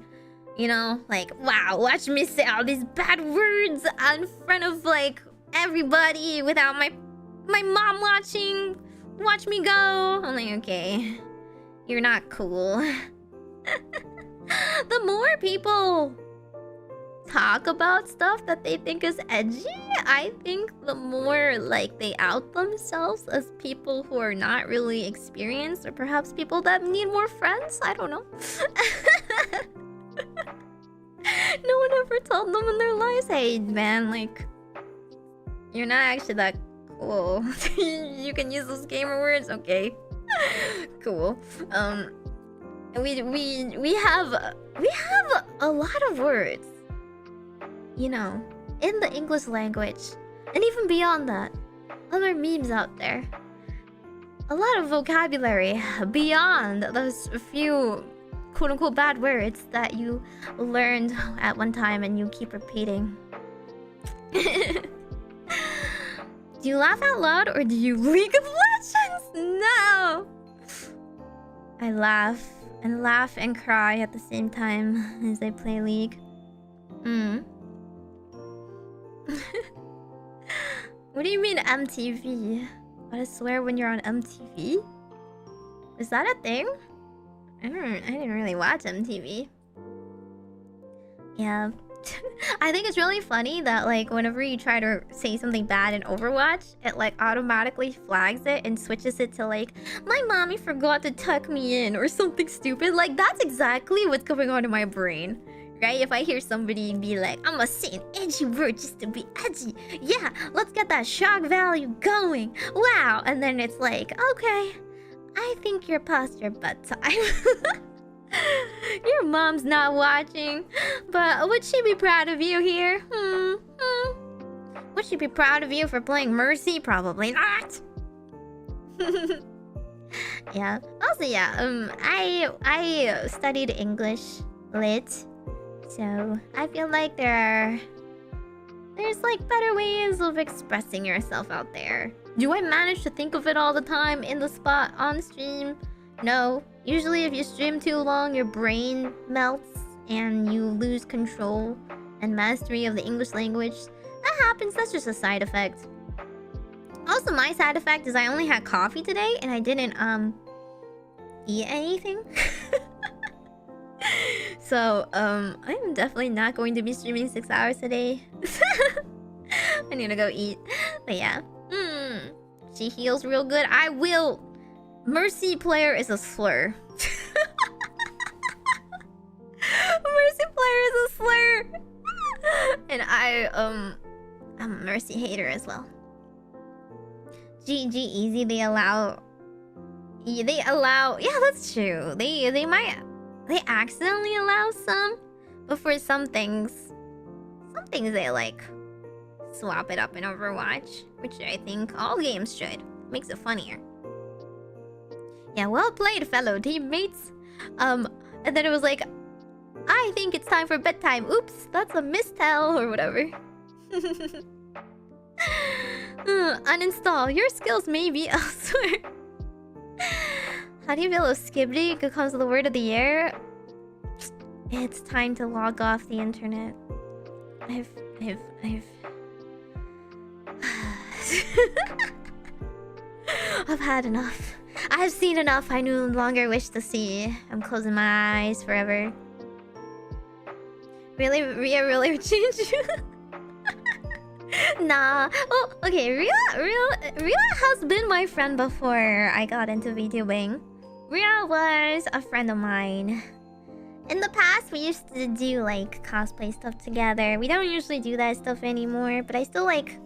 you know, like, wow, watch me say all these bad words in front of like everybody without my mom watching. Watch me go. I'm like, okay, you're not cool. The more people talk about stuff that they think is edgy, I think the more like they out themselves as people who are not really experienced, or perhaps people that need more friends. I don't know. No one ever told them in their lives, hey man, like, you're not actually that cool. You can use those gamer words, okay? Cool. We have a lot of words, you know, in the English language, and even beyond that, other memes out there. A lot of vocabulary beyond those few quote-unquote bad words that you learned at one time and you keep repeating. Do you laugh out loud or do you League of Legends? No! I laugh and cry at the same time as I play League. What do you mean MTV? Gotta swear when you're on MTV? Is that a thing? I didn't really watch MTV. Yeah. I think it's really funny that like whenever you try to say something bad in Overwatch, it like automatically flags it and switches it to like, my mommy forgot to tuck me in or something stupid. Like that's exactly what's going on in my brain, right? If I hear somebody be like, I'm gonna say an edgy word just to be edgy. Yeah, let's get that shock value going. Wow. And then it's like, okay, I think you're past your bedtime. Your mom's not watching, but would she be proud of you here? Would she be proud of you for playing Mercy? Probably not. Yeah. Also, yeah. I studied English lit, so I feel like there's like better ways of expressing yourself out there. Do I manage to think of it all the time in the spot on stream? No. Usually if you stream too long, your brain melts and you lose control and mastery of the English language. That happens, that's just a side effect. Also, my side effect is I only had coffee today and I didn't eat anything. So, I'm definitely not going to be streaming 6 hours a day. I need to go eat. But yeah. She heals real good. I will. Mercy player is a slur. Mercy player is a slur. And I'm a Mercy hater as well. GG Easy, they allow... Yeah, that's true. They might... They accidentally allow some, but for some things they like swap it up in Overwatch, which I think all games should. Makes it funnier. Yeah, well played, fellow teammates. And then it was like, I think it's time for bedtime. Oops, that's a mistell or whatever. Uninstall. Your skills may be elsewhere. How do you feel if Skibidi becomes the word of the year? It's time to log off the internet. I've I've had enough. I've seen enough I no longer wish to see. I'm closing my eyes forever. Really, Ria really changed you? Nah. Oh, okay. Ria has been my friend before I got into VTubing. Ria was a friend of mine. In the past, we used to do like cosplay stuff together. We don't usually do that stuff anymore, but I still like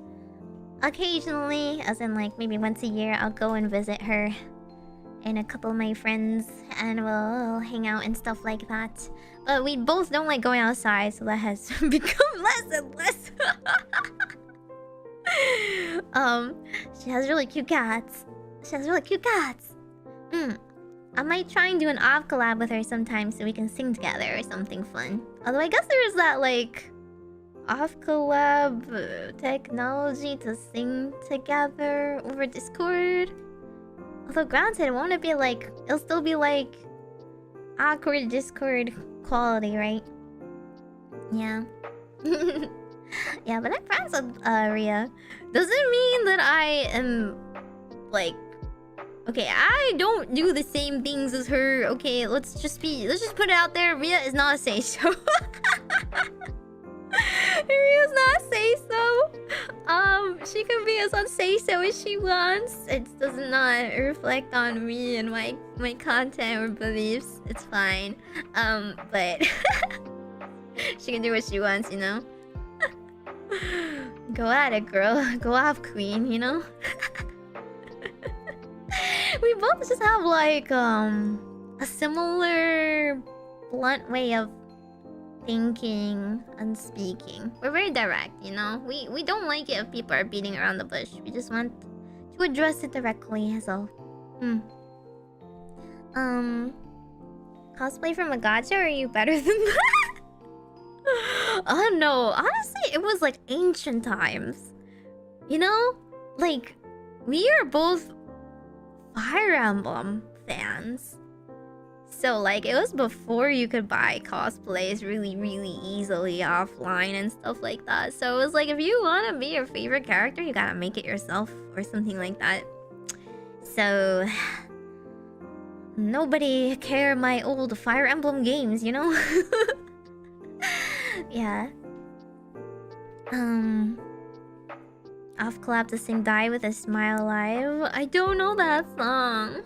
occasionally, as in like maybe once a year, I'll go and visit her and a couple of my friends, and we'll hang out and stuff like that. But we both don't like going outside, so that has become less and less. She has really cute cats. I might try and do an off collab with her sometime so we can sing together or something fun. Although I guess there is that like off collab technology to sing together over Discord. Although granted, won't it be like, it'll still be like awkward Discord quality, right? Yeah. Yeah, but I'm friends with Ria. Doesn't mean that I am like, okay, I don't do the same things as her. Okay, let's just put it out there. Ria is not a say-so. Ria's not say-so. She can be as unsay-so as she wants. It does not reflect on me and my content or beliefs. It's fine. But she can do what she wants, you know? Go at it, girl. Go off, queen, you know? We both just have like a similar blunt way of thinking and speaking. We're very direct, you know? We don't like it if people are beating around the bush. We just want to address it directly, so. Cosplay from a gacha, or are you better than that? Oh no, honestly, it was like ancient times. You know? Like, we are both Fire Emblem fans. So like, it was before you could buy cosplays really easily offline and stuff like that. So it was like, if you want to be your favorite character, you gotta make it yourself or something like that. So nobody cared my old Fire Emblem games, you know? Yeah. Off collab to sing Die with a Smile Live. I don't know that song.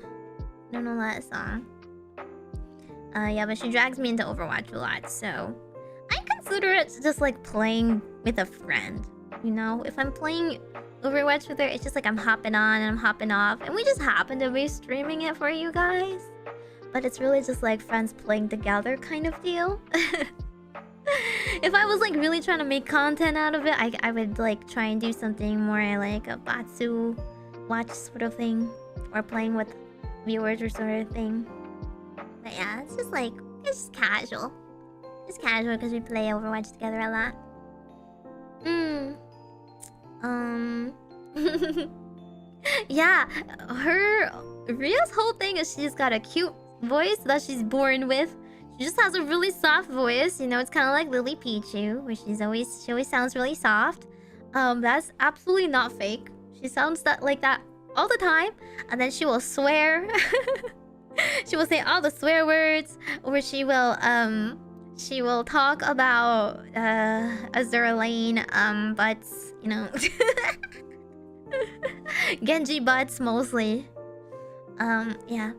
Yeah, but she drags me into Overwatch a lot, so I consider it just like playing with a friend. You know, if I'm playing Overwatch with her, it's just like I'm hopping on and I'm hopping off, and we just happen to be streaming it for you guys. But it's really just like friends playing together kind of deal. If I was like really trying to make content out of it, I would like try and do something more like a Batsu watch sort of thing, or playing with viewers or sort of thing. But yeah, it's just like, it's just casual. It's casual because we play Overwatch together a lot. Yeah, Ria's whole thing is she's got a cute voice that she's born with. She just has a really soft voice, you know. It's kind of like Lily Pichu, where she always sounds really soft. That's absolutely not fake. She sounds like that all the time, and then she will swear. She will say all the swear words, or she will talk about Azura Lane butts, you know. Genji butts mostly. Yeah.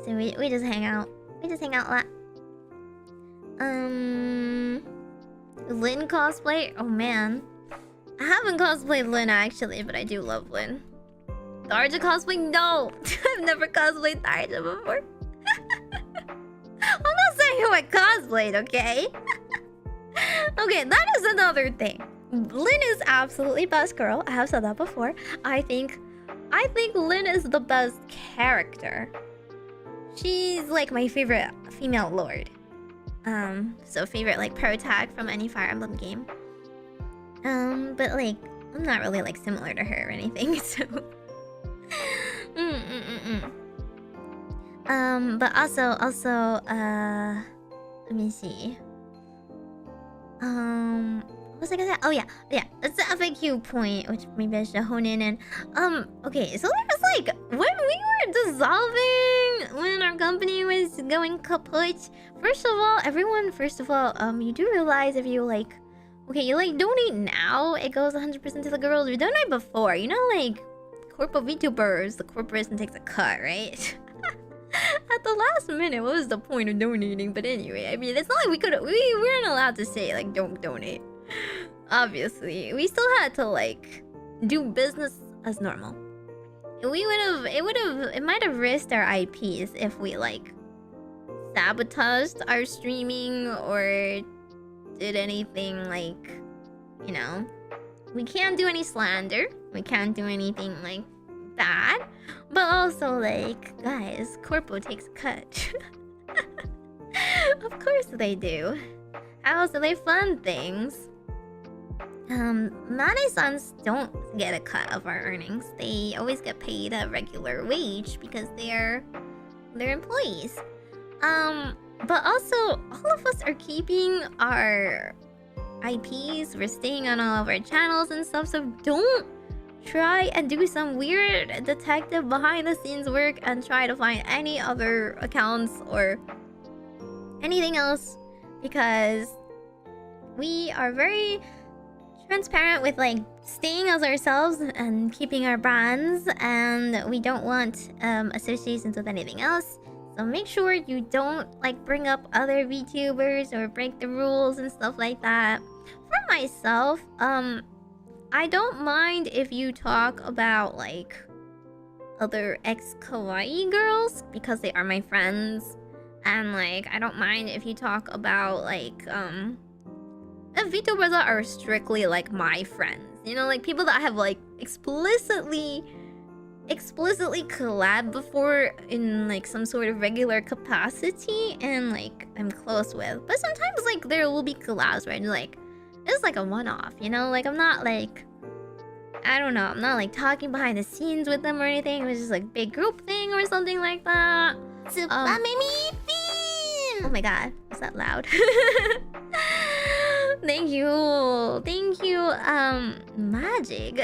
So we just hang out. We just hang out a lot. Lin cosplay? Oh man. I haven't cosplayed Lin actually, but I do love Lin. Tharja cosplay? No! I've never cosplayed Tharja before. I'm not saying who I cosplayed, okay? Okay, that is another thing. Lin is absolutely best girl. I have said that before. I think Lin is the best character. She's like my favorite female lord. So favorite like pro tag from any Fire Emblem game. But like I'm not really like similar to her or anything, so. But also, let me see. What was I gonna say? Oh yeah, that's the FAQ point, which maybe I should hone in and okay, so there was like when we were dissolving, when our company was going kaput. First of all, you do realize if you like, okay, you like donate now, it goes 100% to the girls. You donate before, you know, like Corpo VTubers, the corporation takes a cut, right? At the last minute, what was the point of donating? But anyway, I mean, it's not like we weren't allowed to say like don't donate. Obviously, we still had to like do business as normal. It might have risked our IPs if we like sabotaged our streaming or did anything like, you know, we can't do any slander. We can't do anything like bad. But also like, guys, Corpo takes a cut. Of course they do. How else do they fund things? Nane-sans don't get a cut of our earnings. They always get paid a regular wage because they're employees. But also all of us are keeping our IPs. We're staying on all of our channels and stuff, so don't try and do some weird detective behind the scenes work and try to find any other accounts or anything else, because we are very transparent with like staying as ourselves and keeping our brands, and we don't want associations with anything else. So make sure you don't like bring up other VTubers or break the rules and stuff like that. For myself, I don't mind if you talk about like other ex-kawaii girls because they are my friends, and like I don't mind if you talk about like if VTubers that are strictly like my friends, you know, like people that I have like explicitly collab before in like some sort of regular capacity and like I'm close with. But sometimes like there will be collabs where I'm like, it's like a one-off, you know, like I'm not like, I don't know, I'm not like talking behind the scenes with them or anything. It was just like big group thing or something like that. Oh my god, is that loud? Thank you, Magic.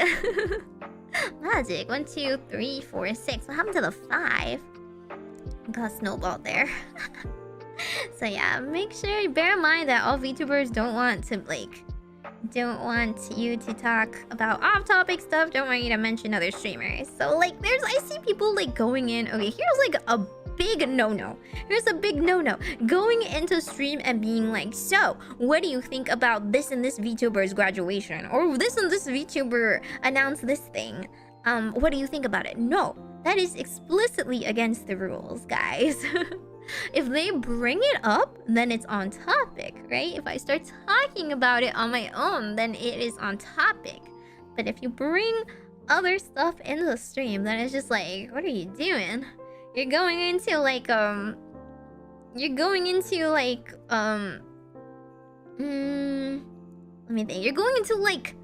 Magic, 1, 2, 3, 4, 6. What happened to the 5? Got snowballed there. So yeah, make sure you bear in mind that all VTubers don't want you to talk about off-topic stuff, don't want you to mention other streamers. So like I see people like going in, okay, here's like a big no-no. Here's a big no-no. Going into stream and being like, so, what do you think about this and this VTuber's graduation? Or this and this VTuber announced this thing. What do you think about it? No, that is explicitly against the rules, guys. If they bring it up, then it's on topic, right? If I start talking about it on my own, then it is on topic. But if you bring other stuff into the stream, then it's just like, what are you doing? You're going into like let me think. You're going into like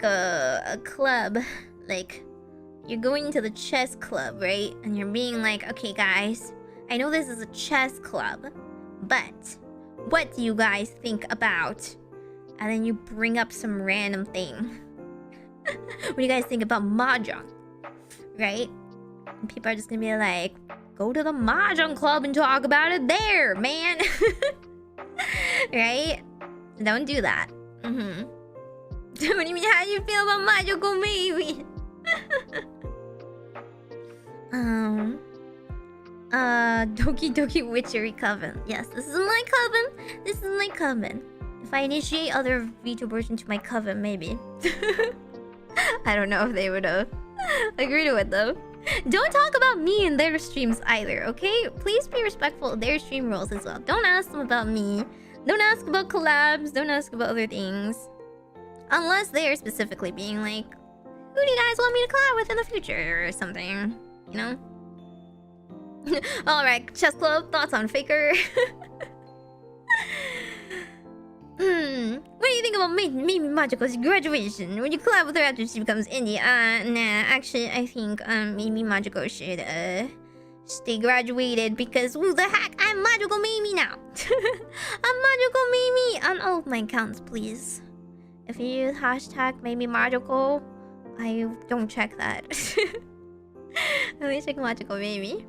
a club, like you're going into the chess club, right? And you're being like, okay guys, I know this is a chess club, but what do you guys think about? And then you bring up some random thing. What do you guys think about mahjong? Right? And people are just gonna be like, go to the mahjong club and talk about it there, man. Right? Don't do that. What do you mean? How do you feel about Majokko maybe? Doki Doki Witchery Coven. Yes, this is my coven. This is my coven. If I initiate other VTubers into my coven, maybe. I don't know if they would agree to it though. Don't talk about me in their streams either, okay? Please be respectful of their stream rules as well. Don't ask them about me. Don't ask about collabs. Don't ask about other things. Unless they are specifically being like, who do you guys want me to collab with in the future or something, you know? Alright, Chess Club, thoughts on Faker? What do you think about Meimi-mu-me-mo's graduation? Would you collab with her after she becomes indie? Nah, actually, I think Meimi-mu-me-mo should stay graduated because who the heck? I'm Majokko Meimi now. I'm Majokko Meimi on all of my accounts, please. If you use hashtag Meimi-Majokko, I don't check that. Let me check Majokko Meimi.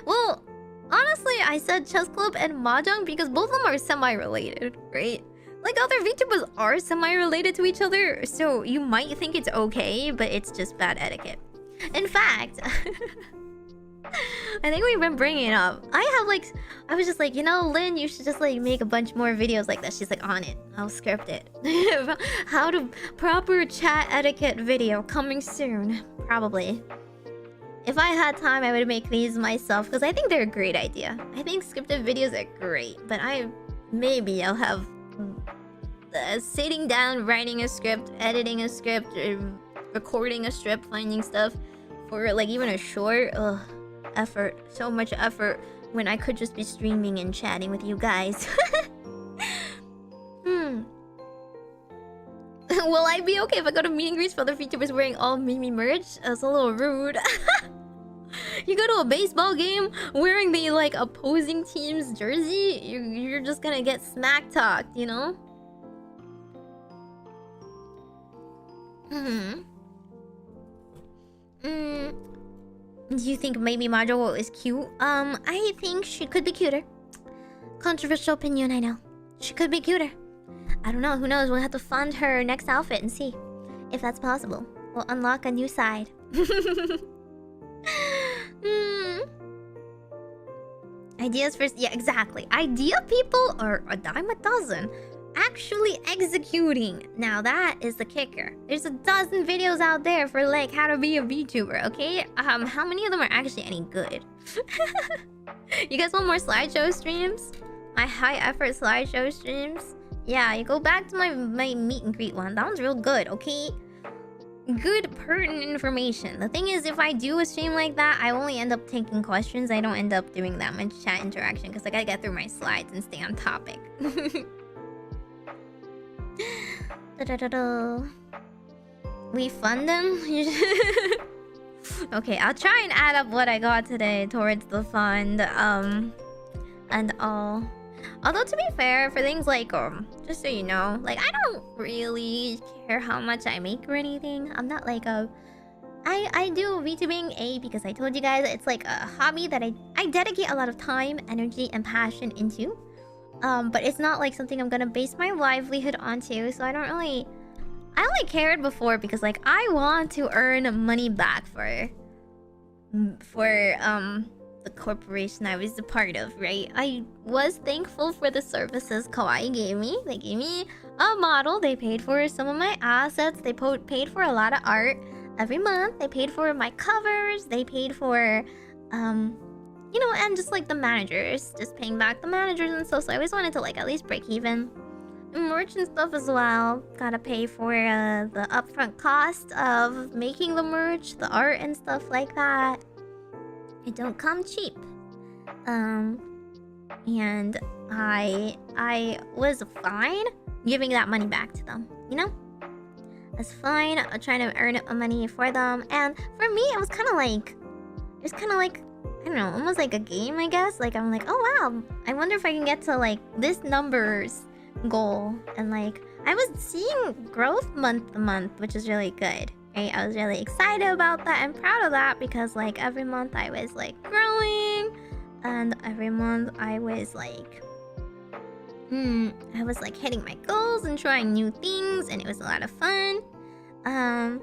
Well, honestly, I said Chess Club and Mahjong because both of them are semi-related, right? Like, other VTubers are semi-related to each other, so you might think it's okay, but it's just bad etiquette. In fact, I think we've been bringing it up. I was just like, you know, Lynn, you should just like make a bunch more videos like that. She's like, on it. I'll script it. How to proper chat etiquette video coming soon, probably. If I had time, I would make these myself because I think they're a great idea. I think scripted videos are great, but maybe I'll have sitting down, writing a script, editing a script, recording a strip, finding stuff for like even a short. Ugh, effort, so much effort when I could just be streaming and chatting with you guys. Will I be okay if I go to meet and greets for other VTubers wearing all Meimi merch? That's a little rude. You go to a baseball game wearing the like opposing team's jersey, you're just gonna get smack talked, you know? Do you think maybe Majokko is cute? I think she could be cuter. Controversial opinion, I know. She could be cuter. I don't know, who knows? We'll have to fund her next outfit and see if that's possible. We'll unlock a new side. Ideas first. Yeah, exactly. Idea people are a dime a dozen. Actually executing. Now that is the kicker. There's a dozen videos out there for like how to be a VTuber, okay? How many of them are actually any good? You guys want more slideshow streams? My high effort slideshow streams? Yeah, you go back to my meet and greet one. That one's real good, okay? Good pertinent information. The thing is, if I do a stream like that, I only end up taking questions. I don't end up doing that much chat interaction because I gotta get through my slides and stay on topic. We fund them? Okay, I'll try and add up what I got today towards the fund, and all. Although, to be fair, for things like, just so you know, like, I don't really care how much I make or anything. I'm not like I do VTubing, because I told you guys it's like a hobby that I dedicate a lot of time, energy, and passion into. But it's not like something I'm gonna base my livelihood onto, so I don't really... I only cared before because, like, I want to earn money back for the corporation I was a part of, right? I was thankful for the services Kawaii gave me. They gave me a model. They paid for some of my assets. They paid for a lot of art every month. They paid for my covers. They paid for, you know, and just like the managers, just paying back the managers and stuff. So I always wanted to like at least break even. Merch and stuff as well. Gotta pay for the upfront cost of making the merch, the art and stuff like that. It don't come cheap. And I was fine giving that money back to them, you know? I was fine trying to earn money for them. And for me, it was kind of like, I don't know, almost like a game, I guess. Like, I'm like, oh wow, I wonder if I can get to like this numbers goal. And like, I was seeing growth month to month, which is really good. Right? I was really excited about that and proud of that because like every month I was like growing, and every month I was like hitting my goals and trying new things, and it was a lot of fun. And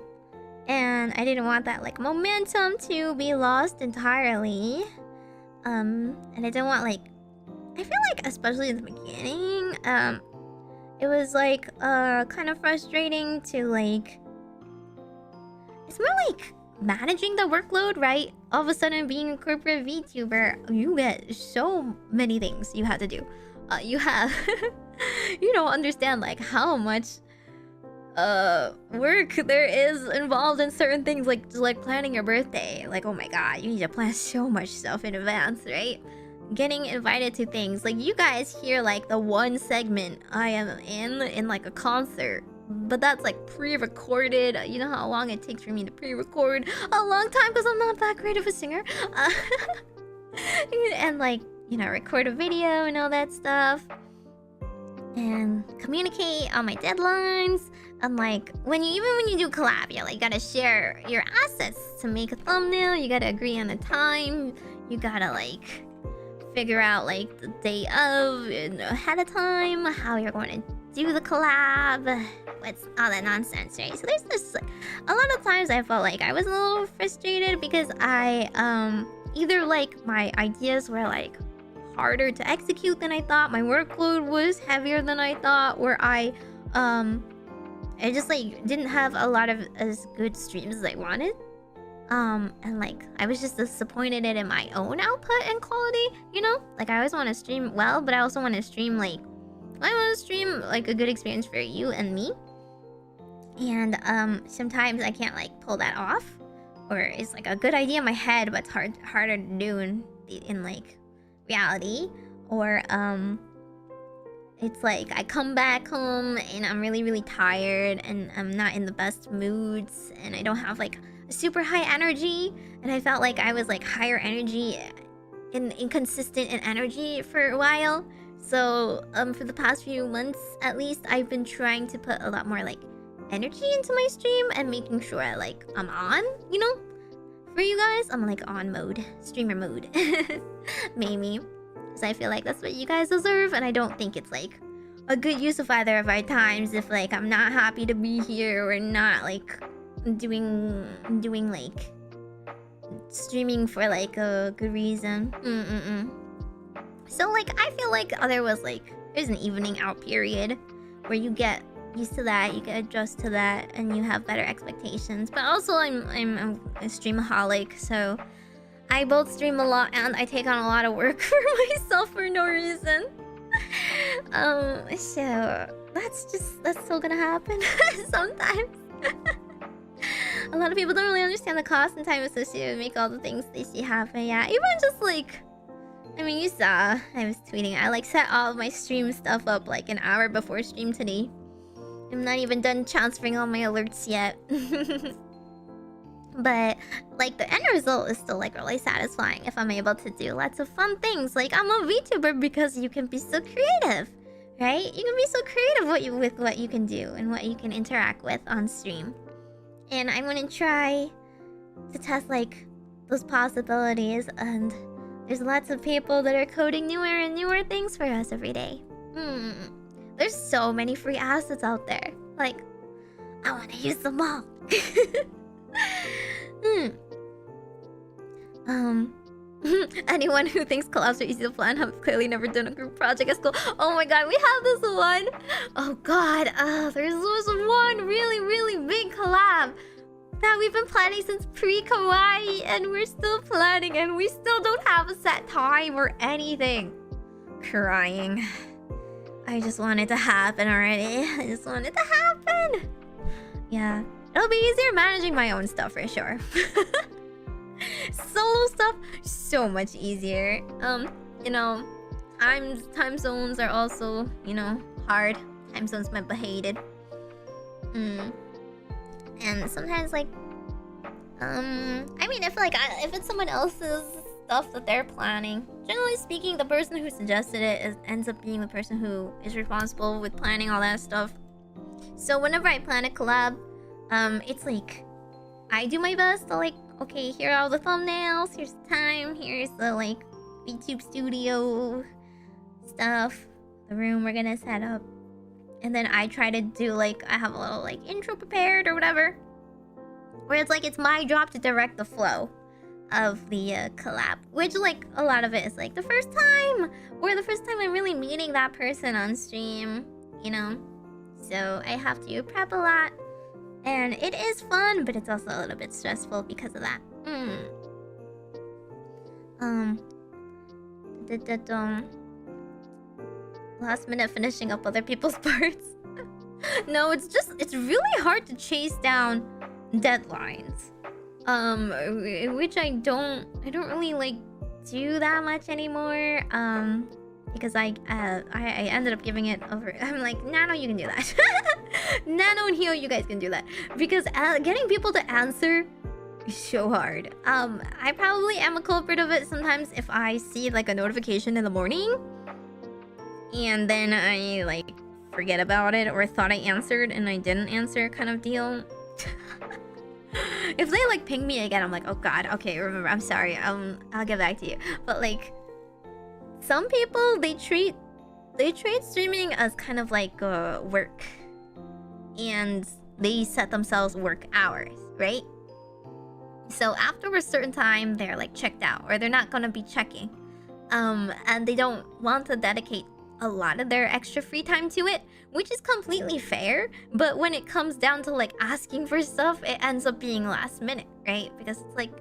I didn't want that like momentum to be lost entirely. And I didn't want like I feel like, especially in the beginning, it was like kind of frustrating to like. It's more like managing the workload, right? All of a sudden, being a corporate VTuber, you get so many things you have to do. You have, you don't understand like how much work there is involved in certain things, like just like planning your birthday. Like, oh my god, you need to plan so much stuff in advance, right? Getting invited to things like you guys hear like the one segment I am in like a concert, but that's like pre-recorded. You know how long it takes for me to pre-record? A long time, because I'm not that great of a singer. And like, you know, record a video and all that stuff, and communicate on my deadlines. And like when you do collab, you like gotta share your assets to make a thumbnail. You gotta agree on the time. You gotta like figure out like the day of and ahead of time how you're going to do the collab. What's all that nonsense, right? So there's this like, a lot of times I felt like I was a little frustrated because I either like my ideas were like harder to execute than I thought, my workload was heavier than I thought, or I just like didn't have a lot of as good streams as I wanted. And like I was just disappointed in my own output and quality, you know? Like I always want to stream well, but I also want to stream like a good experience for you and me. And sometimes I can't like pull that off, or it's like a good idea in my head but it's harder to do in like reality. Or it's like I come back home and I'm really tired and I'm not in the best moods and I don't have like super high energy, and I felt like I was like higher energy and inconsistent in energy for a while. So for the past few months at least, I've been trying to put a lot more like energy into my stream and making sure like I'm on, you know, for you guys. I'm like on mode, streamer mode. Maybe because I feel like that's what you guys deserve, and I don't think it's like a good use of either of our times if like I'm not happy to be here or not like doing like streaming for like a good reason. So like I feel like there was like there's an evening out period where you get used to that, you get adjust to that, and you have better expectations. But also I'm a streamaholic, so I both stream a lot and I take on a lot of work for myself for no reason. So that's still gonna happen sometimes. A lot of people don't really understand the cost and time associated with make all the things they see happen. Yeah, even just like, I mean, you saw I was tweeting. I like set all of my stream stuff up like an hour before stream today. I'm not even done transferring all my alerts yet. But like the end result is still like really satisfying if I'm able to do lots of fun things. Like I'm a VTuber because you can be so creative, right? You can be so creative with what you can do and what you can interact with on stream. And I'm gonna try to test like those possibilities, and there's lots of people that are coding newer and newer things for us every day. There's so many free assets out there. Like, I wanna use them all. Anyone who thinks collabs are easy to plan have clearly never done a group project at school. Oh my god, we have this one. Oh god, there's this one really big collab that we've been planning since pre-kawaii, and we're still planning, and we still don't have a set time or anything. Crying. I just want it to happen already. I just want it to happen. Yeah, it'll be easier managing my own stuff for sure. Solo stuff, so much easier. You know, time zones are also, you know, hard. Time zones might be hated. And sometimes like, I mean, if like if it's someone else's stuff that they're planning, generally speaking, the person who suggested it ends up being the person who is responsible with planning all that stuff. So whenever I plan a collab, it's like I do my best to like, okay, here are all the thumbnails, here's the time, here's the like VTube studio stuff, the room we're gonna set up. And then I try to do like, I have a little like intro prepared or whatever, where it's like it's my job to direct the flow. of the collab, which like a lot of it is like the first time I'm really meeting that person on stream, you know. So I have to prep a lot, and it is fun, but it's also a little bit stressful because of that. Last minute finishing up other people's parts. No, it's really hard to chase down deadlines. Which I don't really like do that much anymore. Because I ended up giving it over. I'm like, Nano, you can do that. Nano and Hio, you guys can do that. Because getting people to answer is so hard. I probably am a culprit of it sometimes if I see like a notification in the morning and then I like forget about it or thought I answered and I didn't answer kind of deal. If they like ping me again, I'm like, oh god, okay, remember, I'm sorry, I'll get back to you. But like, some people, they treat streaming as kind of like work, and they set themselves work hours, right? So after a certain time, they're like checked out, or they're not gonna be checking, and they don't want to dedicate a lot of their extra free time to it, which is completely fair. But when it comes down to like asking for stuff, it ends up being last minute, right? Because it's like,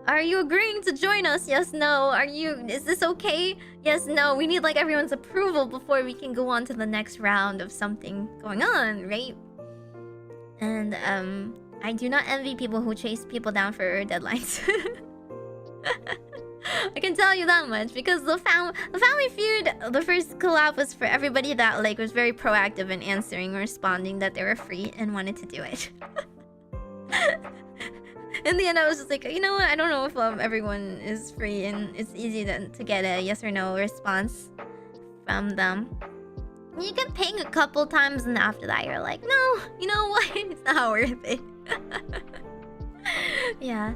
are you agreeing to join us? Yes, no. Is this okay? Yes, no. We need like everyone's approval before we can go on to the next round of something going on, right? And I do not envy people who chase people down for deadlines. I can tell you that much, because the Family Feud, the first collab was for everybody that like was very proactive in answering and responding that they were free and wanted to do it. In the end, I was just like, you know what? I don't know if everyone is free and it's easy to get a yes or no response from them. You can ping a couple times and after that you're like, no, you know what? It's not worth it. Yeah.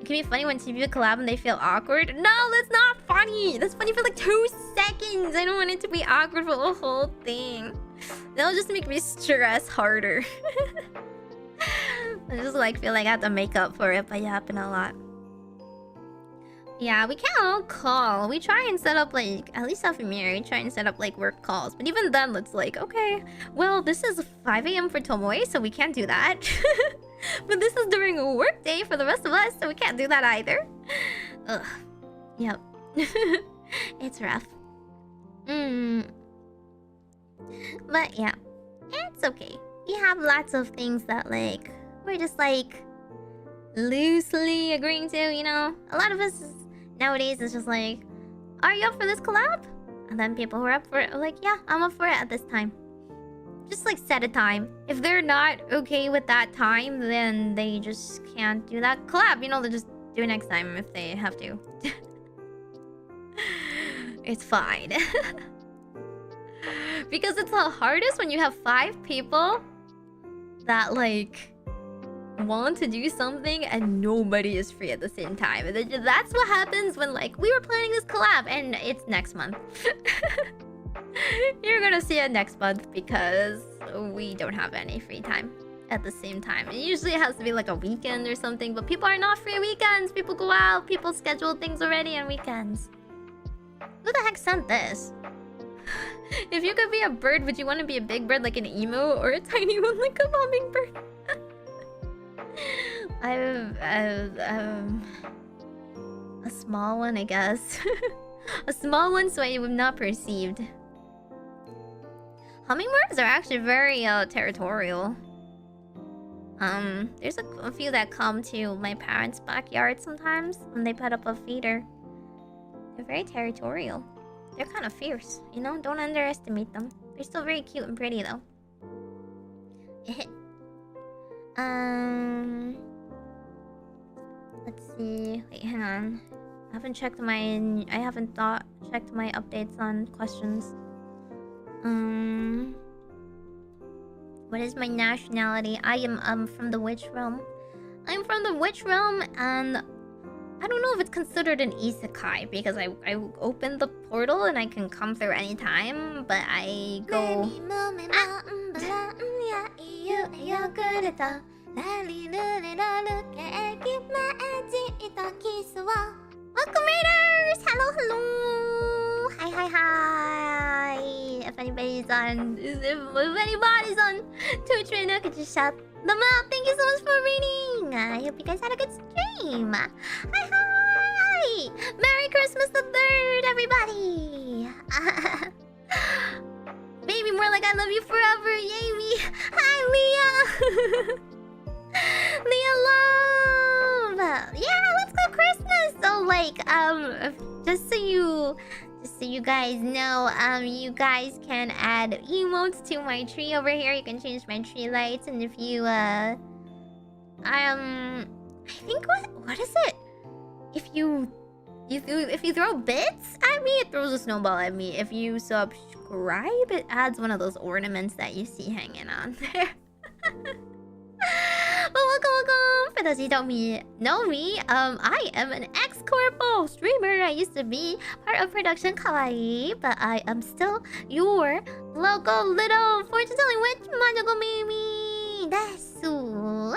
It can be funny when two people collab and they feel awkward. No, that's not funny. That's funny for like 2 seconds. I don't want it to be awkward for the whole thing. That'll just make me stress harder. I just like feel like I have to make up for it by yapping a lot. Yeah, we can't all call. We try and set up like, at least Ephemira, we try and set up like work calls. But even then, it's like, okay, well, this is 5 AM for Tomoe, so we can't do that. But this is during a work day for the rest of us, so we can't do that either. Ugh. Yep. It's rough. But yeah, it's okay. We have lots of things that like we're just like loosely agreeing to, you know? A lot of us nowadays is just like, are you up for this collab? And then people who are up for it are like, yeah, I'm up for it at this time. Just like set a time. If they're not okay with that time, then they just can't do that collab. You know, they'll just do it next time if they have to. It's fine. Because it's the hardest when you have 5 people that like want to do something and nobody is free at the same time. And that's what happens when like we were planning this collab and it's next month. You're gonna see it next month because we don't have any free time at the same time. It usually has to be like a weekend or something, but people are not free weekends. People go out, people schedule things already on weekends. Who the heck sent this? If you could be a bird, would you want to be a big bird like an emo or a tiny one like a hummingbird? A small one, I guess. A small one so I am not perceived. Hummingbirds are actually very territorial. There's a few that come to my parents' backyard sometimes when they put up a feeder. They're very territorial. They're kind of fierce, you know? Don't underestimate them. They're still very cute and pretty though. Let's see. Wait, hang on. I haven't checked my updates on questions. What is my nationality? I am from the witch realm. I'm from the witch realm, and I don't know if it's considered an isekai because I open the portal and I can come through anytime, but I go. Welcome raiders! Hello, hello! Hi, hi, hi! If anybody's on Twitch right now, could you shout them out? Thank you so much for reading! I hope you guys had a good stream! Hi, hi! Merry Christmas the 3rd, everybody! Baby, more like I love you forever, yay me! Hi, Leah! Leah love! Yeah, let's go Christmas! So like, just so you guys know, you guys can add emotes to my tree over here. You can change my tree lights, and if you I think what is it? If you throw bits at me, it throws a snowball at me. If you subscribe, it adds one of those ornaments that you see hanging on there. But welcome! For those who don't know me, I am an Ex-Corpo streamer. I used to be part of Production Kawaii, but I am still your local little fortune-telling witch, Majokko Meimi desu.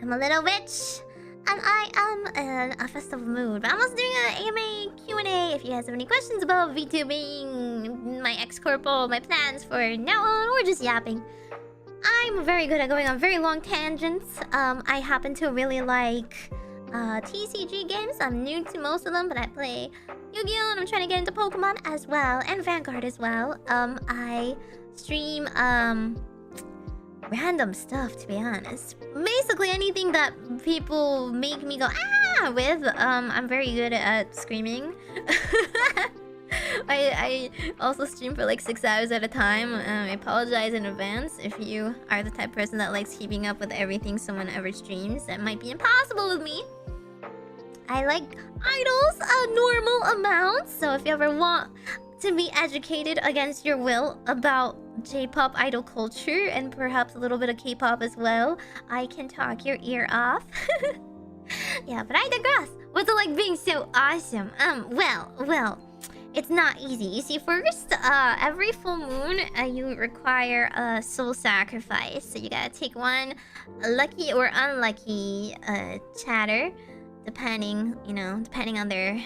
I'm a little witch, and I am in a festive mood. But I'm also doing an AMA Q&A if you guys have any questions about VTubing, my Ex-Corpo, my plans for now on, or just yapping. I'm very good at going on very long tangents. I happen to really like TCG games. I'm new to most of them, but I play Yu-Gi-Oh! And I'm trying to get into Pokemon as well, and Vanguard as well. I stream random stuff, to be honest. Basically anything that people make me go ah with. I'm very good at screaming. I also stream for like 6 hours at a time. I apologize in advance if you are the type of person that likes keeping up with everything someone ever streams. That might be impossible with me. I like idols a normal amount, so if you ever want to be educated against your will about J-pop idol culture and perhaps a little bit of K-pop as well, I can talk your ear off. Yeah, but I digress. What's it like being so awesome? Well, it's not easy. You see, first, every full moon, you require a soul sacrifice. So you gotta take one lucky or unlucky chatter, depending on their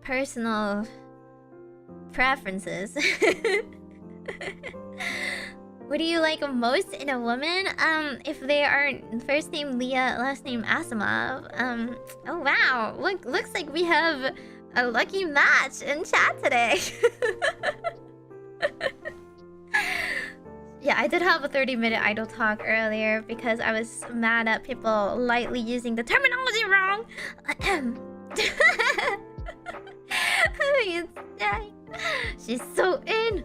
personal preferences. What do you like most in a woman? If they are first name Leah, last name Asimov. Oh wow, looks like we have a lucky match in chat today. Yeah, I did have a 30-minute idle talk earlier because I was mad at people lightly using the terminology wrong. She's so in.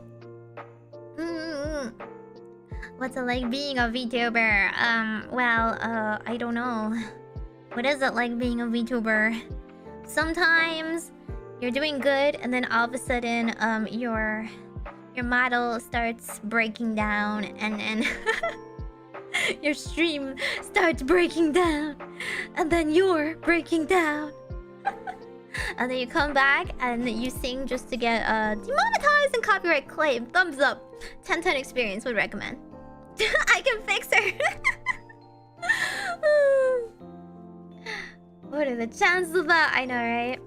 What's it like being a VTuber? I don't know. What is it like being a VTuber? Sometimes you're doing good, and then all of a sudden, your model starts breaking down, and then your stream starts breaking down, and then you're breaking down, and then you come back and you sing just to get demonetized and copyright claim. Thumbs up. 10/10 experience would recommend. I can fix her. What are the chances of that? I know, right?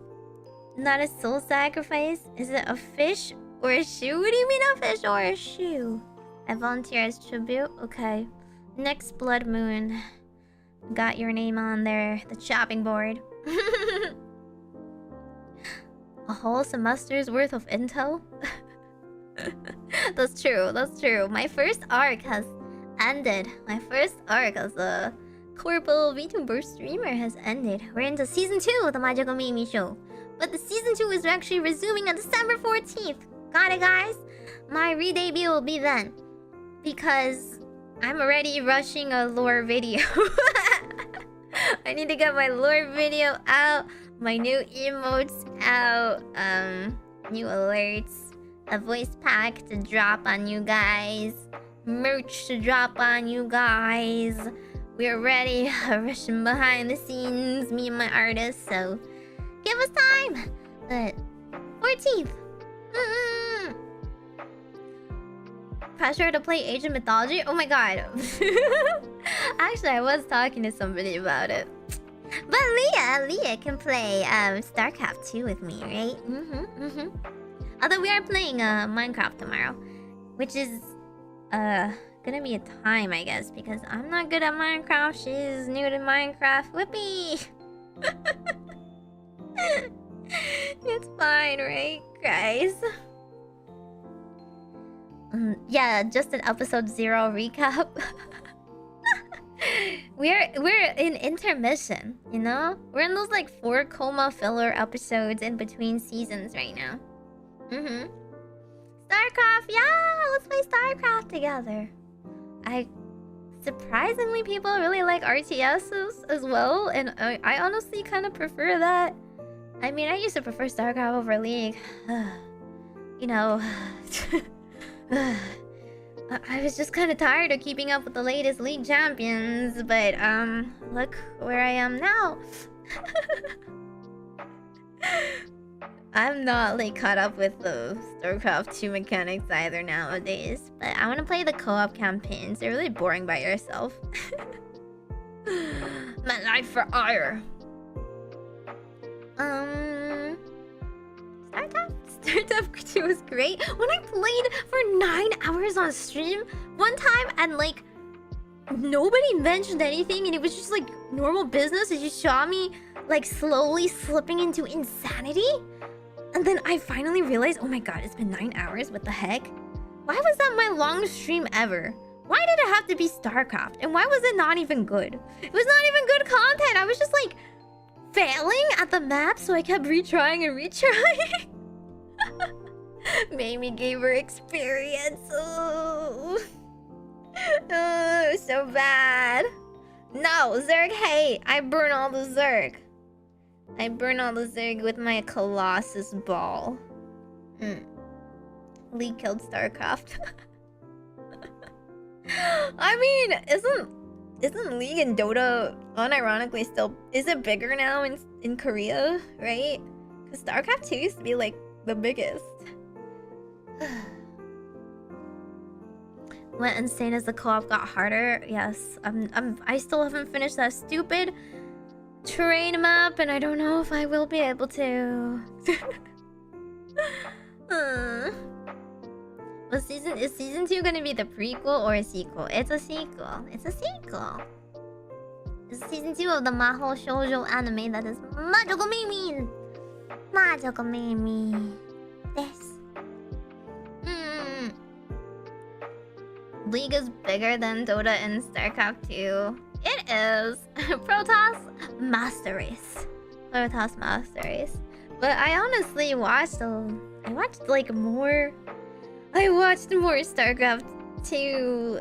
Not a soul sacrifice? Is it a fish or a shoe? What do you mean a fish or a shoe? I volunteer as tribute? Okay. Next blood moon. Got your name on there. The chopping board. A whole semester's worth of intel? That's true. My first arc has ended. My first arc as a Corpo VTuber streamer has ended. We're into season 2 of the Majokko Meimi show. But the season 2 is actually resuming on December 14th. Got it, guys? My redebut will be then. Because I'm already rushing a lore video. I need to get my lore video out. My new emotes out. New alerts. A voice pack to drop on you guys. Merch to drop on you guys. We're ready, rushing behind the scenes, me and my artist, so give us time. But 14th. pressure to play Asian mythology? Oh my god. Actually, I was talking to somebody about it. But Leah can play StarCraft 2 with me, right? Although we are playing Minecraft tomorrow, which is gonna be a time, I guess, because I'm not good at Minecraft. She's new to Minecraft. Whoopee! It's fine, right, guys? Yeah, just an episode 0 recap. We're in intermission, you know? We're in those like 4 coma filler episodes in between seasons right now. StarCraft, yeah, let's play StarCraft together. Surprisingly, people really like RTSs as well, and I honestly kind of prefer that. I mean, I used to prefer StarCraft over League. You know, I was just kind of tired of keeping up with the latest League champions, but look where I am now. I'm not like caught up with the StarCraft 2 mechanics either nowadays, but I want to play the co-op campaigns. They're really boring by yourself. My life for ire. StarCraft 2 was great. When I played for 9 hours on stream one time and like nobody mentioned anything and it was just like normal business, and you saw me like slowly slipping into insanity. And then I finally realized, oh my god, it's been 9 hours, what the heck? Why was that my longest stream ever? Why did it have to be StarCraft? And why was it not even good? It was not even good content. I was just like failing at the map, so I kept retrying and retrying. Meimi gave her experience. Oh, so bad. No, Zerg hate. I burn all the Zerg. I burn all the Zerg with my Colossus ball. League killed StarCraft. I mean, isn't League and Dota unironically still... Is it bigger now in Korea, right? Because StarCraft 2 used to be like the biggest. Went insane as the co-op got harder. Yes, I still haven't finished that stupid terrain map, and I don't know if I will be able to. Is season 2 gonna be the prequel or a sequel? It's a sequel. It's a sequel. It's season 2 of the Mahou Shoujo anime that is Majokko Meimi. Majokko Meimi. This. League is bigger than Dota and StarCraft 2. It is. Protoss Master Race. Protoss Master Race. But I honestly watched more StarCraft 2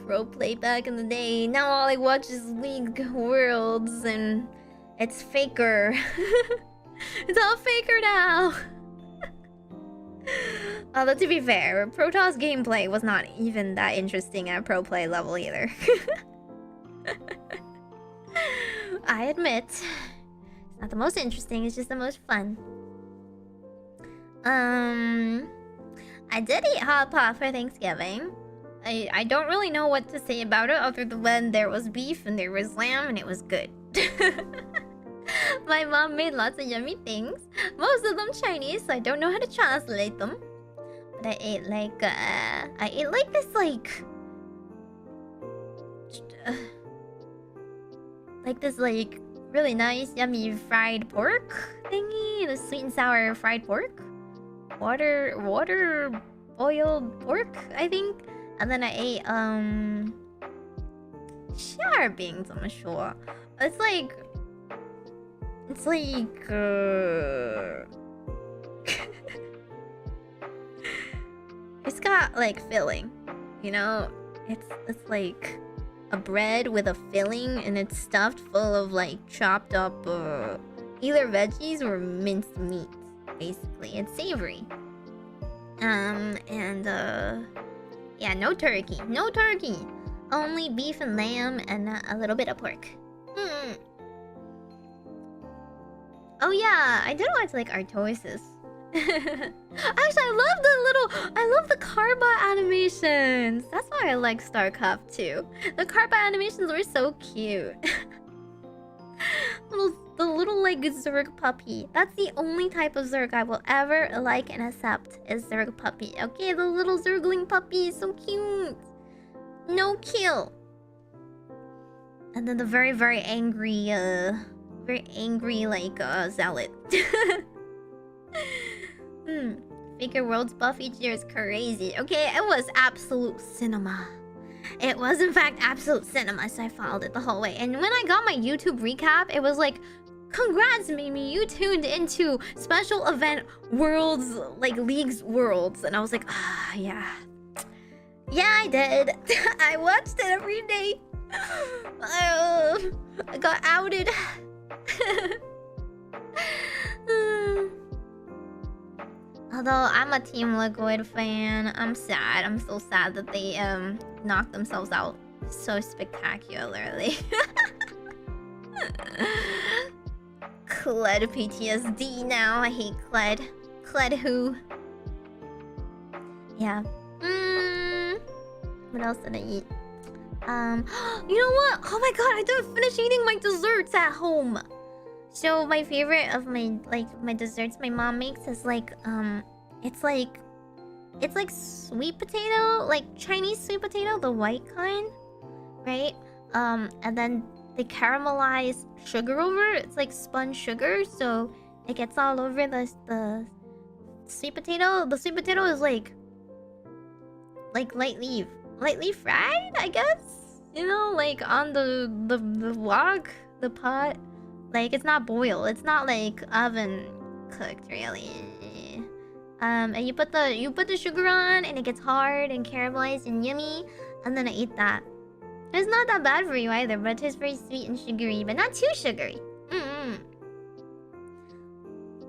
pro play back in the day. Now all I watch is League Worlds, and it's faker. It's all faker now. Although to be fair, Protoss gameplay was not even that interesting at pro play level either. I admit, it's not the most interesting, it's just the most fun. I did eat hot pot for Thanksgiving. I don't really know what to say about it other than when there was beef and there was lamb and it was good. My mom made lots of yummy things. Most of them Chinese, so I don't know how to translate them. But I ate this really nice yummy fried pork thingy, the sweet and sour fried pork, water boiled pork, I think. And then I ate share beans, I'm sure. It's like it's got like filling, you know? It's like a bread with a filling, and it's stuffed full of like chopped up either veggies or minced meat. Basically, it's savory. Yeah, no turkey, only beef and lamb and a little bit of pork. Oh yeah, I did watch like Artosis. Actually, I love the Carbot animation animations. That's why I like StarCraft too. The carpet animations were so cute. The little like Zerg puppy. That's the only type of Zerg I will ever like and accept is Zerg puppy. Okay, the little Zergling puppy is so cute. No kill. And then the very, very angry like zealot. Figure World's buff each year is crazy. Okay, it was absolute cinema. It was in fact absolute cinema, so I followed it the whole way. And when I got my YouTube recap, it was like, congrats, Meimi, you tuned into special event worlds, like League's worlds. And I was like, ah, yeah. Yeah, I did. I watched it every day. I got outed. Although I'm a Team Liquid fan, I'm sad. I'm so sad that they knocked themselves out so spectacularly. Kled PTSD now. I hate Kled. Kled who? Yeah. What else did I eat? You know what? Oh my god, I didn't finish eating my desserts at home. So my favorite of my desserts my mom makes is like it's like sweet potato, like Chinese sweet potato, the white kind, right? And then they caramelize sugar over it. It's like spun sugar, so it gets all over the sweet potato. The sweet potato is like lightly fried, I guess. You know, like on the wok, the pot. Like it's not boiled. It's not like oven cooked really. And you put the sugar on and it gets hard and caramelized and yummy, and then I eat that. It's not that bad for you either, but it tastes very sweet and sugary, but not too sugary.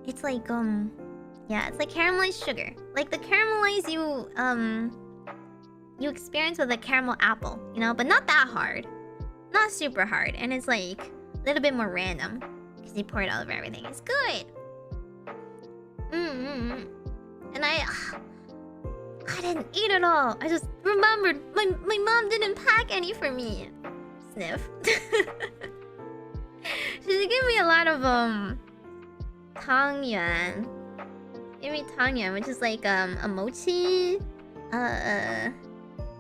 It's like yeah, it's like caramelized sugar. Like the caramelized you experience with a caramel apple, you know, but not that hard. Not super hard, and it's like a little bit more random because you pour it all over everything. It's good. And I didn't eat it all. I just remembered my mom didn't pack any for me. Sniff. She gave me a lot of tangyuan. Give me tangyuan, which is like a mochi.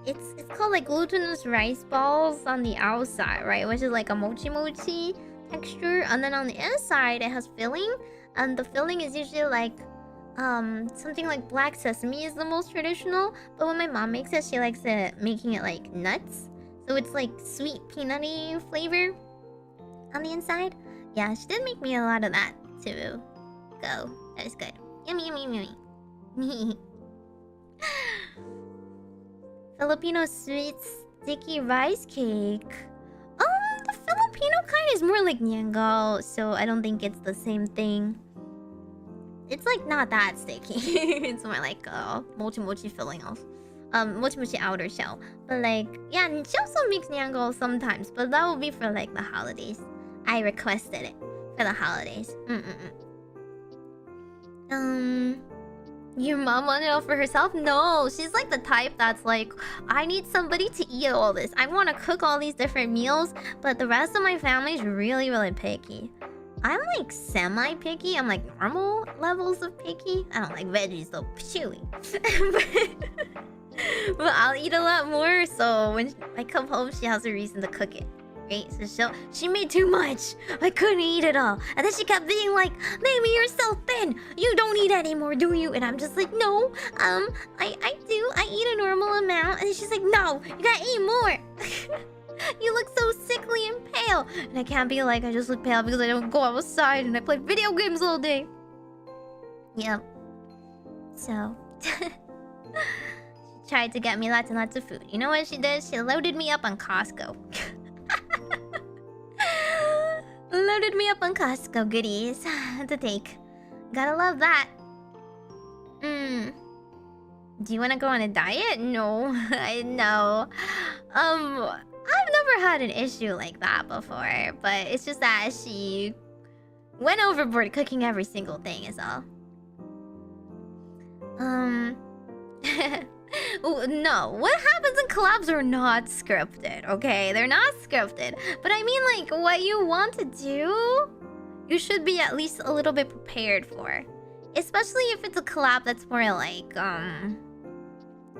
It's called like glutinous rice balls on the outside, right? Which is like a mochi texture, and then on the inside it has filling, and the filling is usually like something like black sesame is the most traditional, but when my mom makes it, she likes it making it like nuts, so it's like sweet peanutty flavor on the inside. Yeah, she did make me a lot of that to go. That was good. Yummy, yummy, yummy. Filipino sweet sticky rice cake. The Filipino kind is more like niangao, so I don't think it's the same thing. It's like not that sticky. It's more like mochi filling off. Mochi outer shell. But like, yeah, she also makes niangao sometimes, but that will be for like the holidays. I requested it for the holidays. Your mom wanted it all for herself? No, she's like the type that's like, I need somebody to eat all this. I want to cook all these different meals, but the rest of my family's really, really picky. I'm like semi-picky. I'm like normal levels of picky. I don't like veggies though. Chewy. But I'll eat a lot more, so when I come home, she has a reason to cook it. Right? So she made too much. I couldn't eat it all. And then she kept being like, Maybe you're so thin. You don't eat anymore, do you? And I'm just like, no, I do. I eat a normal amount. And she's like, no, you gotta eat more. You look so sickly and pale. And I can't be like, I just look pale because I don't go outside and I play video games all day. Yep. So she tried to get me lots and lots of food. You know what she did? She loaded me up on Costco. Loaded me up on Costco goodies to take. Gotta love that. Do you want to go on a diet? No, I know. I've never had an issue like that before, but it's just that she went overboard cooking every single thing is all. No, what happens in collabs are not scripted, okay? They're not scripted. But I mean, like, what you want to do, you should be at least a little bit prepared for. Especially if it's a collab that's more like,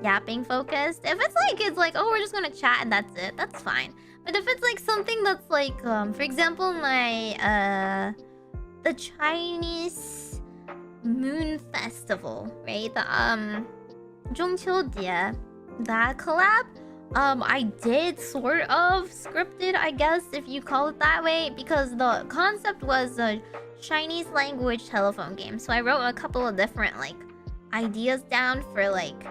yapping focused. If it's like, oh, we're just gonna chat and that's it, that's fine. But if it's like something that's like, for example, my, the Chinese Moon Festival, right? The, 中秋节, that collab, I did sort of scripted, I guess, if you call it that way, because the concept was a Chinese language telephone game. So I wrote a couple of different, like, ideas down for, like,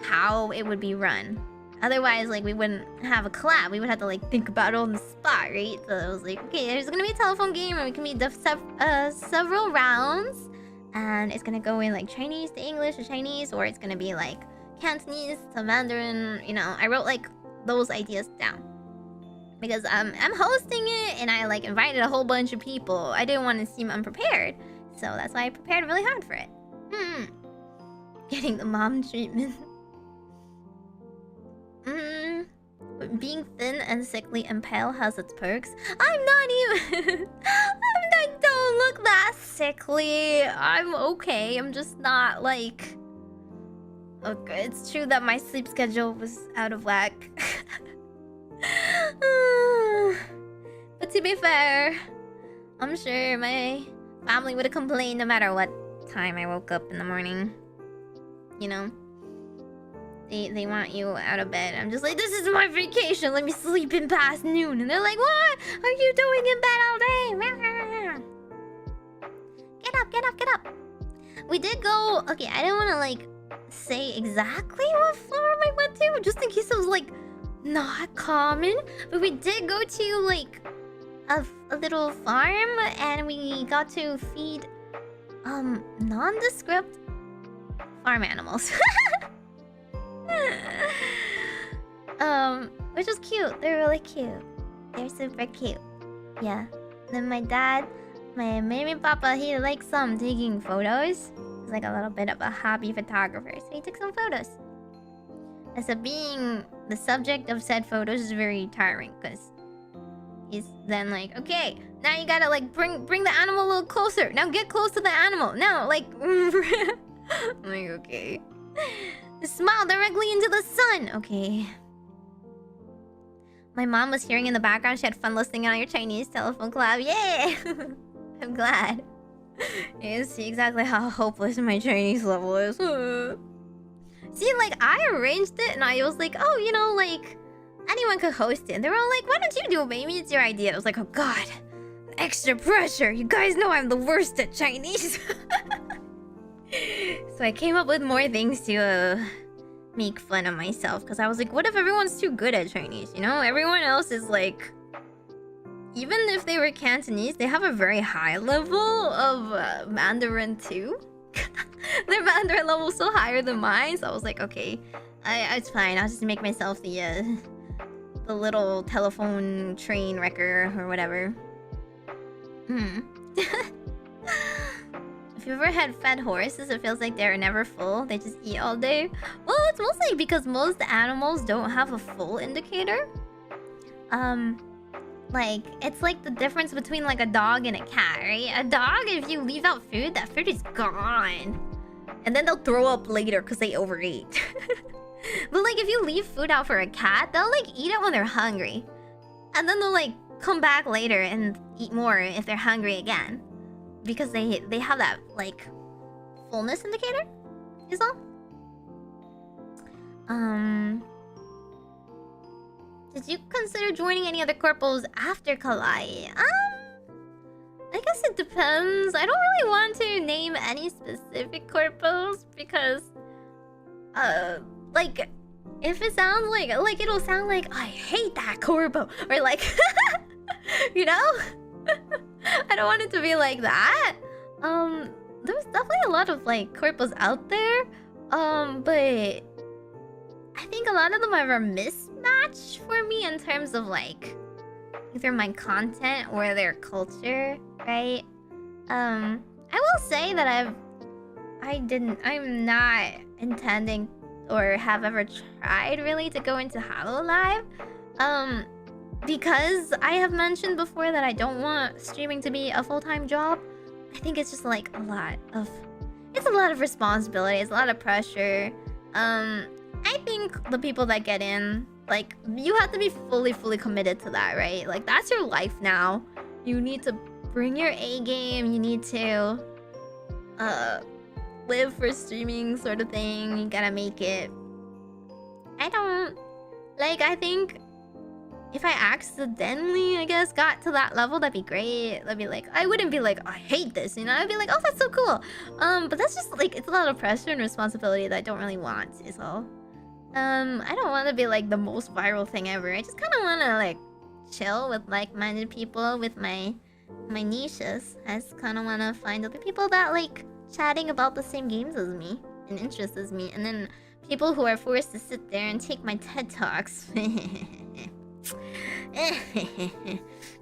how it would be run. Otherwise, like, we wouldn't have a collab. We would have to, like, think about it on the spot, right? So I was like, okay, there's gonna be a telephone game, and we can be several rounds. And it's gonna go in, like, Chinese to English to Chinese, or it's gonna be, like, Cantonese to Mandarin. You know, I wrote, like, those ideas down. Because I'm hosting it, and I, like, invited a whole bunch of people. I didn't want to seem unprepared. So that's why I prepared really hard for it. Getting the mom treatment. Being thin and sickly and pale has its perks. I'm not even... I don't look that sickly. I'm okay. I'm just not, like... Okay, it's true that my sleep schedule was out of whack. But to be fair, I'm sure my family would have complained no matter what time I woke up in the morning. You know? They want you out of bed. I'm just like, this is my vacation. Let me sleep in past noon. And they're like, what are you doing in bed all day? Get up, get up, get up. We did go... Okay, I didn't want to, like, say exactly what farm I went to, just in case it was, like, not common. But we did go to, like, a little farm, and we got to feed, nondescript farm animals. Which was cute. They're really cute. They're super cute. Yeah. Then my dad, my Meimi-papa, he likes taking photos. He's like a little bit of a hobby photographer, so he took some photos. As a being the subject of said photos is very tiring, because he's then like, okay, now you gotta like bring the animal a little closer. Now get close to the animal. Now, like, I'm like, okay. Smile directly into the sun. Okay. My mom was hearing in the background. She had fun listening on your Chinese telephone collab. Yeah! I'm glad. You see exactly how hopeless my Chinese level is. See, like, I arranged it and I was like, oh, you know, like, anyone could host it. And they were all like, why don't you do it, Meimi? It's your idea. I was like, oh god. Extra pressure. You guys know I'm the worst at Chinese. So I came up with more things to make fun of myself, because I was like, what if everyone's too good at Chinese, you know? Everyone else is like, even if they were Cantonese, they have a very high level of Mandarin too. Their Mandarin level is so higher than mine, so I was like, okay, it's fine. I'll just make myself the little telephone train wrecker or whatever. If you ever had fed horses, it feels like they're never full. They just eat all day. Well, it's mostly because most animals don't have a full indicator. Like, it's like the difference between like a dog and a cat, right? A dog, if you leave out food, that food is gone. And then they'll throw up later because they overeat. But like, if you leave food out for a cat, they'll like eat it when they're hungry. And then they'll like come back later and eat more if they're hungry again. Because they have that, like, fullness indicator, is all. Did you consider joining any other corpos after Kalai? I guess it depends. I don't really want to name any specific corpos because, like, if it sounds like it'll sound like I hate that corpo, or like, you know. I don't want it to be like that. There's definitely a lot of like corpos out there. But I think a lot of them are a mismatch for me in terms of like either my content or their culture, right? I will say that I'm not intending or have ever tried really to go into Hollow Live. Because I have mentioned before that I don't want streaming to be a full-time job. I think it's just like a lot of responsibility, it's a lot of pressure. I think the people that get in, like, you have to be fully committed to that, right? Like, that's your life now. You need to bring your A game, you need to live for streaming sort of thing. You gotta make it. I think if I accidentally, I guess, got to that level, that'd be great. That'd be like, I wouldn't be like, I hate this, you know? I'd be like, oh, that's so cool. But that's just like, it's a lot of pressure and responsibility that I don't really want, is all. I don't want to be like the most viral thing ever. I just kind of want to like chill with like-minded people with my niches. I just kind of want to find other people that like chatting about the same games as me and interests as me, and then people who are forced to sit there and take my TED Talks.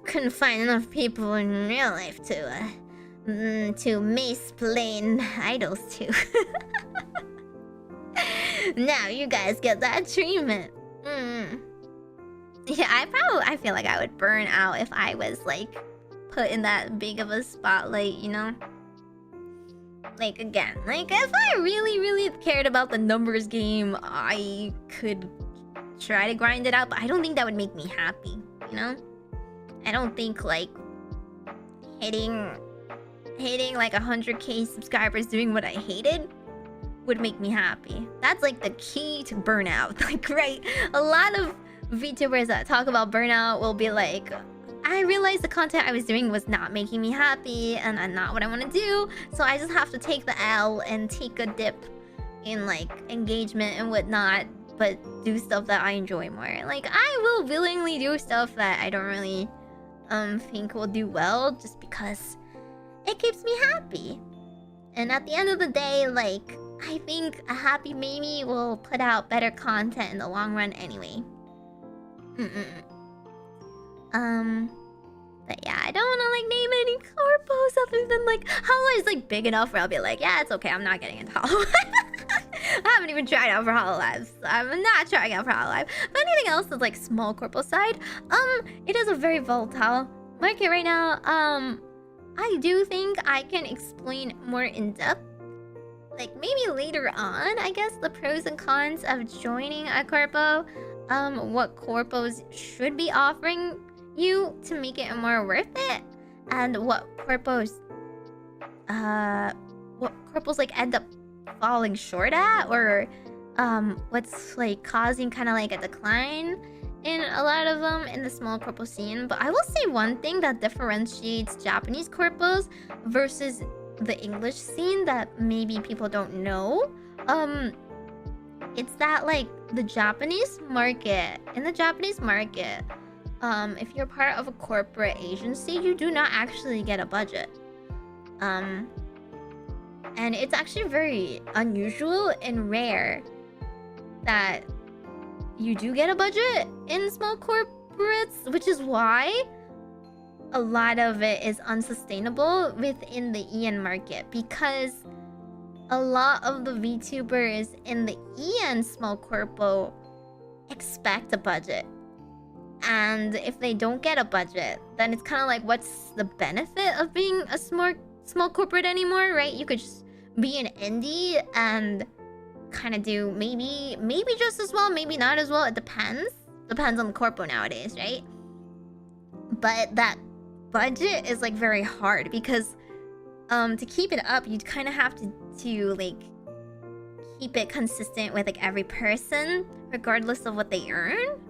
Couldn't find enough people in real life to mace-plain idols to. Now you guys get that treatment. Yeah, I feel like I would burn out if I was like put in that big of a spotlight, you know? Like, again, like if I really cared about the numbers game, I could try to grind it out, but I don't think that would make me happy, you know? I don't think like hitting like 100k subscribers doing what I hated would make me happy. That's like the key to burnout. Like, right, a lot of VTubers that talk about burnout will be like, I realized the content I was doing was not making me happy and not what I want to do, so I just have to take the L and take a dip in like engagement and whatnot, but do stuff that I enjoy more. Like, I will willingly do stuff that I don't really think will do well just because it keeps me happy. And at the end of the day, like, I think a happy Meimi will put out better content in the long run anyway. But yeah, I don't want to like name any corpos other than like Hollow is like big enough where I'll be like, yeah, it's okay, I'm not getting into Hollow. I haven't even tried out for Hollow Lives. I'm not trying out for Hollow Live. But anything else that's like small corpo side, it is a very volatile market right now. I do think I can explain more in depth, like maybe later on, I guess, the pros and cons of joining a corpo, what corpos should be offering you to make it more worth it, and what corpos like end up falling short at, or what's like causing kind of like a decline in a lot of them in the small corpo scene. But I will say one thing that differentiates Japanese corpos versus the English scene that maybe people don't know. It's that like the Japanese market, if you're part of a corporate agency, you do not actually get a budget. And it's actually very unusual and rare that you do get a budget in small corporates, which is why a lot of it is unsustainable within the EN market, because a lot of the VTubers in the EN small corpo expect a budget. And if they don't get a budget, then it's kind of like, what's the benefit of being a small corporate anymore, right? You could just be an indie and kind of do maybe just as well, maybe not as well. It depends on the corpo nowadays, right? But that budget is like very hard because to keep it up, you kind of have to like keep it consistent with like every person regardless of what they earn.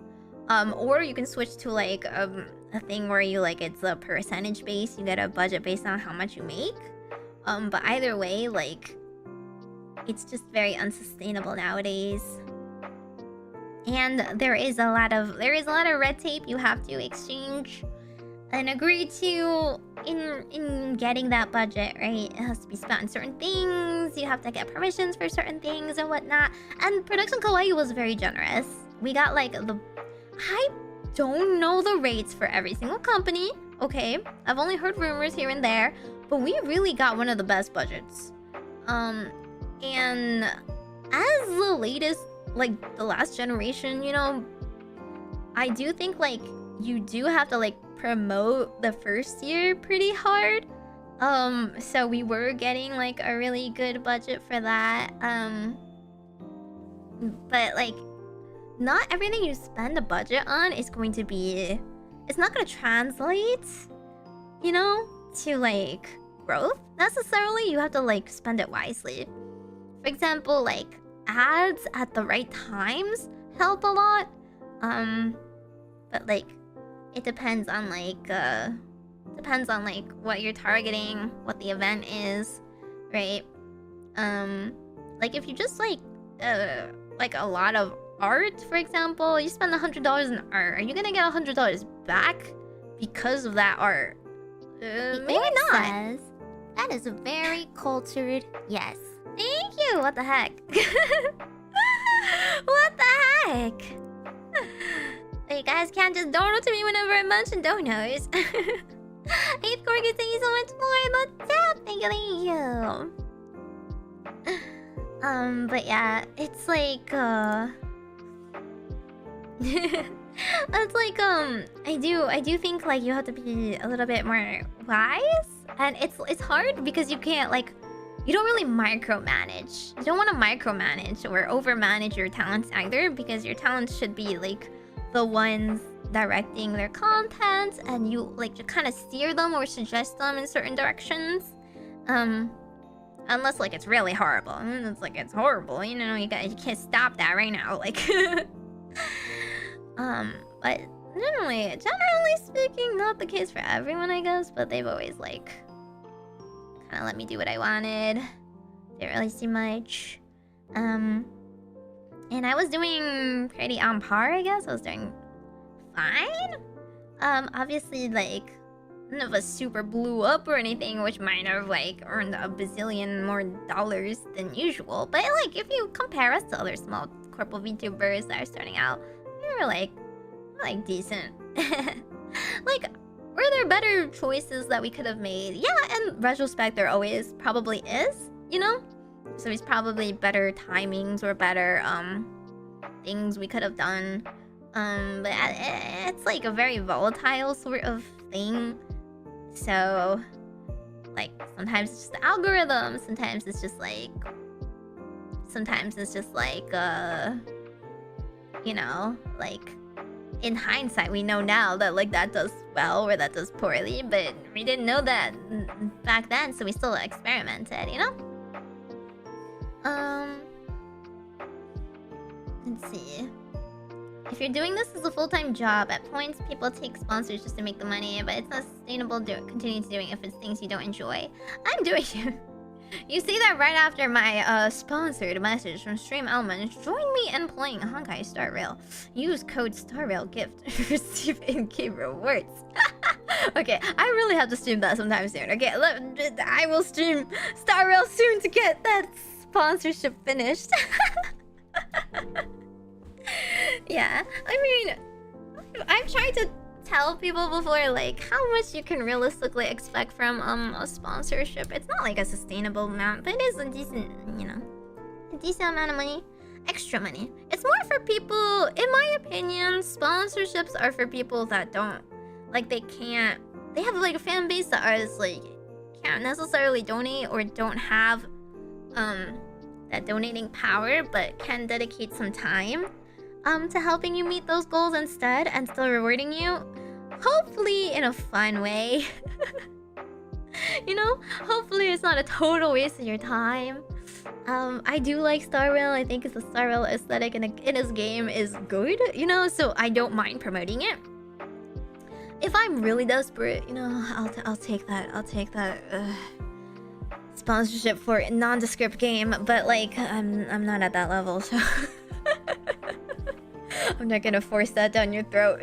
Or you can switch to like a thing where you like, it's a percentage base, you get a budget based on how much you make. But either way, like, it's just very unsustainable nowadays. And there is a lot of red tape you have to exchange and agree to in getting that budget, right? It has to be spent on certain things, you have to get permissions for certain things and whatnot. And Production Kawaii was very generous. We got like I don't know the rates for every single company, okay? I've only heard rumors here and there, but we really got one of the best budgets. And as the latest, like the last generation, you know, I do think like you do have to like promote the first year pretty hard. So we were getting like a really good budget for that. But like not everything you spend a budget on is going to be, it's not going to translate, you know, to like growth necessarily. You have to like spend it wisely. For example, like ads at the right times help a lot. But like it depends on like what you're targeting, what the event is, right? Like if you just like a lot of art, for example, you spend $100 in art, are you gonna get $100 back because of that art? Maybe not. Says, that is a very cultured yes. Thank you. What the heck? What the heck? You guys can't just donate to me whenever I mention donors. Ex-Corpo, thank you so much for the tap. Thank you. But yeah, it's like it's like I do think like you have to be a little bit more wise, and it's hard because you can't like, you don't really micromanage. You don't want to micromanage or overmanage your talents either, because your talents should be like the ones directing their content, and you like to kind of steer them or suggest them in certain directions. Unless like it's really horrible. It's like it's horrible, you know, you can't stop that right now, like but generally speaking, not the case for everyone, I guess, but they've always like kind of let me do what I wanted. Didn't really see much. And I was doing pretty on par, I guess. I was doing fine. Obviously, like, none of us super blew up or anything, which might have, like, earned a bazillion more dollars than usual. But, like, if you compare us to other small corpo VTubers that are starting out, we were, like, decent. Like, were there better choices that we could have made? Yeah, in retrospect, there always probably is, you know? So there's probably better timings or better, things we could have done. But it's like a very volatile sort of thing. So, like, sometimes it's just the algorithm, sometimes it's just like, you know, like, in hindsight, we know now that, like, that does well or that does poorly, but we didn't know that back then, so we still experimented, you know? Let's see. If you're doing this as a full-time job, at points people take sponsors just to make the money, but it's not sustainable continuing to doing if it's things you don't enjoy. I'm doing it. You see that right after my sponsored message from Stream Elements. Join me in playing Honkai Star Rail. Use code StarRail gift to receive in-game rewards. Okay, I really have to stream that sometime soon. Okay, I will stream Star Rail soon to get that sponsorship finished. Yeah, I mean, I've tried to tell people before, like, how much you can realistically expect from a sponsorship. It's not like a sustainable amount, but it is a decent, you know, a decent amount of money, extra money. It's more for people, in my opinion, sponsorships are for people that don't, like, they have like a fan base that is like, can't necessarily donate or don't have that donating power, but can dedicate some time to helping you meet those goals instead and still rewarding you, hopefully in a fun way. You know, hopefully it's not a total waste of your time. I do like Star Rail. I think the Star Rail aesthetic in this game is good, you know, so I don't mind promoting it. If I'm really desperate, you know, I'll take that sponsorship for a nondescript game, but like I'm not at that level, so I'm not gonna force that down your throat.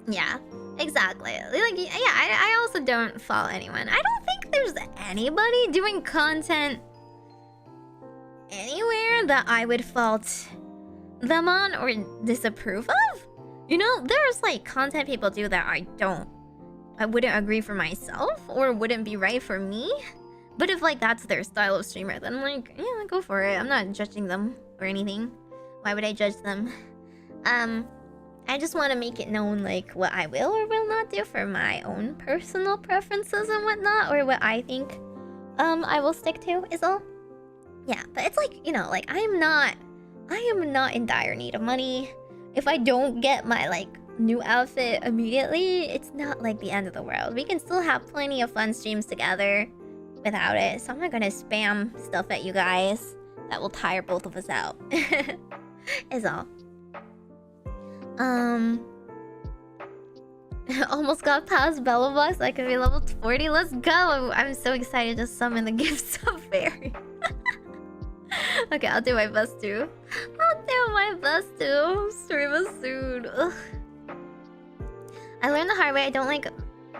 Yeah, exactly. Like, yeah, I also don't follow anyone. I don't think there's anybody doing content anywhere that I would fault them on or disapprove of. You know, there's like content people do that I wouldn't agree for myself or wouldn't be right for me. But if like that's their style of streamer, then like yeah, go for it. I'm not judging them or anything. Why would I judge them? I just want to make it known like what I will or will not do for my own personal preferences and whatnot, or what I think I will stick to is all. Yeah, but it's like, you know, like I am not in dire need of money. If I don't get my like new outfit immediately, it's not like the end of the world. We can still have plenty of fun streams together without it. So I'm not gonna spam stuff at you guys that will tire both of us out. Is all. Almost got past Bellobox. I could be level 40. Let's go! I'm so excited to summon the gifts of fairy. Okay, I'll do my best too. Stream us soon. Ugh. I learned the hard way. I don't like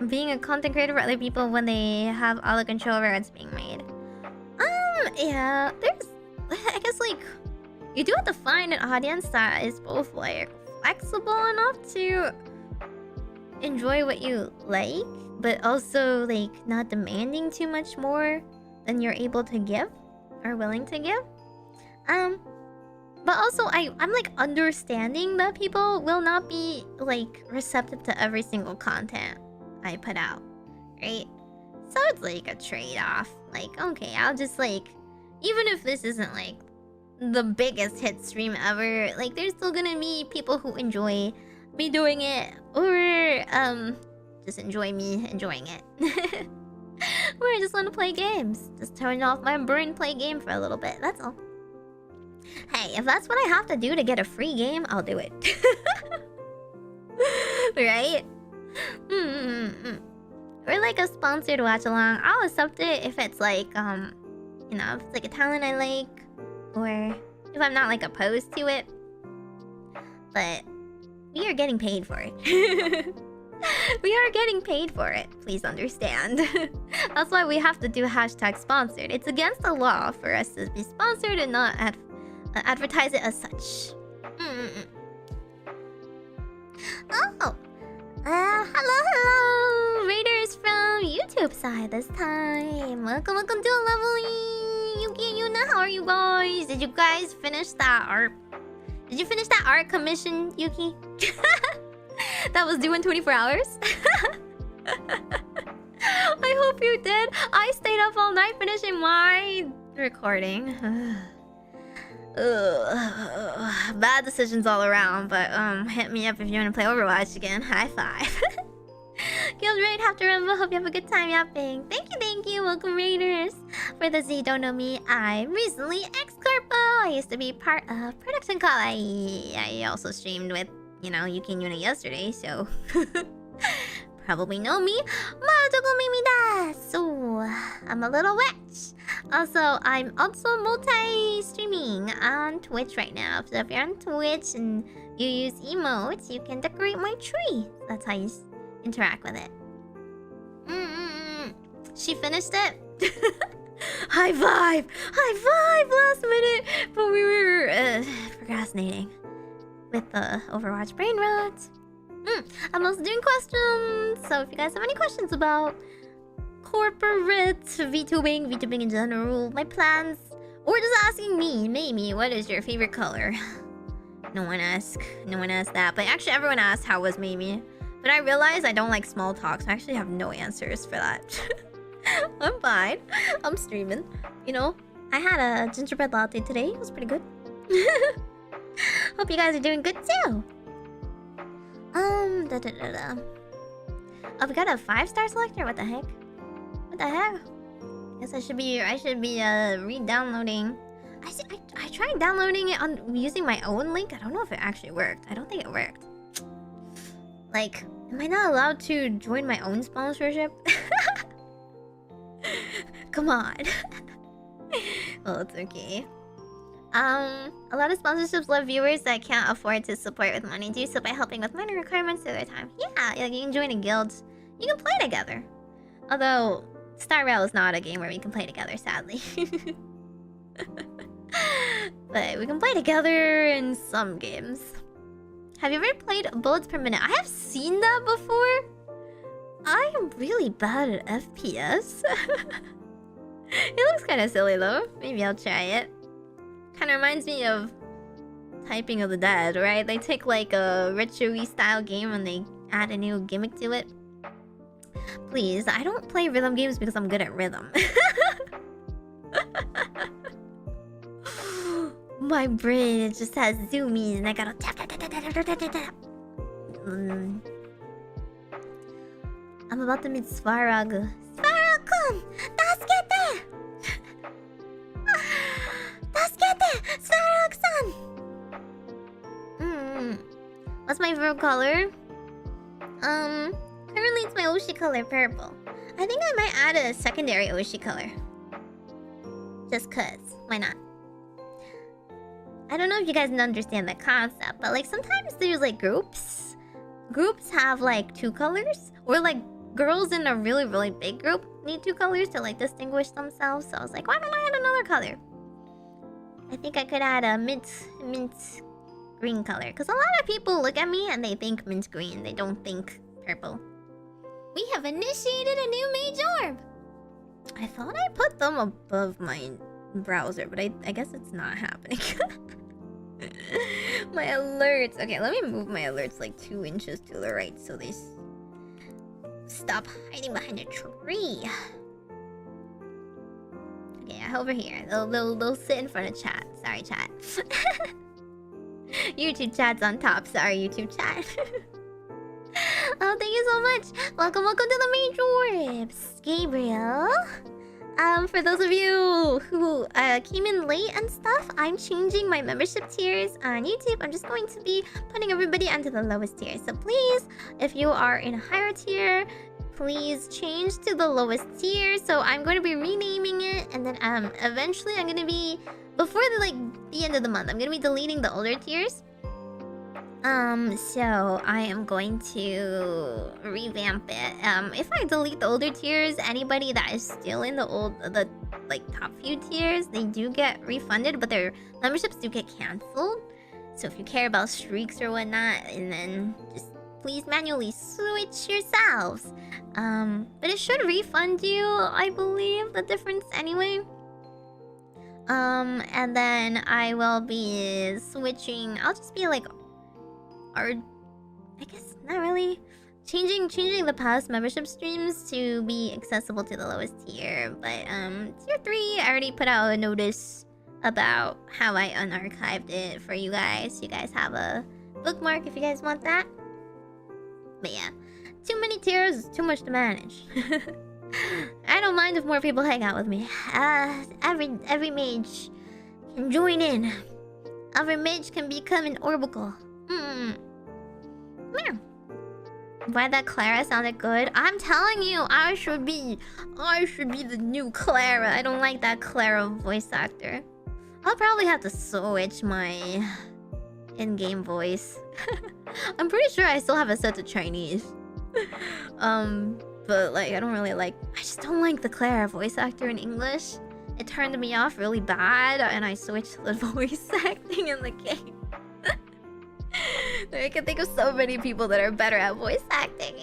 being a content creator for other people when they have all the control over what's being made. Yeah, I guess like you do have to find an audience that is both like flexible enough to enjoy what you like, but also like not demanding too much more than you're able to give or willing to give. But also I'm like understanding that people will not be like receptive to every single content I put out, right? So it's like a trade-off. Like, okay, I'll just like, even if this isn't like the biggest hit stream ever, like there's still gonna be people who enjoy me doing it, or just enjoy me enjoying it. Or I just want to play games. Just turn off my brain, play game for a little bit, that's all. Hey, if that's what I have to do to get a free game, I'll do it. Right? Or like a sponsored watch along, I'll accept it if it's like, you know, if it's like a talent I like, or if I'm not like opposed to it. But we are getting paid for it. We are getting paid for it, please understand. That's why we have to do hashtag sponsored. It's against the law for us to be sponsored and not advertise it as such. Oh, hello, Raiders from YouTube side this time. Welcome to Leveling. Yuki and Yuna, how are you guys? Did you guys finish that art? Did you finish that art commission, Yuki? That was due in 24 hours? I hope you did. I stayed up all night finishing my recording. Bad decisions all around, but hit me up if you want to play Overwatch again. High five. Guild Raid after Rumble. Hope you have a good time yapping. Thank you. Welcome, Raiders. For those of you who don't know me, I'm recently Ex-Corpo. I used to be part of Production Kawaii. I also streamed with, you know, Yuki and Yuna yesterday, so probably know me. Majokko Meimi-mu-me-mo. So I'm a little witch. Also, I'm also multi-streaming on Twitch right now. So if you're on Twitch and you use emotes, you can decorate my tree. That's how you interact with it. She finished it. High five last minute, but we were procrastinating with the Overwatch brain rot. I'm also doing questions, so if you guys have any questions about corporate VTubing in general, my plans, or just asking me, Meimi, what is your favorite color? No one asked that, but actually everyone asked how was Meimi. But I realized I don't like small talk, so I actually have no answers for that. I'm fine. I'm streaming. You know, I had a gingerbread latte today. It was pretty good. Hope you guys are doing good too. Oh, we got a 5-star selector? What the heck? Guess I should be re-downloading. I tried downloading it on using my own link. I don't know if it actually worked. I don't think it worked. Like, am I not allowed to join my own sponsorship? Come on. Well, it's okay. A lot of sponsorships love viewers that can't afford to support with money. Do so by helping with minor requirements at their time. Yeah, like you can join a guild. You can play together. Although, Star Rail is not a game where we can play together, sadly. But we can play together in some games. Have you ever played bullets per minute? I have seen that before. I am really bad at FPS. It looks kind of silly though. Maybe I'll try it. Kind of reminds me of Typing of the Dead, right? They take like a retro-y style game and they add a new gimmick to it. Please, I don't play rhythm games because I'm good at rhythm. My brain, it just has zoomies and I gotta tap tap tap tap tap tap tap tap. I'm about to meet Svarog. Svarog-kun! Tasukete! Tasukete! Svarog-san! What's my verb color? Currently it's my Oshi color, purple. I think I might add a secondary Oshi color. Just cause. Why not? I don't know if you guys understand the concept, but like sometimes there's like groups. Groups have like 2 colors. Or like girls in a really, really big group need 2 colors to like distinguish themselves. So I was like, why don't I add another color? I think I could add a mint green color. Because a lot of people look at me and they think mint green. They don't think purple. We have initiated a new Meigorb! I thought I put them above my browser, but I guess it's not happening. My alerts. Okay, let me move my alerts like 2 inches to the right so they stop hiding behind a tree. Okay, over here. They'll sit in front of chat. Sorry, chat. YouTube chat's on top. Sorry, YouTube chat. Oh, thank you so much. Welcome to the Meigorbs, Gabriel. For those of you who came in late and stuff, I'm changing my membership tiers on YouTube. I'm just going to be putting everybody onto the lowest tier. So please, if you are in a higher tier, please change to the lowest tier. So I'm going to be renaming it, and then eventually I'm going to be, before the end of the month, I'm going to be deleting the older tiers. So I am going to revamp it. If I delete the older tiers, anybody that is still in the top few tiers, they do get refunded, but their memberships do get canceled. So if you care about streaks or whatnot, and then just please manually switch yourselves. But it should refund you, I believe, the difference anyway. And then I will be switching. I'll just be like, or I guess not really, changing the past membership streams to be accessible to the lowest tier. But tier 3, I already put out a notice about how I unarchived it for you guys. You guys have a bookmark if you guys want that. But yeah, too many tiers is too much to manage. I don't mind if more people hang out with me. Every mage can join in. Every mage can become an orbicle. Yeah. Why that Clara sounded good? I'm telling you, I should be the new Clara. I don't like that Clara voice actor. I'll probably have to switch my in-game voice. I'm pretty sure I still have it set to Chinese. But like I don't really like. I just don't like the Clara voice actor in English. It turned me off really bad, and I switched the voice acting in the game. I can think of so many people that are better at voice acting.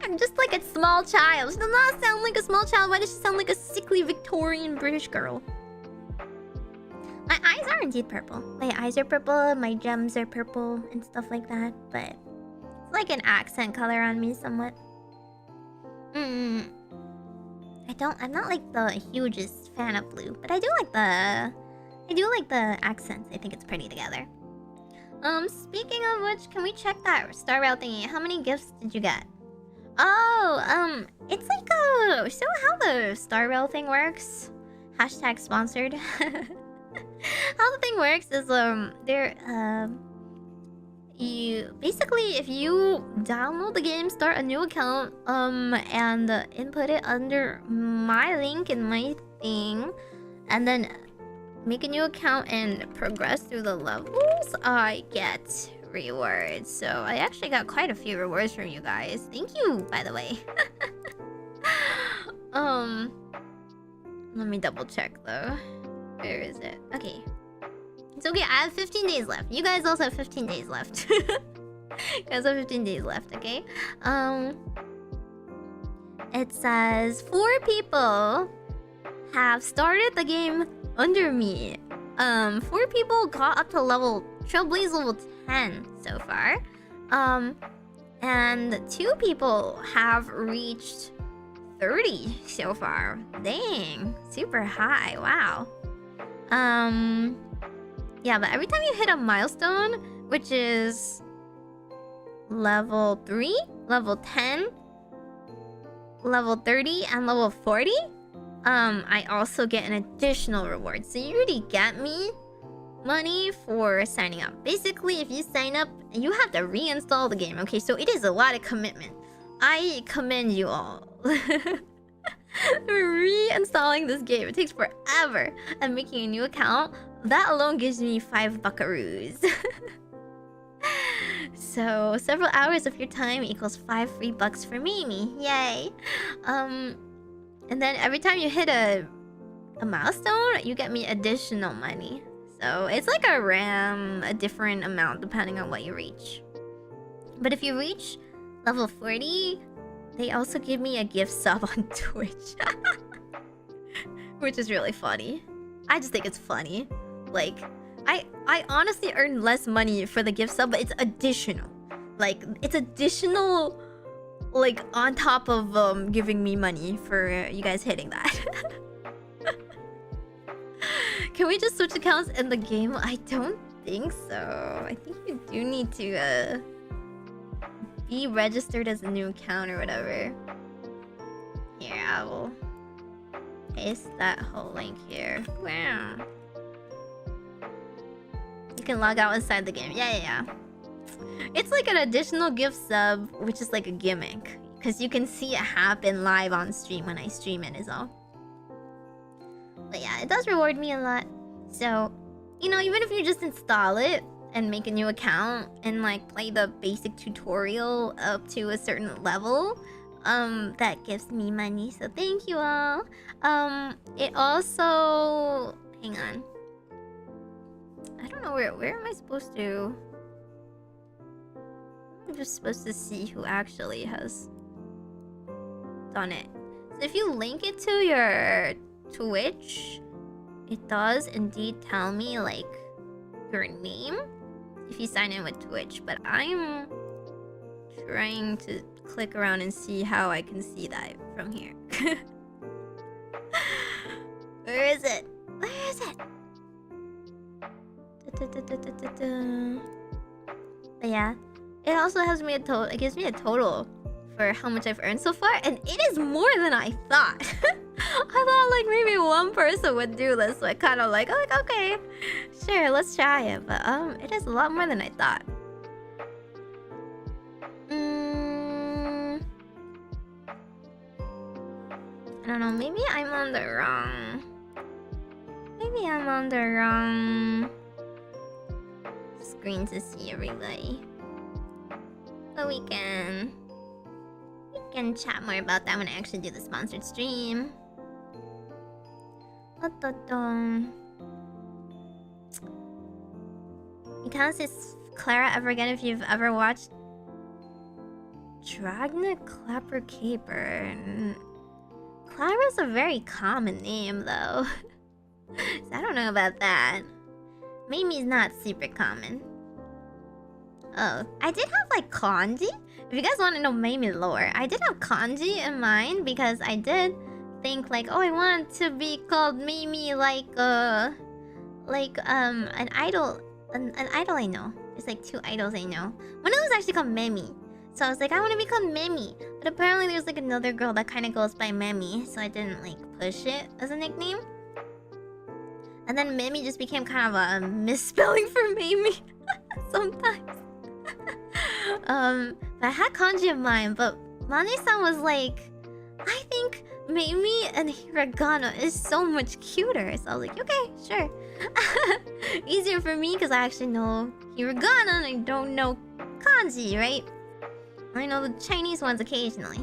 I'm just like a small child. She does not sound like a small child. Why does she sound like a sickly Victorian British girl? My eyes are indeed purple. My eyes are purple, my gems are purple, and stuff like that. But it's like an accent color on me somewhat. I'm not like the hugest fan of blue, but I do like the accents. I think it's pretty together. Speaking of which, can we check that star rail thingy? How many gifts did you get? Oh, it's like so how the star rail thing works? Hashtag sponsored. How the thing works is you basically, if you download the game, start a new account, and input it under my link in my thing, and then make a new account and progress through the levels, I get rewards. So I actually got quite a few rewards from you guys. Thank you, by the way. Let me double check though. Where is it? Okay. It's okay, I have 15 days left. You guys also have 15 days left. You guys have 15 days left, okay? It says 4 people have started the game under me. 4 people got up to Trailblaze level 10 so far. And 2 people have reached 30 so far. Dang, super high, wow. Yeah, but every time you hit a milestone, which is level 3, level 10, level 30, and level 40, I also get an additional reward. So you already get me money for signing up. Basically, if you sign up, you have to reinstall the game. Okay, so it is a lot of commitment. I commend you all. Reinstalling this game, it takes forever. And making a new account, that alone gives me 5 buckaroos. So several hours of your time equals 5 free bucks for Meimi. Yay. And then every time you hit a milestone, you get me additional money. So it's like a different amount depending on what you reach. But if you reach level 40, they also give me a gift sub on Twitch. Which is really funny. I just think it's funny. Like, I honestly earn less money for the gift sub, but it's additional. Like, it's additional, like, on top of giving me money for you guys hitting that. Can we just switch accounts in the game? I don't think so. I think you do need to be registered as a new account or whatever. Here, I will paste that whole link here. Wow. You can log out inside the game. Yeah. It's like an additional gift sub, which is like a gimmick. Because you can see it happen live on stream when I stream it is all. But yeah, it does reward me a lot. So, you know, even if you just install it and make a new account and like play the basic tutorial up to a certain level, that gives me money. So thank you all. It also... Hang on. I don't know where am I supposed to... I'm just supposed to see who actually has done it. So if you link it to your Twitch, it does indeed tell me like your name if you sign in with Twitch, but I'm trying to click around and see how I can see that from here. Where is it? Where is it? But yeah, it also has me a total. It gives me a total for how much I've earned so far, and it is more than I thought. I thought like maybe one person would do this, so I kind of like okay, sure, let's try it. But it is a lot more than I thought. I don't know. Maybe I'm on the wrong. Maybe I'm on the wrong screen to see everybody. But we can chat more about that when I actually do the sponsored stream. You can't say Clara ever again if you've ever watched Dragnet Clapper Caper. Clara's a very common name though. So I don't know about that. Meimi's not super common. Oh, I did have like kanji. If you guys want to know Meimi lore, I did have kanji in mind because I did think like, oh, I want to be called Meimi like an idol, an idol I know. There's like 2 idols I know. One of them is actually called Meimi. So I was like, I want to be called Meimi. But apparently there's like another girl that kind of goes by Meimi, so I didn't like push it as a nickname. And then Meimi just became kind of a misspelling for Meimi sometimes. But I had kanji in mind, but Mane-san was like, I think Meimi and hiragana is so much cuter. So I was like, okay, sure. Easier for me because I actually know hiragana and I don't know kanji, right? I know the Chinese ones occasionally.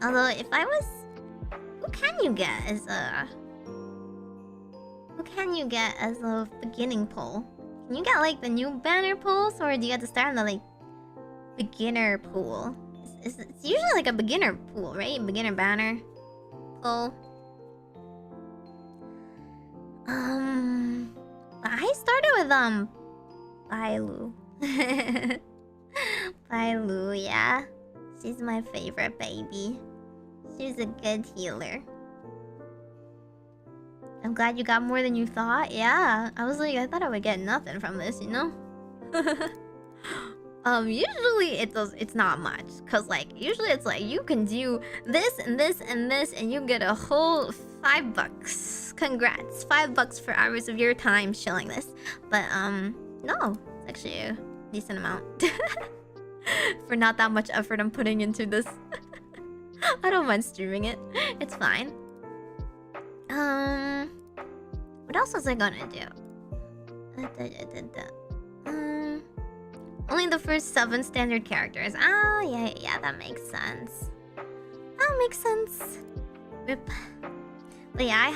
Although if I was... Who can you get as a beginning poll? Can you get like the new banner pulls, or do you have to start on the like beginner pool? It's usually like a beginner pool, right? Beginner banner pull. I started with Bailu. Bailu, yeah. She's my favorite baby. She's a good healer. I'm glad you got more than you thought. Yeah, I was like, I thought I would get nothing from this, you know? Usually it's not much. Cause like, usually it's like, you can do this and this and this and you get a whole $5. Congrats, $5 for hours of your time shilling this. But, no, it's actually a decent amount. For not that much effort I'm putting into this. I don't mind streaming it. It's fine. What else was I gonna do? Only the first 7 standard characters. Oh, yeah, that makes sense. That makes sense. Rip. But yeah, I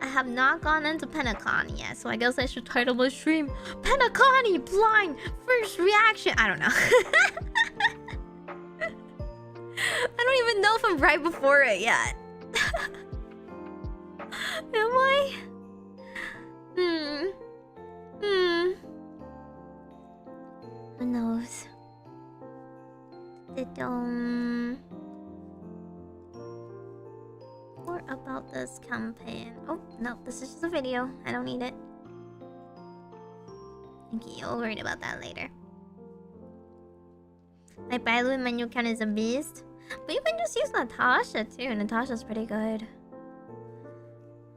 have not gone into Penacon yet, so I guess I should title my stream Penaconi Blind First Reaction. I don't know. I don't even know if I'm right before it yet. Am I? Who knows? More about this campaign. Oh, no, this is just a video. I don't need it. Okay, you'll worry about that later. My Bailu in my new count is a beast. But you can just use Natasha too. Natasha's pretty good.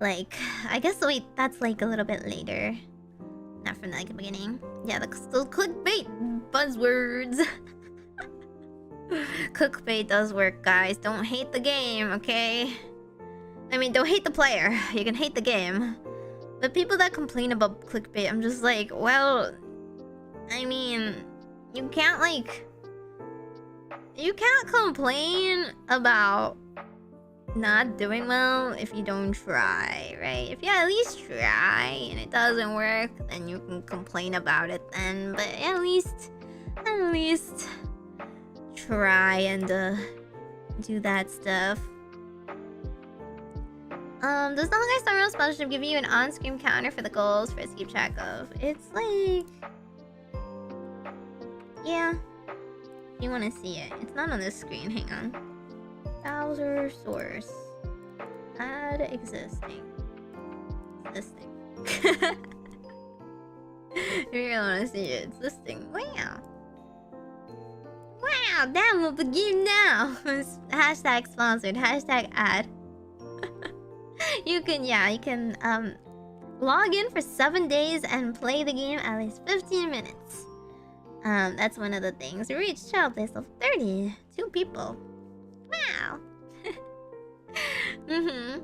Like, I guess, wait, that's like a little bit later. Not from like the beginning. Yeah, those clickbait buzzwords. Clickbait does work, guys. Don't hate the game, okay? I mean, don't hate the player. You can hate the game. But people that complain about clickbait, I'm just like, well, I mean, you can't like... You can't complain about not doing well if you don't try, right? If you at least try and it doesn't work, then you can complain about it then. But at least try and do that stuff. Does the Honkai Star Rail Scholarship give you an on-screen counter for the goals for us to keep track of? It's like... Yeah. If you want to see it. It's not on this screen. Hang on. Browser source. Add existing. Existing. If you really want to see it, it's listing. Wow. Wow, that will begin now. Hashtag sponsored. Hashtag ad. You can log in for 7 days and play the game at least 15 minutes. That's one of the things. Reach child base of 32 people. Wow. Bam.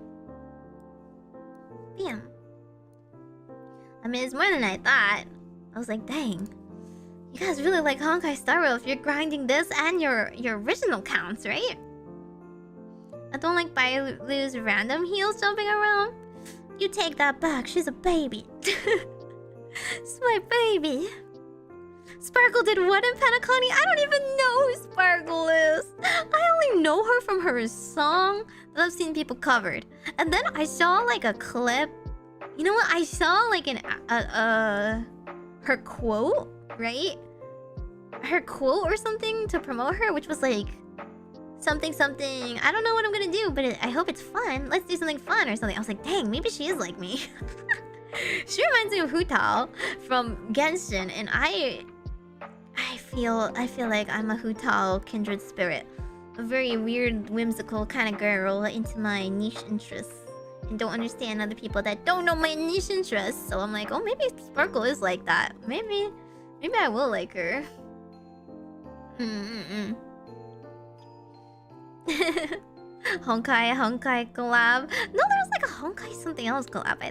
I mean, it's more than I thought. I was like, dang. You guys really like Honkai Star Rail if you're grinding this and your original counts, right? I don't like Bailu's random heals jumping around. You take that back. She's a baby. It's my baby. Sparkle did what in Penaconi? I don't even know who Sparkle is. I only know her from her song that I've seen people covered. And then I saw like a clip. You know what? I saw like her quote, right? Her quote or something to promote her, which was like something. I don't know what I'm gonna do, but I hope it's fun. Let's do something fun or something. I was like, dang, maybe she is like me. She reminds me of Hutao from Genshin, and I feel like I'm a Hutao kindred spirit. A very weird, whimsical kind of girl into my niche interests. And don't understand other people that don't know my niche interests. So I'm like, oh, maybe Sparkle is like that. Maybe I will like her. Honkai collab. No, there was like a Honkai something else collab,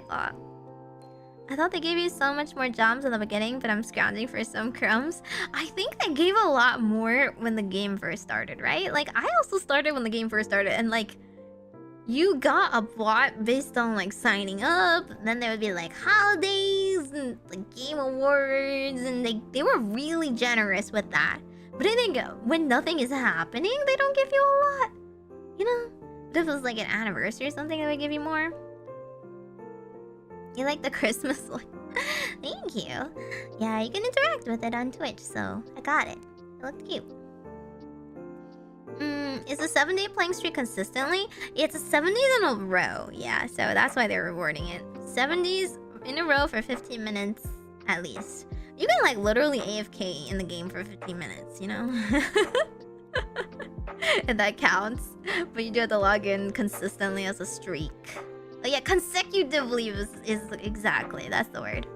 I thought they gave you so much more jobs in the beginning, but I'm scrounging for some crumbs. I think they gave a lot more when the game first started, right? Like, I also started when the game first started, and like, you got a bot based on like signing up. Then there would be like holidays and like game awards, and they were really generous with that. But I think when nothing is happening, they don't give you a lot. You know? But if it was like an anniversary or something, they would give you more. You like the Christmas one? Thank you. Yeah, you can interact with it on Twitch, so I got it. It looked cute. Is the 7-day playing streak consistently? It's a 7 days in a row. Yeah, so that's why they're rewarding it. 7 days in a row for 15 minutes at least. You can like literally AFK in the game for 15 minutes, you know? And that counts. But you do have to log in consistently as a streak. But yeah, consecutively is exactly, that's the word.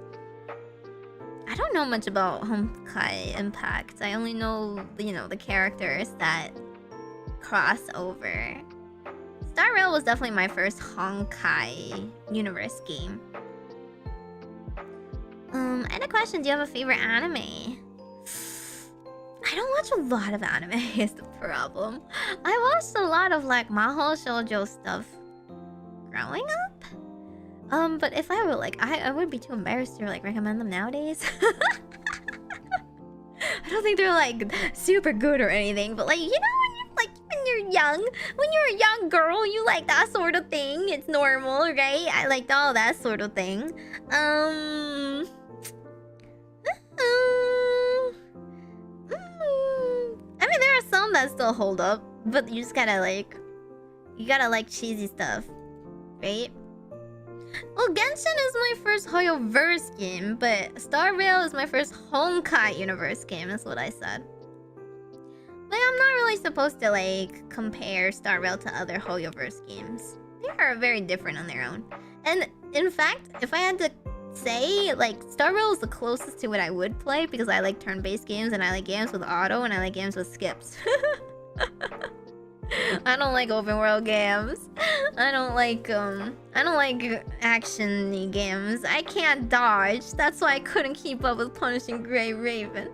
I don't know much about Honkai Impact. I only know, you know, the characters that cross over. Star Rail was definitely my first Honkai universe game. I had a question. Do you have a favorite anime? I don't watch a lot of anime is the problem. I watched a lot of like Mahou Shoujo stuff growing up. But if I were like, I would be too embarrassed to like recommend them nowadays. I don't think they're like super good or anything, but like, you know, when you're young, when you're a young girl, you like that sort of thing. It's normal, right? I liked all that sort of thing. I mean, there are some that still hold up, but you just gotta like, cheesy stuff, right? Well, Genshin is my first Hoyoverse game, but Star Rail is my first Honkai universe game, that's what I said. But I'm not really supposed to like compare Star Rail to other Hoyoverse games. They are very different on their own. And in fact, if I had to say, like, Star Rail is the closest to what I would play because I like turn-based games and I like games with auto and I like games with skips. I don't like open world games. I don't like action-y games. I can't dodge. That's why I couldn't keep up with Punishing Grey Raven.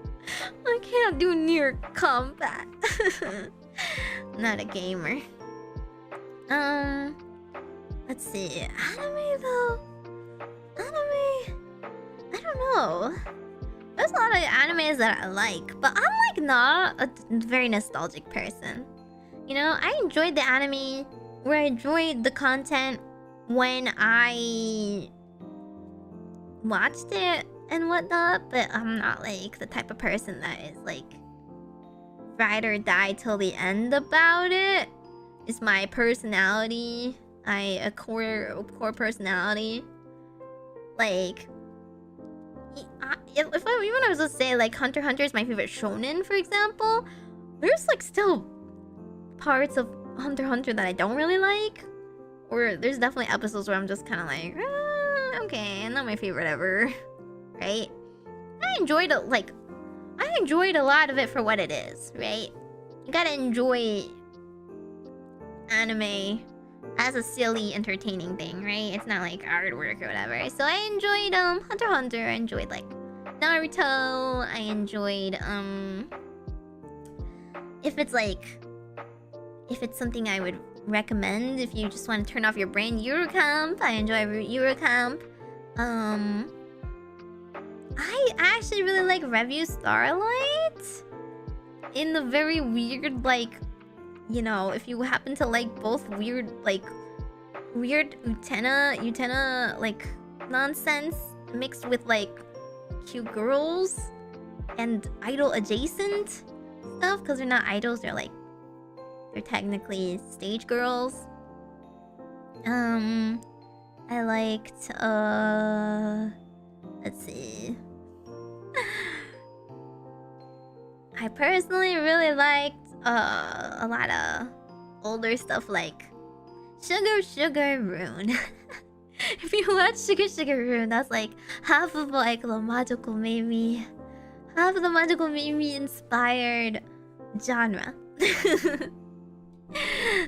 I can't do near combat. Not a gamer. Let's see. Anime though. Anime. I don't know. There's a lot of animes that I like, but I'm like not a very nostalgic person. You know, I enjoyed the anime where I enjoyed the content when I watched it and whatnot, but I'm not like the type of person that is like ride or die till the end about it. It's my personality. A core personality. Like, if I was to say like Hunter x Hunter is my favorite shonen, for example, there's like still parts of Hunter x Hunter that I don't really like, or there's definitely episodes where I'm just kind of like, okay, not my favorite ever, right? I enjoyed it, like, I enjoyed a lot of it for what it is, right? You gotta enjoy anime as a silly, entertaining thing, right? It's not like artwork or whatever. So I enjoyed Hunter x Hunter. I enjoyed like Naruto. I enjoyed if it's something I would recommend if you just want to turn off your brain, Eurocamp. I enjoy Eurocamp. I actually really like Revue Starlight. In the very weird, like, you know, if you happen to like both weird Utena like nonsense mixed with like cute girls and idol adjacent stuff, because they're not idols, they're technically stage girls. I liked let's see. I personally really liked a lot of older stuff like Sugar Rune. If you watch Sugar Rune, that's like half of like the Majokko Meimi, half of the Majokko Meimi inspired genre.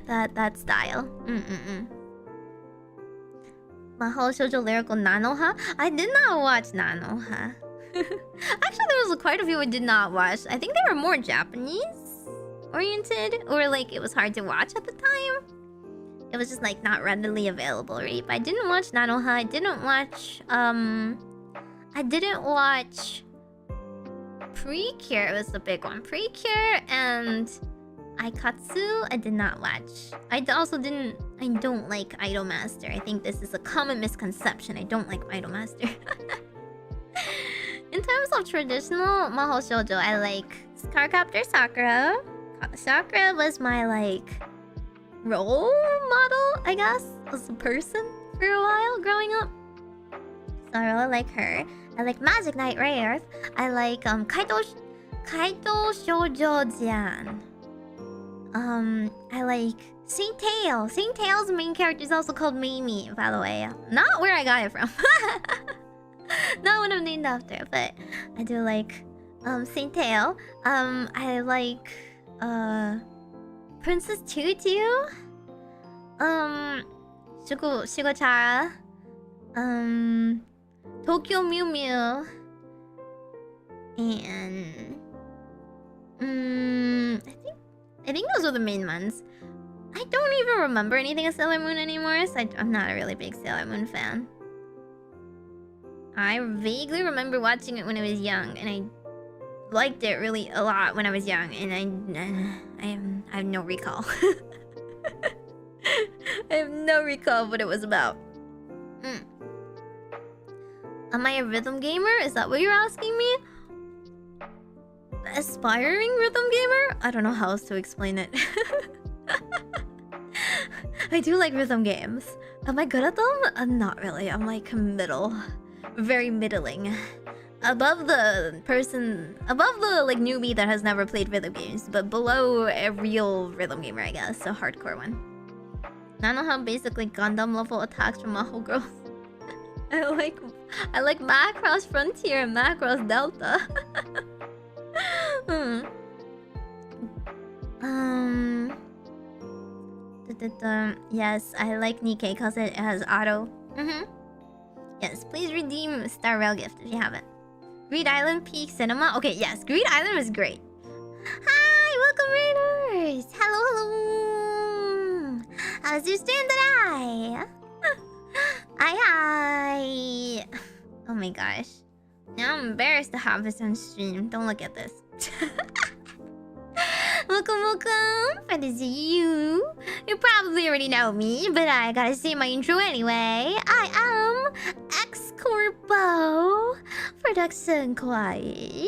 that style. Mahou Shoujo Lyrical Nanoha? I did not watch Nanoha. Actually, there was quite a few I did not watch. I think they were more Japanese oriented, or like it was hard to watch at the time. It was just like not readily available, right? But I didn't watch Nanoha. I didn't watch Precure was the big one. Precure and Aikatsu I did not watch. I don't like Idolmaster. I think this is a common misconception. I don't like Idolmaster. In terms of traditional Mahou Shoujo, I like Cardcaptor Sakura. Sakura was my like role model, I guess, as a person for a while growing up. So I really like her. I like Magic Knight Rayearth. I like Kaito Shoujo-jian. I like Saint Tail. Saint Tail's main character is also called Meimi, by the way. Not where I got it from. Not what I'm named after, but I do like Saint Tail. I like Princess Tutu. Shigochara. Tokyo Mew Mew. And I think those are the main ones. I don't even remember anything of Sailor Moon anymore, so I'm not a really big Sailor Moon fan. I vaguely remember watching it when I was young, and I liked it really a lot when I was young, and I have no recall. I have no recall of what it was about. Am I a rhythm gamer? Is that what you're asking me? Aspiring rhythm gamer? I don't know how else to explain it. I do like rhythm games. Am I good at them? Not really. I'm like middle. Very middling. Above the like newbie that has never played rhythm games, but below a real rhythm gamer, I guess. A hardcore one. Nanoha basically Gundam level attacks from Mahou Girls. I like Macross Frontier and Macross Delta. Yes, I like Nikkei because it has auto. Yes, please redeem Star Rail gift if you haven't. Greed Island Peak Cinema. Okay, yes, Greed Island was great. Hi, welcome Raiders. Hello, hello. How's your stream today? Hi. Oh my gosh. Now I'm embarrassed to have this on stream. Don't look at this. Welcome for this you. You probably already know me, but I gotta say my intro anyway. I am Ex-Corpo Production Kawaii,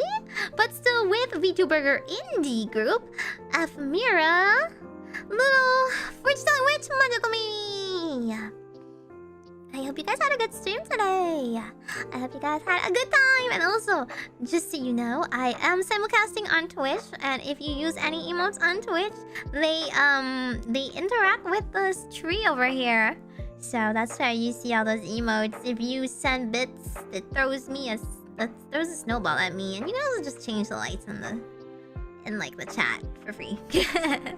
but still with VTuber indie group Ephemira, little fortune-telling witch Majokko. I hope you guys had a good stream today. I hope you guys had a good time. And also, just so you know, I am simulcasting on Twitch. And if you use any emotes on Twitch, they interact with this tree over here. So that's why you see all those emotes. If you send bits, it throws a snowball at me. And you can also just change the lights in the chat for free. But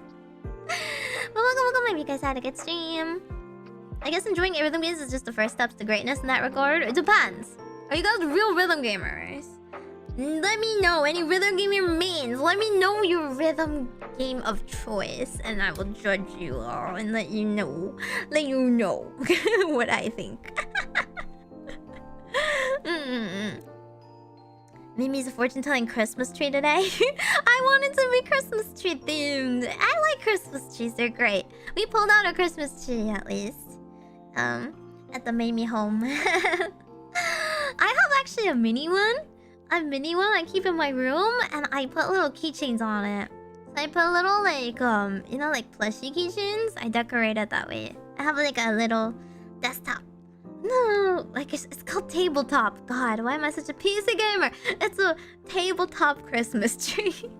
welcome. If you guys had a good stream. I guess enjoying rhythm games is just the first steps to greatness in that regard. It depends. Are you guys real rhythm gamers? Let me know any rhythm gamer mains. Let me know your rhythm game of choice, and I will judge you all and let you know what I think. Mimi's a fortune-telling Christmas tree today. I wanted to be Christmas tree themed. I like Christmas trees. They're great. We pulled out a Christmas tree at least. At the Meimi home. I have actually a mini one. I keep in my room, and I put little keychains on it. So I put little like plushie keychains. I decorate it that way. I have like a little desktop. No, like it's called tabletop. God, why am I such a PC gamer? It's a tabletop Christmas tree.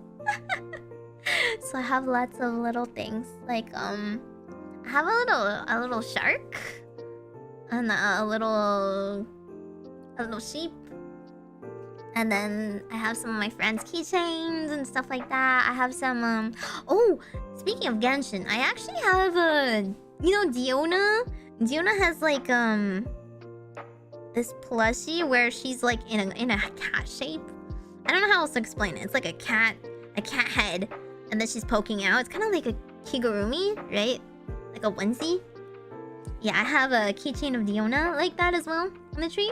So I have lots of little things. Like I have a little shark. And a little sheep. And then I have some of my friends' keychains and stuff like that. I have some oh, speaking of Genshin, I actually have Diona. Diona has like this plushie where she's like in a cat shape. I don't know how else to explain it. It's like a cat head, and then she's poking out. It's kind of like a kigurumi, right? Like a onesie. Yeah, I have a keychain of Diona like that as well on the tree.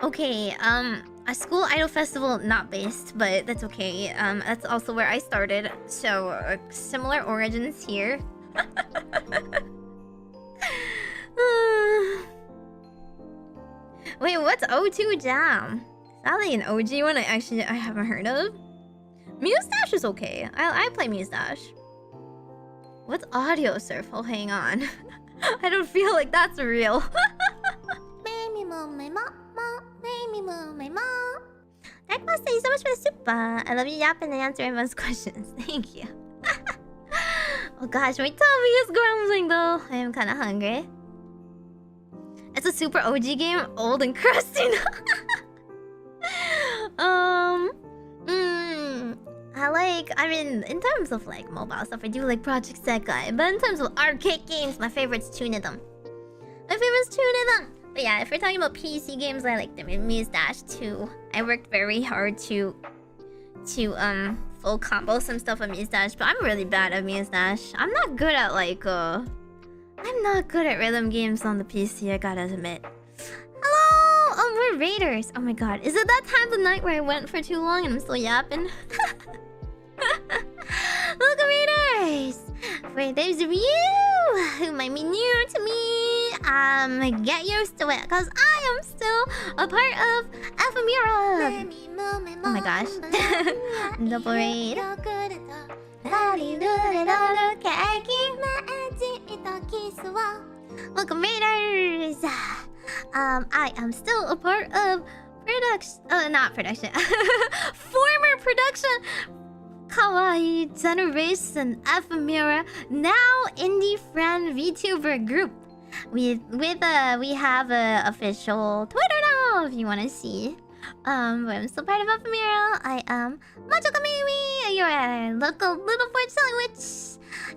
Okay, a school idol festival, not based, but that's okay. That's also where I started, so similar origins here. Wait, what's O2 Jam? Is that like an OG one I haven't heard of? Mustache is okay. I play Mustache. What's Audio Surf? Oh, hang on. I don't feel like that's real. Meimi-mu-me-mo, Meimi-mu-me-mo. Thank you so much for the super. I love you, Yappin, and answer everyone's questions. Thank you. Oh gosh, my tummy is grumbling though. I am kind of hungry. It's a super OG game, old and crusty. I mean, in terms of like mobile stuff, I do like Project Sekai. But in terms of arcade games, my favorite's Tunedom. But yeah, if we're talking about PC games, I like them in Mustache too. I worked very hard to full combo some stuff on Mustache, but I'm really bad at Mustache. I'm not good at I'm not good at rhythm games on the PC, I gotta admit. Hello! Oh, we're raiders. Oh my god. Is it that time of the night where I went for too long and I'm still yapping? Welcome, raiders! For those of you who might be new to me, get used to it, because I am still a part of Ephemira. Oh my gosh. Double raid. Welcome, raiders! I am still a part of not production. Former production Kawaii Generation Ephemira, now indie friend VTuber group. We have a official Twitter now if you want to see. But I'm still part of Ephemira. I am Majokko Meimi, your local little board selling witch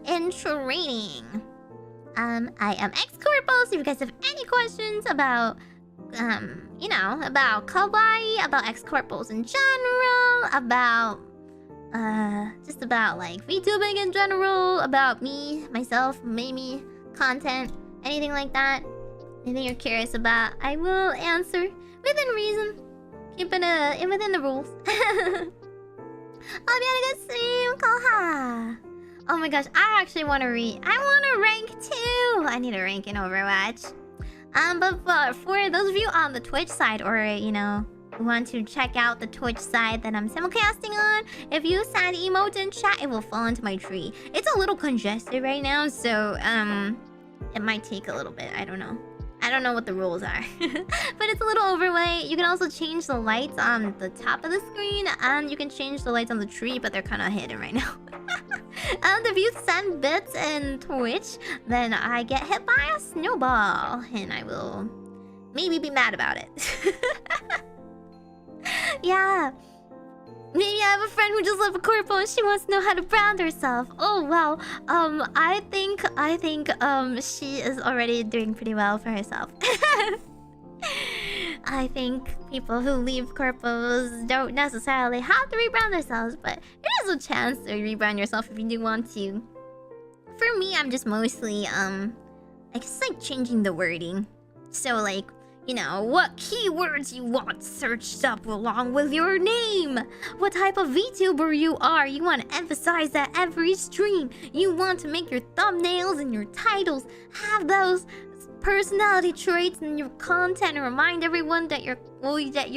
in training. I am Ex-Corpo, so if you guys have any questions about about Kawaii, about Ex-Corpos in general, about just about like VTubing in general, about me, myself, Meimi, content, anything like that, anything you're curious about, I will answer within reason. Keep it within the rules. I'll be on a good stream, Koha. Oh my gosh, I actually want to rank too. I need a rank in Overwatch. But for those of you on the Twitch side, or who want to check out the Twitch side that I'm simulcasting on, if you send emote in chat, it will fall into my tree. It's a little congested right now, so it might take a little bit. I don't know what the rules are. But it's a little overlay. You can also change the lights on the top of the screen, and you can change the lights on the tree, but they're kind of hidden right now. And if you send bits in Twitch, then I get hit by a snowball, and I will maybe be mad about it. Yeah. Maybe I have a friend who just left a corpo and she wants to know how to brand herself. Oh wow. I think she is already doing pretty well for herself. I think people who leave corpos don't necessarily have to rebrand themselves, but there is a chance to rebrand yourself if you do want to. For me, I'm just mostly I guess like changing the wording. So like, what keywords you want searched up along with your name. What type of VTuber you are. You want to emphasize that every stream. You want to make your thumbnails and your titles have those personality traits in your content and remind everyone that your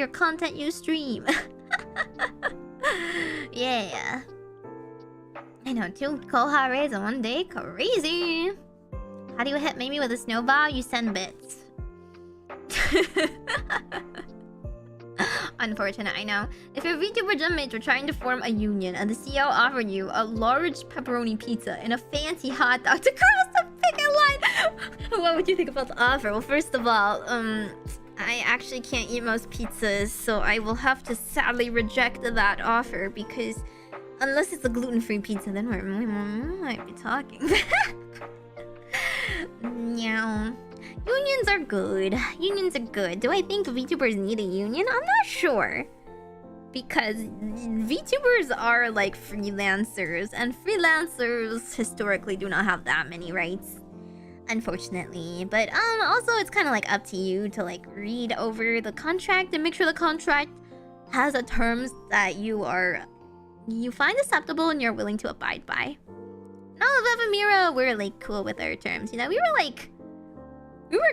content you stream. Yeah. I know, 2 Koha raids in one day. Crazy. How do you hit Meimi with a snowball? You send bits. Unfortunate, I know. If your VTuber gym mates were trying to form a union and the CEO offered you a large pepperoni pizza and a fancy hot dog to cross the picket line, what would you think about the offer? Well, first of all, I actually can't eat most pizzas, so I will have to sadly reject that offer because unless it's a gluten-free pizza, then we might be talking. Yeah. Unions are good. Unions are good. Do I think VTubers need a union? I'm not sure. because VTubers are like freelancers, and freelancers historically do not have that many rights, unfortunately. But also it's kind of like up to you to like read over the contract and make sure the contract has the terms that you find acceptable and you're willing to abide by. Now of Ephemira, we're like cool with our terms. You know, we were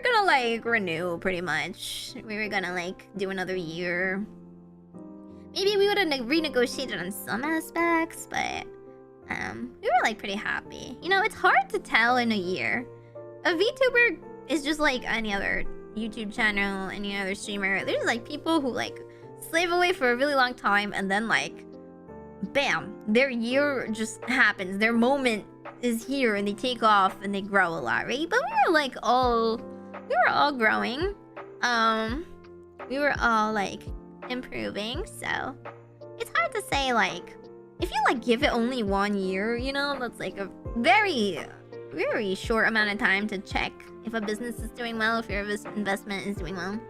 gonna like renew pretty much. We were gonna like do another year. Maybe we would have renegotiated on some aspects, but we were like pretty happy. You know, it's hard to tell in a year. A VTuber is just like any other YouTube channel, any other streamer. There's like people who like slave away for a really long time and then like bam, their year just happens. Their moment is here and they take off and they grow a lot, right? But we were all growing. We were all like improving, so it's hard to say like if you like give it only 1 year, you know, that's like a very short amount of time to check if a business is doing well, if your investment is doing well.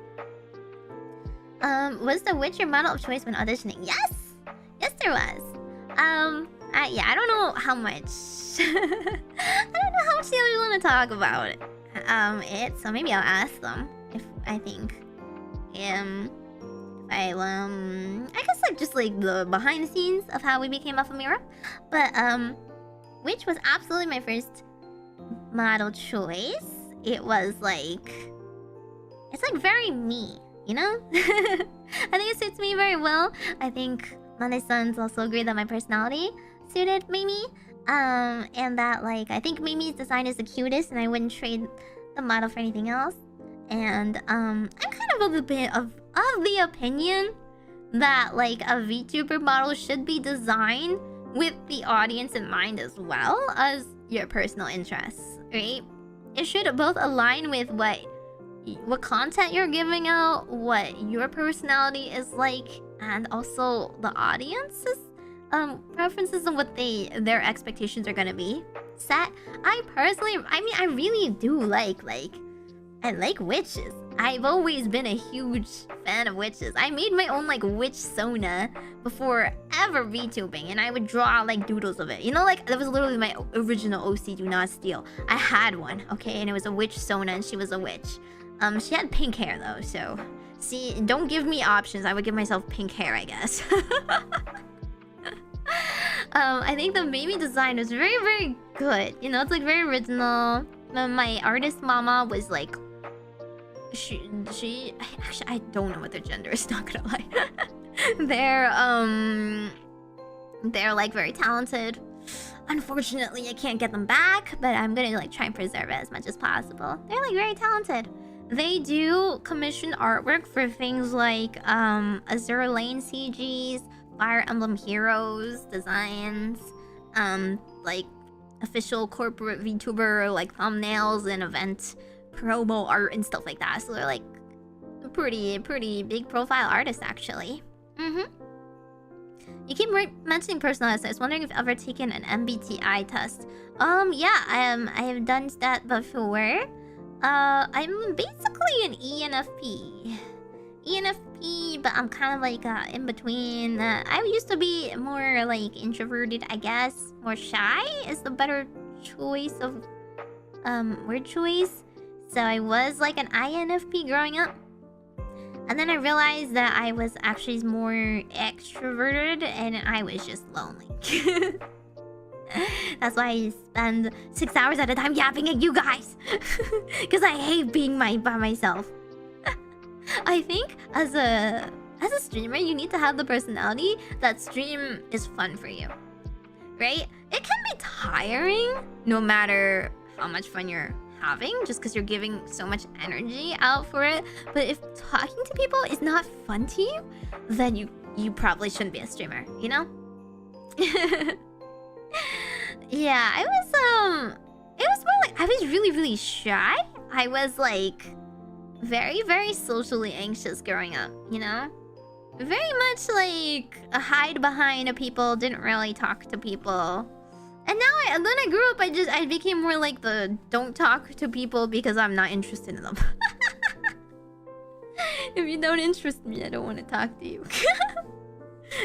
Was the witch your model of choice when auditioning? Yes there was. Yeah, I don't know how much I don't know how much the others want to talk about it, so maybe I'll ask them if I think I guess like just like the behind the scenes of how we became Ephemira. But which was absolutely my first model choice. It was like, it's like very me, you know? I think it suits me very well. I think Mane-san's also agreed that my personality suited Meimi. And that like I think Meimi's design is the cutest and I wouldn't trade the model for anything else. And I'm kind of a bit of the opinion that like a VTuber model should be designed with the audience in mind as well as your personal interests, right? It should both align with what content you're giving out, what your personality is like, and also the audience's preferences and what their expectations are gonna be set. I really do like I like witches. I've always been a huge fan of witches. I made my own like witch Sona before ever VTubing, and I would draw like doodles of it. You know, like that was literally my original OC Do Not Steal. I had one, okay, and it was a witch Sona, and she was a witch. She had pink hair though, so see, don't give me options. I would give myself pink hair, I guess. I think the Meimi design was very, very good. You know, it's like very original. My artist mama was like, she actually, I don't know what their gender is, not gonna lie. They're like very talented. Unfortunately, I can't get them back, but I'm gonna like try and preserve it as much as possible. They're like very talented. They do commission artwork for things like Azure Lane CGs, Fire Emblem Heroes designs, like official corporate VTuber like thumbnails and event promo art and stuff like that. So they're like pretty big profile artists actually. You keep mentioning personalized. I was wondering if you've ever taken an MBTI test. Yeah, I have done that before. I'm basically an ENFP. ENFP, but I'm kind of like in between. I used to be more like introverted, I guess. More shy is the better choice of word choice. So I was like an INFP growing up. And then I realized that I was actually more extroverted and I was just lonely. That's why I spend 6 hours at a time yapping at you guys. Because I hate being by myself. I think as a streamer, you need to have the personality that stream is fun for you. Right? It can be tiring no matter how much fun you're having, just because you're giving so much energy out for it. But if talking to people is not fun to you, then you probably shouldn't be a streamer, you know? Yeah, it was more like I was really shy. I was like very socially anxious growing up, you know? Very much like a hide behind people, didn't really talk to people. And then I grew up, I became more like the don't talk to people because I'm not interested in them. If you don't interest me, I don't want to talk to you.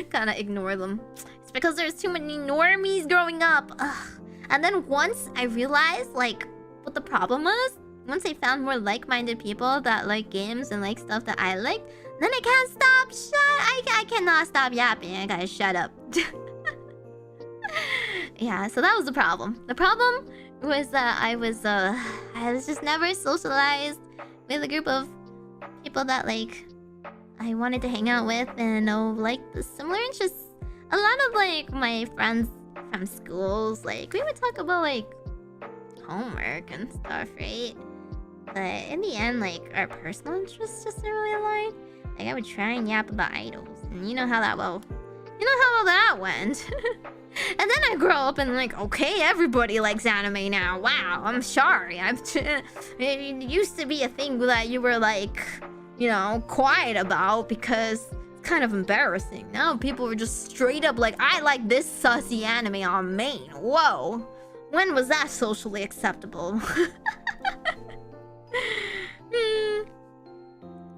Kind of ignore them. It's because there's too many normies growing up. Ugh. And then once I realized, like, what the problem was, once I found more like-minded people that like games and like stuff that I liked, then I can't stop. I cannot stop yapping. I gotta shut up. Yeah, so that was the problem. The problem was that I was just never socialized with a group of people that like I wanted to hang out with and know like the similar interests. A lot of like my friends from schools, like we would talk about like homework and stuff, right? But in the end, like our personal interests just didn't really align. Like I would try and yap about idols, and you know how well that went. And then I grow up and like, okay, everybody likes anime now. Wow, I'm sorry. It used to be a thing that you were like, you know, quiet about because it's kind of embarrassing. Now people were just straight up like, I like this sussy anime on main. Whoa, when was that socially acceptable?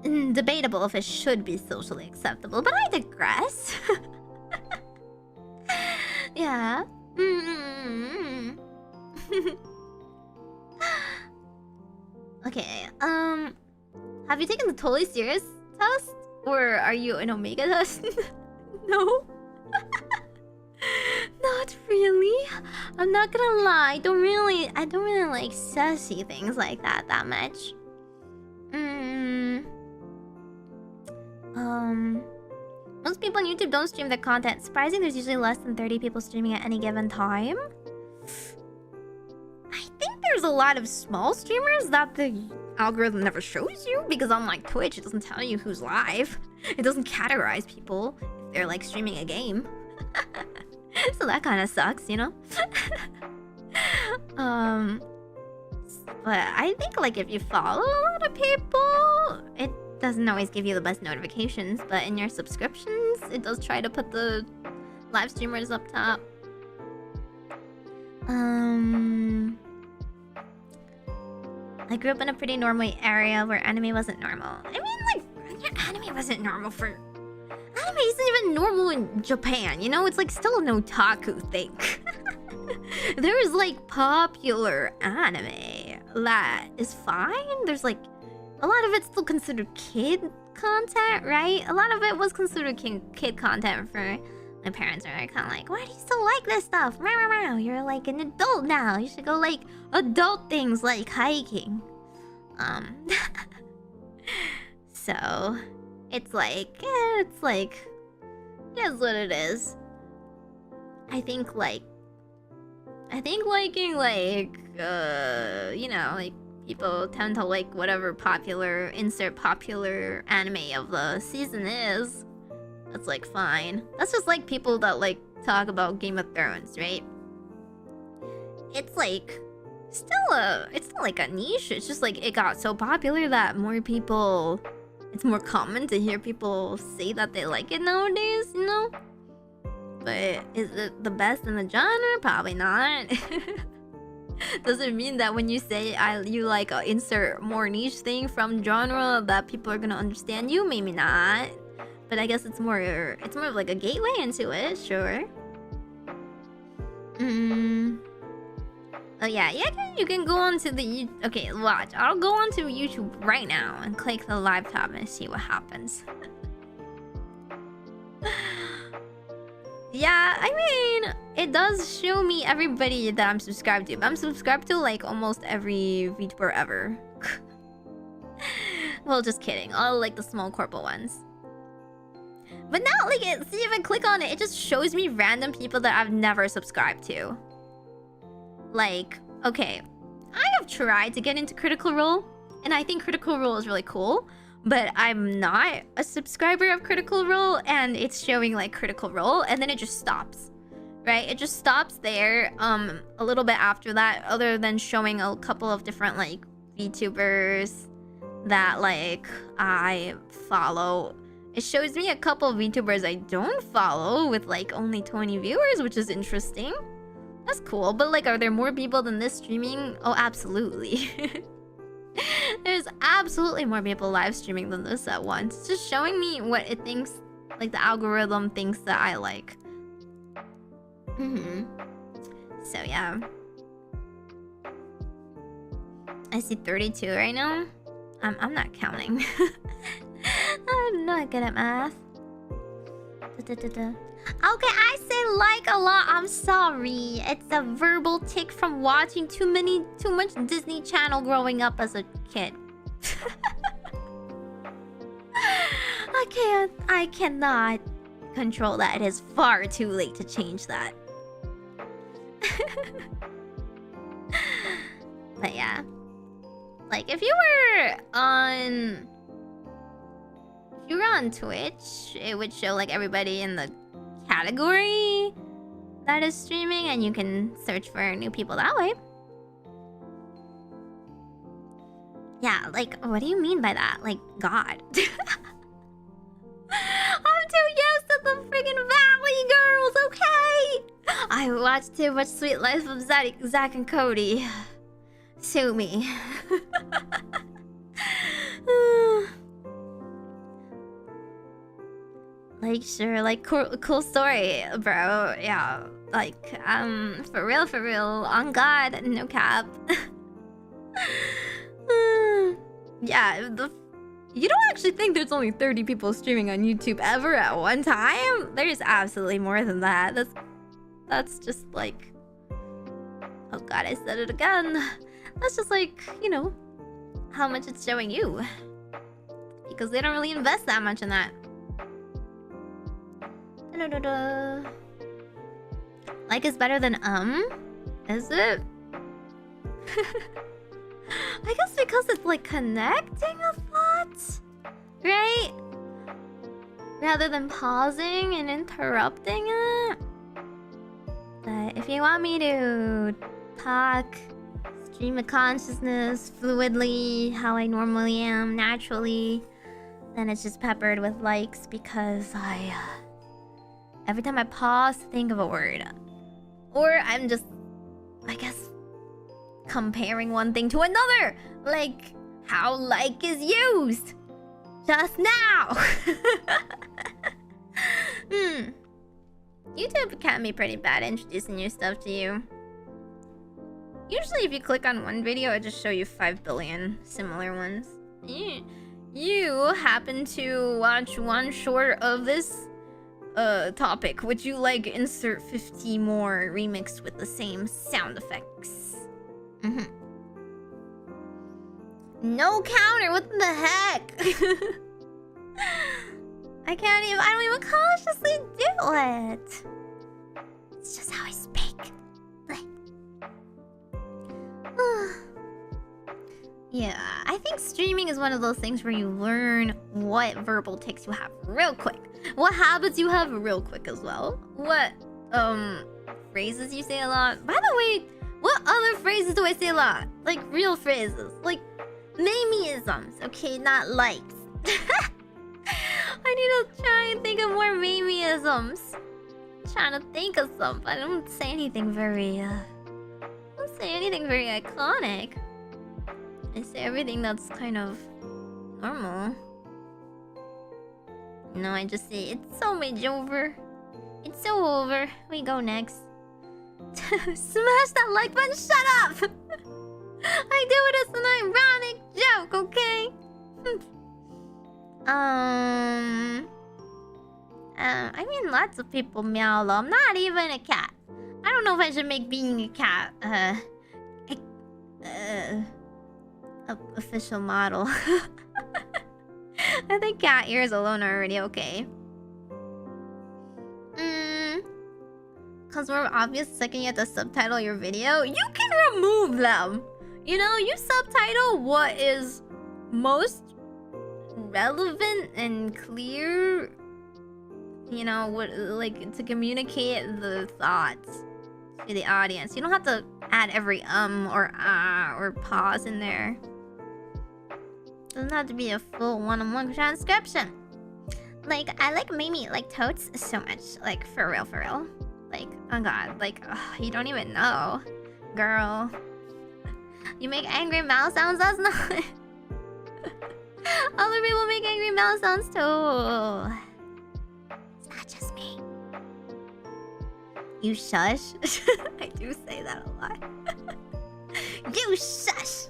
Debatable if it should be socially acceptable, but I digress. Yeah. Okay. Have you taken the totally serious test, or are you an omega test? No. Not really. I'm not gonna lie. I don't really like sassy things like that much. Most people on YouTube don't stream their content. Surprising, there's usually less than 30 people streaming at any given time. I think there's a lot of small streamers that the algorithm never shows you, because on like Twitch, it doesn't tell you who's live. It doesn't categorize people if they're like streaming a game. So that kind of sucks, you know? But I think like if you follow a lot of people, it doesn't always give you the best notifications, but in your subscriptions, it does try to put the live streamers up top. I grew up in a pretty normal area where anime wasn't normal. I mean, like, anime wasn't normal for... Anime isn't even normal in Japan, you know? It's like still an otaku thing. There is like popular anime that is fine. There's like a lot of it's still considered kid content, right? A lot of it was considered kid content for my parents. Are kind of like, why do you still like this stuff? You're like an adult now. You should go like adult things like hiking. So it's like, that's what it is. I think liking like, you know, like people tend to like whatever popular anime of the season is. That's like fine. That's just like people that like talk about Game of Thrones, right? It's like it's not like a niche. It's just like it got so popular that more people, it's more common to hear people say that they like it nowadays, you know? But is it the best in the genre? Probably not. Does it mean that when you say you like insert more niche thing from genre that people are gonna understand you? Maybe not. But I guess it's more of like a gateway into it, sure. Oh yeah, you can go onto the okay, watch. I'll go onto YouTube right now and click the live tab and see what happens. Yeah, I mean, it does show me everybody that I'm subscribed to. But I'm subscribed to like almost every VTuber ever. Well, just kidding. All like the small corpo ones. But now, like, see if I click on it, it just shows me random people that I've never subscribed to. Like, okay, I have tried to get into Critical Role, and I think Critical Role is really cool. But I'm not a subscriber of Critical Role, and it's showing like Critical Role, and then it just stops, right? It just stops there. A little bit after that, other than showing a couple of different like VTubers that like I follow. It shows me a couple of VTubers I don't follow with like only 20 viewers, which is interesting. That's cool, but like, are there more people than this streaming? Oh, absolutely. There's absolutely more people live streaming than this at once. It's just showing me what it thinks Like the algorithm thinks that I like. So yeah. I see 32 right now. I'm not counting. I'm not good at math. Okay, I say like a lot. I'm sorry. It's a verbal tick from watching too much Disney Channel growing up as a kid. I cannot control that. It is far too late to change that. But yeah. Like if you were on Twitch, it would show like everybody in the category that is streaming, and you can search for new people that way. Yeah, like what do you mean by that? Like God. I'm too used to the friggin' Valley Girls, okay? I watched too much Sweet Life of Zack and Cody. Sue me. Like sure, like cool story, bro. Yeah, like for real, on God, no cap. Yeah, you don't actually think there's only 30 people streaming on YouTube ever at one time? There's absolutely more than that. That's just like, oh God, I said it again. That's just like, you know, how much it's showing you, because they don't really invest that much in that. Like is better than is it? I guess because it's like connecting a thought, right? Rather than pausing and interrupting it. But if you want me to talk, stream of consciousness fluidly, how I normally am, naturally, then it's just peppered with likes, because every time I pause to think of a word, or I'm just, I guess, comparing one thing to another, like how like is used just now. YouTube can be pretty bad introducing new stuff to you. Usually if you click on one video, it just show you 5 billion similar ones. You happen to watch one short of this topic. Would you like insert 50 more remixed with the same sound effects? No counter, what the heck? I don't even consciously do it. It's just how I speak. Yeah, I think streaming is one of those things where you learn what verbal tics you have real quick. What habits you have real quick as well. What phrases you say a lot. By the way, what other phrases do I say a lot? Like real phrases. Like Meimi-isms, okay, not likes. I need to try and think of more Meimi-isms. Trying to think of some, but I don't say anything very iconic. I say everything that's kind of normal. No, I just say it's so much over. It's so over. We go next. Smash that like button, shut up! I do it as an ironic joke, okay? I mean, lots of people meow though. I'm not even a cat. I don't know if I should make being a cat official model. I think cat ears alone are already okay. Cause we're obvious the second you have to subtitle your video, you can remove them. You know, you subtitle what is most relevant and clear. You know, what, like, to communicate the thoughts to the audience. You don't have to add every or or pause in there. Doesn't have to be a full one-on-one transcription. Like, I like Meimi, like totes so much. Like, for real. Like, oh God, like, you don't even know, girl. You make angry mouth sounds. That's not. Other people make angry mouth sounds too. You shush. I do say that a lot. You shush.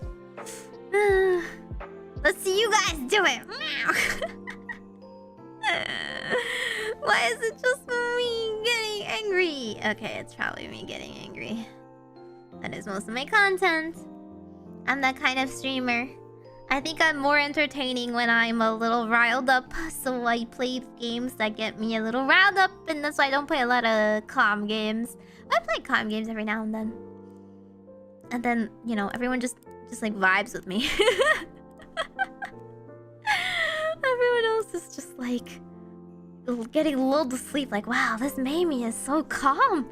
Let's see you guys do it. Why is it just me getting angry? Okay, it's probably me getting angry. That is most of my content. I'm that kind of streamer. I think I'm more entertaining when I'm a little riled up, so I play games that get me a little riled up, and that's why I don't play a lot of calm games. I play calm games every now and then. And then, you know, everyone just like vibes with me. Everyone else is just like getting lulled to sleep, like, wow, this Meimi is so calm.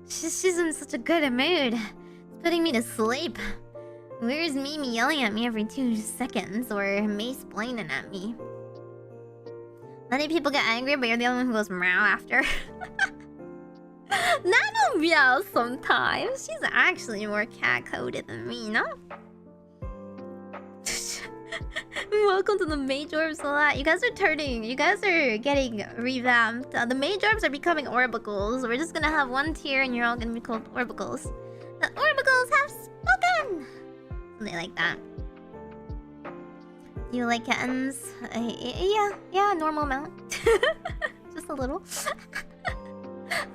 She's in such a good mood. It's putting me to sleep. Where's Meimi yelling at me every 2 seconds or mace-plaining at me? Many people get angry, but you're the only one who goes meow after. Nano meows sometimes. She's actually more cat-coded than me, no? Welcome to the Meigorb a lot. You guys are getting revamped. The Meigorbs are becoming orbicles. We're just gonna have one tier and you're all gonna be called orbicals. The orbicals have spoken! Something like that. Do you like kittens? Yeah, normal amount. Just a little.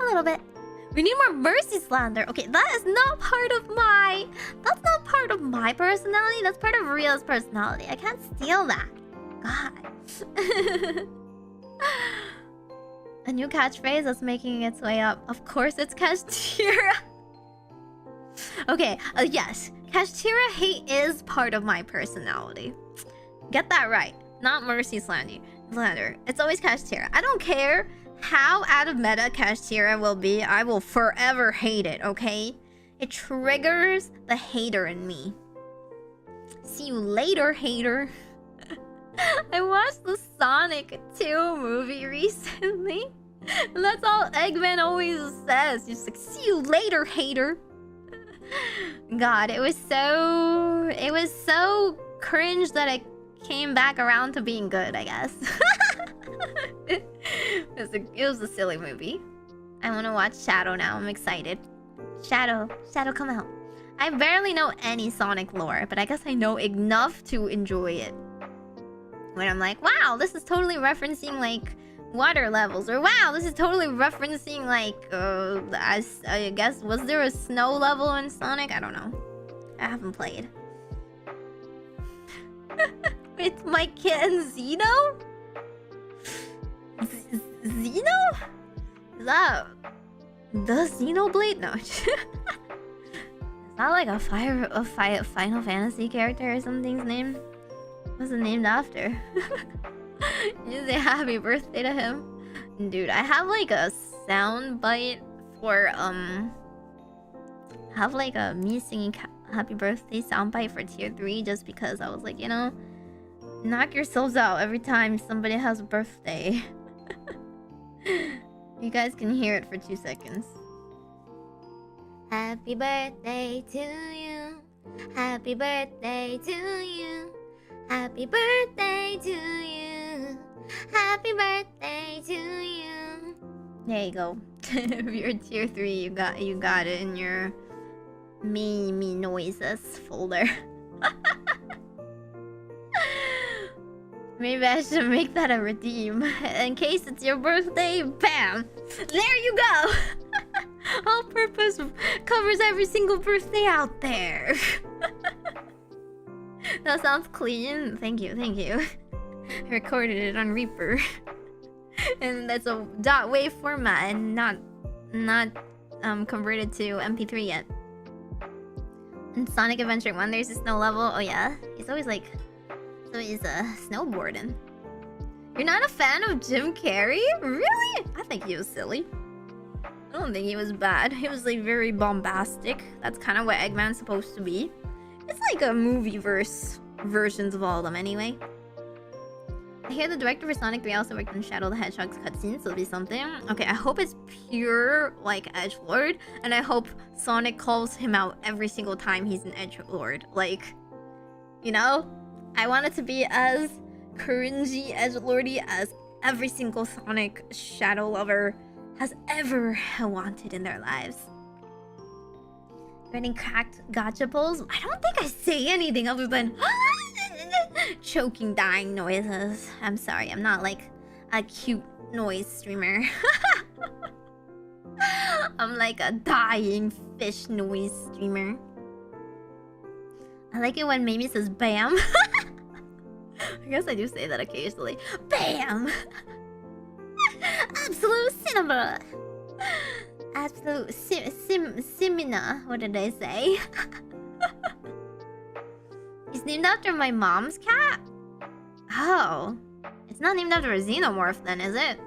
A little bit. We need more mercy slander. Okay, that's not part of my personality. That's part of Rio's personality. I can't steal that. God. A new catchphrase that's making its way up. Of course, it's Kashtira. Okay, yes. Kashtira hate is part of my personality. Get that right. Not mercy slander. It's always Kashtira. I don't care how out of meta Kashtira will be. I will forever hate it, okay? It triggers the hater in me. See you later, hater. I watched the Sonic 2 movie recently. And that's all Eggman always says. He's like, see you later, hater. God, it was so cringe that it came back around to being good, I guess. It was a silly movie. I want to watch Shadow now. I'm excited. Shadow, come out. I barely know any Sonic lore, but I guess I know enough to enjoy it. When I'm like, wow, this is totally referencing like water levels, or wow, this is totally referencing like I guess, was there a snow level in Sonic? I don't know. I haven't played. It's my kitten Zeno? Zeno? Is that the Xenoblade? No. Is that like a Final Fantasy character or something's name? What's it named after? You say happy birthday to him? Dude, I have like a sound bite for have like a me singing happy birthday soundbite for tier 3 just because I was like, you know, knock yourselves out every time somebody has a birthday. You guys can hear it for 2 seconds. Happy birthday to you. Happy birthday to you. Happy birthday to you. Happy birthday to you. There you go. If you're tier 3, you got it in your me noises folder. Maybe I should make that a redeem. In case it's your birthday, bam! There you go! All purpose covers every single birthday out there. That sounds clean. Thank you. I recorded it on Reaper. And that's a .wav format and not converted to MP3 yet. In Sonic Adventure 1, there's a snow level. Oh yeah? He's always like... So he's snowboarding. You're not a fan of Jim Carrey? Really? I think he was silly. I don't think he was bad. He was like very bombastic. That's kind of what Eggman's supposed to be. It's like a movie-verse versions of all of them anyway. I hear the director for Sonic 3 also worked on Shadow the Hedgehog's cutscenes, so it'll be something. Okay, I hope it's pure like edgelord, and I hope Sonic calls him out every single time he's an edgelord. Like, you know? I want it to be as cringy, edgelordy as every single Sonic Shadow lover has ever wanted in their lives. Getting cracked gacha pulls. I don't think I say anything other than choking, dying noises. I'm sorry, I'm not like a cute noise streamer. I'm like a dying fish noise streamer. I like it when Meimi says bam. I guess I do say that occasionally. Bam! Absolute cinema! Absolute simina. What did I say? It's named after my mom's cat? Oh. It's not named after a xenomorph then, is it?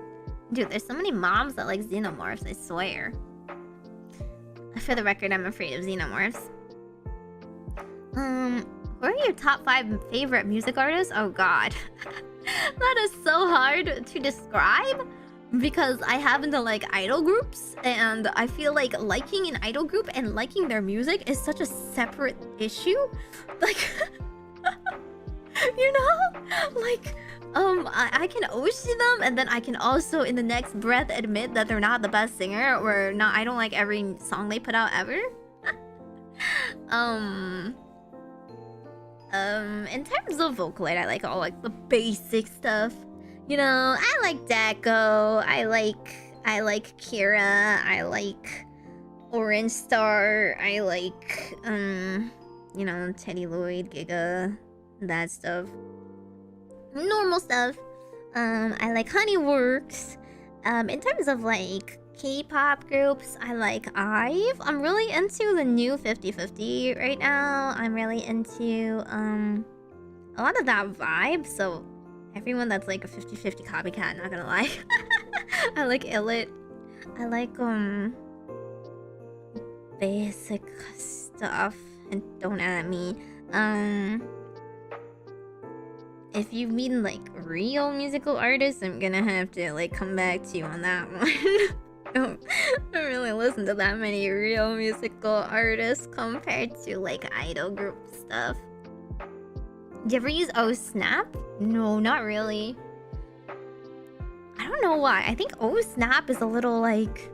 Dude, there's so many moms that like xenomorphs, I swear. For the record, I'm afraid of xenomorphs. Who are your top 5 favorite music artists? Oh god. That is so hard to describe because I happen to like idol groups, and I feel like liking an idol group and liking their music is such a separate issue. Like, you know? Like, I can oshi them, and then I can also in the next breath admit that they're not the best singer, or not. I don't like every song they put out ever. In terms of Vocaloid, I like all like the basic stuff. You know, I like Deco, I like Kira, I like Orange Star, I like you know, Teddy Lloyd, Giga, that stuff. Normal stuff. I like Honeyworks. In terms of like K-pop groups, I like IVE. I'm really into the new 50/50 right now. I'm really into a lot of that vibe. So everyone that's like a 50/50 copycat, not gonna lie. I like Illit. I like basic stuff, and don't at me. If you mean like real musical artists, I'm gonna have to like come back to you on that one. I don't really listen to that many real musical artists compared to like idol group stuff. Do you ever use Oh Snap? No, not really. I don't know why. I think Oh Snap is a little like...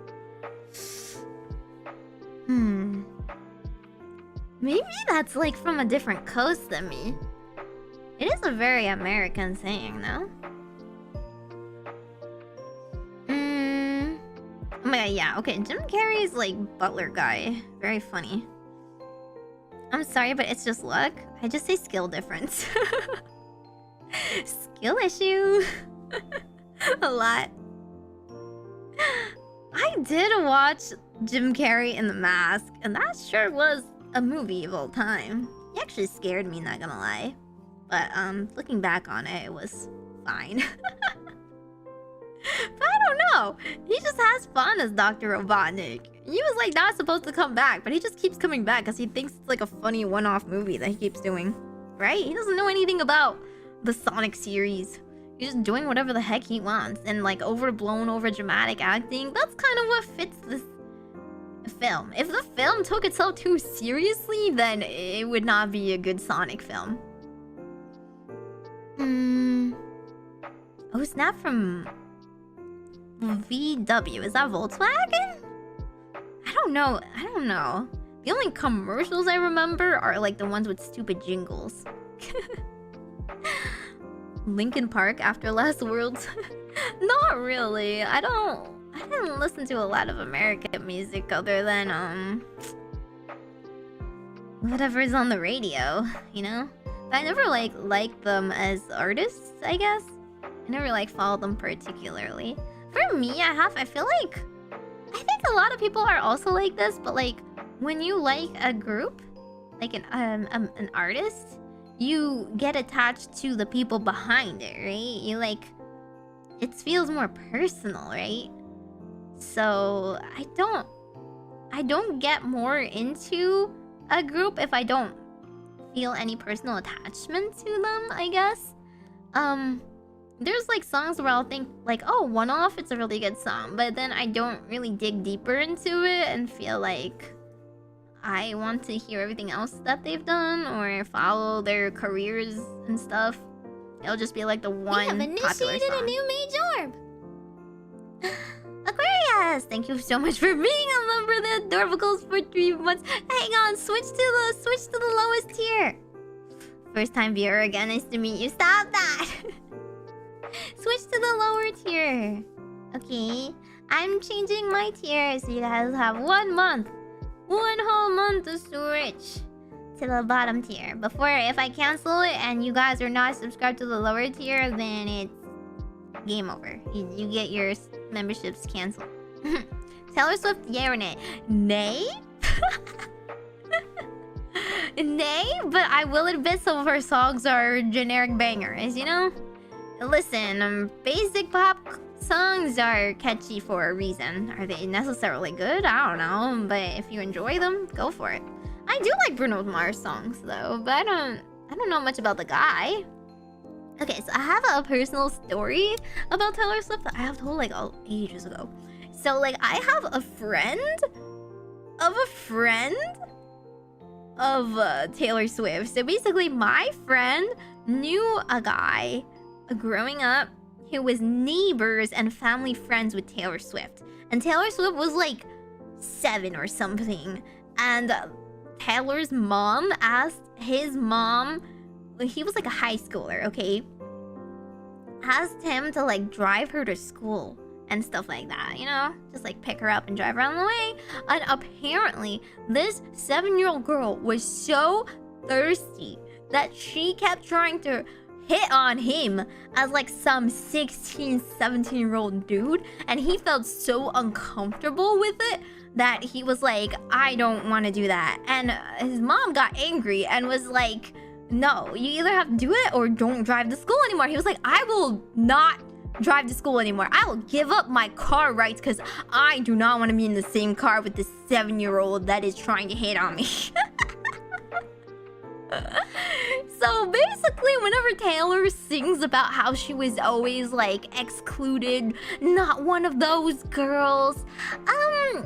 Maybe that's like from a different coast than me. It is a very American saying, though. Oh my god, yeah. Okay, Jim Carrey's like butler guy. Very funny. I'm sorry, but it's just luck. I just say skill difference. Skill issue. A lot. I did watch Jim Carrey in The Mask, and that sure was a movie of all time. He actually scared me, not gonna lie. But looking back on it, it was fine. But I don't know. He just has fun as Dr. Robotnik. He was like not supposed to come back, but he just keeps coming back because he thinks it's like a funny one-off movie that he keeps doing. Right? He doesn't know anything about the Sonic series. He's just doing whatever the heck he wants. And like overblown, over dramatic acting, that's kind of what fits this film. If the film took itself too seriously, then it would not be a good Sonic film. Oh snap, from VW. Is that Volkswagen? I don't know. The only commercials I remember are like the ones with stupid jingles. Linkin Park, After Last Worlds. Not really. I didn't listen to a lot of American music other than whatever's on the radio, you know? But I never liked them as artists, I guess. I never followed them particularly. For me, I feel like I think a lot of people are also like this, but like when you like a group, like an artist, you get attached to the people behind it, right? You like, it feels more personal, right? So I don't get more into a group if I don't feel any personal attachment to them, I guess. There's like songs where I'll think like, oh, One Off, it's a really good song, but then I don't really dig deeper into it and feel like I want to hear everything else that they've done or follow their careers and stuff. It'll just be like the one popular song. You have initiated a new Meigorb! Aquarius! Yes, thank you so much for being a member of the Adorablecles for 3 months. Hang on, switch to the lowest tier. First time viewer again, nice to meet you. Stop that. Switch to the lower tier. Okay, I'm changing my tier so you guys have 1 month. 1 whole month to switch to the bottom tier. Before, if I cancel it and you guys are not subscribed to the lower tier, then it's game over. You get your memberships canceled. Taylor Swift, yeah or nay? Nay? Nay, but I will admit some of her songs are generic bangers, you know? Listen, basic pop songs are catchy for a reason. Are they necessarily good? I don't know, but if you enjoy them, go for it. I do like Bruno Mars songs though, but I don't know much about the guy. Okay, so I have a personal story about Taylor Swift that I have told like ages ago. So like I have a friend of Taylor Swift. So basically my friend knew a guy growing up who was neighbors and family friends with Taylor Swift. And Taylor Swift was like 7 or something. And Taylor's mom asked his mom, he was like a high schooler, okay? Asked him to like drive her to school and stuff like that, you know? Just like pick her up and drive her on the way. And apparently, this 7-year-old girl was so thirsty that she kept trying to hit on him as like some 16, 17-year-old dude. And he felt so uncomfortable with it that he was like, I don't want to do that. And his mom got angry and was like, no, you either have to do it or don't drive to school anymore. He was like, I will not drive to school anymore. I will give up my car rights because I do not want to be in the same car with this 7-year-old that is trying to hit on me. So basically, whenever Taylor sings about how she was always like excluded, not one of those girls, I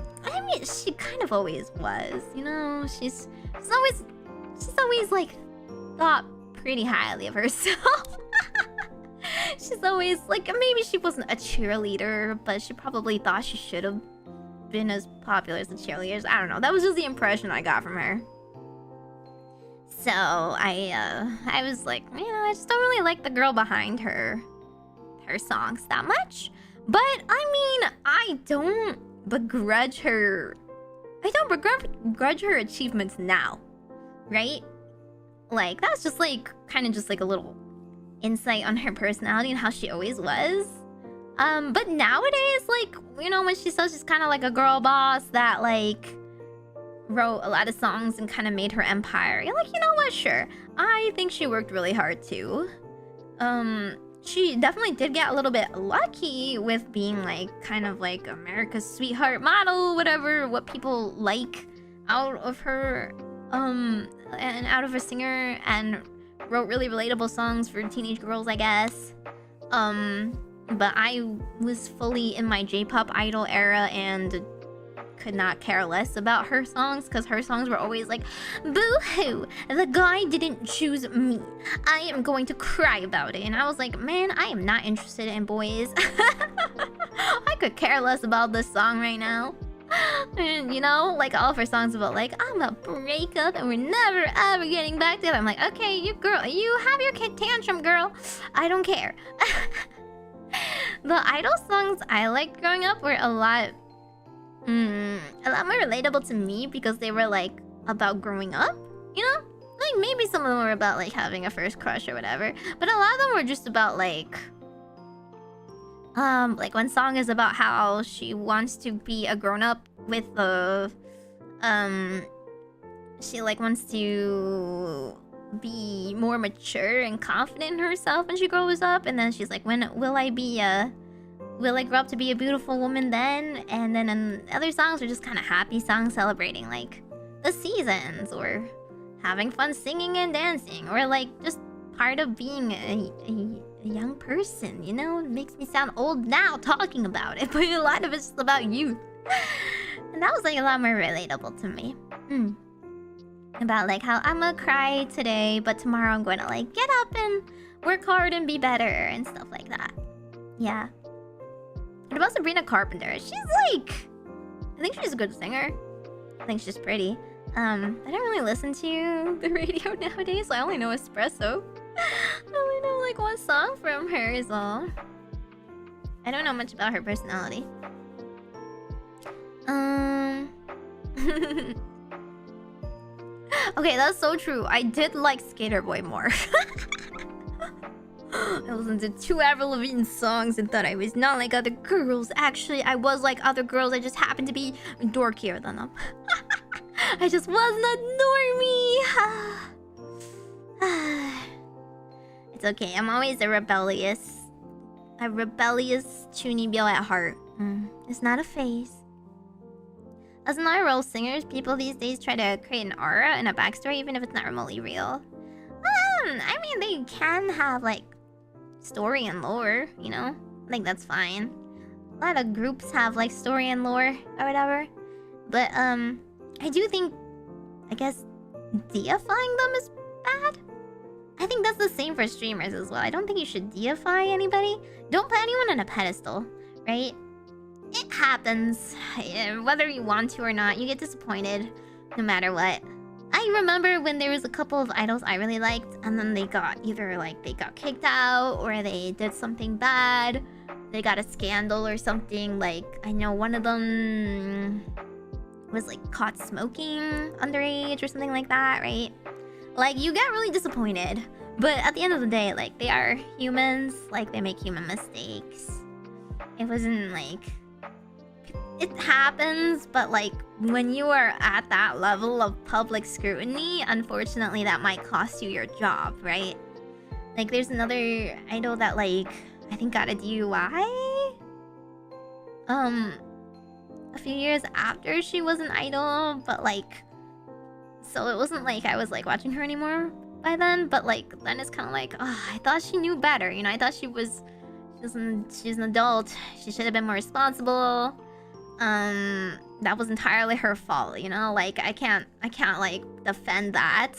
mean, she kind of always was, you know. She's always like thought pretty highly of herself. She's always like, maybe she wasn't a cheerleader, but she probably thought she should have been as popular as the cheerleaders. I don't know. That was just the impression I got from her. So I was like, you know, I just don't really like the girl behind her songs that much. But I mean, I don't begrudge her achievements now, right? Like that's just like kind of just like a little insight on her personality and how she always was. But nowadays, like, you know, when she says she's kind of like a girl boss that like wrote a lot of songs and kind of made her empire, you're like, you know what, sure, I think she worked really hard too. She definitely did get a little bit lucky with being like kind of like America's sweetheart model, whatever, what people like out of her, and out of a singer, and wrote really relatable songs for teenage girls, I guess. But I was fully in my J-pop idol era and could not care less about her songs because her songs were always like, boo-hoo, the guy didn't choose me. I am going to cry about it. And I was like, man, I am not interested in boys. I could care less about this song right now. And, you know, like all of her songs about like, I'm a breakup and we're never ever getting back together. I'm like, okay, you girl, you have your kid tantrum, girl. I don't care. The idol songs I liked growing up were a lot more relatable to me because they were like about growing up, you know? Like maybe some of them were about like having a first crush or whatever, but a lot of them were just about like one song is about how she wants to be a grown-up with a she like wants to be more mature and confident in herself when she grows up, and then she's like, when will I grow up to be a beautiful woman then? And then other songs are just kind of happy songs celebrating like the seasons or having fun singing and dancing, or like just part of being a young person, you know? It makes me sound old now talking about it, but a lot of it's just about youth. And that was like a lot more relatable to me. About like how I'm gonna cry today, but tomorrow I'm going to like get up and work hard and be better and stuff like that. Yeah. What about Sabrina Carpenter? She's like... I think she's a good singer. I think she's pretty. I don't really listen to the radio nowadays, so I only know Espresso. I only know like one song from her is all. I don't know much about her personality. Okay, that's so true. I did like Skater Boy more. I listened to 2 Avril Lavigne songs and thought I was not like other girls. Actually, I was like other girls. I just happened to be dorkier than them. I just wasn't a normie. It's okay. I'm always a rebellious chunibyo at heart. It's not a phase. As non-role singers, people these days try to create an aura and a backstory even if it's not remotely real. I mean, they can have like story and lore, you know? I think that's fine. A lot of groups have like story and lore or whatever. But I do think, I guess, deifying them is bad. I think that's the same for streamers as well. I don't think you should deify anybody. Don't put anyone on a pedestal, right? It happens. Whether you want to or not, you get disappointed no matter what. I remember when there was a couple of idols I really liked, and then they got either like they got kicked out or they did something bad. They got a scandal or something. Like I know one of them was like caught smoking underage or something like that, right? Like you get really disappointed. But at the end of the day, like they are humans, like they make human mistakes. It wasn't like... It happens, but like when you are at that level of public scrutiny, unfortunately that might cost you your job, right? Like there's another idol that like I think got a DUI a few years after she was an idol, but like so it wasn't like I was like watching her anymore by then, but like then it's kind of like, oh, I thought she knew better, you know? I thought she's an adult, she should have been more responsible. That was entirely her fault, you know? Like I can't like defend that.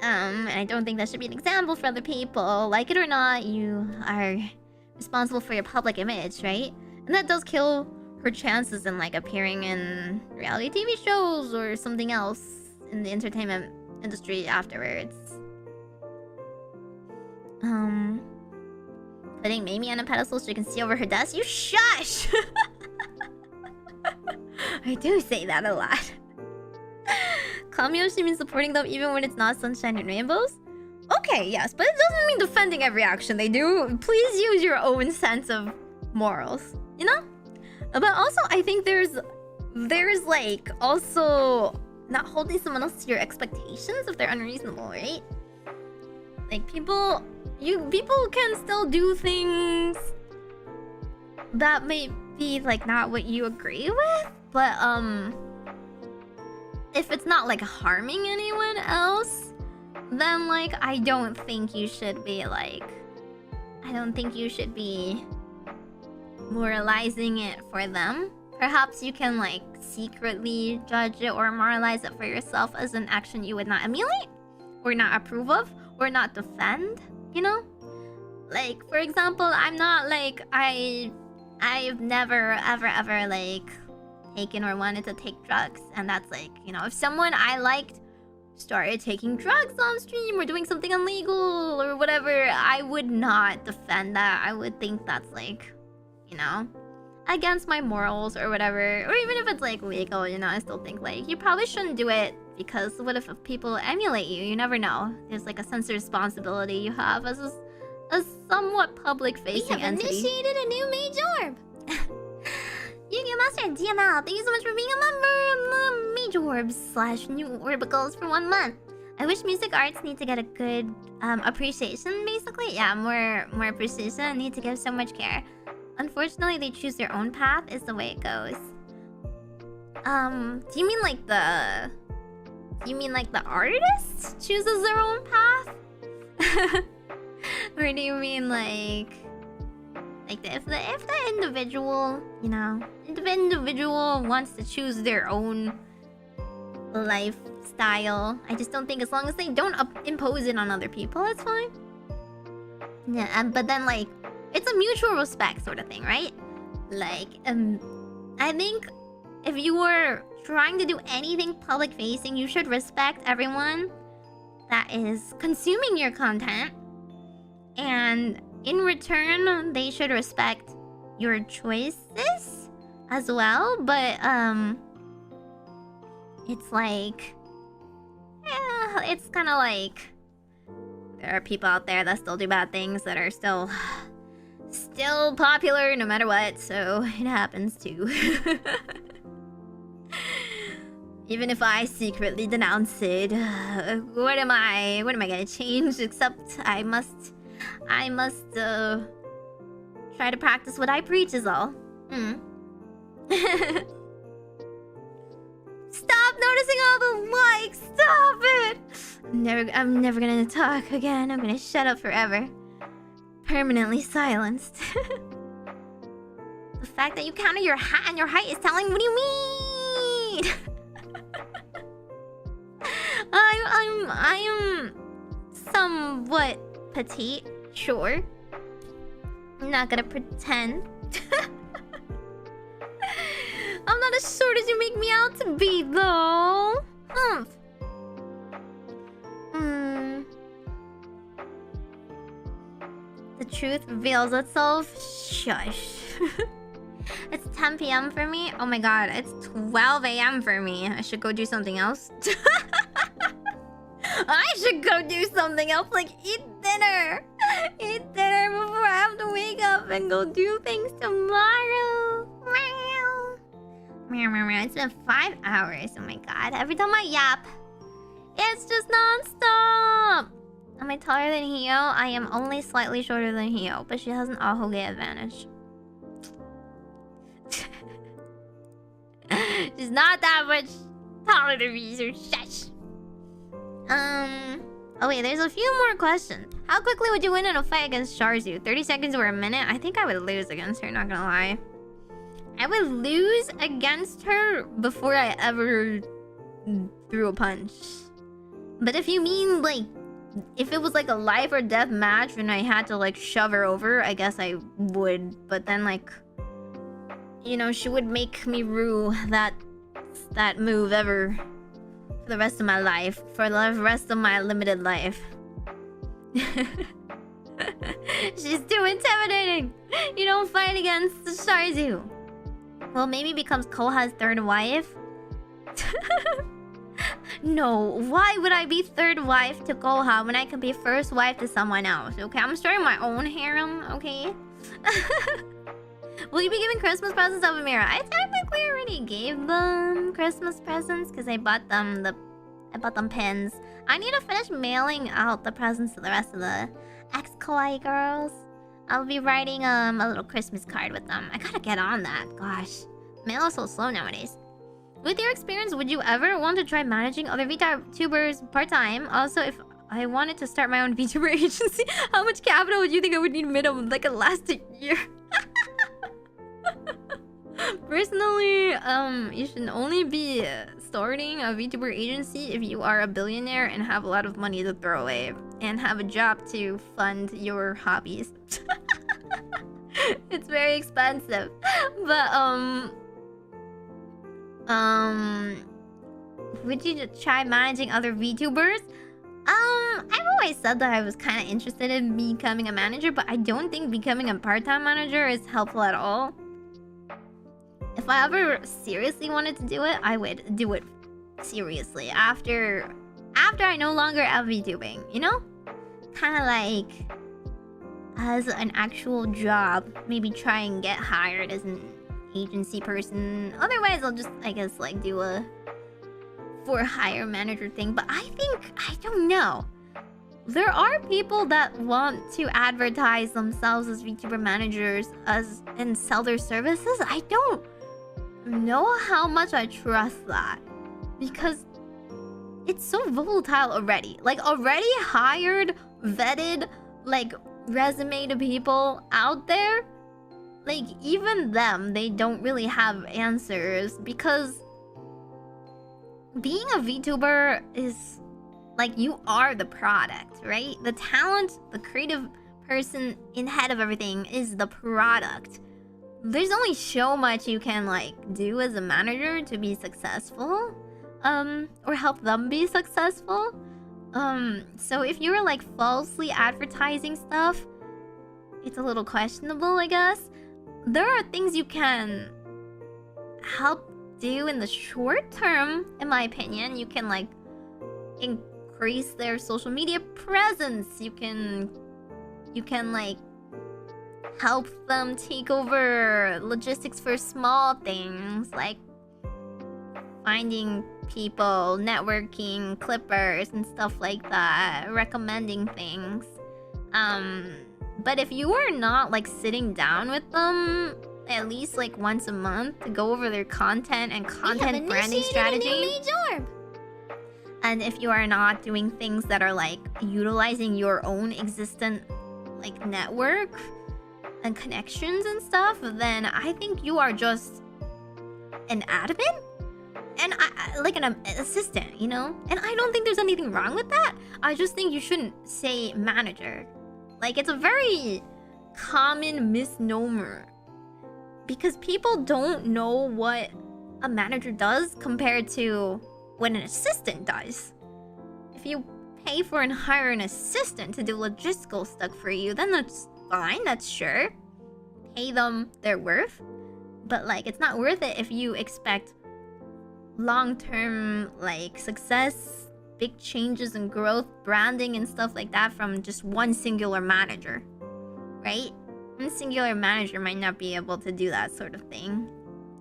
And I don't think that should be an example for other people. Like it or not, you are responsible for your public image, right? And that does kill her chances in like appearing in reality TV shows or something else in the entertainment industry afterwards. Putting Meimi on a pedestal so you can see over her desk? You shush! I do say that a lot. Kamyoshi means supporting them even when it's not sunshine and rainbows? Okay, yes, but it doesn't mean defending every action they do. Please use your own sense of morals, you know? But also, I think there's like also not holding someone else to your expectations if they're unreasonable, right? Like people can still do things that may be like not what you agree with, but if it's not like harming anyone else, then like I don't think you should be moralizing it for them. Perhaps you can like secretly judge it or moralize it for yourself as an action you would not emulate or not approve of or not defend, you know? Like for example, I'm not like I've never ever like taken or wanted to take drugs, and that's like, you know, if someone I liked started taking drugs on stream or doing something illegal or whatever, I would not defend that. I would think that's like, you know, against my morals or whatever. Or even if it's like legal, you know, I still think like you probably shouldn't do it, because what if people emulate you? You never know. There's like a sense of responsibility you have as a somewhat public-facing entity. We have initiated a new Meigorb. Yu-Gi-Oh! Master and DML, thank you so much for being a member of Meigorb/New Orbicals for 1 month. I wish music arts need to get a good appreciation, basically. Yeah, more appreciation. Need to give so much care. Unfortunately, they choose their own path is the way it goes. Do you mean like the artist chooses their own path? Or do you mean like if the individual, you know, if the individual wants to choose their own lifestyle, I just don't think as long as they don't impose it on other people, it's fine. Yeah, but then like it's a mutual respect sort of thing, right? Like, I think if you were trying to do anything public facing, you should respect everyone that is consuming your content. And in return, they should respect your choices as well. But, it's like... yeah, it's kind of like... there are people out there that still do bad things that are still popular no matter what, so it happens too. Even if I secretly denounce it, what am I gonna change? Except I must try to practice what I preach is all. Stop noticing all the likes! Stop it! I'm never gonna talk again. I'm gonna shut up forever. Permanently silenced. The fact that you counted your hat and your height is telling. What do you mean? I am somewhat petite, sure. I'm not gonna pretend. I'm not as short as you make me out to be, though. The truth reveals itself. Shush. It's 10 p.m. for me. Oh my god, it's 12 a.m. for me. I should go do something else. I should go do something else, like eat dinner. Eat dinner before I have to wake up and go do things tomorrow. It's been 5 hours. Oh my god. Every time I yap, it's just non-stop. Am I taller than Hio? I am only slightly shorter than Hio, but she has an Ahoge advantage. She's not that much taller than me, so shush. Oh wait, there's a few more questions. How quickly would you win in a fight against Sharzu? 30 seconds or a minute? I think I would lose against her, not gonna lie. I would lose against her before I ever threw a punch. But if you mean, like, if it was like a life or death match and I had to, like, shove her over, I guess I would. But then, like, you know, she would make me rue that move ever for the rest of my life. For the rest of my limited life. She's too intimidating. You don't fight against Sharzu. Well, maybe becomes Koha's third wife. No, why would I be third wife to Koha when I could be first wife to someone else? Okay, I'm starting my own harem, okay? Will you be giving Christmas presents to Ephemira? I technically already gave them Christmas presents because I bought them pins. I need to finish mailing out the presents to the rest of the ex-kawaii girls. I'll be writing a little Christmas card with them. I gotta get on that. Gosh, mail is so slow nowadays. With your experience, would you ever want to try managing other VTubers part-time? Also, if I wanted to start my own VTuber agency, how much capital would you think I would need minimum? Like a last year? Personally, you should only be starting a VTuber agency if you are a billionaire and have a lot of money to throw away and have a job to fund your hobbies. It's very expensive. But would you try managing other VTubers? I've always said that I was kind of interested in becoming a manager, but I don't think becoming a part-time manager is helpful at all. If I ever seriously wanted to do it, I would do it seriously after I no longer have VTubing, you know? Kind of like as an actual job, maybe try and get hired as an agency person. Otherwise, I'll just, I guess, like do a for hire manager thing. But I don't know. There are people that want to advertise themselves as VTuber managers and sell their services. I don't know how much I trust that, because it's so volatile already. Like, already hired, vetted, like, resume to people out there, like, even them, they don't really have answers, because being a VTuber is like, you are the product, right? The talent, the creative person in head of everything is the product. there's only so much you can like do as a manager to be successful, or help them be successful. So if you're like falsely advertising stuff, it's a little questionable, I guess. There are things you can help do in the short term, in my opinion. You can like increase their social media presence. You can like help them take over logistics for small things like finding people, networking, clippers, and stuff like that, recommending things. But if you are not like sitting down with them at least like once a month to go over their content and content branding strategy, and if you are not doing things that are like utilizing your own existent like network and connections and stuff, then I think you are just an admin and like an assistant, you know? And I don't think there's anything wrong with that. I just think you shouldn't say manager. Like, it's a very common misnomer because people don't know what a manager does compared to what an assistant does. If you pay for and hire an assistant to do logistical stuff for you, then that's fine, that's sure. Pay them their worth. But like, it's not worth it if you expect long-term like success, big changes in growth, branding and stuff like that from just one singular manager, right? One singular manager might not be able to do that sort of thing.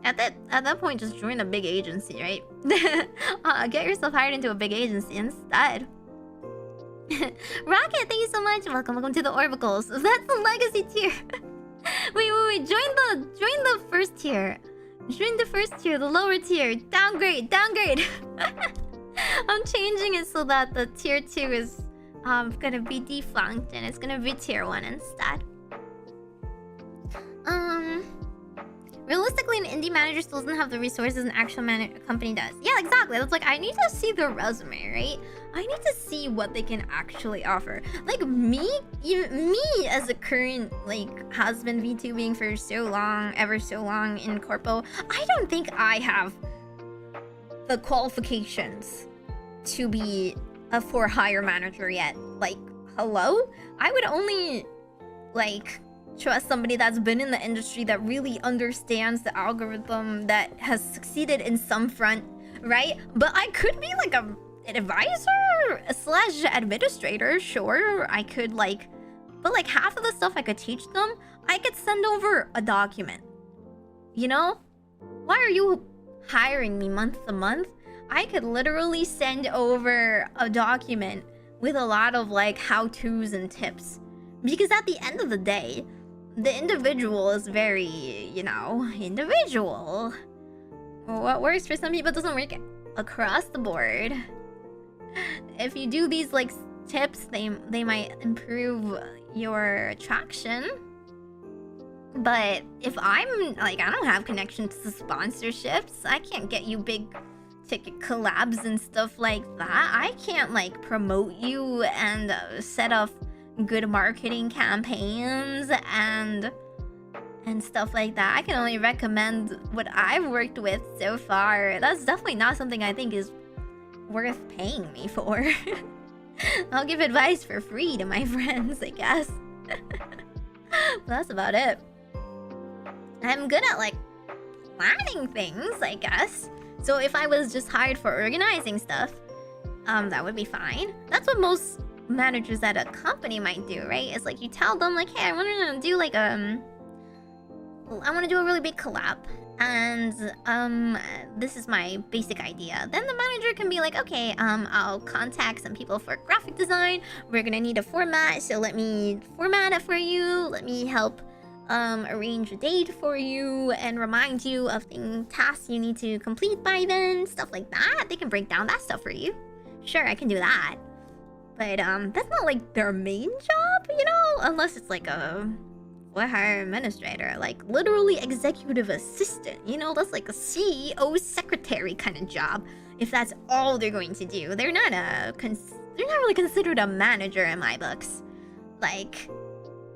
At that point, just join a big agency, right? Get yourself hired into a big agency instead. Rocket, thank you so much. Welcome to the Orbicals. That's the legacy tier. wait. Join the first tier. Join the first tier, the lower tier. Downgrade. I'm changing it so that the tier 2 is gonna be defunct and it's gonna be tier 1 instead. Realistically, an indie manager still doesn't have the resources an actual company does. Yeah, exactly. That's like, I need to see their resume, right? I need to see what they can actually offer. Like me as a current like has been VTubing for so long, ever so long in Corpo, I don't think I have the qualifications to be a for hire manager yet. Like, hello? I would only like trust somebody that's been in the industry that really understands the algorithm, that has succeeded in some front, right? But I could be like an advisor slash administrator, sure. I could like, but like half of the stuff I could teach them, I could send over a document. You know? Why are you hiring me month to month? I could literally send over a document with a lot of like how-tos and tips. Because at the end of the day, the individual is very, you know, individual. What works for some people doesn't work across the board. If you do these like tips, they might improve your traction. But if I'm like, I don't have connections to sponsorships, I can't get you big ticket collabs and stuff like that. I can't like promote you and set up good marketing campaigns and stuff like that. I can only recommend what I've worked with so far. That's definitely not something I think is worth paying me for. I'll give advice for free to my friends, I guess. But that's about it. I'm good at like planning things, I guess. So if I was just hired for organizing stuff, that would be fine. That's what most managers at a company might do, right? It's like you tell them like, hey, I want to do like I want to do a really big collab, and this is my basic idea. Then the manager can be like, okay, I'll contact some people for graphic design. We're gonna need a format, so let me format it for you. Let me help arrange a date for you and remind you of tasks you need to complete by then, stuff like that. They can break down that stuff for you. Sure, I can do that. But that's not like their main job, you know? Unless it's like a for-hire administrator, like literally executive assistant, you know? That's like a CEO secretary kind of job. If that's all they're going to do, they're not really considered a manager in my books. Like,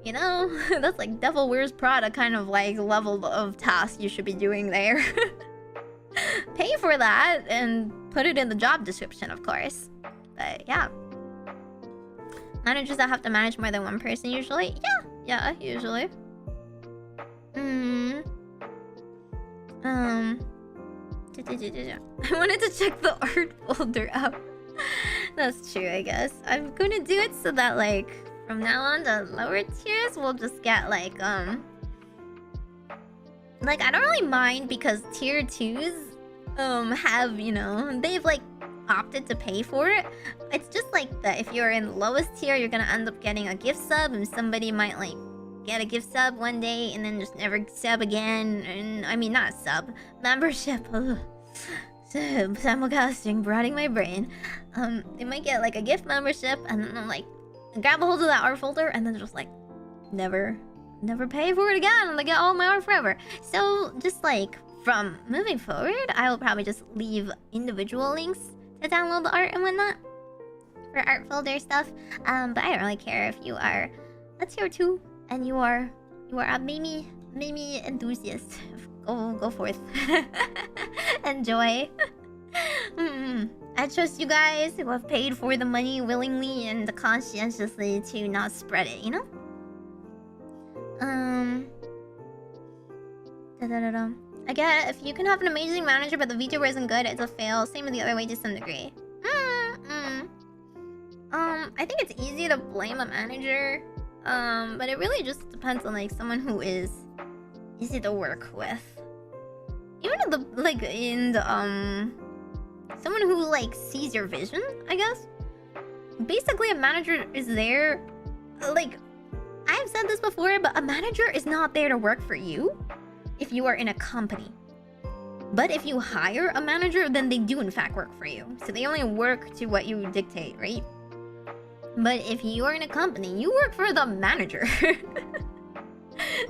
You know? That's like Devil Wears Prada kind of like level of task you should be doing there. Pay for that and put it in the job description, of course. But yeah. Managers that have to manage more than one person usually? Yeah, usually. I wanted to check the art folder out. That's true, I guess. I'm gonna do it so that like from now on the lower tiers will just get like I don't really mind because tier 2s have, you know, they've like opted to pay for it. It's just like that if you're in the lowest tier, you're gonna end up getting a gift sub, and somebody might like get a gift sub one day and then just never sub again. And I mean, not a sub, membership. Simulcasting, rotting my brain. They might get like a gift membership and then like grab a hold of that art folder and then just like never pay for it again, and they get all my art forever. So just like from moving forward, I will probably just leave individual links to download the art and whatnot for art folder stuff. But I don't really care if you are a tier 2 and you are a Meimi enthusiast. Go forth. Enjoy. I trust you guys who have paid for the money willingly and conscientiously to not spread it, you know? I get it. If you can have an amazing manager but the VTuber isn't good, it's a fail. Same with the other way to some degree. I think it's easy to blame a manager. But it really just depends on like someone who is easy to work with. Even in the someone who like sees your vision, I guess. Basically a manager is there, like, I've said this before, but a manager is not there to work for you if you are in a company. But if you hire a manager, then they do in fact work for you. So they only work to what you dictate, right? But if you are in a company, you work for the manager.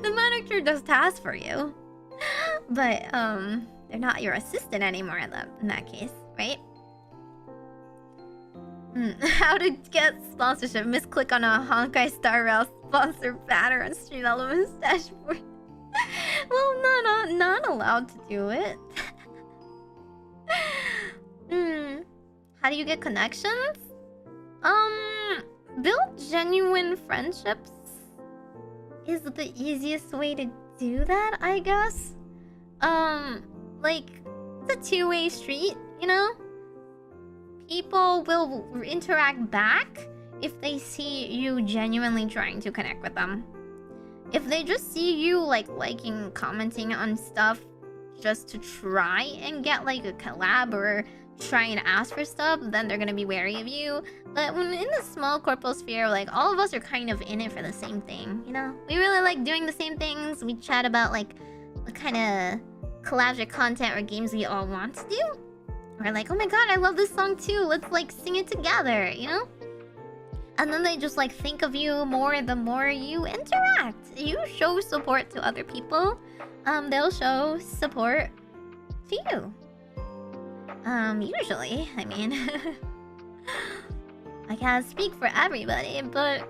The manager does tasks for you. But they're not your assistant anymore in that case, right? How to get sponsorship? Misclick on a Honkai Star Rail sponsor banner on Stream Elements dashboard. Well, not allowed to do it. How do you get connections? Build genuine friendships is the easiest way to do that, I guess. Like, it's a two-way street, you know? People will interact back if they see you genuinely trying to connect with them. If they just see you, like, liking, commenting on stuff just to try and get, like, a collab or try and ask for stuff, then they're gonna be wary of you. But when in the small corpo sphere, like, all of us are kind of in it for the same thing, you know? We really like doing the same things. We chat about, like, what kind of collabs or content or games we all want to do. Or like, oh my god, I love this song too. Let's, like, sing it together, you know? And then they just, like, think of you more the more you interact. You show support to other people. They'll show support to you. Usually, I mean. I can't speak for everybody, but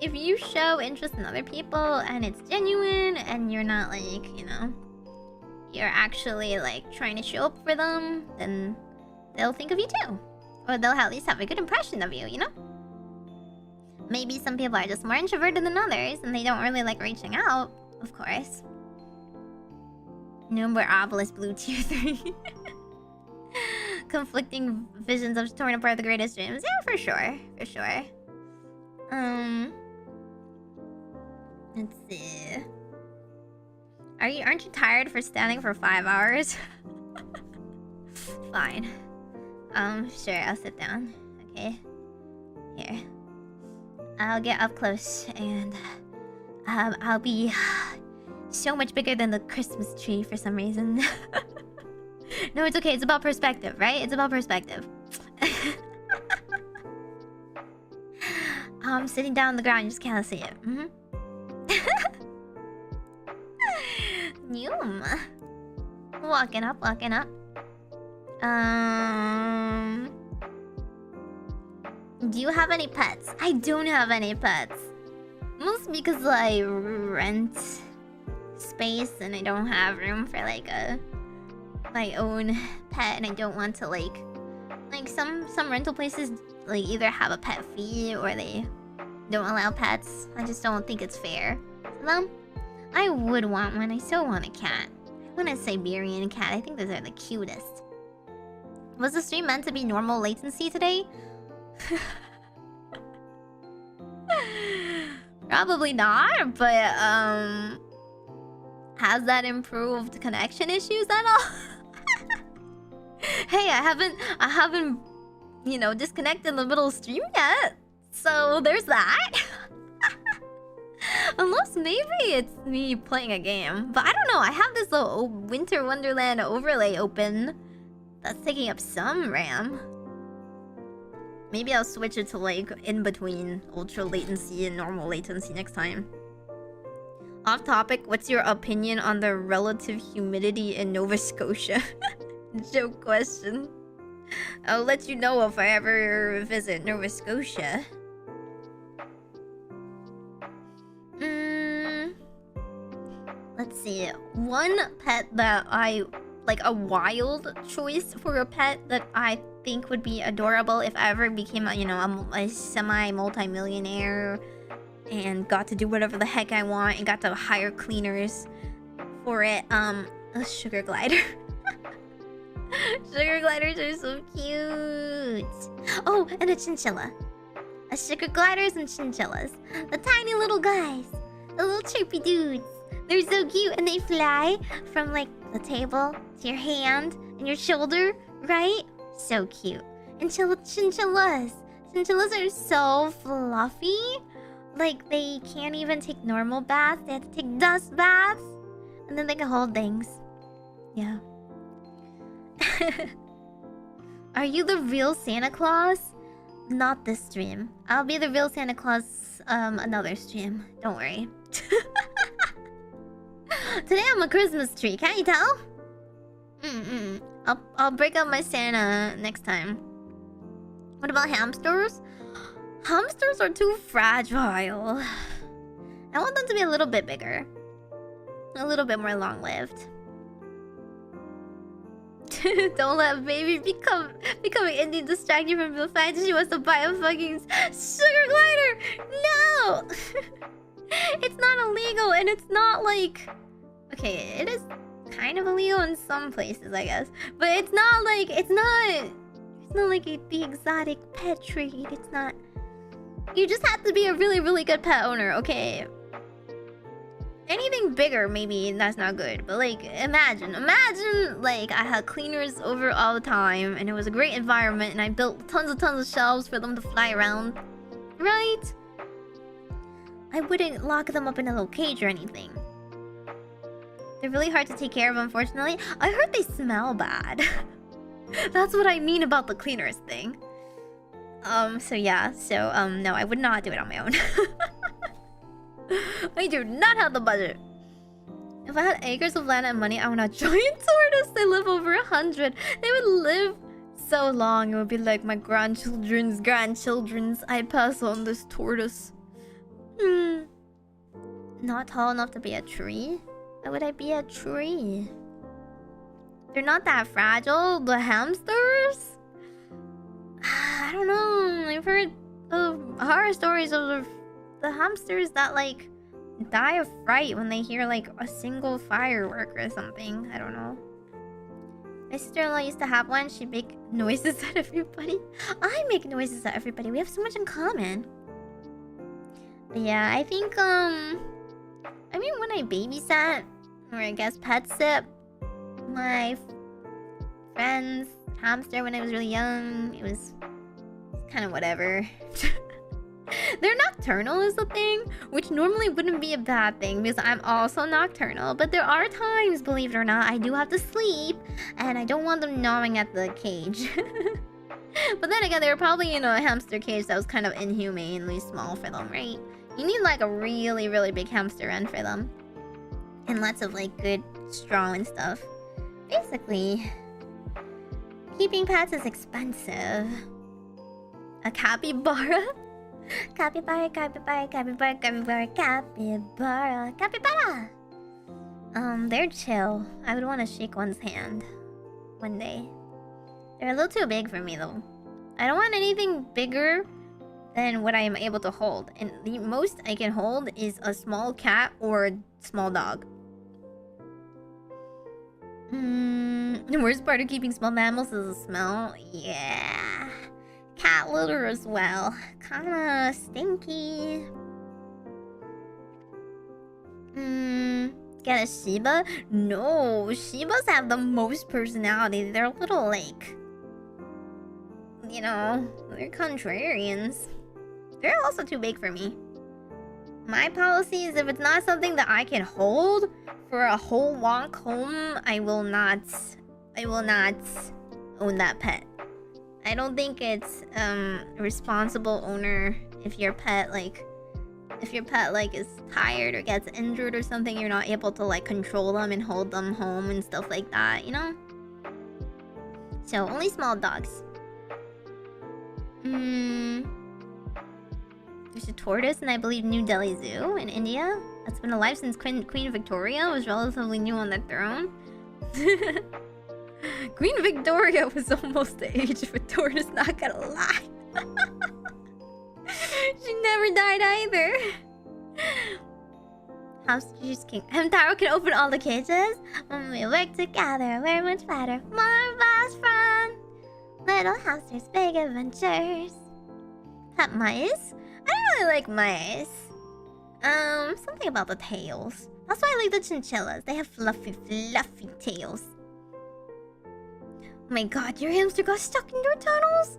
if you show interest in other people and it's genuine and you're not, like, you know, you're actually, like, trying to show up for them, then they'll think of you too. Or they'll at least have a good impression of you, you know? Maybe some people are just more introverted than others and they don't really like reaching out, of course. Number Obelisk Blue Tier 3. Conflicting visions of torn apart the greatest dreams. Yeah, for sure. For sure. Let's see. Aren't you tired for standing for 5 hours? Fine. Sure, I'll sit down. Okay. Here. I'll get up close and I'll be so much bigger than the Christmas tree for some reason. No, it's okay. It's about perspective, right? It's about perspective. I'm sitting down on the ground. You just can't see it. Noom. Walking up, walking up. Do you have any pets? I don't have any pets. Mostly because I rent space and I don't have room for like my own pet, and I don't want to like some rental places like either have a pet fee or they don't allow pets. I just don't think it's fair to them. I would want one. I still want a cat. I want a Siberian cat. I think those are the cutest. Was the stream meant to be normal latency today? Probably not, but has that improved connection issues at all? Hey, I haven't, you know, disconnected in the middle of stream yet. So there's that. Unless maybe it's me playing a game. But I don't know, I have this little Winter Wonderland overlay open that's taking up some RAM. Maybe I'll switch it to like in between ultra latency and normal latency next time. Off topic, what's your opinion on the relative humidity in Nova Scotia? Joke question. I'll let you know if I ever visit Nova Scotia. Let's see. One pet that I... like a wild choice for a pet that I think would be adorable if I ever became a, you know, a semi-multi-millionaire and got to do whatever the heck I want and got to hire cleaners for it. A sugar glider. Sugar gliders are so cute. Oh, and a chinchilla. A sugar gliders and chinchillas. The tiny little guys. The little chirpy dudes. They're so cute and they fly from like the table to your hand and your shoulder, right? So cute. And chinchillas. Chinchillas are so fluffy. Like they can't even take normal baths. They have to take dust baths. And then they can hold things. Yeah. Are you the real Santa Claus? Not this stream. I'll be the real Santa Claus another stream. Don't worry. Today I'm a Christmas tree. Can't you tell? I'll break up my Santa next time. What about hamsters? Hamsters are too fragile. I want them to be a little bit bigger. A little bit more long-lived. Don't let baby becoming Indian distract you from the fact that she wants to buy a fucking sugar glider. No. It's not illegal, and it's not like... Okay, it is kind of illegal in some places, I guess. But it's not like... It's not like the exotic pet trade. It's not... You just have to be a really, really good pet owner, okay? Anything bigger, maybe that's not good. But like, imagine like I had cleaners over all the time and it was a great environment and I built tons of shelves for them to fly around. Right? I wouldn't lock them up in a little cage or anything. They're really hard to take care of, unfortunately. I heard they smell bad. That's what I mean about the cleaners thing. So yeah. So, no, I would not do it on my own. I do not have the budget. If I had acres of land and money, I would have giant tortoise. They live over 100. They would live so long. It would be like my grandchildren's grandchildren's. I'd pass on this tortoise. Not tall enough to be a tree? Why would I be a tree? They're not that fragile. The hamsters? I don't know. I've heard horror stories of the hamsters that like die of fright when they hear like a single firework or something. I don't know. My sister-in-law used to have one. She'd make noises at everybody. I make noises at everybody. We have so much in common. But yeah, I think I mean when I babysat or I guess pet sit my friend's hamster when I was really young, it was kind of whatever. They're nocturnal is the thing, which normally wouldn't be a bad thing because I'm also nocturnal. But there are times, believe it or not, I do have to sleep and I don't want them gnawing at the cage. But then again, they were probably in a hamster cage that was kind of inhumanely small for them, right? You need like a really, really big hamster run for them. And lots of like good straw and stuff. Basically, keeping pets is expensive. A capybara? Capybara, capybara, capybara, capybara, capybara, capybara. They're chill. I would want to shake one's hand one day. They're a little too big for me though. I don't want anything bigger than what I am able to hold. And the most I can hold is a small cat or a small dog. The worst part of keeping small mammals is the smell. Yeah. Cat litter as well. Kinda stinky. Get a Shiba? No, Shibas have the most personality. They're a little like... You know, they're contrarians. They're also too big for me. My policy is if it's not something that I can hold for a whole walk home, I will not own that pet. I don't think it's a responsible owner if your pet like is tired or gets injured or something, you're not able to like control them and hold them home and stuff like that, you know? So only small dogs. There's a tortoise in, I believe, New Delhi Zoo in India. That's been alive since Queen Victoria was relatively new on the throne. Queen Victoria was almost the age of a tortoise, not gonna lie. She never died either. House Juice King. Hamtaro can open all the cages. When we work together, we're much better. More best friend. Little houses, big adventures. Pet mice? I don't really like mice. Something about the tails. That's why I like the chinchillas. They have fluffy tails. Oh my god, your hamster got stuck in your tunnels?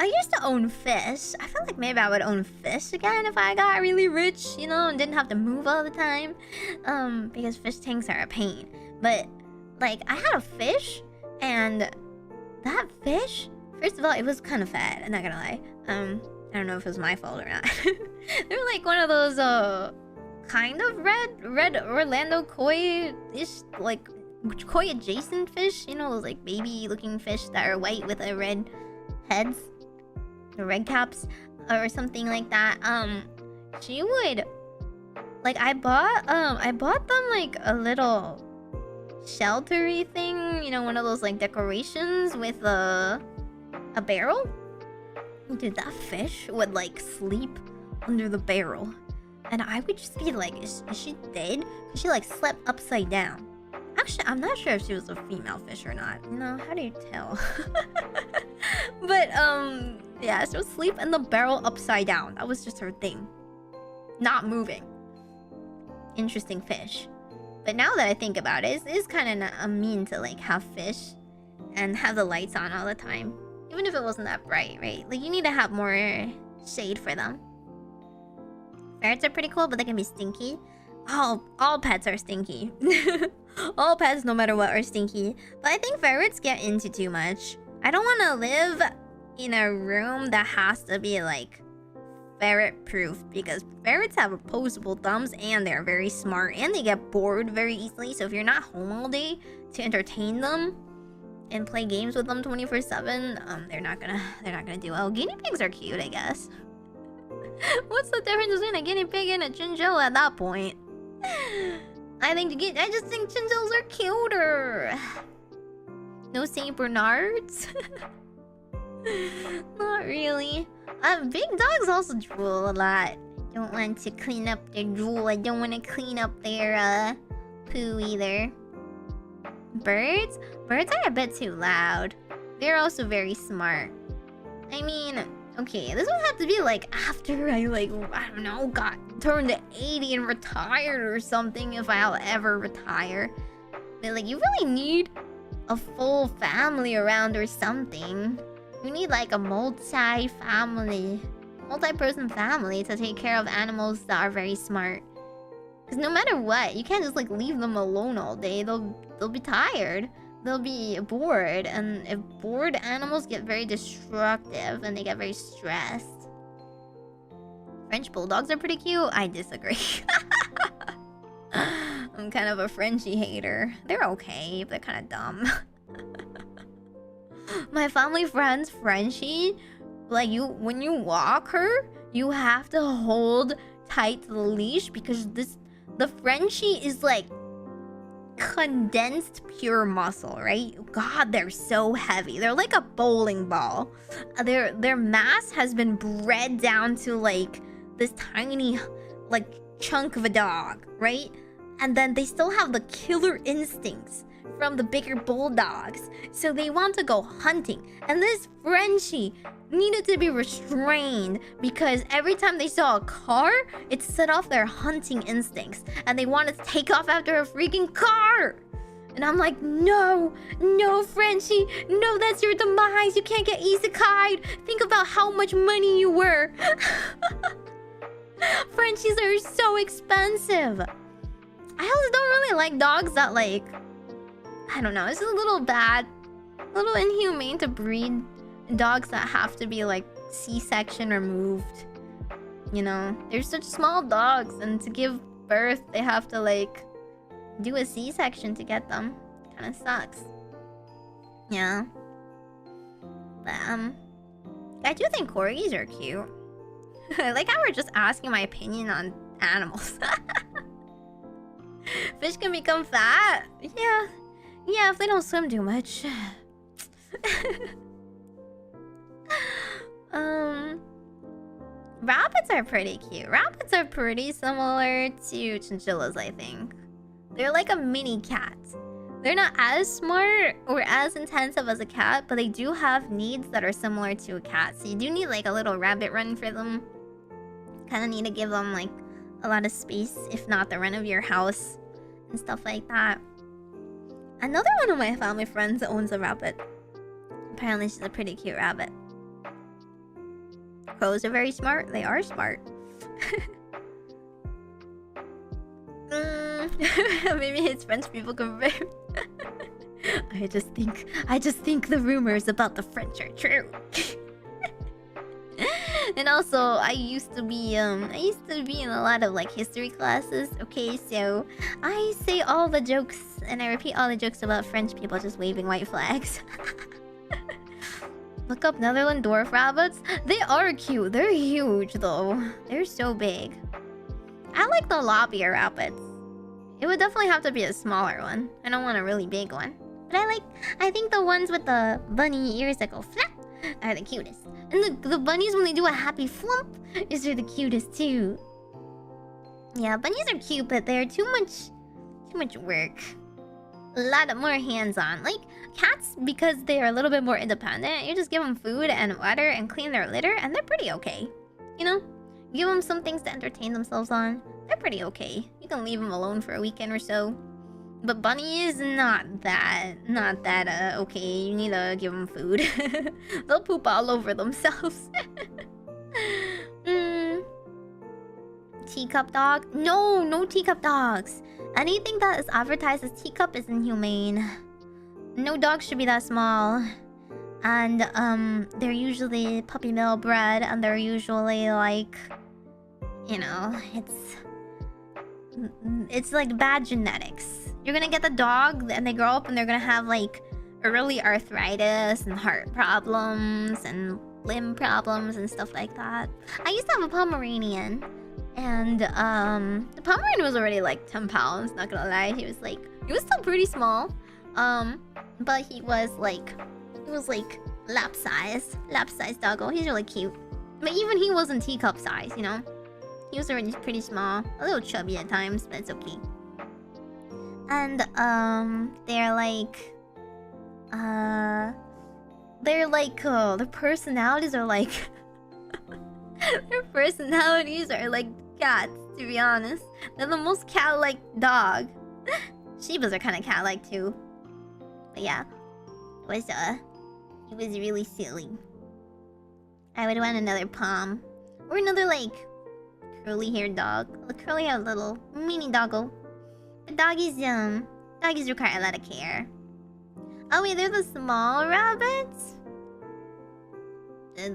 I used to own fish. I feel like maybe I would own fish again if I got really rich, you know, and didn't have to move all the time. Because fish tanks are a pain. But, like, I had a fish, and that fish, first of all, it was kind of fat, I'm not gonna lie. I don't know if it was my fault or not. They were like one of those, kind of red Orlando koi-ish, like, koi adjacent fish, you know, those like baby looking fish that are white with a red heads, the red caps, or something like that. She would, like, I bought them like a little sheltery thing, you know, one of those like decorations with a barrel. Dude, that fish would like sleep under the barrel, and I would just be like, is she dead? She like slept upside down. Actually, I'm not sure if she was a female fish or not. You know, how do you tell? But, yeah, she would sleep in the barrel upside down. That was just her thing. Not moving. Interesting fish. But now that I think about it, it's kind of mean to, like, have fish and have the lights on all the time. Even if it wasn't that bright, right? Like, you need to have more shade for them. Ferrets are pretty cool, but they can be stinky. All pets are stinky. All pets, no matter what, are stinky. But I think ferrets get into too much. I don't want to live in a room that has to be, like, ferret-proof. Because ferrets have opposable thumbs, and they're very smart. And they get bored very easily. So if you're not home all day to entertain them and play games with them 24/7, they're not gonna do well. Guinea pigs are cute, I guess. What's the difference between a guinea pig and a chinchilla at that point? I just think chinchillas are cuter. No Saint Bernards? Not really. Big dogs also drool a lot. Don't want to clean up their drool. I don't want to clean up their poo either. Birds? Birds are a bit too loud. They're also very smart. I mean, okay, this would have to be like after I don't know, turned to 80 and retired or something, if I'll ever retire. But like, you really need a full family around or something. You need like a multi-person family to take care of animals that are very smart. Because no matter what, you can't just like leave them alone all day. They'll be tired. They'll be bored, and if bored animals get very destructive and they get very stressed. French bulldogs are pretty cute. I disagree. I'm kind of a Frenchie hater. They're okay, but they're kind of dumb. My family friend's Frenchie, like when you walk her, you have to hold tight to the leash because the Frenchie is like condensed pure muscle, right? God, they're so heavy. They're like a bowling ball. Their mass has been bred down to like this tiny like chunk of a dog, right? And then they still have the killer instincts from the bigger bulldogs, so they want to go hunting. And this Frenchie needed to be restrained because every time they saw a car, it set off their hunting instincts and they wanted to take off after a freaking car. And I'm like, no, Frenchie, no, that's your demise. You can't get isekai'd. Think about how much money you were. Frenchies are so expensive. I also don't really like dogs that like, I don't know, it's a little bad, a little inhumane to breed dogs that have to be like C-section removed. You know, they're such small dogs, and to give birth they have to like do a C-section to get them. Kind of sucks. Yeah. But I do think corgis are cute. I like how we're just asking my opinion on animals. Fish can become fat. Yeah, if they don't swim too much. Rabbits are pretty cute. Rabbits are pretty similar to chinchillas, I think. They're like a mini cat. They're not as smart or as intensive as a cat, but they do have needs that are similar to a cat. So you do need like a little rabbit run for them. Kind of need to give them like a lot of space, if not the run of your house and stuff like that. Another one of my family friends owns a rabbit. Apparently she's a pretty cute rabbit. Crows are very smart. They are smart. Maybe his French people confirm. I just think the rumors about the French are true. And also, I used to be in a lot of like history classes. Okay, so I say all the jokes and I repeat all the jokes about French people just waving white flags. Look up Netherland dwarf rabbits. They are cute. They're huge though. They're so big. I like the lobbier rabbits. It would definitely have to be a smaller one. I don't want a really big one. But I think the ones with the bunny ears that go flap are the cutest. And the bunnies, when they do a happy flump, are the cutest too. Yeah, bunnies are cute, but they're too much work. A lot more hands-on. Like cats, because they are a little bit more independent, you just give them food and water and clean their litter, and they're pretty okay. You know, give them some things to entertain themselves on. They're pretty okay. You can leave them alone for a weekend or so. But bunnies, not that okay. You need to give them food. They'll poop all over themselves. Teacup dog? No teacup dogs. Anything that is advertised as teacup is inhumane. No dog should be that small. And they're usually puppy mill bred, and they're usually like, you know, it's like bad genetics. You're gonna get the dog and they grow up and they're gonna have like early arthritis and heart problems and limb problems and stuff like that. I used to have a Pomeranian, and the Pomeranian was already like 10 pounds, not gonna lie. He was still pretty small. But he was like lap size doggo. He's really cute. But even he wasn't teacup size, you know? He was already pretty small. A little chubby at times, but it's okay. And their personalities are like their personalities are like cats, to be honest. They're the most cat-like dog. Shibas are kind of cat-like too. But yeah, it was really silly. I would want another pom or another like curly-haired dog, a curly-haired little mini doggo. But doggies require a lot of care. Oh wait, they're the small rabbits?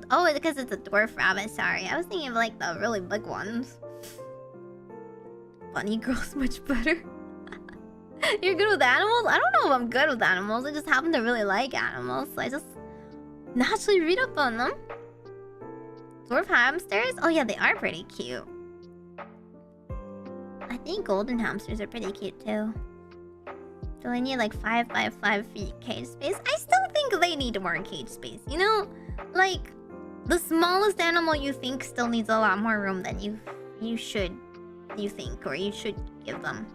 Oh, because it's a dwarf rabbit, sorry. I was thinking of like the really big ones. Bunny girl's much better. You're good with animals? I don't know if I'm good with animals. I just happen to really like animals, so I just naturally read up on them. Dwarf hamsters? Oh yeah, they are pretty cute. I think golden hamsters are pretty cute too. So they need like 5 by 5 feet cage space. I still think they need more cage space, you know? Like, the smallest animal you think still needs a lot more room than you should give them.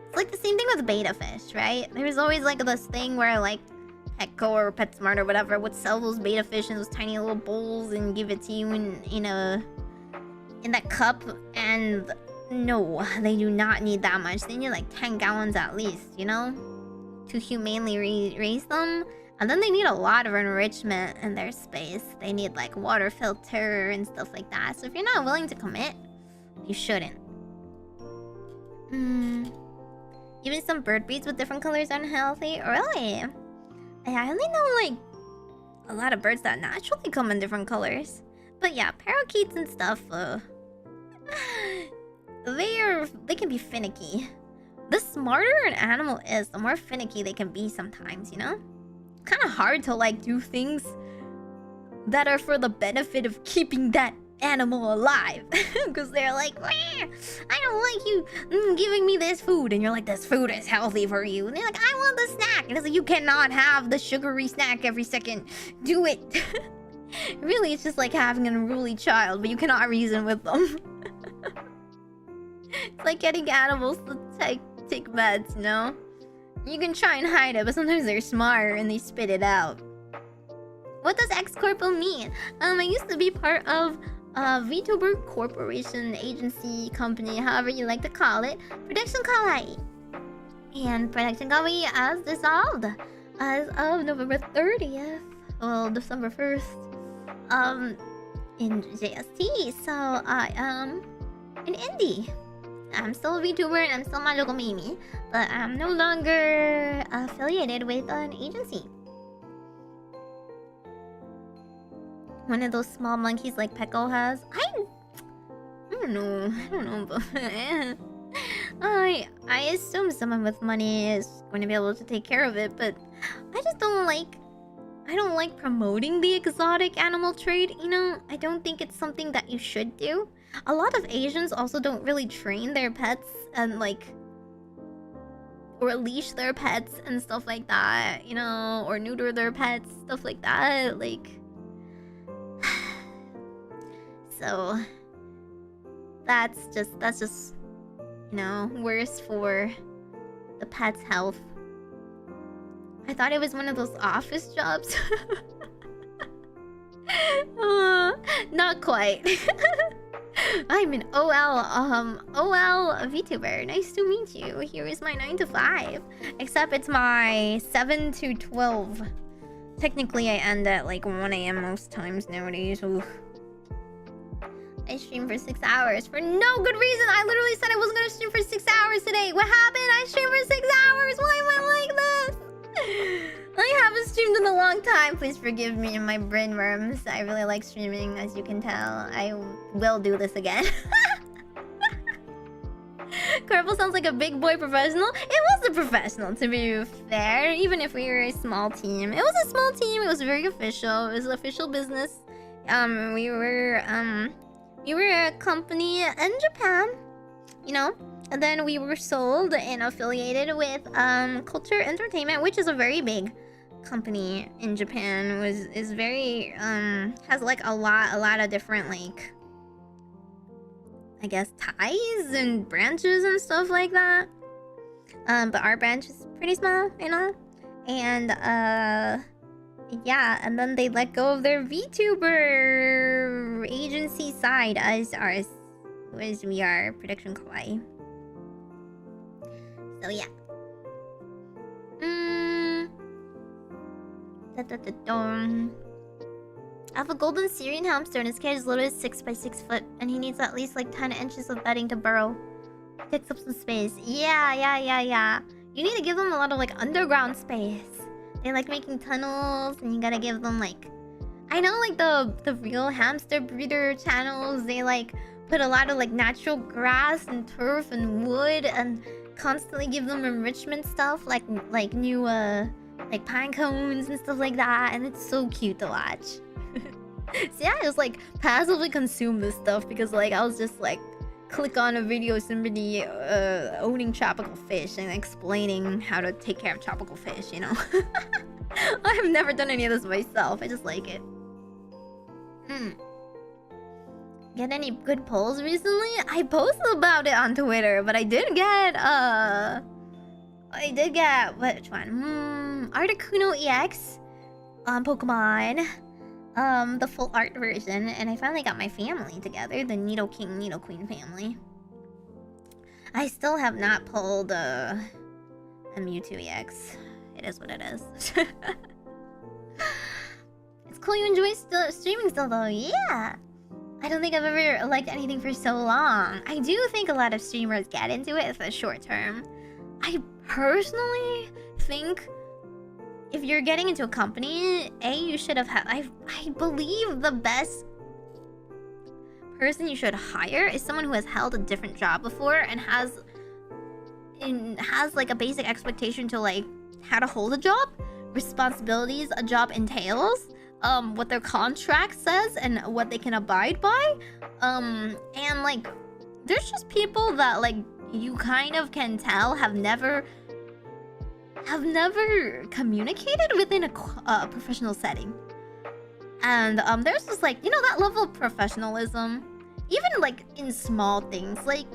It's like the same thing with betta fish, right? There's always like this thing where like Petco or PetSmart or whatever would sell those betta fish in those tiny little bowls and give it to you in that cup, and no, they do not need that much. They need like 10 gallons at least, you know, to humanely raise them. And then they need a lot of enrichment in their space. They need like water filter and stuff like that. So if you're not willing to commit, you shouldn't. Even some bird breeds with different colors are unhealthy. Really? I only know like a lot of birds that naturally come in different colors. But yeah, parakeets and stuff, they can be finicky. The smarter an animal is, the more finicky they can be sometimes, you know? Kind of hard to like do things that are for the benefit of keeping that animal alive. Because they're like, I don't like you giving me this food. And you're like, this food is healthy for you. And they're like, I want the snack. And it's like, you cannot have the sugary snack every second. Do it. Really, it's just like having an unruly child, but you cannot reason with them. It's like getting animals to take meds, you know? You can try and hide it, but sometimes they're smart and they spit it out. What does Ex-Corpo mean? I used to be part of a VTuber corporation, agency, company, however you like to call it, Production Kawaii. And Production Kawaii has dissolved as of November 30th, well, December 1st, in JST. So I am an indie. I'm still a VTuber and I'm still Majokko Meimi, but I'm no longer affiliated with an agency. One of those small monkeys like Petco has. I don't know, but I assume someone with money is going to be able to take care of it, but I don't like promoting the exotic animal trade, you know? I don't think it's something that you should do. A lot of Asians also don't really train their pets and like, or leash their pets and stuff like that, you know, or neuter their pets, stuff like that, like. So that's just, you know, worse for the pet's health. I thought it was one of those office jobs. Not quite. I'm an OL VTuber. Nice to meet you. Here is my 9 to 5. Except it's my 7 to 12. Technically, I end at like 1 AM most times nowadays. Oof. I stream for 6 hours for no good reason. I literally said I wasn't gonna stream for 6 hours today. What happened? I streamed for 6 hours. Why am I like this? I haven't streamed in a long time. Please forgive me and my brain worms. I really like streaming, as you can tell. I will do this again. Corpo sounds like a big boy professional. It was a professional, to be fair. Even if we were a small team. It was a small team. It was very official. It was official business. We were a company in Japan, you know, and then we were sold and affiliated with Culture Entertainment, which is a very big company in Japan. Is very has like a lot of different, like, I guess, ties and branches and stuff like that. But our branch is pretty small, you know, and yeah, and then they let go of their VTuber agency side as we are Production Kawaii. So yeah. I have a golden Syrian hamster and his cage is literally 6 by 6 foot, and he needs at least like 10 inches of bedding to burrow. Takes up some space. Yeah. You need to give them a lot of like underground space. They like making tunnels, and you gotta give them like, I know like the real hamster breeder channels, they like put a lot of like natural grass and turf and wood and constantly give them enrichment stuff like new like pine cones and stuff like that, and it's so cute to watch. See, I just like passively consume this stuff because like I was just like click on a video of somebody owning tropical fish and explaining how to take care of tropical fish, you know. I've never done any of this myself. I just like it. Get any good polls recently? I posted about it on Twitter, but I did get which one? Articuno EX on Pokemon. The full art version, and I finally got my family together, the Nido King, Nido Queen family. I still have not pulled a Mewtwo EX. It is what it is. It's cool you enjoy streaming still though, yeah. I don't think I've ever liked anything for so long. I do think a lot of streamers get into it for the short term. I personally think if you're getting into a company, you should have had... I believe the best person you should hire is someone who has held a different job before and has like a basic expectation to like how to hold a job, responsibilities a job entails, what their contract says and what they can abide by. And like there's just people that like you kind of can tell have never communicated within a professional setting. And there's just like, you know, that level of professionalism, even like in small things, like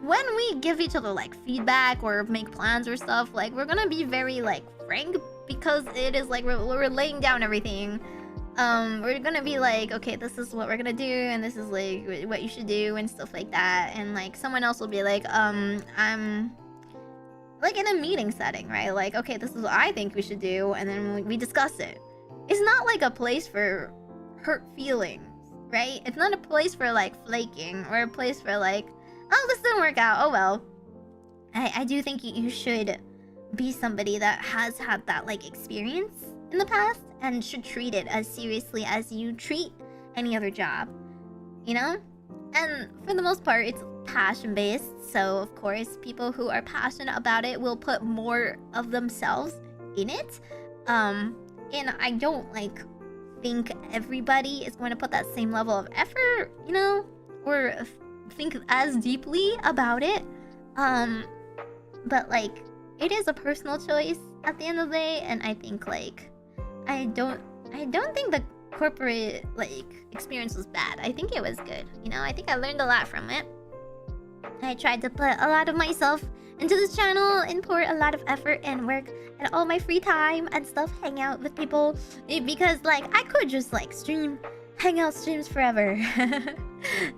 when we give each other like feedback or make plans or stuff, like we're gonna be very like frank because it is like we're laying down everything. We're gonna be like, okay, this is what we're gonna do and this is like what you should do and stuff like that. And like someone else will be like, I'm like in a meeting setting, right? Like, okay, this is what I think we should do, and then we discuss it. It's not like a place for hurt feelings, right? It's not a place for like flaking or a place for like, oh, this didn't work out, oh well. I do think you should be somebody that has had that like experience in the past and should treat it as seriously as you treat any other job, you know? And for the most part, it's passion-based, so of course people who are passionate about it will put more of themselves in it. And I don't like think everybody is going to put that same level of effort, you know, or think as deeply about it. But like it is a personal choice at the end of the day, and I think like I don't think the corporate like experience was bad. I think it was good, you know. I think I learned a lot from it. I tried to put a lot of myself into this channel and pour a lot of effort and work and all my free time and stuff, hang out with people, because like I could just like stream, hang out streams forever.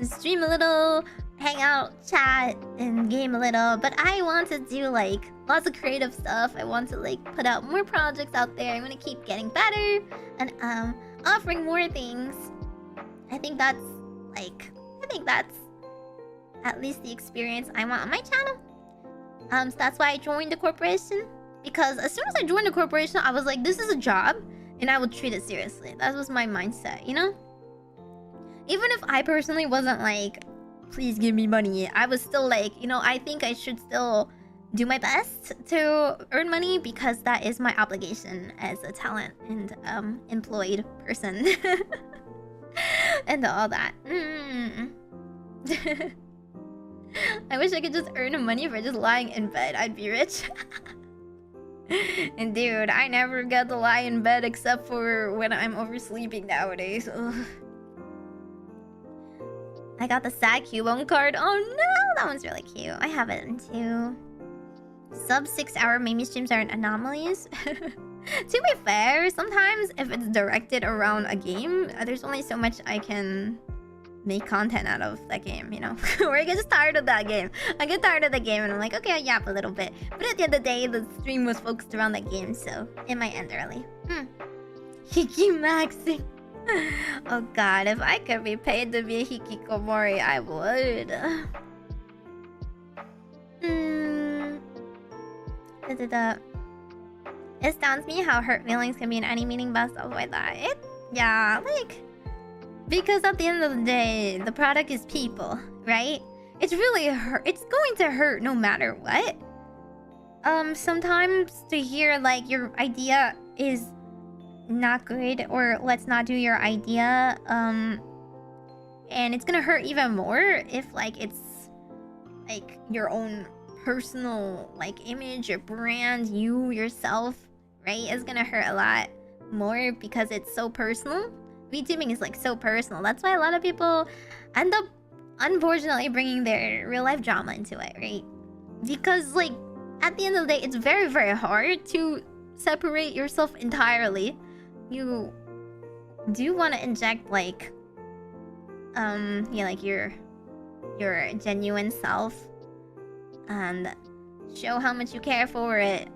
Stream a little, hang out, chat, and game a little, but I want to do like lots of creative stuff. I want to like put out more projects out there. I want to keep getting better and offering more things. I think that's at least the experience I want on my channel. So that's why I joined the corporation, because as soon as I joined the corporation, I was like, this is a job and I will treat it seriously. That was my mindset, you know? Even if I personally wasn't like, please give me money, I was still like, you know, I think I should still do my best to earn money because that is my obligation as a talent and employed person. And all that. I wish I could just earn money for just lying in bed. I'd be rich. And dude, I never get to lie in bed except for when I'm oversleeping nowadays. Ugh. I got the sad Cubone card. Oh no, that one's really cute. I have it too. Sub 6 hour Meimi streams are anomalies. To be fair, sometimes if it's directed around a game, there's only so much I can make content out of that game, you know? Or I get just tired of that game. I get tired of the game and I'm like, okay, I'll yap a little bit. But at the end of the day, the stream was focused around that game, so it might end early. Hiki maxing. Oh god, if I could be paid to be a hikikomori, I would. It astounds me how hurt feelings can be in any meaning, but stuff like that. Yeah, like, because at the end of the day, the product is people, right? It's really it's going to hurt no matter what. Sometimes to hear like your idea is not good, or let's not do your idea. And it's gonna hurt even more if like it's like your own personal like image or brand, you yourself, right? It's gonna hurt a lot more because it's so personal. VTubing is like so personal. That's why a lot of people end up unfortunately bringing their real life drama into it, right? Because like at the end of the day, it's very, very hard to separate yourself entirely. You do want to inject like yeah, like your genuine self and show how much you care for it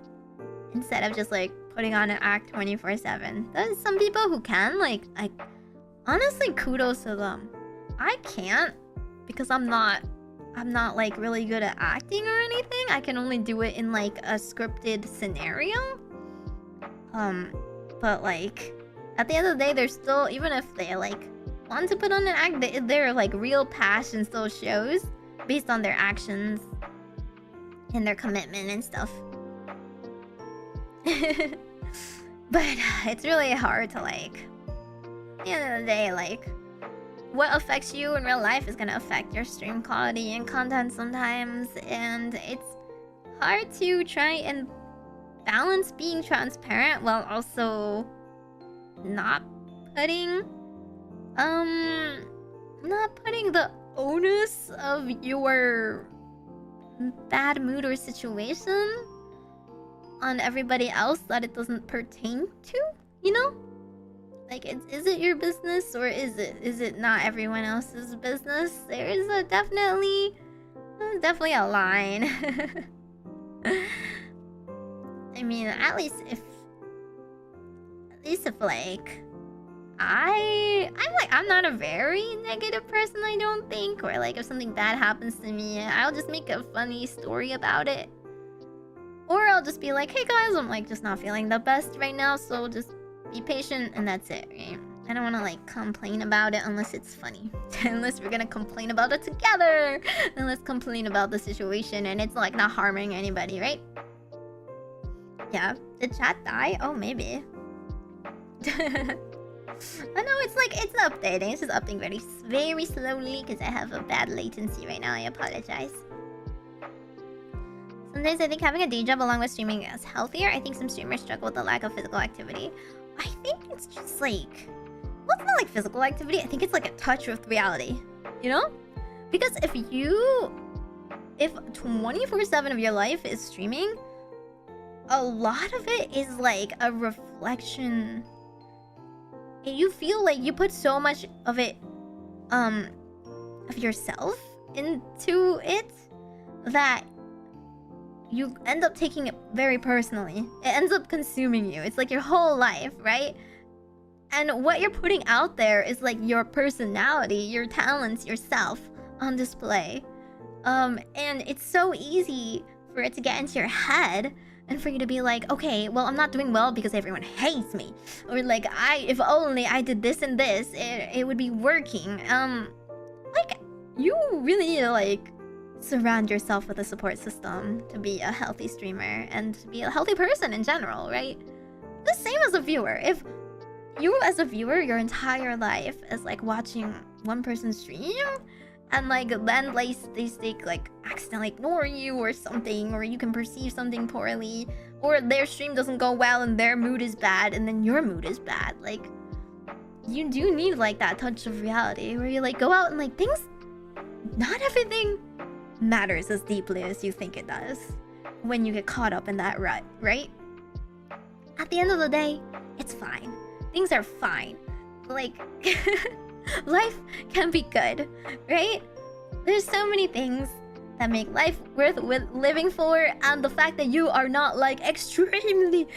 instead of just like putting on an act 24/7. There's some people who can, like, I honestly kudos to them. I can't because I'm not like really good at acting or anything. I can only do it in like a scripted scenario. But like at the end of the day, they're still, even if they like want to put on an act, their like real passion still shows based on their actions and their commitment and stuff. But it's really hard to like, at the end of the day, like what affects you in real life is gonna affect your stream quality and content sometimes, and it's hard to try and balance being transparent while also not putting the onus of your bad mood or situation on everybody else that it doesn't pertain to, you know? Like, is it your business or is it not everyone else's business? There is definitely a line. I mean, at least if like I'm not a very negative person, I don't think. Or like if something bad happens to me, I'll just make a funny story about it. Or I'll just be like, hey guys, I'm like just not feeling the best right now, so just be patient and that's it, right? I don't want to like complain about it unless it's funny. Unless we're gonna complain about it together. And let's complain about the situation and it's like not harming anybody, right? Yeah. Did chat die? Oh, maybe. I know it's like it's updating. It's just updating very, very slowly because I have a bad latency right now. I apologize. Sometimes I think having a day job along with streaming is healthier. I think some streamers struggle with the lack of physical activity. I think it's just like, well, it's not like physical activity. I think it's like a touch with reality, you know? Because if 24/7 of your life is streaming, a lot of it is like a reflection. You feel like you put so much of it, of yourself into it that you end up taking it very personally. It ends up consuming you. It's like your whole life, right? And what you're putting out there is like your personality, your talents, yourself on display. And it's so easy for it to get into your head and for you to be like, okay, well, I'm not doing well because everyone hates me. Or like, if only I did this and this, it would be working. Like, you really need to like surround yourself with a support system to be a healthy streamer and to be a healthy person in general, right? The same as a viewer. If you as a viewer, your entire life is like watching one person stream, and like then they like accidentally ignore you or something, or you can perceive something poorly, or their stream doesn't go well and their mood is bad and then your mood is bad. Like, you do need like that touch of reality where you like go out and like things, not everything matters as deeply as you think it does when you get caught up in that rut, right? At the end of the day, it's fine. Things are fine. Like, life can be good, right? There's so many things that make life worth living for, and the fact that you are not like extremely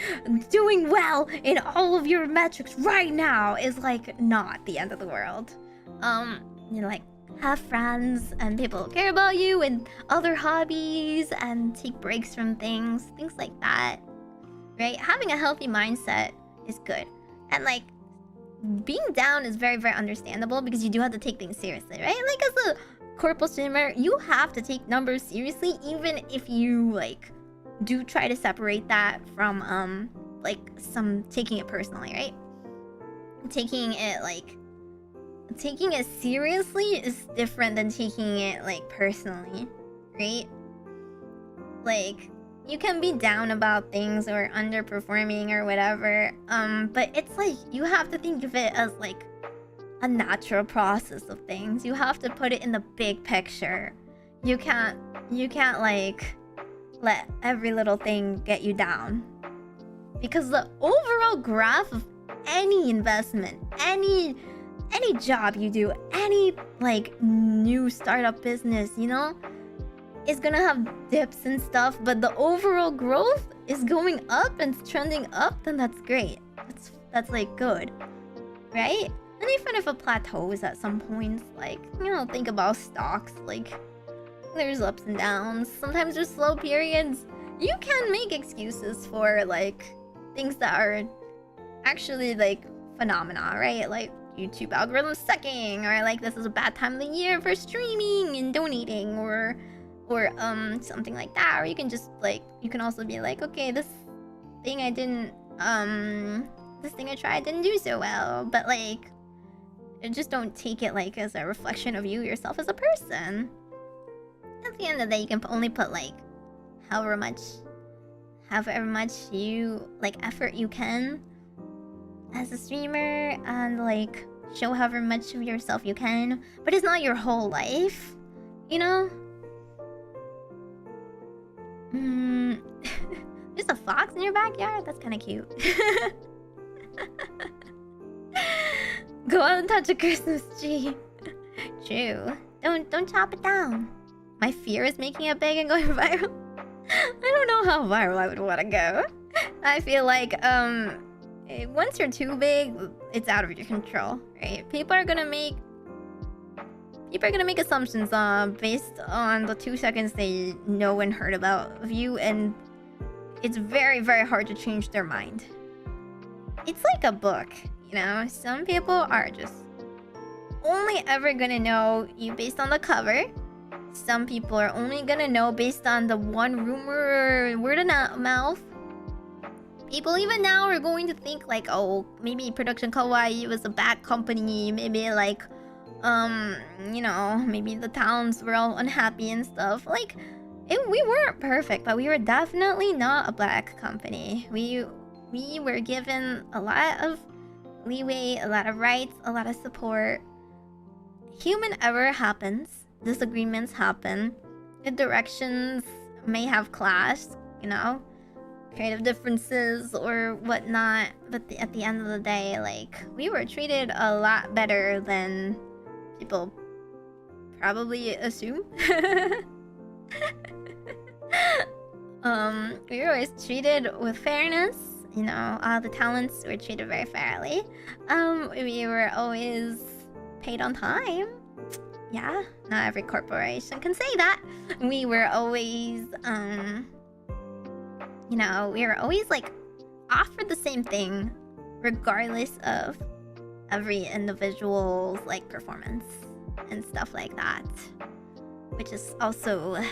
doing well in all of your metrics right now is like not the end of the world. You know, like have friends and people who care about you and other hobbies and take breaks from things like that, right? Having a healthy mindset is good, and like being down is very, very understandable because you do have to take things seriously, right? Like as a corpo streamer, you have to take numbers seriously, even if you like do try to separate that from like some taking it personally, right? taking it seriously is different than taking it like personally, right? Like, you can be down about things or underperforming or whatever, but it's like you have to think of it as like a natural process of things. You have to put it in the big picture. You can't like let every little thing get you down, because the overall graph of any investment, any job you do, any like new startup business, you know, is gonna have dips and stuff, but the overall growth is going up and trending up, then that's great. That's like good, right? And even if it plateaus at some points, like, you know, think about stocks, like there's ups and downs. Sometimes there's slow periods. You can make excuses for like things that are actually like phenomena, right? Like YouTube algorithm sucking, or like this is a bad time of the year for streaming and donating, or something like that. Or you can just like, you can also be like, okay, this thing I tried didn't do so well, but like, just don't take it like as a reflection of you yourself as a person. At the end of the day, you can only put like however much you like effort you can as a streamer, and like show however much of yourself you can, but it's not your whole life, you know? There's a fox in your backyard? That's kind of cute. Go out and touch a Christmas tree. True. Don't chop it down. My fear is making it big and going viral. I don't know how viral I would want to go. I feel like once you're too big, it's out of your control, right? People are gonna make assumptions based on the 2 seconds they know and heard about you, and it's very, very hard to change their mind. It's like a book, you know? Some people are just only ever gonna know you based on the cover. Some people are only gonna know based on the one rumor or word of mouth. People even now are going to think like, oh, maybe Production Kawaii was a bad company. Maybe like, you know, maybe the towns were all unhappy and stuff. Like, we weren't perfect, but we were definitely not a black company. We were given a lot of leeway, a lot of rights, a lot of support. Human error happens. Disagreements happen. The directions may have clashed, you know, creative differences or whatnot. But at the end of the day, like, we were treated a lot better than people probably assume. We were always treated with fairness. You know, all the talents were treated very fairly. We were always paid on time. Yeah, not every corporation can say that. We were always, you know, we were always like offered the same thing, regardless of every individual's like performance and stuff like that, which is also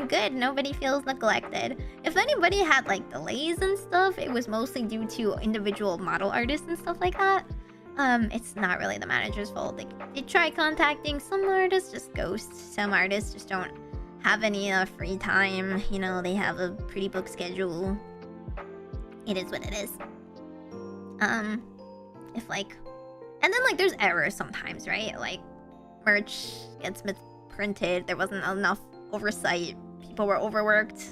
good. Nobody feels neglected. If anybody had like delays and stuff, it was mostly due to individual model artists and stuff like that. It's not really the manager's fault. They try contacting some artists, just ghost. Some artists just don't have any free time. You know, they have a pretty booked schedule. It is what it is. If like, and then like there's errors sometimes, right? Like merch gets misprinted. There wasn't enough oversight. People were overworked.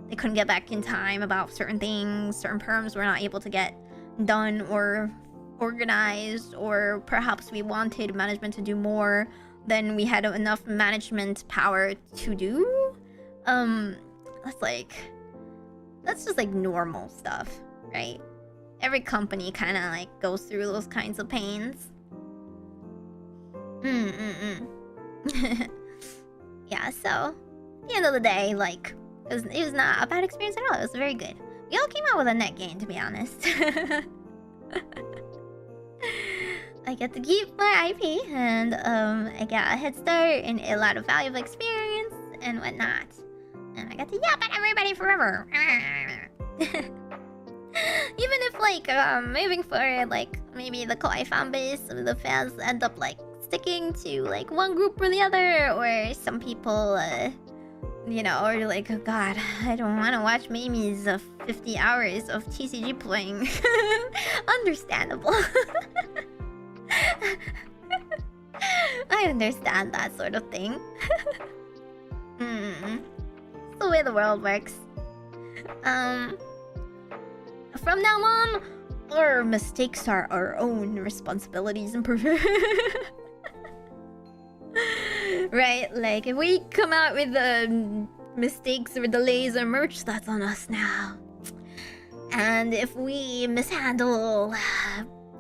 They couldn't get back in time about certain things. Certain perms were not able to get done or organized, or perhaps we wanted management to do more than we had enough management power to do. That's just like normal stuff, right? Every company kind of like goes through those kinds of pains. Yeah, so at the end of the day, like, it was not a bad experience at all. It was very good. We all came out with a net gain, to be honest. I get to keep my IP, and I got a head start and a lot of valuable experience and whatnot. And I got to yap at everybody forever. Even if like moving forward, like maybe the kawaii fan base of the fans end up like sticking to like one group or the other, or some people you know, or like, oh god, I don't want to watch Meimi's 50 hours of TCG playing. Understandable. I understand that sort of thing. It's the way the world works. From now on, our mistakes are our own responsibilities and right, like if we come out with mistakes or delays or merch, that's on us now. And if we mishandle,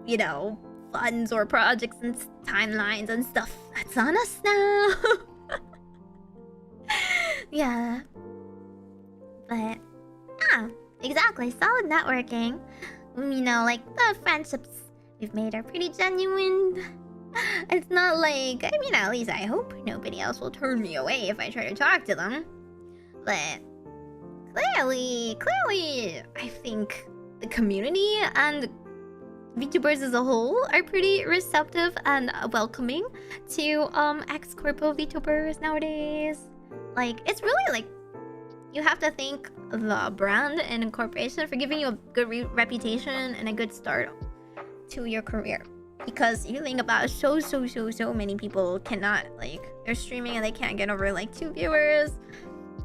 you know, funds or projects and timelines and stuff, that's on us now. Yeah. But yeah, exactly. Solid networking. You know, like the friendships we've made are pretty genuine. It's not like, I mean, at least I hope nobody else will turn me away if I try to talk to them. But clearly, I think the community and VTubers as a whole are pretty receptive and welcoming to Ex-Corpo VTubers nowadays. Like, it's really like, you have to thank the brand and corporation for giving you a good reputation and a good start to your career. Because you think about it, so many people cannot, like, they're streaming and they can't get over like 2 viewers.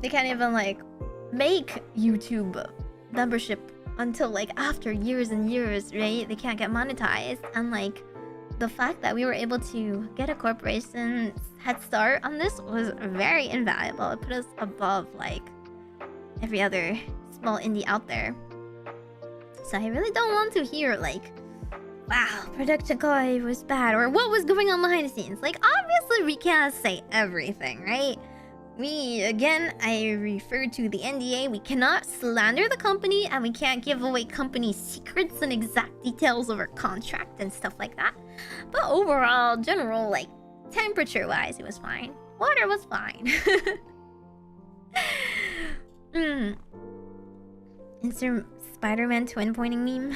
They can't even like make YouTube membership until like after years and years, right? They can't get monetized. And like the fact that we were able to get a corporation's head start on this was very invaluable. It put us above like every other small indie out there. So I really don't want to hear like, wow, production quality was bad, or what was going on behind the scenes. Like, obviously we can't say everything, right? Again, I refer to the NDA. We cannot slander the company, and we can't give away company secrets and exact details of our contract and stuff like that. But overall, general, like, temperature-wise, it was fine. Water was fine. Insert Spider-Man twin pointing meme.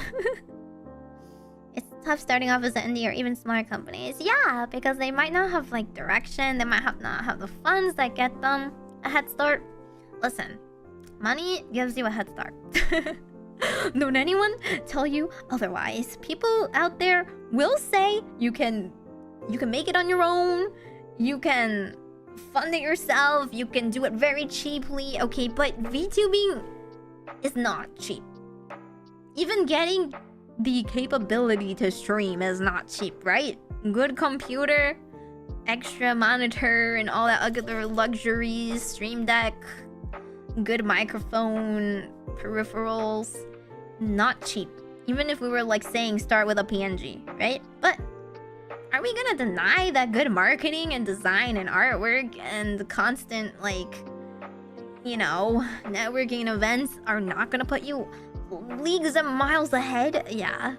It's tough starting off as an indie or even smaller companies. Yeah, because they might not have like direction. They might not have the funds that get them a head start. Listen, money gives you a head start. Don't anyone tell you otherwise. People out there will say you can make it on your own. You can fund it yourself. You can do it very cheaply. Okay, but VTubing is not cheap. Even getting the capability to stream is not cheap, right? Good computer, extra monitor, and all that other luxuries, stream deck, good microphone, peripherals, not cheap. Even if we were like saying start with a PNG, right? But are we gonna deny that good marketing and design and artwork and constant like, you know, networking events are not gonna put you leagues and miles ahead? Yeah.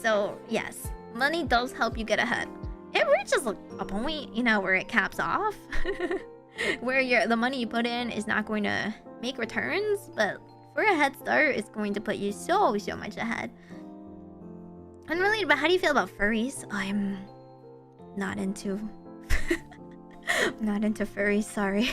So yes, money does help you get ahead. It reaches a point, you know, where it caps off. Where the money you put in is not going to make returns, but for a head start, it's going to put you so much ahead. Unrelated, but how do you feel about furries? I'm not into not into furries, sorry.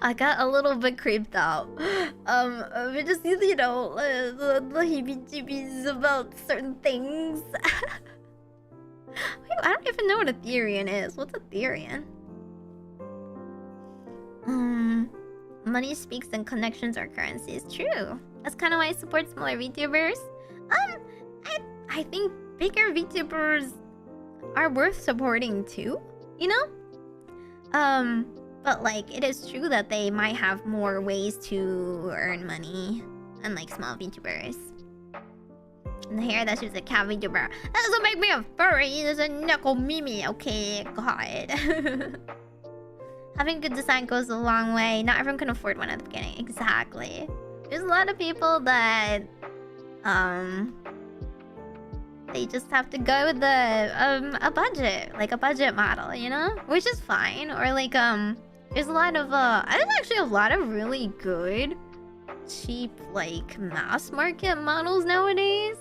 I got a little bit creeped out. But just, you know, the heebie-jeebies about certain things. Wait, I don't even know what a Therian is. What's a Therian? Money speaks and connections are currencies. True. That's kind of why I support smaller VTubers. I think bigger VTubers are worth supporting too, you know? But like, it is true that they might have more ways to earn money, unlike small VTubers. And the hair that she's a cat VTuber. That doesn't make me a furry. There's a knuckle mimi. Okay, God. Having good design goes a long way. Not everyone can afford one at the beginning. Exactly. There's a lot of people that they just have to go with a budget, like a budget model, you know, which is fine. Or like there's a lot of there's actually a lot of really good cheap, like, mass market models nowadays.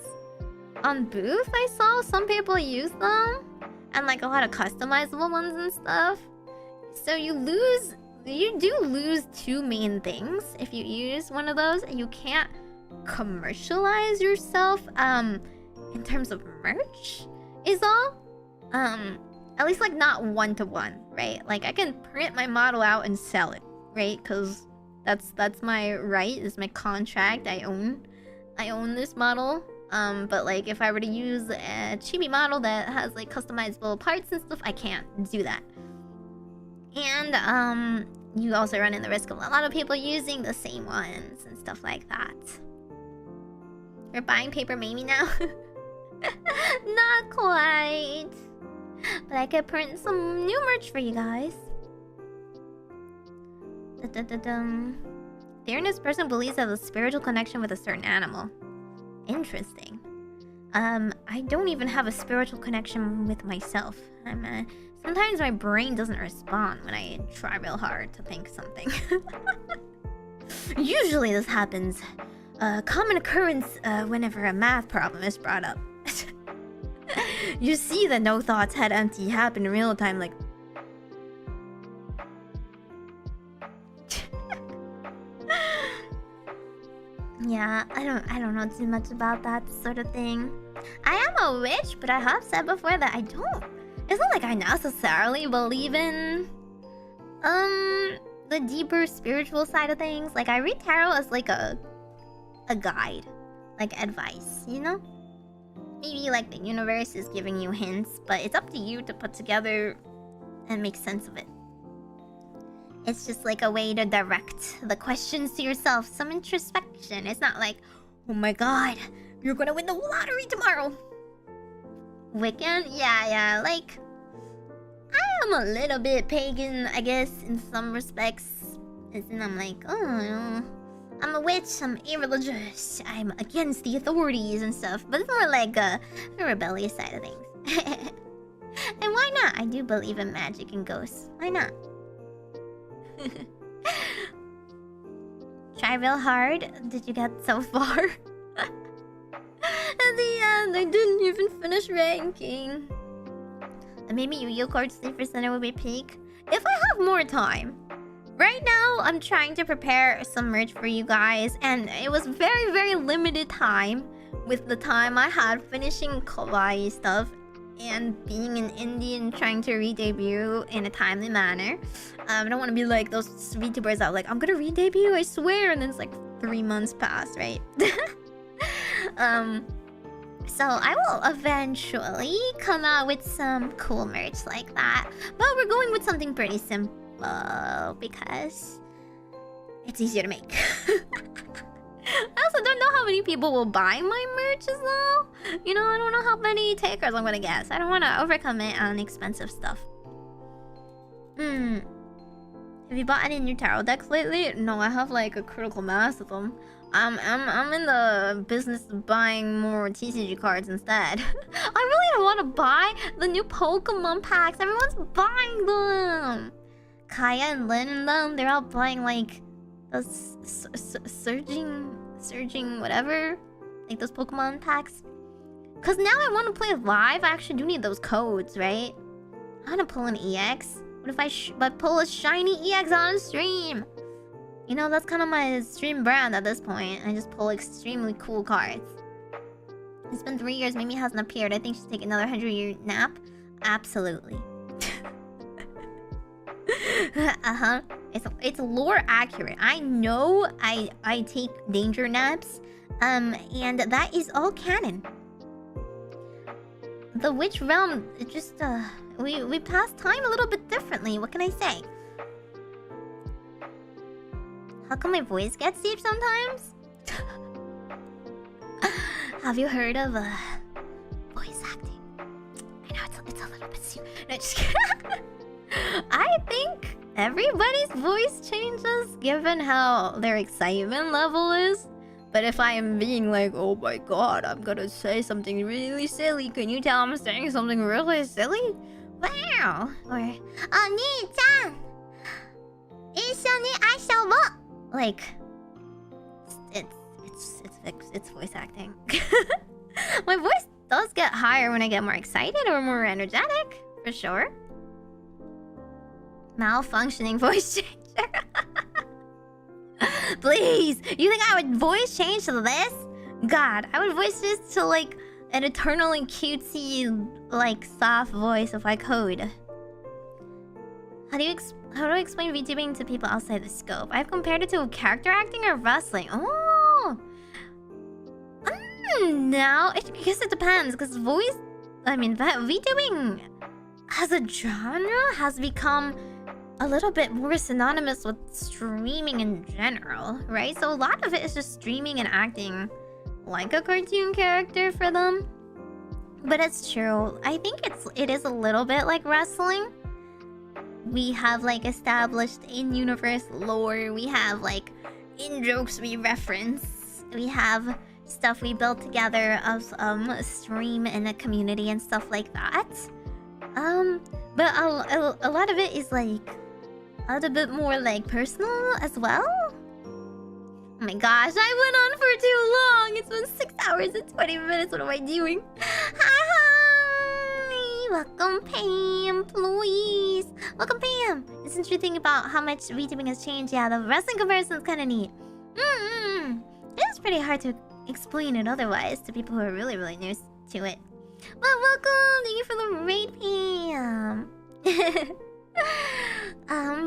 On Booth, I saw some people use them. And, like, a lot of customizable ones and stuff. So you do lose two main things if you use one of those. And you can't commercialize yourself, in terms of merch, is all. At least, like, not one-to-one, right? Like, I can print my model out and sell it, right? Because that's my right, it's my contract. I own this model. But, like, if I were to use a chibi model that has, like, customizable parts and stuff, I can't do that. And, you also run in the risk of a lot of people using the same ones and stuff like that. You're buying paper Meimi now? Not quite. But I could print some new merch for you guys. The earnest person believes they have a spiritual connection with a certain animal. Interesting. I don't even have a spiritual connection with myself. Sometimes my brain doesn't respond when I try real hard to think something. Usually this happens. A common occurrence whenever a math problem is brought up. You see the no thoughts head empty happen in real time, like... Yeah, I don't know too much about that sort of thing. I am a witch, but I have said before that I don't... It's not like I necessarily believe in... the deeper spiritual side of things. Like, I read tarot as like a guide. Like, advice, you know? Maybe, like, the universe is giving you hints, but it's up to you to put together and make sense of it. It's just like a way to direct the questions to yourself, some introspection. It's not like, oh my god, you're gonna win the lottery tomorrow. Wiccan? Yeah, like... I am a little bit pagan, I guess, in some respects. And I'm like, oh... I'm a witch, I'm irreligious, I'm against the authorities and stuff. But it's more like the rebellious side of things. And why not? I do believe in magic and ghosts. Why not? Try real hard. Did you get so far? At the end, I didn't even finish ranking. Maybe Yu-Gi-Oh! Card Sleeper Center will be peak. If I have more time. Right now, I'm trying to prepare some merch for you guys, and it was very, very limited time with the time I had finishing kawaii stuff and being an indie and trying to re-debut in a timely manner. I don't want to be like those VTubers that are like, I'm gonna re-debut, I swear, and then it's like 3 months pass, right? So I will eventually come out with some cool merch like that, but we're going with something pretty simple. Because it's easier to make. I also don't know how many people will buy my merch as well. You know, I don't know how many takers I'm gonna get. So I don't want to overcommit on expensive stuff. Have you bought any new tarot decks lately? No, I have like a critical mass of them. I'm in the business of buying more TCG cards instead. I really don't want to buy the new Pokemon packs. Everyone's buying them. Kaya and Lin and them, they're all buying like those surging whatever, like those Pokemon packs. Cause now I want to play live. I actually do need those codes, right? I want to pull an EX. What if I pull a shiny EX on stream? You know, that's kind of my stream brand at this point. I just pull extremely cool cards. It's been 3 years. Mimi hasn't appeared. I think she's taking another 100-year nap. Absolutely. It's lore accurate. I know I take danger naps, and that is all canon. The witch realm, it just we pass time a little bit differently. What can I say? How come my voice gets deep sometimes? Have you heard of voice acting? I know it's a little bit serious. No, just kidding. I think everybody's voice changes given how their excitement level is. But if I am being like, oh my god, I'm gonna say something really silly, can you tell I'm saying something really silly? Wow. Or, Nii-chan! Like, it's voice acting. My voice does get higher when I get more excited or more energetic, for sure. Malfunctioning voice changer. Please, you think I would voice change to this? God, I would voice this to like an eternally cutesy, like soft voice if I could. How do I explain VTubing to people outside the scope? I've compared it to character acting or wrestling. Oh, now I guess it depends because VTubing as a genre has become a little bit more synonymous with streaming in general, right? So a lot of it is just streaming and acting like a cartoon character for them. But it's true. I think it is a little bit like wrestling. We have like established in-universe lore. We have like in-jokes we reference. We have stuff we built together as a stream in a community and stuff like that. But a lot of it is like a little bit more like personal as well. Oh my gosh, I went on for too long. It's been 6 hours and 20 minutes. What am I doing? Hi! Welcome, Pam, please. Welcome, Pam. Isn't you think about how much VTubing has changed? Yeah, the wrestling comparison is kind of neat. It's pretty hard to explain it otherwise to people who are really, really new to it. Well, welcome. Thank you for the raid, Pam.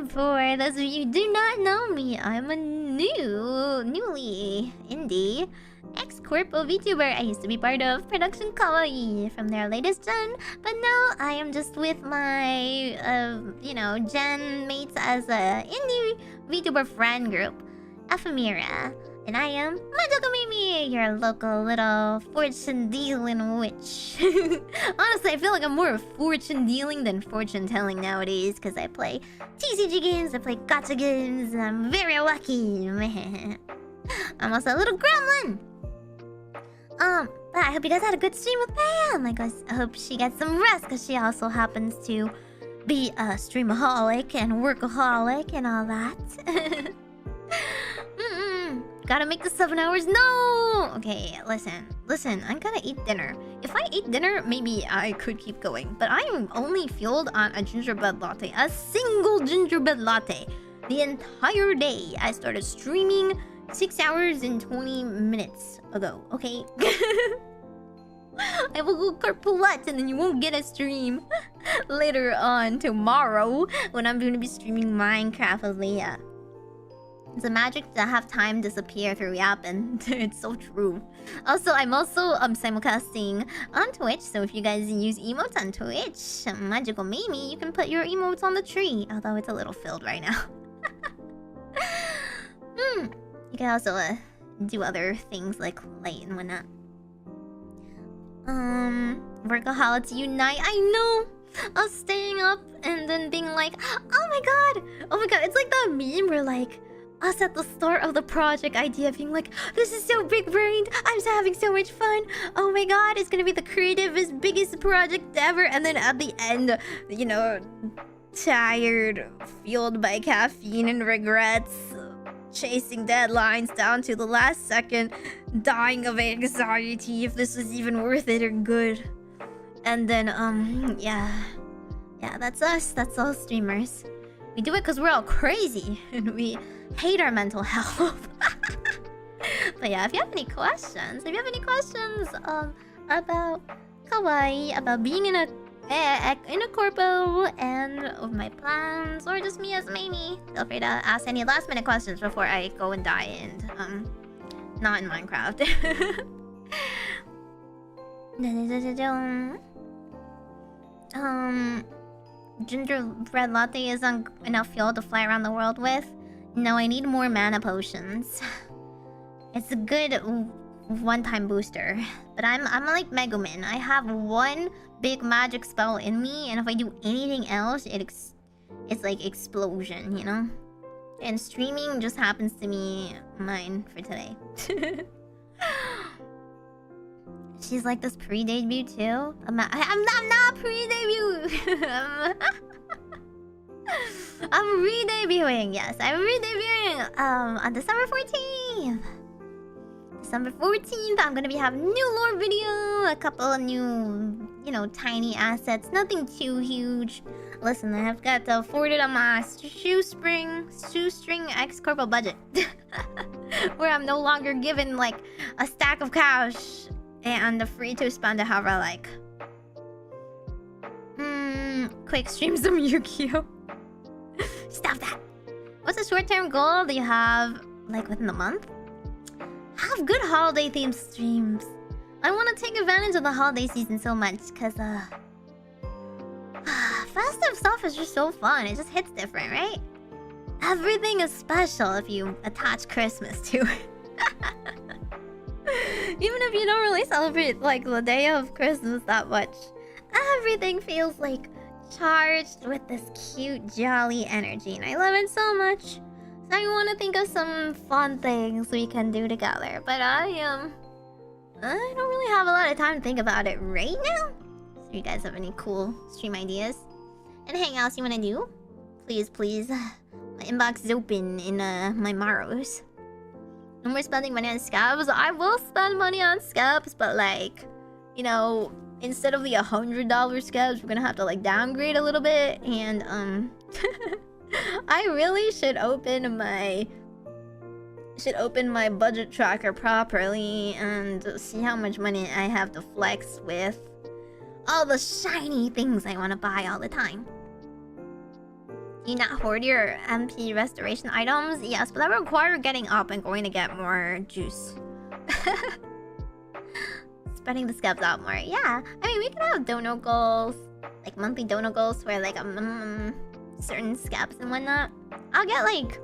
For those of you who do not know me, I'm a newly indie Ex-Corpo VTuber. I used to be part of Production Kawaii from their latest gen, but now I am just with my, gen mates as a indie VTuber friend group, Ephemira. And I am Majokko, your local little fortune-dealing witch. Honestly, I feel like I'm more fortune-dealing than fortune-telling nowadays, because I play TCG games, I play gacha games, and I'm very lucky. I'm also a little gremlin. But I hope you guys had a good stream with Pam. I hope she gets some rest, because she also happens to be a streamaholic and workaholic and all that. Gotta make the 7 hours. No! Okay, listen. I'm gonna eat dinner. If I ate dinner, maybe I could keep going. But I am only fueled on a gingerbread latte. A single gingerbread latte. The entire day. I started streaming 6 hours and 20 minutes ago. Okay? I will go carpoolet and then you won't get a stream later on tomorrow when I'm going to be streaming Minecraft with Leah. It's a magic to have time disappear through Yappin. It's so true. Also, I'm simulcasting on Twitch, so if you guys use emotes on Twitch, Magical Meimi, you can put your emotes on the tree. Although it's a little filled right now. You can also do other things like light and whatnot. Workaholics unite. I know! Us staying up and then being like, oh my god! It's like that meme where like us at the start of the project idea being like, this is so big-brained, I'm having so much fun, oh my god, it's gonna be the creativest, biggest project ever, and then at the end, you know, tired, fueled by caffeine and regrets, chasing deadlines down to the last second, dying of anxiety if this was even worth it or good. And then, yeah, that's us, that's all streamers. We do it because we're all crazy, and we hate our mental health. But yeah, if you have any questions, about kawaii, about being in a corpo, and of my plans, or just me as Meimi, feel free to ask any last minute questions before I go and die and not in Minecraft. Gingerbread latte isn't enough fuel to fly around the world with. No, I need more mana potions. It's a good one-time booster. But I'm like Megumin. I have one big magic spell in me, and if I do anything else, it's like explosion, you know? And streaming just happens to be mine for today. She's like this pre-debut too? I'm not pre-debut! I'm re-debuting, yes. I'm re-debuting on December 14th. December 14th, I'm gonna be having a new lore video, a couple of new, you know, tiny assets, nothing too huge. Listen, I've got to afford it on my shoestring Ex-Corpo budget. Where I'm no longer given, like, a stack of cash and free to spend it however I like. Quick stream some Yu-Gi-Oh! Stop that! What's a short-term goal that you have, like, within the month? Have good holiday-themed streams. I want to take advantage of the holiday season so much, because, festive stuff is just so fun. It just hits different, right? Everything is special if you attach Christmas to it. Even if you don't really celebrate, like, the day of Christmas that much, everything feels, like, charged with this cute, jolly energy, and I love it so much. So I want to think of some fun things we can do together, but I don't really have a lot of time to think about it right now. So you guys have any cool stream ideas and hangouts you want to do? Please, please. My inbox is open in my Maros. And we're spending money on scabs. I will spend money on scabs, but like, you know, instead of the $100 scabs, we're gonna have to like downgrade a little bit. And I really should open my budget tracker properly and see how much money I have to flex with all the shiny things I want to buy all the time. You not hoard your MP restoration items? Yes, but that would require getting up and going to get more juice. Spreading the scabs out more. Yeah, I mean, we can have dono goals, like monthly dono goals where like certain scabs and whatnot. I'll get like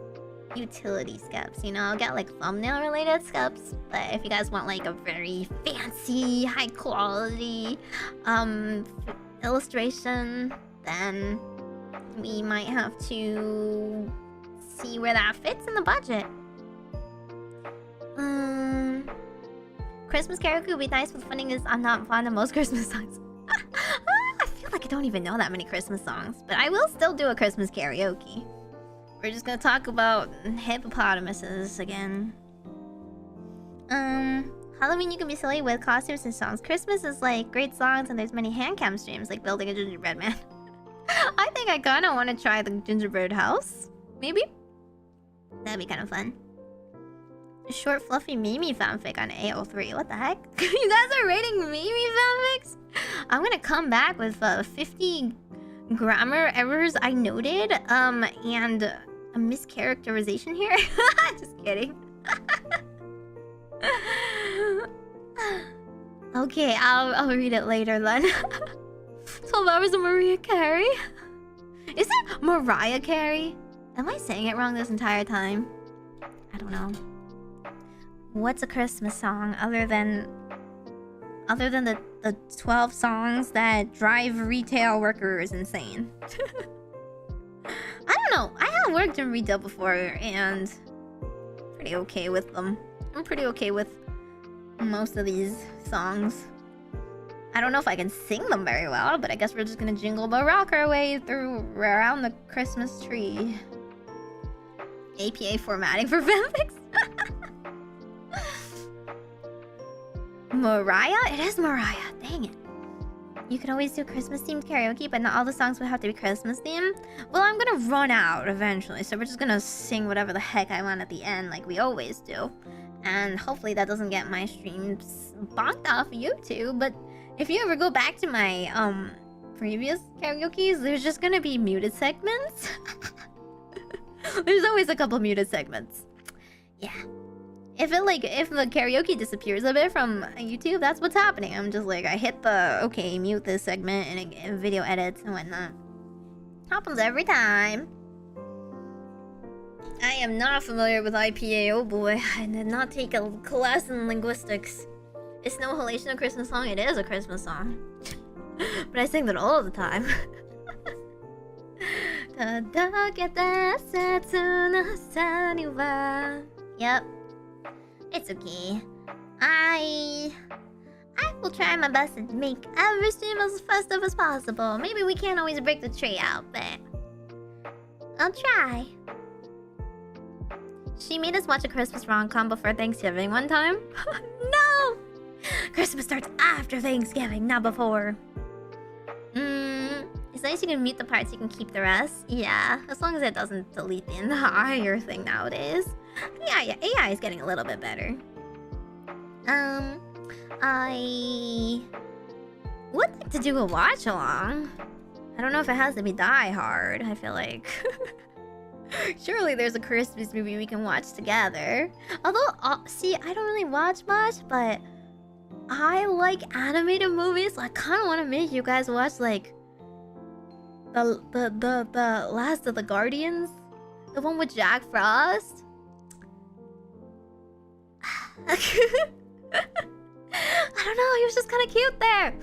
utility scabs, you know, I'll get like thumbnail related scabs. But if you guys want like a very fancy, high quality illustration, then we might have to see where that fits in the budget. Christmas karaoke would be nice, but the funny is I'm not fond of most Christmas songs. I feel like I don't even know that many Christmas songs, but I will still do a Christmas karaoke. We're just gonna talk about hippopotamuses again. Halloween you can be silly with costumes and songs. Christmas is like great songs and there's many hand cam streams like building a gingerbread man. I think I kinda wanna try the gingerbread house. Maybe? That'd be kind of fun. A short fluffy Meimi fanfic on AO3. What the heck? You guys are rating Meimi fanfics? I'm gonna come back with 50 grammar errors I noted, and a mischaracterization here. Just kidding. Okay, I'll read it later then. 12 hours of Mariah Carey? Is it Mariah Carey? Am I saying it wrong this entire time? I don't know. What's a Christmas song other than the 12 songs that drive retail workers insane? I don't know. I have worked in retail before and pretty okay with them. I'm pretty okay with most of these songs. I don't know if I can sing them very well, but I guess we're just gonna jingle bell rock our way through around the Christmas tree. APA formatting for fanfics? Mariah? It is Mariah. Dang it. You could always do Christmas-themed karaoke, but not all the songs would have to be Christmas-themed. Well, I'm gonna run out eventually, so we're just gonna sing whatever the heck I want at the end, like we always do. And hopefully that doesn't get my streams bonked off YouTube, but if you ever go back to my previous karaokes, there's just gonna be muted segments. There's always a couple muted segments. Yeah. If the karaoke disappears a bit from YouTube, that's what's happening. I'm just like, I hit the, okay, mute this segment, and it video edits and whatnot. Happens every time. I am not familiar with IPA, oh boy. I did not take a class in linguistics. It's no halation a Christmas song? It is a Christmas song. But I sing that all the time. Yep. It's okay. I will try my best to make every stream as festive as possible. Maybe we can't always break the tree out, but I'll try. She made us watch a Christmas rom-com before Thanksgiving one time. No! Christmas starts after Thanksgiving, not before. It's nice you can mute the parts, you can keep the rest. Yeah, as long as it doesn't delete the entire thing nowadays. Yeah, AI is getting a little bit better. I would like to do a watch along. I don't know if it has to be Die Hard. I feel like surely there's a Christmas movie we can watch together. Although, see, I don't really watch much, but I like animated movies. So I kind of want to make you guys watch like the Last of the Guardians, the one with Jack Frost. I don't know, he was just kind of cute there.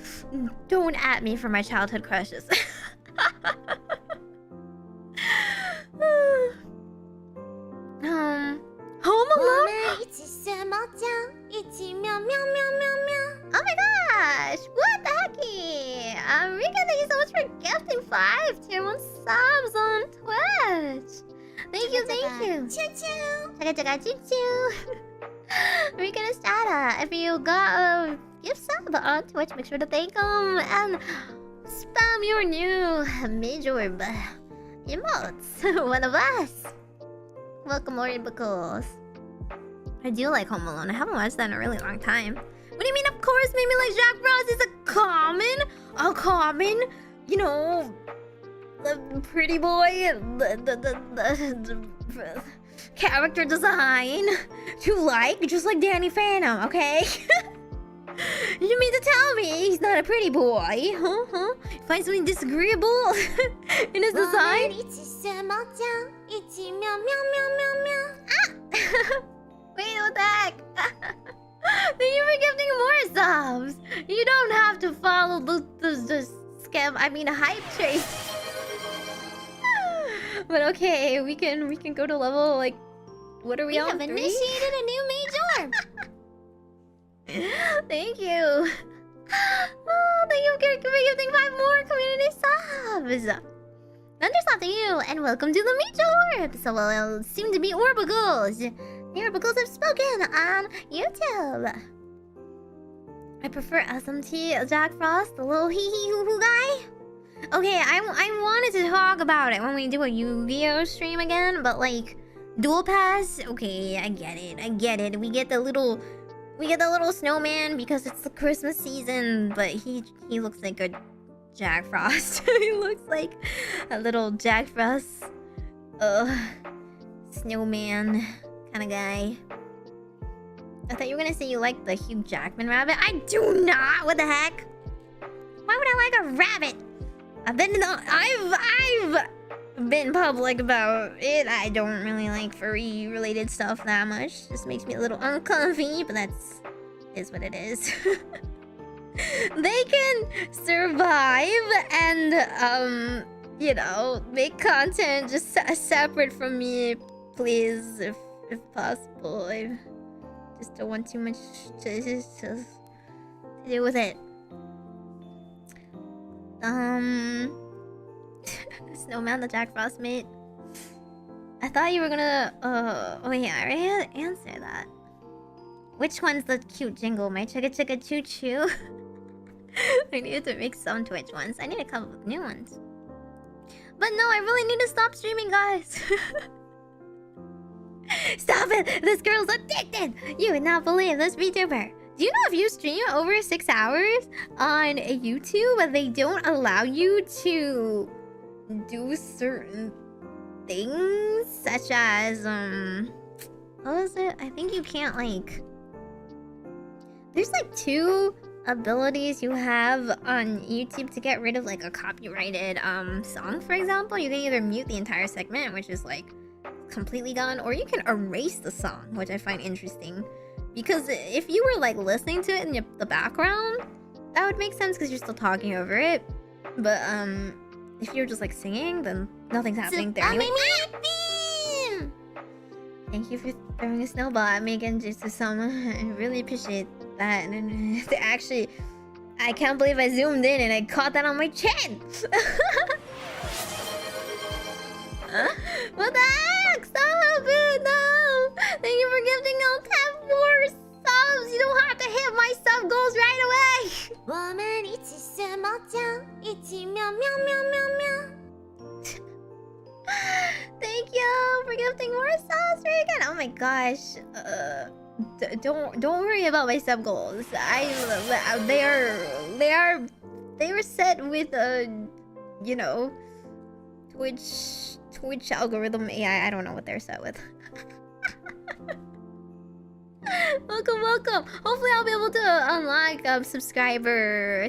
Don't at me for my childhood crushes. Home Alone? Oh my gosh! What the hecky? Rika, thank you so much for gifting 5 tier 1 subs on Twitch. Thank you, thank you. Choo choo. Chugga choo choo. Rika Estrada, if you got a gift sub on Twitch, make sure to thank them and spam your new Meigorb emotes. One of us. Welcome, Oribacles. I do like Home Alone. I haven't watched that in a really long time. What do you mean, of course, maybe like Jack Frost is a common, you know, the pretty boy, the character design to like, just like Danny Phantom, okay? You mean to tell me he's not a pretty boy? Huh? You find something disagreeable in his design? Wait, what the heck? Thank you for gifting more subs. You don't have to follow the scam. I mean, hype train. But okay, we can go to level like. What are we on? We have initiated a new Meigorb. Thank you. Oh, thank you for gifting 5 more community subs. Thunderstop to you, and welcome to the Meigorb. So we'll soon to be Orbicles. The Orbicles have spoken on YouTube. I prefer SMT Jack Frost, the little hee hee hoo hoo guy. Okay, I wanted to talk about it when we do a Yu-Gi-Oh stream again, but like Dual Pass. Okay, I get it. We get the little snowman because it's the Christmas season, but he looks like a Jack Frost. He looks like a little Jack Frost snowman kind of guy. I thought you were gonna say you like the Hugh Jackman rabbit. I do not. What the heck? Why would I like a rabbit? I've been public about it. I don't really like furry related stuff that much. Just makes me a little uncomfy, but is what it is. They can survive and you know, make content just separate from me, please, if possible. I just don't want too much to do with it. Snowman, the Jack Frost mate. I thought you were gonna oh yeah, I already answered that. Which one's the cute jingle? My chugga chugga choo choo. I needed to make some Twitch ones. I need to come up with new ones. But no, I really need to stop streaming, guys. Stop it! This girl's addicted! You would not believe this VTuber. Do you know if you stream over 6 hours on YouTube, they don't allow you to do certain things, such as what was it? I think you can't like. There's like 2 abilities you have on YouTube to get rid of like a copyrighted song, for example. You can either mute the entire segment, which is like completely gone, or you can erase the song, which I find interesting. Because if you were like listening to it in the background, that would make sense because you're still talking over it. But if you're just like singing, then nothing's happening there anyway. Thank you for throwing a snowball at me again, just to someone. I really appreciate that. And actually, I can't believe I zoomed in and I caught that on my chin. What the Max! Oh, no! Thank you for gifting all 10 more subs! You don't have to hit my sub goals right away! 我们一起学猫叫，一起喵喵喵喵喵。Thank you for gifting more subs, Regan! Oh my gosh. Don't worry about my sub goals. They were set with you know, Twitch algorithm AI. I don't know what they're set with. Welcome. Hopefully I'll be able to unlock subscriber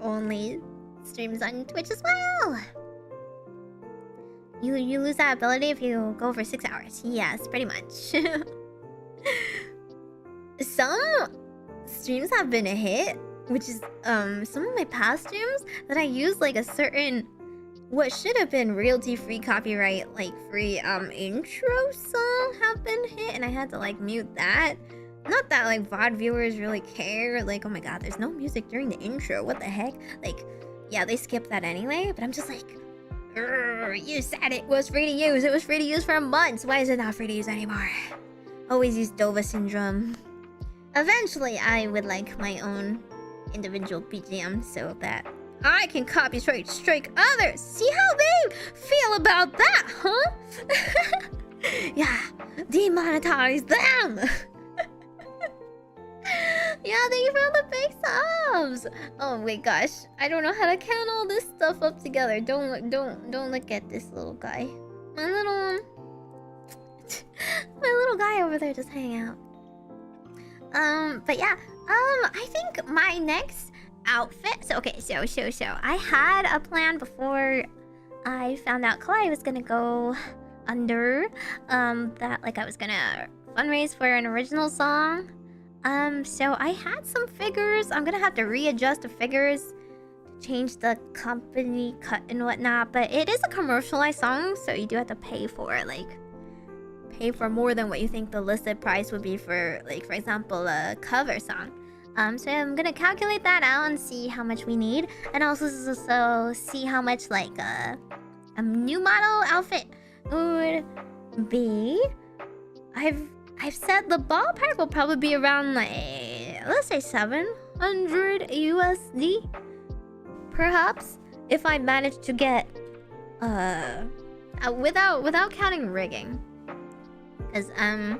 only streams on Twitch as well. You lose that ability if you go for 6 hours. Yes, pretty much. Some streams have been a hit, which is some of my past streams that I used like a certain what should have been royalty free, copyright like free intro song have been hit, and I had to like mute that. Not that like VOD viewers really care, like, oh my god, there's no music during the intro, what the heck? Like, yeah, they skipped that anyway, but I'm just like, you said it was free to use. It was free to use for months. Why is it not free to use anymore? Always use Dova syndrome. Eventually, I would like my own individual BGM so that I can copyright strike others. See how they feel about that, huh? Yeah, demonetize them. Yeah, thank you for all the big subs. Oh my gosh, I don't know how to count all this stuff up together. Don't look at this little guy. My little guy over there just hanging out. But yeah, I think my next outfit. So okay, so I had a plan before I found out Kalai was gonna go under. That like I was gonna fundraise for an original song. So I had some figures. I'm gonna have to readjust the figures, change the company cut and whatnot. But it is a commercialized song, so you do have to pay for it. Like, pay for more than what you think the listed price would be for, like, for example, a cover song. So I'm gonna calculate that out and see how much we need, and also see how much like a new model outfit would be. I've said the ballpark will probably be around like, let's say 700 USD, perhaps, if I manage to get without counting rigging, because I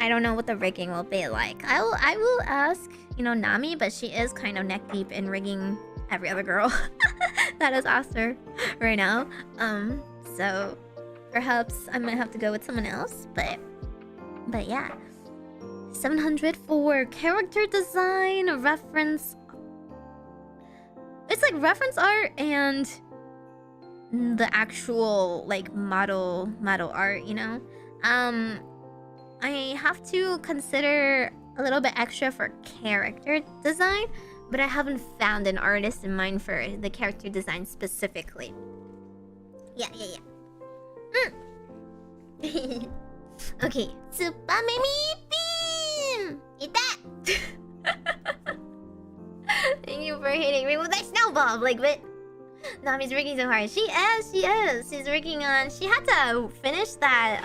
don't know what the rigging will be like. I will ask, you know, Nami, but she is kind of neck deep in rigging every other girl that is Aster right now. So perhaps I might have to go with someone else, but yeah. 700 for character design, reference. It's like reference art and the actual like model art, you know. I have to consider a little bit extra for character design, but I haven't found an artist in mind for the character design specifically. Yeah. Okay, Super Meimi-mu-me-mo! Eat that! Thank you for hitting me with that snowball, like, but Nami's working so hard. She is. She's working on. She had to finish that.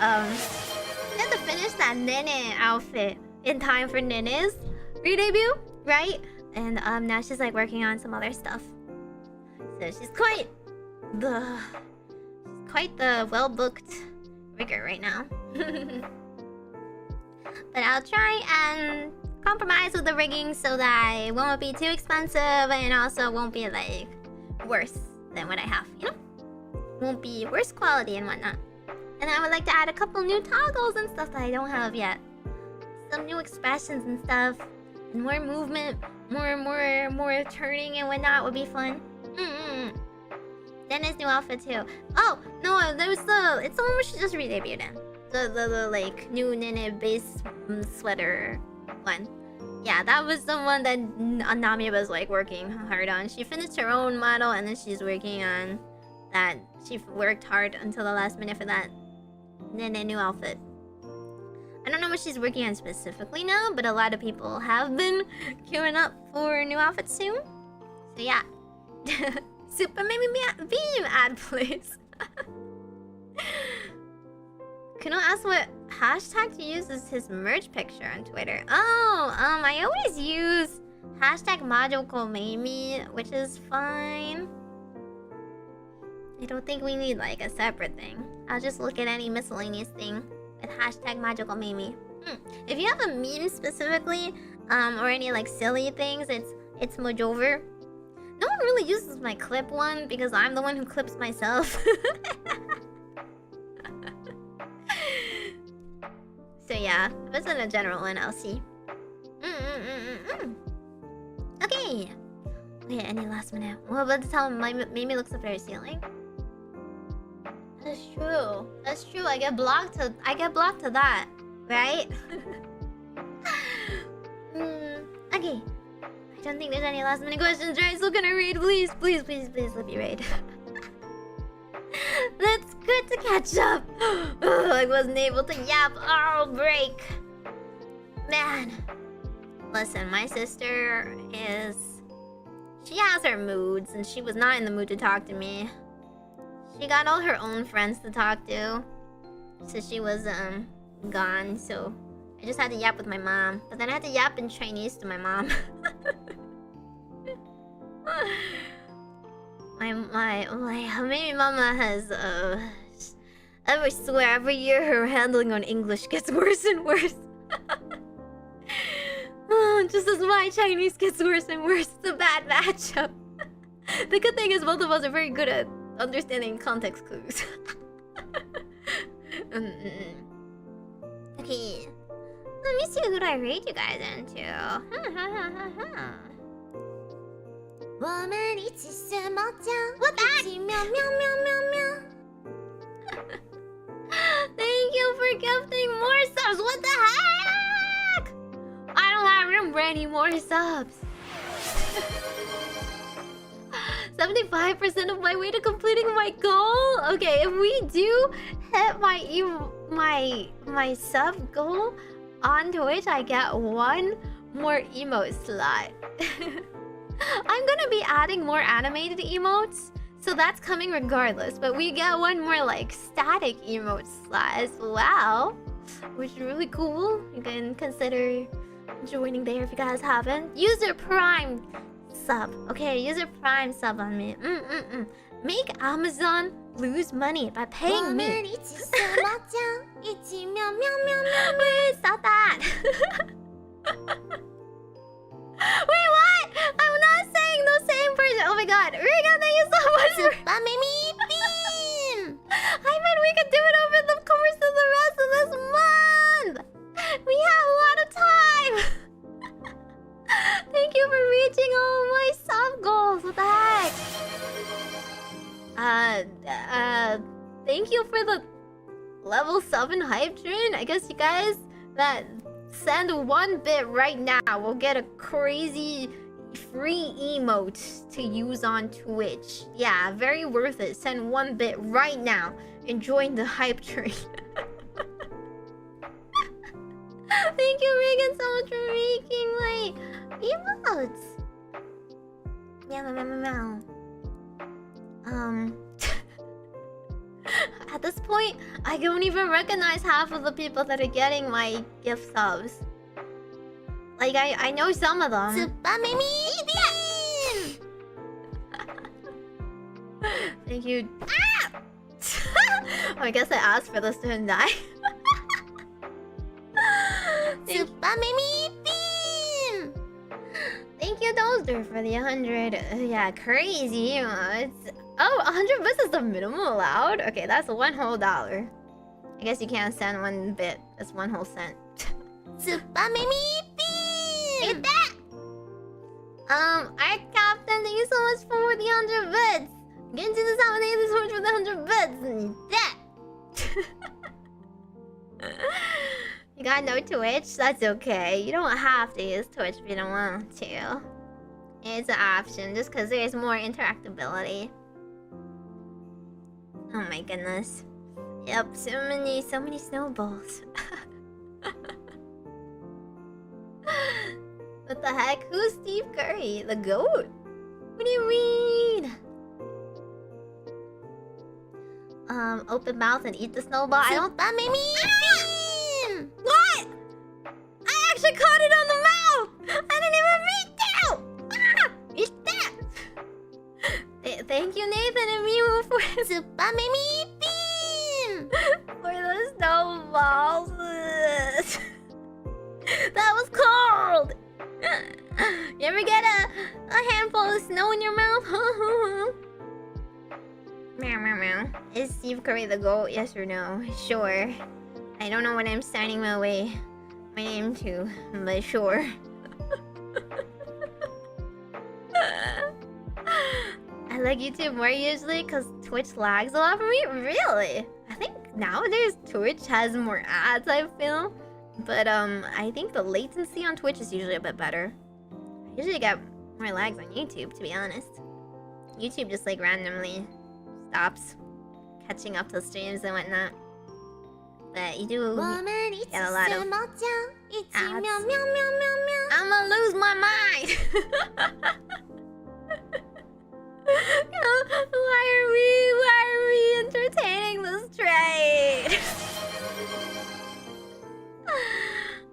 Nene outfit in time for Nene's redebut, right? And now she's like working on some other stuff. So she's quite the well-booked rigger right now. But I'll try and compromise with the rigging so that it won't be too expensive and also won't be like worse than what I have, you know? Won't be worse quality and whatnot. And I would like to add a couple new toggles and stuff that I don't have yet. Some new expressions and stuff. And more movement, more turning and whatnot would be fun. Then his new outfit too. Oh, no, there's it's the one where she just redebuted in. The like new Nene base sweater one. Yeah, that was the one that Nami was like working hard on. She finished her own model and then she's working on that. She worked hard until the last minute for that Nene new outfit. I don't know what she's working on specifically now, but a lot of people have been queuing up for new outfits soon. So yeah. Super Meimi-mu-me-mo ad, please. Kuno asked what hashtag to use as his merch picture on Twitter. Oh, I always use hashtag Majokko Meimi, which is fine. I don't think we need like a separate thing. I'll just look at any miscellaneous thing with hashtag Majokko Meimi. If you have a meme specifically, or any like silly things, it's Mojover. No one really uses my clip one because I'm the one who clips myself. So yeah, if it's in a general one, I'll see. Okay. Wait, any last minute? Well, but tell him Meimi looks up at her ceiling. That's true. That's true. I get blocked to that, right? Okay. I don't think there's any last minute questions, right? So can I raid, please, please, please, please let me raid. That's good to catch up. I wasn't able to yap all break. Man. Listen, my sister is... She has her moods, and she was not in the mood to talk to me. She got all her own friends to talk to. So she was, gone, so... I just had to yap with my mom. But then I had to yap in Chinese to my mom. My baby mama has, I swear, every year her handling on English gets worse and worse. Just as my Chinese gets worse and worse. It's a bad matchup. The good thing is both of us are very good at understanding context clues. Okay. Let me see who I rate you guys into. What that? Thank you for gifting more subs. What the heck? I don't have room for any more subs. 75% of my way to completing my goal. Okay, if we do hit my sub goal on Twitch, I get one more emote slot. I'm gonna be adding more animated emotes, so that's coming regardless. But we get one more like static emote slot as well, which is really cool. You can consider joining there if you guys haven't. User Prime sub, okay? User Prime sub on me. Make Amazon lose money by paying me. Wait, stop that. Wait, what? I'm not saying the same person. Oh my god. Riga, thank you so much. I meant we could do it over the course of the rest of this month. We have a lot of time. Thank you for reaching all my sub goals. What the heck? Thank you for the level 7 hype train. I guess you guys that send 1 bit right now will get a crazy free emote to use on Twitch. Yeah, very worth it. Send 1 bit right now and join the hype train. Thank you, Regan, so much for making my emotes. Meow. At this point, I don't even recognize half of the people that are getting my gift subs. Like, I know some of them. Thank you. Ah! Oh, I guess I asked for this to die. Thank you, Dozer, for the 100. Yeah, crazy. It's 100 bits is the minimum allowed? Okay, that's $1 whole. I guess you can't send 1 bit. That's 1 whole cent. Eat that! Art Captain, thank you so much for the 100 bits. Get into the sound, thank you so much for the 100 bits. Eat that! You got no Twitch? That's okay. You don't have to use Twitch if you don't want to. It's an option just because there's more interactability. Oh my goodness. Yep, so many snowballs. What the heck? Who's Steve Curry? The GOAT? What do you mean? open mouth and eat the snowball. I don't. That made me eat. What? I actually caught it on the mouth! I didn't even mean to! Ah! Eat that! Thank you, Nathan and Mimu, for that made me eat for the snowballs. That was cold. You ever get a handful of snow in your mouth? Meow meow meow. Is Steve Curry the GOAT? Yes or no? Sure. I don't know what I'm signing my name to, but sure. I like YouTube more usually because Twitch lags a lot for me. Really? I think nowadays Twitch has more ads, I feel. But I think the latency on Twitch is usually a bit better. I usually get more lags on YouTube, to be honest. YouTube just like randomly stops catching up to streams and whatnot. But you do get a lot of ads. I'ma lose my mind. Why are we entertaining this trade?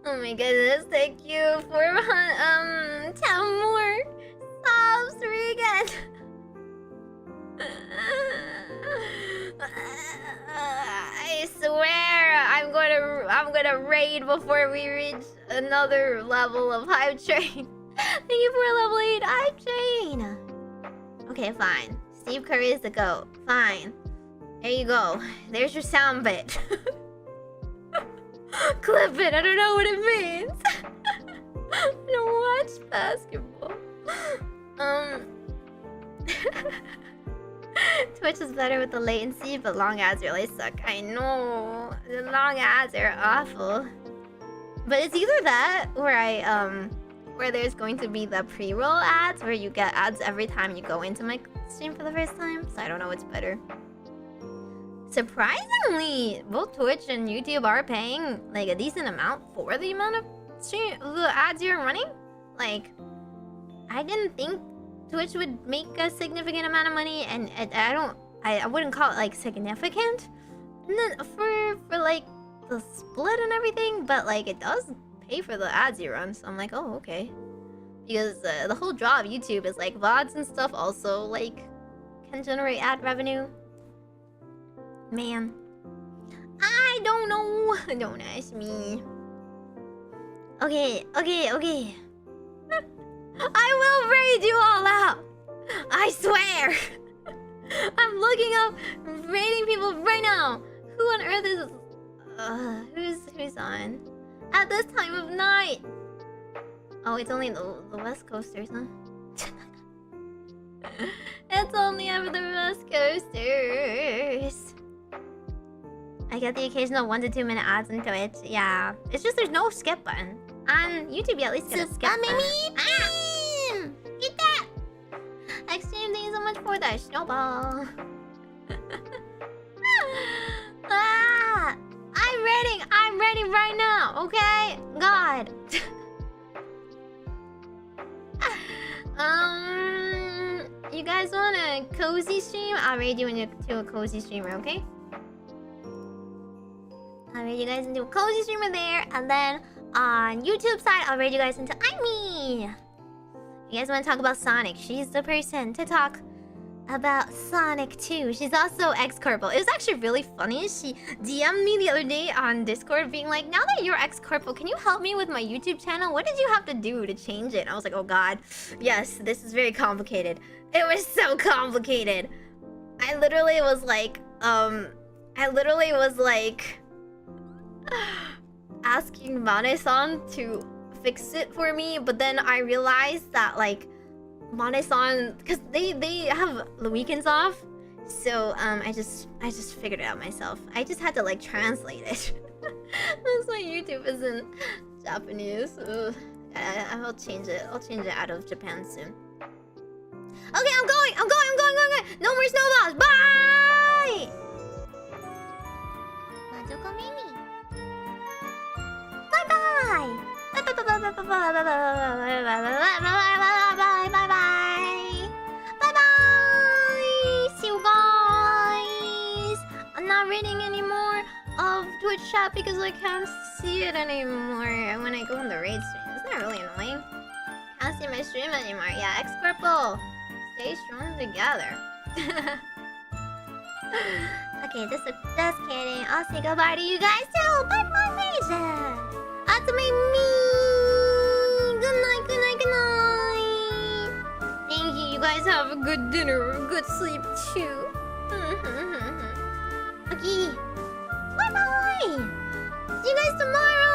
Oh my goodness, thank you for 10 more subs, Regan. I swear I'm gonna raid before we reach another level of hype train. Thank you for level 8 hype train. Okay, fine. Steve Curry is the GOAT. Fine. There you go. There's your sound bit. Clip it. I don't know what it means. I don't watch basketball. Twitch is better with the latency, but long ads really suck. I know. The long ads are awful. But it's either that or where there's going to be the pre-roll ads where you get ads every time you go into my stream for the first time. So I don't know what's better. Surprisingly, both Twitch and YouTube are paying like a decent amount for the amount of the ads you're running. Like, I didn't think Twitch would make a significant amount of money, and I wouldn't call it like significant for like the split and everything, but like it does pay for the ads you run. So I'm like, oh, okay, because the whole draw of YouTube is like VODs and stuff also like can generate ad revenue. Man, I don't know. Don't ask me. Okay. I will raid you all out. I swear. I'm looking up raiding people right now. Who on earth is who's on at this time of night? Oh, it's only the West Coasters, huh? It's only ever the West Coasters. I get the occasional 1 to 2 minute ads on Twitch. Yeah, it's just there's no skip button. On YouTube, you at least get a skip button. Get that! Extreme, thank you so much for the snowball. I'm ready right now, okay? God. You guys want a cozy stream? I'll raid you into a cozy streamer, okay? I'll raid you guys into a cozy streamer there, and then on YouTube side, I'll raid you guys into Aimee. You guys want to talk about Sonic? She's the person to talk about Sonic too. She's also Ex-Corpo. It was actually really funny. She DM'd me the other day on Discord being like, now that you're Ex-Corpo, can you help me with my YouTube channel? What did you have to do to change it? And I was like, oh god, yes, this is very complicated. It was so complicated. I literally was like asking Mane-san to fix it for me, but then I realized that like Mane-san, because they have the weekends off, so I just figured it out myself. I just had to like translate it. That's why YouTube isn't Japanese. Ugh. I'll change it. I'll change it out of Japan soon. Okay, I'm going. No more snowballs. Bye. Majokko Meimi. Bye. See you guys chat because I can't see it anymore when I go on the raid stream. Isn't that really annoying? Can't see my stream anymore. Yeah, Ex-Corpo, stay strong together. Okay, just kidding. I'll say goodbye to you guys too. Bye bye, Major. That's me. Good night, good night, good night. Thank you. You guys have a good dinner, good sleep too. Okay. Bye bye. See you guys tomorrow.